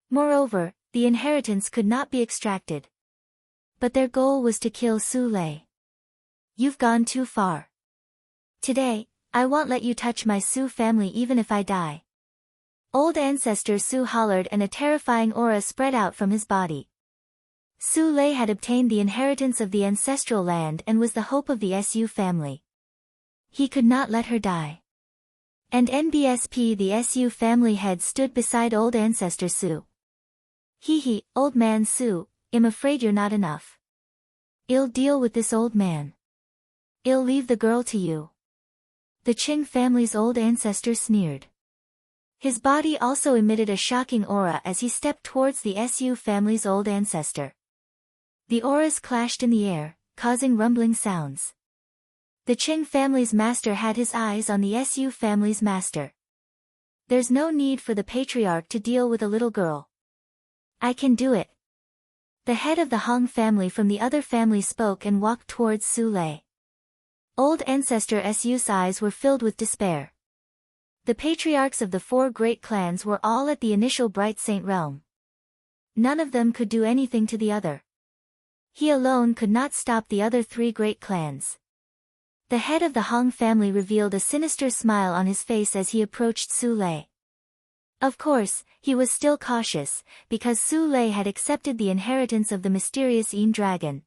Moreover, the inheritance could not be extracted. But their goal was to kill Su Lei. You've gone too far. Today, I won't let you touch my Su family even if I die. Old Ancestor Su hollered and a terrifying aura spread out from his body. Su Lei had obtained the inheritance of the ancestral land and was the hope of the Su family. He could not let her die. And NBSP the Su family head stood beside Old Ancestor Su. Hee hee, Old Man Su, I'm afraid you're not enough. I'll deal with this old man. I'll leave the girl to you. The Qing family's old ancestor sneered. His body also emitted a shocking aura as he stepped towards the Su family's old ancestor. The auras clashed in the air, causing rumbling sounds. The Qing family's master had his eyes on the Su family's master. There's no need for the patriarch to deal with a little girl. I can do it. The head of the Hong family from the other family spoke and walked towards Su Lei. Old Ancestor Su's eyes were filled with despair. The patriarchs of the 4 great clans were all at the initial Bright Saint realm. None of them could do anything to the other. He alone could not stop the other 3 great clans. The head of the Hong family revealed a sinister smile on his face as he approached Su Lei. Of course, he was still cautious, because Su Lei had accepted the inheritance of the mysterious Yin dragon.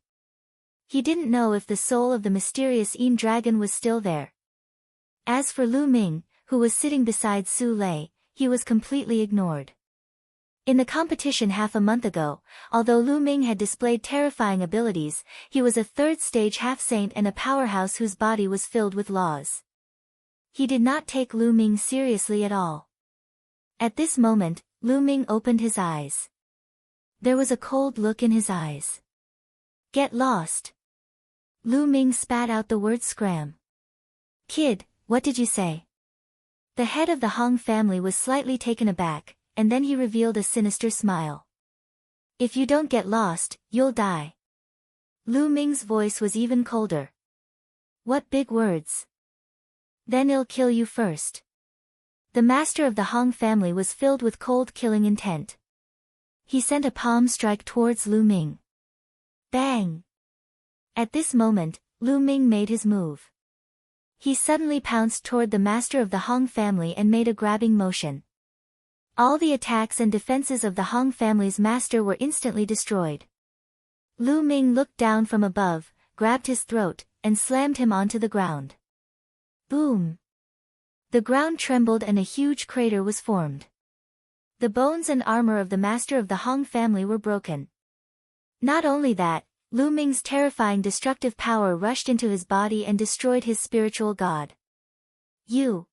He didn't know if the soul of the mysterious Yin dragon was still there. As for Lu Ming, who was sitting beside Su Lei, he was completely ignored. In the competition half a month ago, although Lu Ming had displayed terrifying abilities, he was a third-stage half-saint and a powerhouse whose body was filled with laws. He did not take Lu Ming seriously at all. At this moment, Lu Ming opened his eyes. There was a cold look in his eyes. Get lost. Lu Ming spat out the word scram. Kid, what did you say? The head of the Hong family was slightly taken aback, and then he revealed a sinister smile. If you don't get lost, you'll die. Lu Ming's voice was even colder. What big words. Then I'll kill you first. The master of the Hong family was filled with cold killing intent. He sent a palm strike towards Lu Ming. Bang! At this moment, Lu Ming made his move. He suddenly pounced toward the master of the Hong family and made a grabbing motion. All the attacks and defenses of the Hong family's master were instantly destroyed. Lu Ming looked down from above, grabbed his throat, and slammed him onto the ground. Boom! The ground trembled and a huge crater was formed. The bones and armor of the master of the Hong family were broken. Not only that, Lu Ming's terrifying destructive power rushed into his body and destroyed his spiritual god. You!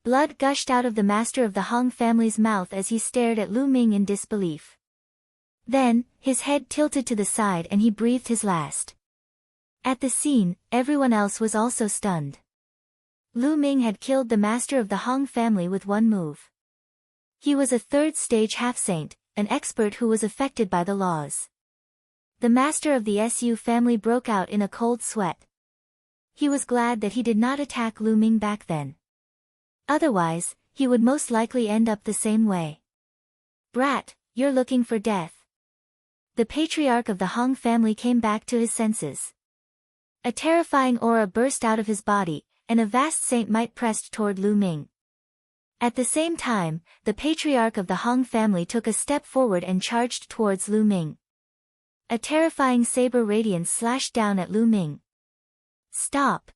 Blood gushed out of the master of the Hong family's mouth as he stared at Lu Ming in disbelief. Then, his head tilted to the side and he breathed his last. At the scene, everyone else was also stunned. Lu Ming had killed the master of the Hong family with one move. He was a third-stage half-saint, an expert who was affected by the laws. The master of the Su family broke out in a cold sweat. He was glad that he did not attack Lu Ming back then. Otherwise, he would most likely end up the same way. Brat, you're looking for death. The patriarch of the Hong family came back to his senses. A terrifying aura burst out of his body, and a vast saint might pressed toward Lu Ming. At the same time, the patriarch of the Hong family took a step forward and charged towards Lu Ming. A terrifying saber radiance slashed down at Lu Ming. Stop!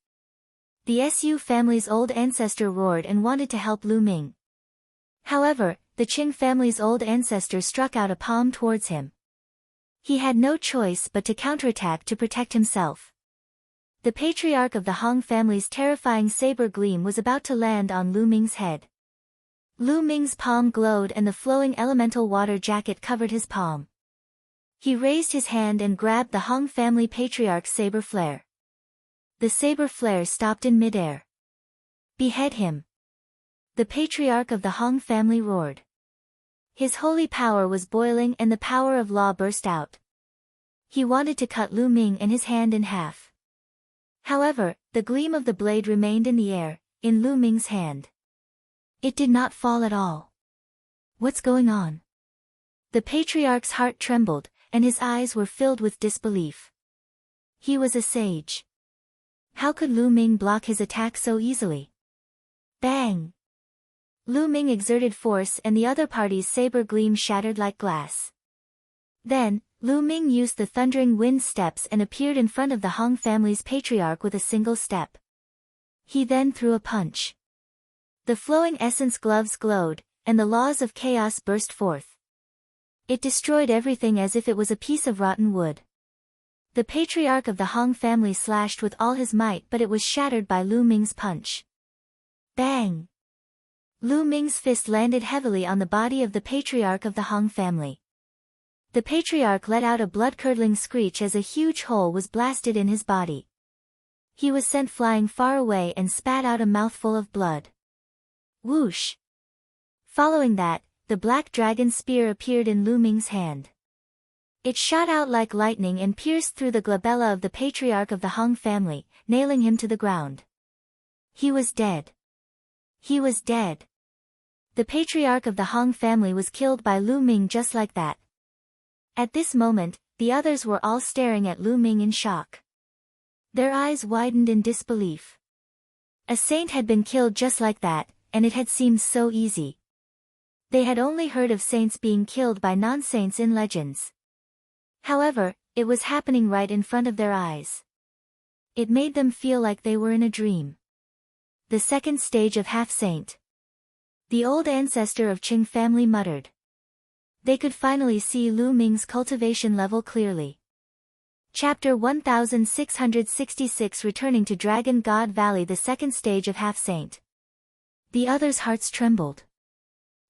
The Su family's old ancestor roared and wanted to help Lu Ming. However, the Qing family's old ancestor struck out a palm towards him. He had no choice but to counterattack to protect himself. The patriarch of the Hong family's terrifying saber gleam was about to land on Lu Ming's head. Lu Ming's palm glowed and the flowing elemental water jacket covered his palm. He raised his hand and grabbed the Hong family patriarch's saber flare. The saber flare stopped in midair. Behead him! The patriarch of the Hong family roared. His holy power was boiling and the power of law burst out. He wanted to cut Lu Ming and his hand in half. However, the gleam of the blade remained in the air, in Lu Ming's hand. It did not fall at all. What's going on? The patriarch's heart trembled, and his eyes were filled with disbelief. He was a sage. How could Lu Ming block his attack so easily? Bang! Lu Ming exerted force and the other party's saber gleam shattered like glass. Then, Lu Ming used the thundering wind steps and appeared in front of the Hong family's patriarch with a single step. He then threw a punch. The flowing essence gloves glowed, and the laws of chaos burst forth. It destroyed everything as if it was a piece of rotten wood. The patriarch of the Hong family slashed with all his might, but it was shattered by Lu Ming's punch. Bang! Lu Ming's fist landed heavily on the body of the patriarch of the Hong family. The patriarch let out a blood-curdling screech as a huge hole was blasted in his body. He was sent flying far away and spat out a mouthful of blood. Whoosh! Following that, the black dragon spear appeared in Lu Ming's hand. It shot out like lightning and pierced through the glabella of the patriarch of the Hong family, nailing him to the ground. He was dead. He was dead. The patriarch of the Hong family was killed by Lu Ming just like that. At this moment, the others were all staring at Lu Ming in shock. Their eyes widened in disbelief. A saint had been killed just like that, and it had seemed so easy. They had only heard of saints being killed by non-saints in legends. However, it was happening right in front of their eyes. It made them feel like they were in a dream. The second stage of half-saint. The old ancestor of Qing family muttered. They could finally see Lu Ming's cultivation level clearly. Chapter 1666 Returning to Dragon God Valley. The second stage of half-saint. The other's hearts trembled.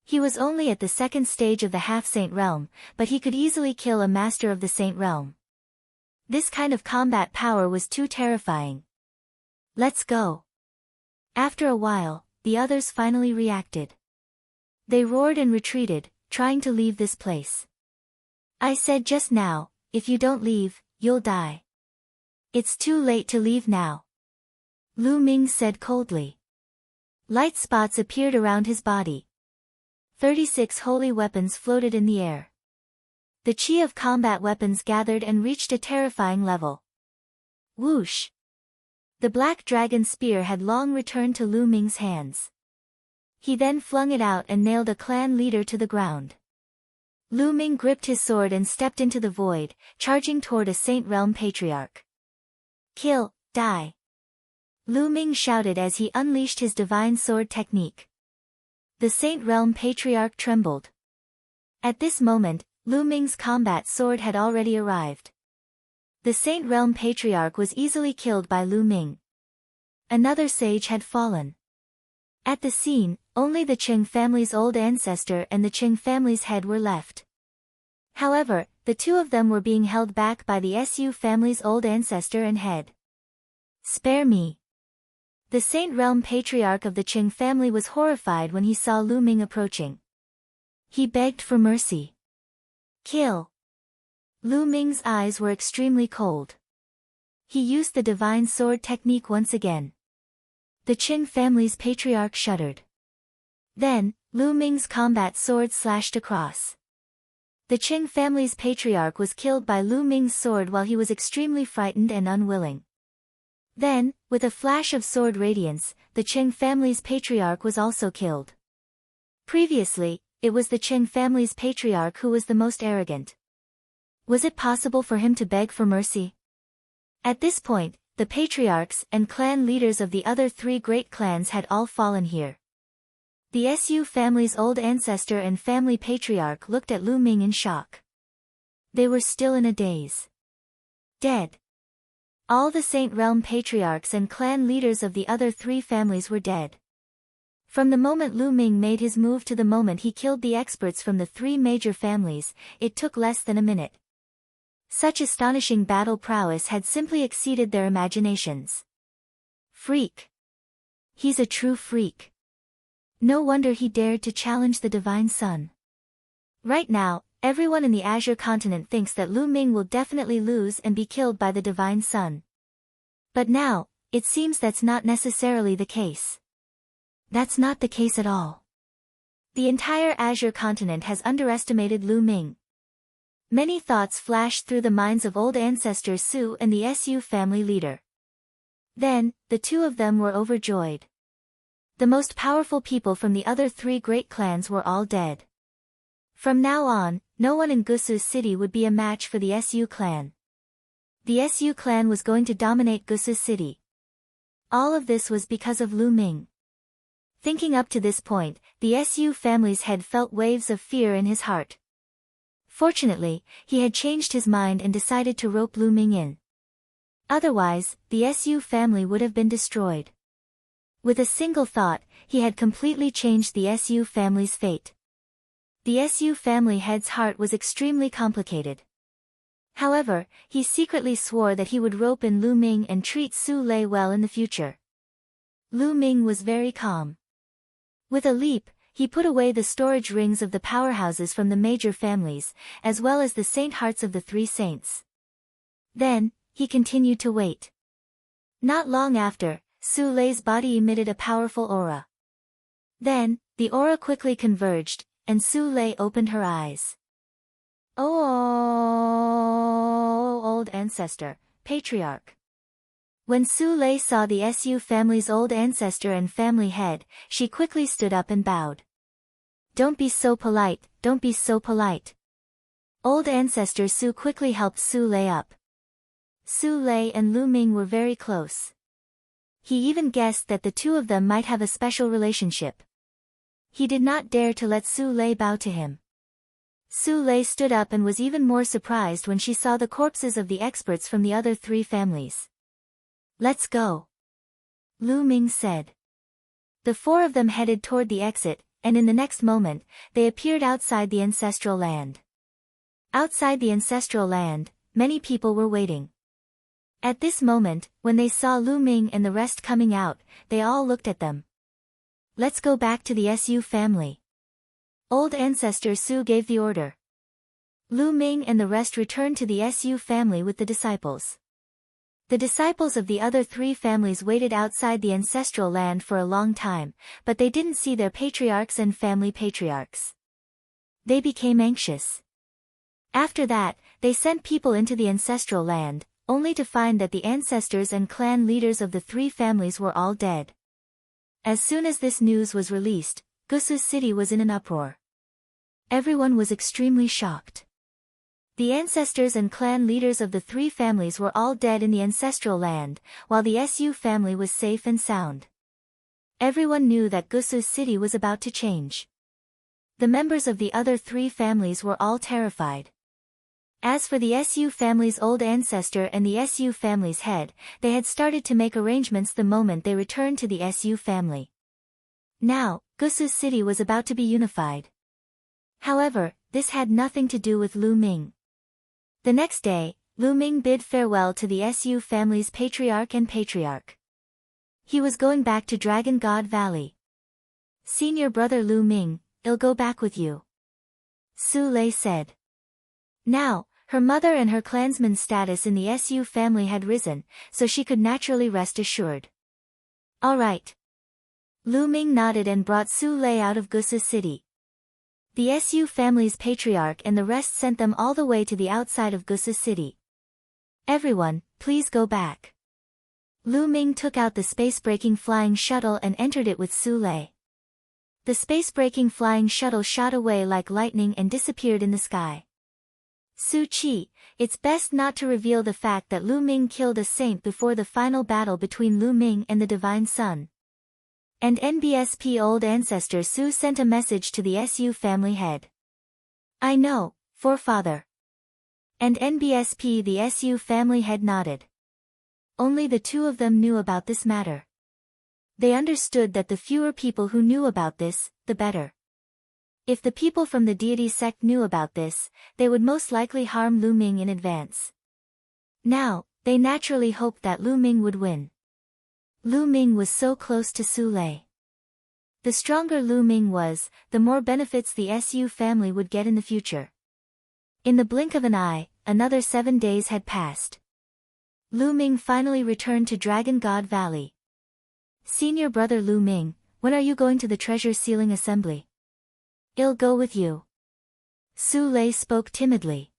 He was only at the second stage of the half-saint realm, but he could easily kill a master of the saint realm. This kind of combat power was too terrifying. Let's go. After a while, the others finally reacted. They roared and retreated, trying to leave this place. I said just now, if you don't leave, you'll die. It's too late to leave now. Lu Ming said coldly. Light spots appeared around his body. 36 holy weapons floated in the air. The chi of combat weapons gathered and reached a terrifying level. Whoosh! The black dragon spear had long returned to Lu Ming's hands. He then flung it out and nailed a clan leader to the ground. Lu Ming gripped his sword and stepped into the void, charging toward a Saint Realm patriarch. Kill, die! Lu Ming shouted as he unleashed his divine sword technique. The Saint Realm patriarch trembled. At this moment, Lu Ming's combat sword had already arrived. The Saint Realm patriarch was easily killed by Lu Ming. Another sage had fallen. At the scene, only the Qing family's old ancestor and the Qing family's head were left. However, the two of them were being held back by the Su family's old ancestor and head. Spare me. The Saint Realm patriarch of the Qing family was horrified when he saw Lu Ming approaching. He begged for mercy. Kill. Lu Ming's eyes were extremely cold. He used the divine sword technique once again. The Qing family's patriarch shuddered. Then, Lu Ming's combat sword slashed across. The Qing family's patriarch was killed by Lu Ming's sword while he was extremely frightened and unwilling. Then, with a flash of sword radiance, the Qing family's patriarch was also killed. Previously, it was the Qing family's patriarch who was the most arrogant. Was it possible for him to beg for mercy? At this point, the patriarchs and clan leaders of the other three great clans had all fallen here. The Su family's old ancestor and family patriarch looked at Lu Ming in shock. They were still in a daze. Dead. All the Saint Realm patriarchs and clan leaders of the other three families were dead. From the moment Lu Ming made his move to the moment he killed the experts from the three major families, it took less than a minute. Such astonishing battle prowess had simply exceeded their imaginations. Freak. He's a true freak. No wonder he dared to challenge the Divine Sun. Right now, everyone in the Azure continent thinks that Lu Ming will definitely lose and be killed by the Divine Sun. But now, it seems that's not necessarily the case. That's not the case at all. The entire Azure continent has underestimated Lu Ming. Many thoughts flashed through the minds of old ancestor Su and the Su family leader. Then, the two of them were overjoyed. The most powerful people from the other three great clans were all dead. From now on, no one in Gusu City would be a match for the Su clan. The Su clan was going to dominate Gusu City. All of this was because of Lu Ming. Thinking up to this point, the Su family's head felt waves of fear in his heart. Fortunately, he had changed his mind and decided to rope Lu Ming in. Otherwise, the Su family would have been destroyed. With a single thought, he had completely changed the Su family's fate. The Su family head's heart was extremely complicated. However, he secretly swore that he would rope in Lu Ming and treat Su Lei well in the future. Lu Ming was very calm. With a leap, he put away the storage rings of the powerhouses from the major families, as well as the saint hearts of the three saints. Then, he continued to wait. Not long after, Su Lei's body emitted a powerful aura. Then, the aura quickly converged, and Su Lei opened her eyes. Oh, old ancestor, patriarch. When Su Lei saw the Su family's old ancestor and family head, she quickly stood up and bowed. Don't be so polite, don't be so polite. Old ancestor Su quickly helped Su Lei up. Su Lei and Lu Ming were very close. He even guessed that the two of them might have a special relationship. He did not dare to let Su Lei bow to him. Su Lei stood up and was even more surprised when she saw the corpses of the experts from the other three families. Let's go, Lu Ming said. The four of them headed toward the exit, and in the next moment, they appeared outside the ancestral land. Outside the ancestral land, many people were waiting. At this moment, when they saw Lu Ming and the rest coming out, they all looked at them. Let's go back to the Su family. Old ancestor Su gave the order. Lu Ming and the rest returned to the Su family with the disciples. The disciples of the other three families waited outside the ancestral land for a long time, but they didn't see their patriarchs and family patriarchs. They became anxious. After that, they sent people into the ancestral land, only to find that the ancestors and clan leaders of the three families were all dead. As soon as this news was released, Gusu city was in an uproar. Everyone was extremely shocked. The ancestors and clan leaders of the three families were all dead in the ancestral land, while the Su family was safe and sound. Everyone knew that Gusu city was about to change. The members of the other three families were all terrified. As for the Su family's old ancestor and the Su family's head, they had started to make arrangements the moment they returned to the Su family. Now, Gusu city was about to be unified. However, this had nothing to do with Lu Ming. The next day, Lu Ming bid farewell to the Su family's patriarch and patriarch. He was going back to Dragon God Valley. Senior brother Lu Ming, I'll go back with you, Su Lei said. Now, her mother and her clansman's status in the Su family had risen, so she could naturally rest assured. All right. Lu Ming nodded and brought Su Lei out of Gusu city. The Su family's patriarch and the rest sent them all the way to the outside of Gusu city. Everyone, please go back. Lu Ming took out the space-breaking flying shuttle and entered it with Su Lei. The space-breaking flying shuttle shot away like lightning and disappeared in the sky. Su Qi, it's best not to reveal the fact that Lu Ming killed a saint before the final battle between Lu Ming and the Divine Sun. And NBSP old ancestor Su sent a message to the Su family head. I know, forefather. And NBSP the Su family head nodded. Only the two of them knew about this matter. They understood that the fewer people who knew about this, the better. If the people from the deity sect knew about this, they would most likely harm Lu Ming in advance. Now, they naturally hoped that Lu Ming would win. Lu Ming was so close to Su Lei. The stronger Lu Ming was, the more benefits the Su family would get in the future. In the blink of an eye, another 7 days had passed. Lu Ming finally returned to Dragon God Valley. Senior brother Lu Ming, when are you going to the treasure sealing assembly? I'll go with you. Su Lei spoke timidly.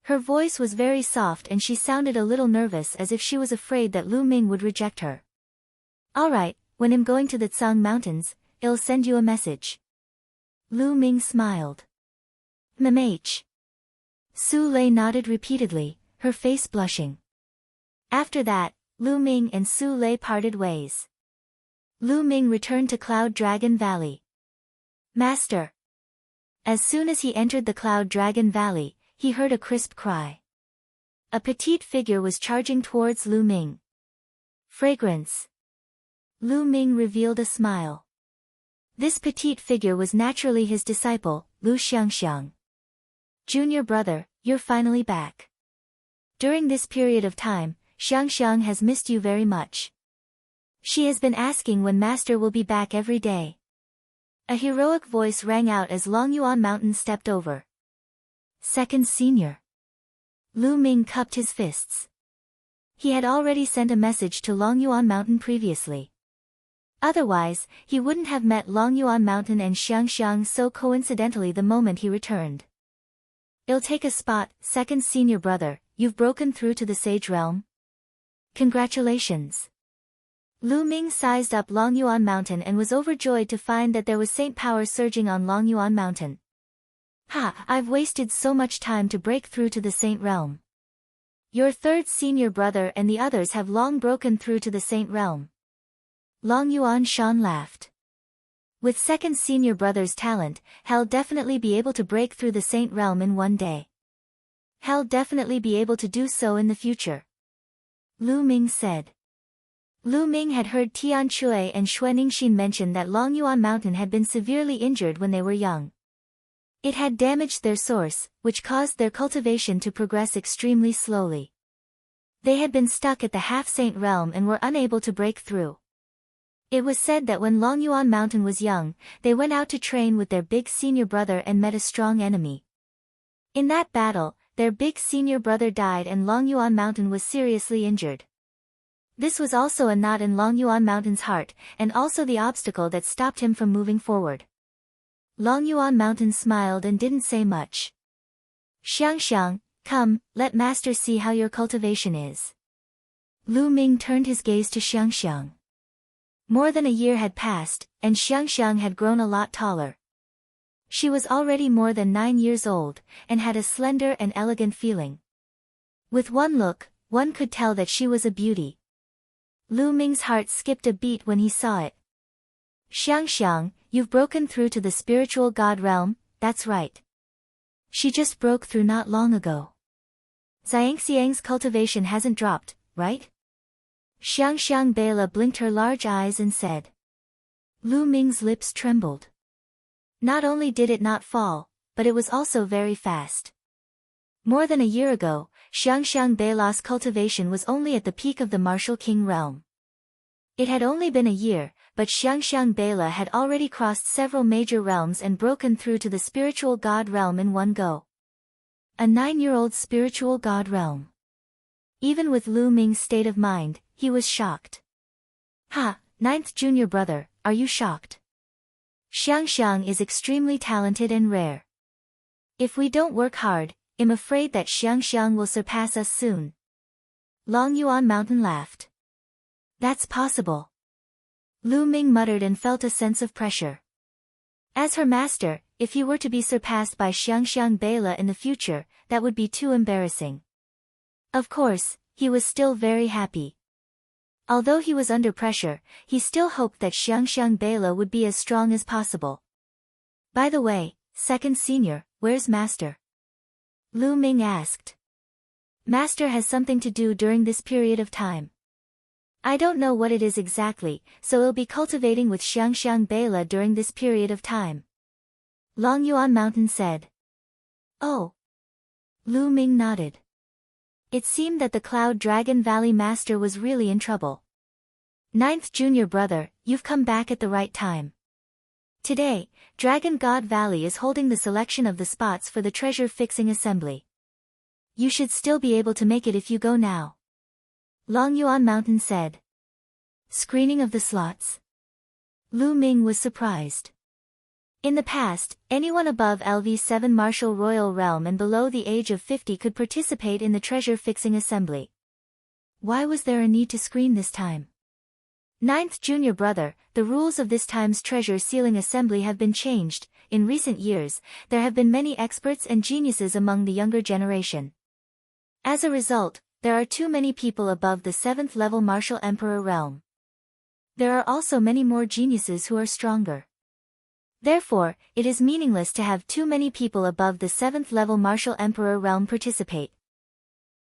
Her voice was very soft and she sounded a little nervous as if she was afraid that Lu Ming would reject her. All right, when I'm going to the Tsang Mountains, I'll send you a message. Lu Ming smiled. MMH. Su Lei nodded repeatedly, her face blushing. After that, Lu Ming and Su Lei parted ways. Lu Ming returned to Cloud Dragon Valley. Master. As soon as he entered the Cloud Dragon Valley, he heard a crisp cry. A petite figure was charging towards Lu Ming. Fragrance. Lu Ming revealed a smile. This petite figure was naturally his disciple, Lu Xiangxiang. Junior brother, you're finally back. During this period of time, Xiangxiang has missed you very much. She has been asking when Master will be back every day. A heroic voice rang out as Longyuan Mountain stepped over. Second senior. Lu Ming cupped his fists. He had already sent a message to Longyuan Mountain previously. Otherwise, he wouldn't have met Longyuan Mountain and Xiangxiang so coincidentally the moment he returned. I'll take a spot, second senior brother, you've broken through to the Sage Realm? Congratulations. Lu Ming sized up Longyuan Mountain and was overjoyed to find that there was saint power surging on Longyuan Mountain. Ha, I've wasted so much time to break through to the saint realm. Your third senior brother and the others have long broken through to the saint realm. Longyuan Shan laughed. With second senior brother's talent, he'll definitely be able to break through the saint realm in one day. He'll definitely be able to do so in the future. Lu Ming said. Lu Ming had heard Tian Shui and Xue Ningxin mention that Longyuan Mountain had been severely injured when they were young. It had damaged their source, which caused their cultivation to progress extremely slowly. They had been stuck at the half-saint realm and were unable to break through. It was said that when Longyuan Mountain was young, they went out to train with their big senior brother and met a strong enemy. In that battle, their big senior brother died and Longyuan Mountain was seriously injured. This was also a knot in Longyuan Mountain's heart, and also the obstacle that stopped him from moving forward. Longyuan Mountain smiled and didn't say much. Xiang, come, let master see how your cultivation is. Lu Ming turned his gaze to Xiang. More than a year had passed, and Xiang had grown a lot taller. She was already more than 9 years old, and had a slender and elegant feeling. With one look, one could tell that she was a beauty. Lu Ming's heart skipped a beat when he saw it. Xiang, you've broken through to the spiritual god realm, that's right. She just broke through not long ago. Xiangxiang's cultivation hasn't dropped, right? Xiang Bela blinked her large eyes and said. Lu Ming's lips trembled. Not only did it not fall, but it was also very fast. More than a year ago, Xiang Bela's cultivation was only at the peak of the martial king realm. It had only been a year, but Xiang Bela had already crossed several major realms and broken through to the spiritual god realm in one go. A 9-year-old spiritual god realm. Even with Lu Ming's state of mind, he was shocked. Ha, 9th junior brother, are you shocked? Xiang is extremely talented and rare. If we don't work hard, I'm afraid that Xiang will surpass us soon. Longyuan Mountain laughed. That's possible. Lu Ming muttered and felt a sense of pressure. As her master, if he were to be surpassed by Xiang Bela in the future, that would be too embarrassing. Of course, he was still very happy. Although he was under pressure, he still hoped that Xiang Bela would be as strong as possible. By the way, second senior, where's master? Lu Ming asked. Master has something to do during this period of time. I don't know what it is exactly, so I'll be cultivating with Xiang Bela during this period of time. Longyuan Mountain said. Oh. Lu Ming nodded. It seemed that the Cloud Dragon Valley Master was really in trouble. 9th junior brother, you've come back at the right time. Today, Dragon God Valley is holding the selection of the spots for the treasure fixing assembly. You should still be able to make it if you go now. Longyuan Mountain said. Screening of the slots. Lu Ming was surprised. In the past, anyone above LV7 Martial Royal Realm and below the age of 50 could participate in the treasure-fixing assembly. Why was there a need to screen this time? 9th junior brother, the rules of this time's treasure sealing assembly have been changed. In recent years, there have been many experts and geniuses among the younger generation. As a result, there are too many people above the 7th level Martial Emperor realm. There are also many more geniuses who are stronger. Therefore, it is meaningless to have too many people above the 7th level Martial Emperor realm participate.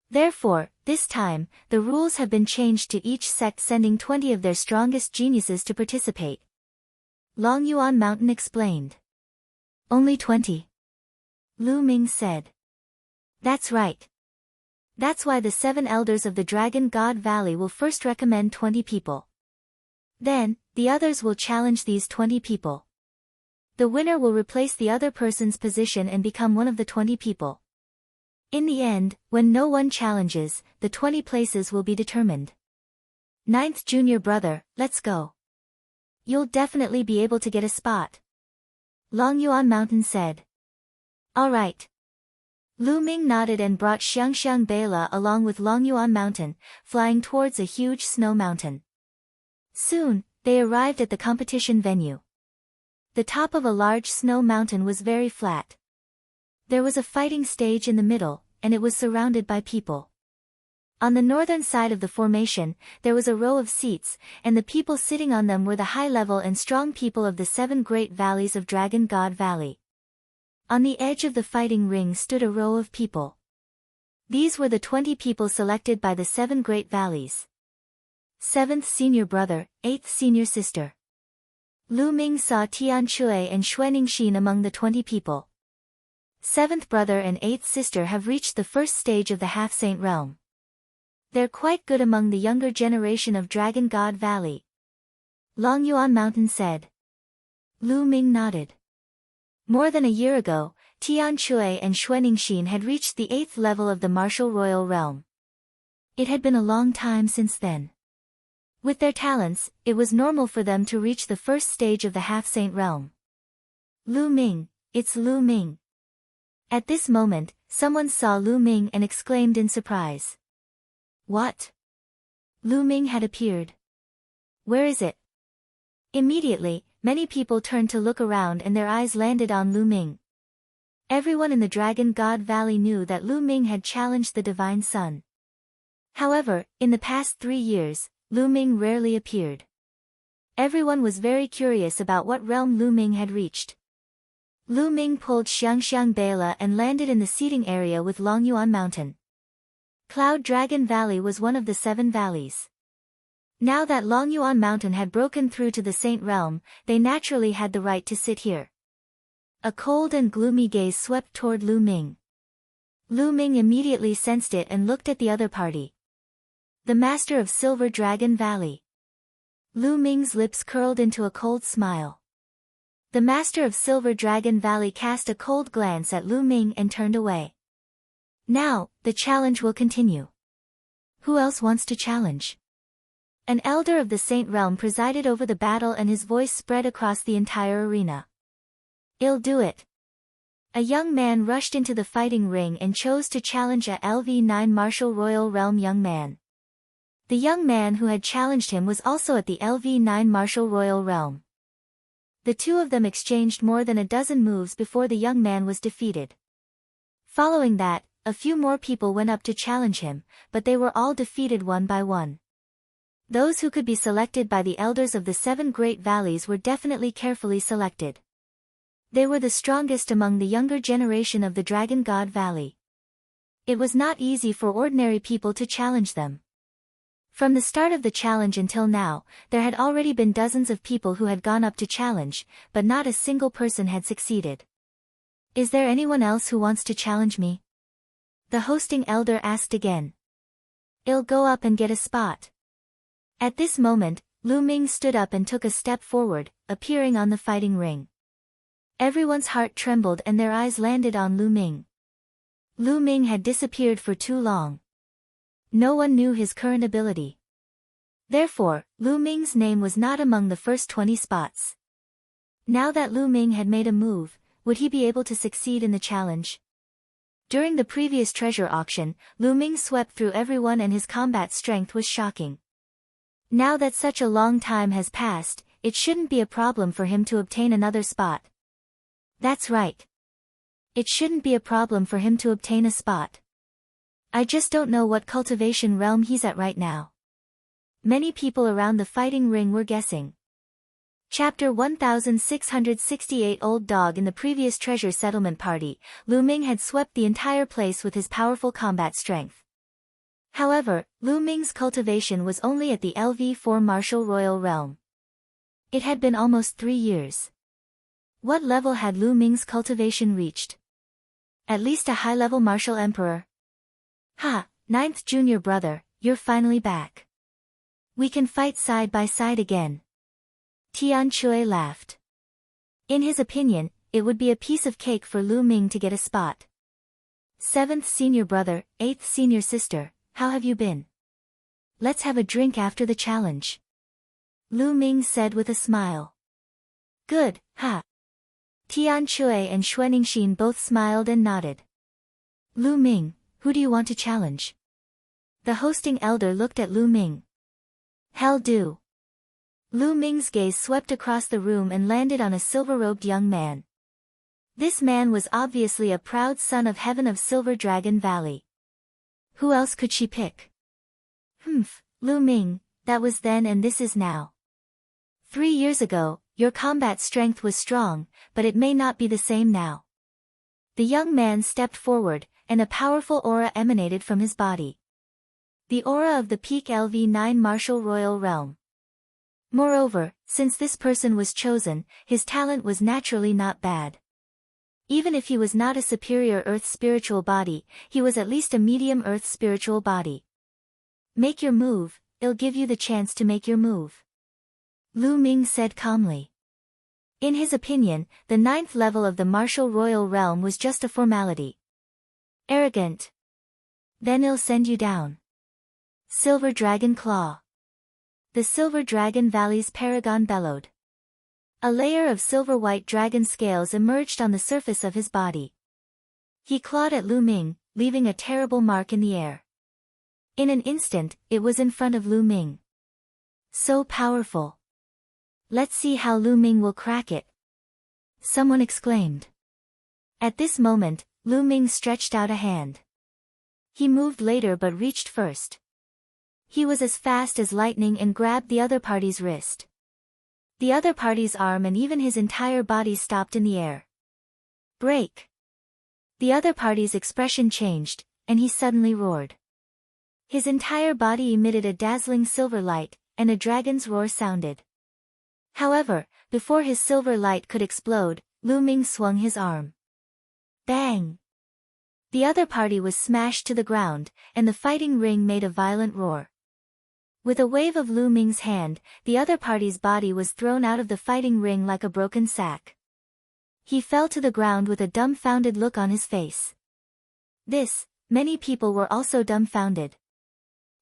Therefore, this time, the rules have been changed to each sect sending 20 of their strongest geniuses to participate. Longyuan Mountain explained. Only 20. Lu Ming said. That's right. That's why the 7 elders of the Dragon God Valley will first recommend 20 people. Then, the others will challenge these 20 people. The winner will replace the other person's position and become one of the 20 people. In the end, when no one challenges, the 20 places will be determined. 9th junior brother, let's go. You'll definitely be able to get a spot. Longyuan Mountain said. All right. Lu Ming nodded and brought Xiangxiang Beila along with Longyuan Mountain, flying towards a huge snow mountain. Soon, they arrived at the competition venue. The top of a large snow mountain was very flat. There was a fighting stage in the middle, and it was surrounded by people. On the northern side of the formation, there was a row of seats, and the people sitting on them were the high-level and strong people of the 7 great valleys of Dragon God Valley. On the edge of the fighting ring stood a row of people. These were the 20 people selected by the 7 great valleys. 7th senior brother, 8th senior sister. Lu Ming saw Tian Chui and Xuaningxin among the 20 people. 7th brother and 8th sister have reached the first stage of the half-saint realm. They're quite good among the younger generation of Dragon God Valley. Longyuan Mountain said. Lu Ming nodded. More than a year ago, Tian Chui and Xuaningxin had reached the 8th level of the martial royal realm. It had been a long time since then. With their talents, it was normal for them to reach the first stage of the half-saint realm. Lu Ming, it's Lu Ming. At this moment, someone saw Lu Ming and exclaimed in surprise. What? Lu Ming had appeared. Where is it? Immediately, many people turned to look around and their eyes landed on Lu Ming. Everyone in the Dragon God Valley knew that Lu Ming had challenged the Divine Sun. However, in the past 3 years, Lu Ming rarely appeared. Everyone was very curious about what realm Lu Ming had reached. Lu Ming pulled Xiangxiang Beila and landed in the seating area with Longyuan Mountain. Cloud Dragon Valley was one of the 7 valleys. Now that Longyuan Mountain had broken through to the Saint Realm, they naturally had the right to sit here. A cold and gloomy gaze swept toward Lu Ming. Lu Ming immediately sensed it and looked at the other party. The Master of Silver Dragon Valley. Lu Ming's lips curled into a cold smile. The Master of Silver Dragon Valley cast a cold glance at Lu Ming and turned away. Now, the challenge will continue. Who else wants to challenge? An elder of the Saint Realm presided over the battle and his voice spread across the entire arena. I'll do it. A young man rushed into the fighting ring and chose to challenge a LV9 Martial Royal Realm young man. The young man who had challenged him was also at the LV9 Martial Royal Realm. The two of them exchanged more than a dozen moves before the young man was defeated. Following that, a few more people went up to challenge him, but they were all defeated one by one. Those who could be selected by the elders of the 7 great valleys were definitely carefully selected. They were the strongest among the younger generation of the Dragon God Valley. It was not easy for ordinary people to challenge them. From the start of the challenge until now, there had already been dozens of people who had gone up to challenge, but not a single person had succeeded. Is there anyone else who wants to challenge me? The hosting elder asked again. I'll go up and get a spot. At this moment, Lu Ming stood up and took a step forward, appearing on the fighting ring. Everyone's heart trembled and their eyes landed on Lu Ming. Lu Ming had disappeared for too long. No one knew his current ability. Therefore, Lu Ming's name was not among the first 20 spots. Now that Lu Ming had made a move, would he be able to succeed in the challenge? During the previous treasure auction, Lu Ming swept through everyone and his combat strength was shocking. Now that such a long time has passed, it shouldn't be a problem for him to obtain another spot. That's right. It shouldn't be a problem for him to obtain a spot. I just don't know what cultivation realm he's at right now. Many people around the fighting ring were guessing. Chapter 1668 Old Dog. In the previous treasure settlement party, Lu Ming had swept the entire place with his powerful combat strength. However, Lu Ming's cultivation was only at the LV4 Martial Royal Realm. It had been almost 3 years. What level had Lu Ming's cultivation reached? At least a high-level Martial Emperor. Ha, 9th junior brother, you're finally back. We can fight side by side again. Tian Chui laughed. In his opinion, it would be a piece of cake for Lu Ming to get a spot. 7th senior brother, 8th senior sister, how have you been? Let's have a drink after the challenge. Lu Ming said with a smile. Good, ha. Tian Chui and Xuaningxin both smiled and nodded. Lu Ming, who do you want to challenge? The hosting elder looked at Lu Ming. Hell do. Lu Ming's gaze swept across the room and landed on a silver-robed young man. This man was obviously a proud son of heaven of Silver Dragon Valley. Who else could she pick? Lu Ming, that was then and this is now. 3 years ago, your combat strength was strong, but it may not be the same now. The young man stepped forward, and a powerful aura emanated from his body. The aura of the peak LV9 Martial Royal Realm. Moreover, since this person was chosen, his talent was naturally not bad. Even if he was not a superior Earth spiritual body, he was at least a medium Earth spiritual body. Make your move, it'll give you the chance to make your move. Lu Ming said calmly. In his opinion, the 9th level of the Martial Royal Realm was just a formality. Arrogant. Then I'll send you down. Silver Dragon Claw. The Silver Dragon Valley's paragon bellowed. A layer of silver-white dragon scales emerged on the surface of his body. He clawed at Lu Ming, leaving a terrible mark in the air. In an instant, it was in front of Lu Ming. So powerful. Let's see how Lu Ming will crack it. Someone exclaimed. At this moment, Lu Ming stretched out a hand. He moved later but reached first. He was as fast as lightning and grabbed the other party's wrist. The other party's arm and even his entire body stopped in the air. Break! The other party's expression changed, and he suddenly roared. His entire body emitted a dazzling silver light, and a dragon's roar sounded. However, before his silver light could explode, Lu Ming swung his arm. Bang! The other party was smashed to the ground, and the fighting ring made a violent roar. With a wave of Lu Ming's hand, the other party's body was thrown out of the fighting ring like a broken sack. He fell to the ground with a dumbfounded look on his face. Many people were also dumbfounded.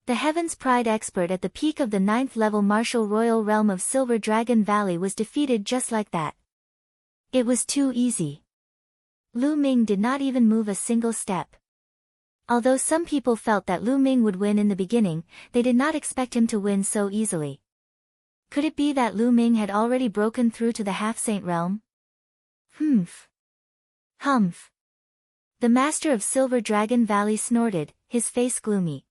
The Heaven's Pride expert at the peak of the 9th level Martial Royal Realm of Silver Dragon Valley was defeated just like that. It was too easy. Lu Ming did not even move a single step. Although some people felt that Lu Ming would win in the beginning, they did not expect him to win so easily. Could it be that Lu Ming had already broken through to the Half-Saint realm? Humph. The master of Silver Dragon Valley snorted, his face gloomy.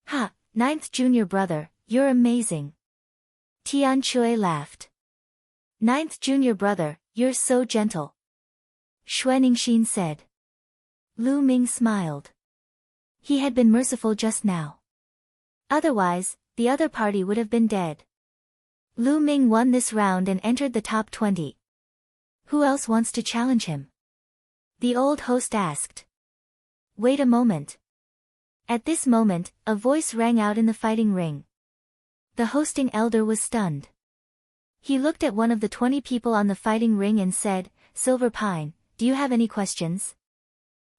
Ha, 9th junior brother, you're amazing. Tian Chui laughed. 9th junior brother, you're so gentle. Xue Ningxin said. Lu Ming smiled. He had been merciful just now. Otherwise, the other party would have been dead. Lu Ming won this round and entered the top 20. Who else wants to challenge him? The old host asked. Wait a moment. At this moment, a voice rang out in the fighting ring. The hosting elder was stunned. He looked at one of the 20 people on the fighting ring and said, Silver Pine, do you have any questions?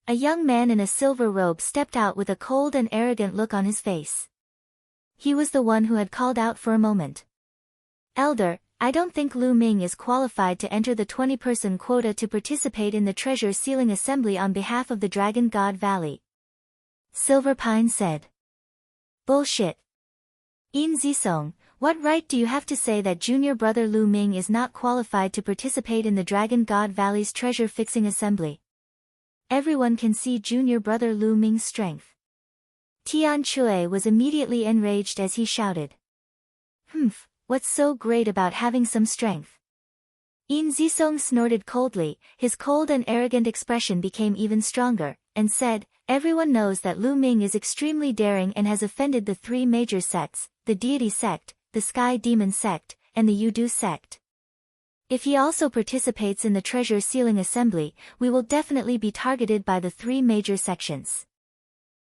A young man in a silver robe stepped out with a cold and arrogant look on his face. He was the one who had called out for a moment. Elder, I don't think Lu Ming is qualified to enter the 20-person quota to participate in the treasure sealing assembly on behalf of the Dragon God Valley. Silver Pine said. Bullshit. Yin Zisong, what right do you have to say that junior brother Lu Ming is not qualified to participate in the Dragon God Valley's treasure fixing assembly? Everyone can see junior brother Lu Ming's strength. Tian Chui was immediately enraged as he shouted. What's so great about having some strength? Yin Zisong snorted coldly, his cold and arrogant expression became even stronger, and said, Everyone knows that Lu Ming is extremely daring and has offended the 3 major sects, the Deity Sect, the Sky Demon Sect, and the Yudu Sect. If he also participates in the treasure sealing assembly, we will definitely be targeted by the 3 major sections.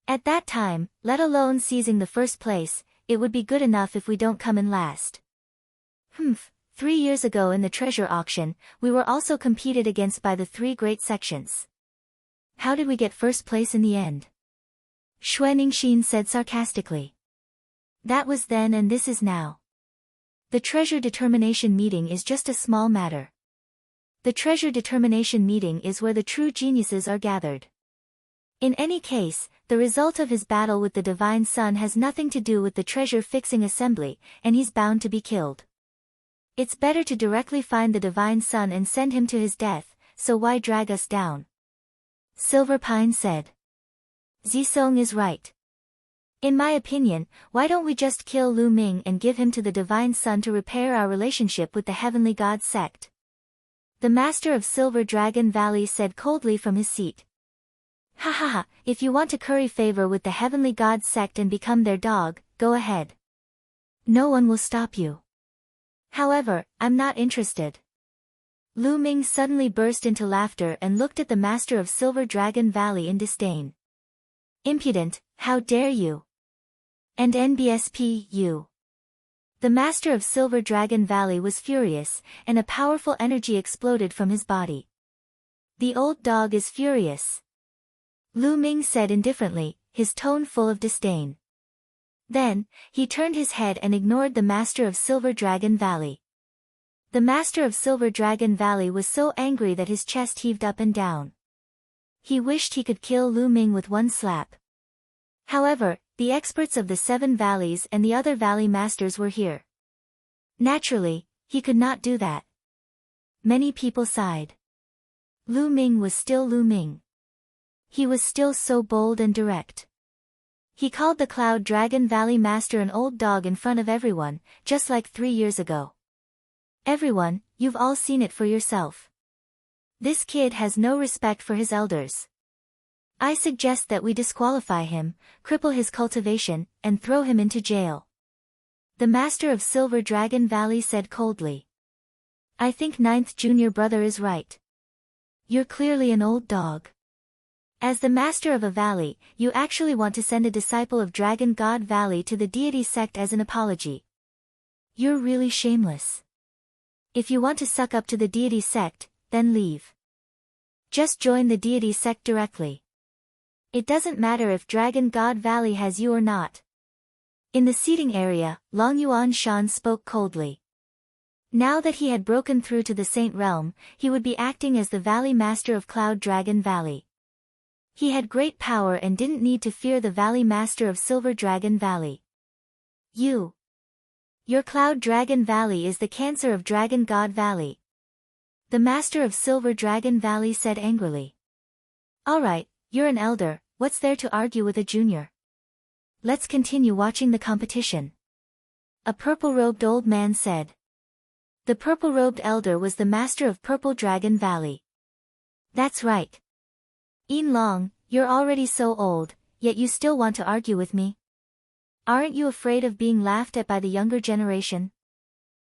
At that time, let alone seizing the first place, it would be good enough if we don't come in last. 3 years ago in the treasure auction, we were also competed against by the 3 great sections. How did we get first place in the end? Xue Ningxin said sarcastically. That was then and this is now. The treasure determination meeting is just a small matter. The treasure determination meeting is where the true geniuses are gathered. In any case, the result of his battle with the Divine Sun has nothing to do with the treasure-fixing assembly, and he's bound to be killed. It's better to directly find the Divine Sun and send him to his death, so why drag us down? Silver Pine said. Zisong is right. In my opinion, why don't we just kill Lu Ming and give him to the Divine Sun to repair our relationship with the Heavenly God sect? The Master of Silver Dragon Valley said coldly from his seat. Ha ha ha, if you want to curry favor with the Heavenly God sect and become their dog, go ahead. No one will stop you. However, I'm not interested. Lu Ming suddenly burst into laughter and looked at the Master of Silver Dragon Valley in disdain. Impudent, how dare you? And NBSP, you. The Master of Silver Dragon Valley was furious, and a powerful energy exploded from his body. The old dog is furious. Lu Ming said indifferently, his tone full of disdain. Then, he turned his head and ignored the Master of Silver Dragon Valley. The Master of Silver Dragon Valley was so angry that his chest heaved up and down. He wished he could kill Lu Ming with one slap. However, the experts of the 7 valleys and the other valley masters were here. Naturally, he could not do that. Many people sighed. Lu Ming was still Lu Ming. He was still so bold and direct. He called the Cloud Dragon Valley Master an old dog in front of everyone, just like 3 years ago. Everyone, you've all seen it for yourself. This kid has no respect for his elders. I suggest that we disqualify him, cripple his cultivation, and throw him into jail. The Master of Silver Dragon Valley said coldly. I think 9th junior brother is right. You're clearly an old dog. As the Master of a Valley, you actually want to send a disciple of Dragon God Valley to the deity sect as an apology. You're really shameless. If you want to suck up to the deity sect, then leave. Just join the deity sect directly. It doesn't matter if Dragon God Valley has you or not. In the seating area, Long Yuan Shan spoke coldly. Now that he had broken through to the Saint Realm, he would be acting as the Valley Master of Cloud Dragon Valley. He had great power and didn't need to fear the Valley Master of Silver Dragon Valley. Your Cloud Dragon Valley is the cancer of Dragon God Valley. The Master of Silver Dragon Valley said angrily. Alright, you're an elder, what's there to argue with a junior? Let's continue watching the competition. A purple-robed old man said. The purple-robed elder was the Master of Purple Dragon Valley. That's right. Yin Long, you're already so old, yet you still want to argue with me? Aren't you afraid of being laughed at by the younger generation?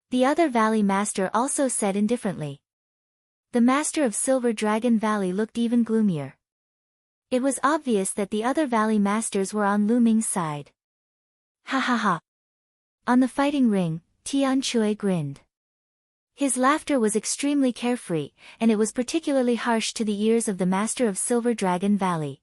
The other Valley Master also said indifferently. The Master of Silver Dragon Valley looked even gloomier. It was obvious that the other Valley Masters were on Lu Ming's side. Ha ha ha. On the fighting ring, Tian Chui grinned. His laughter was extremely carefree, and it was particularly harsh to the ears of the Master of Silver Dragon Valley.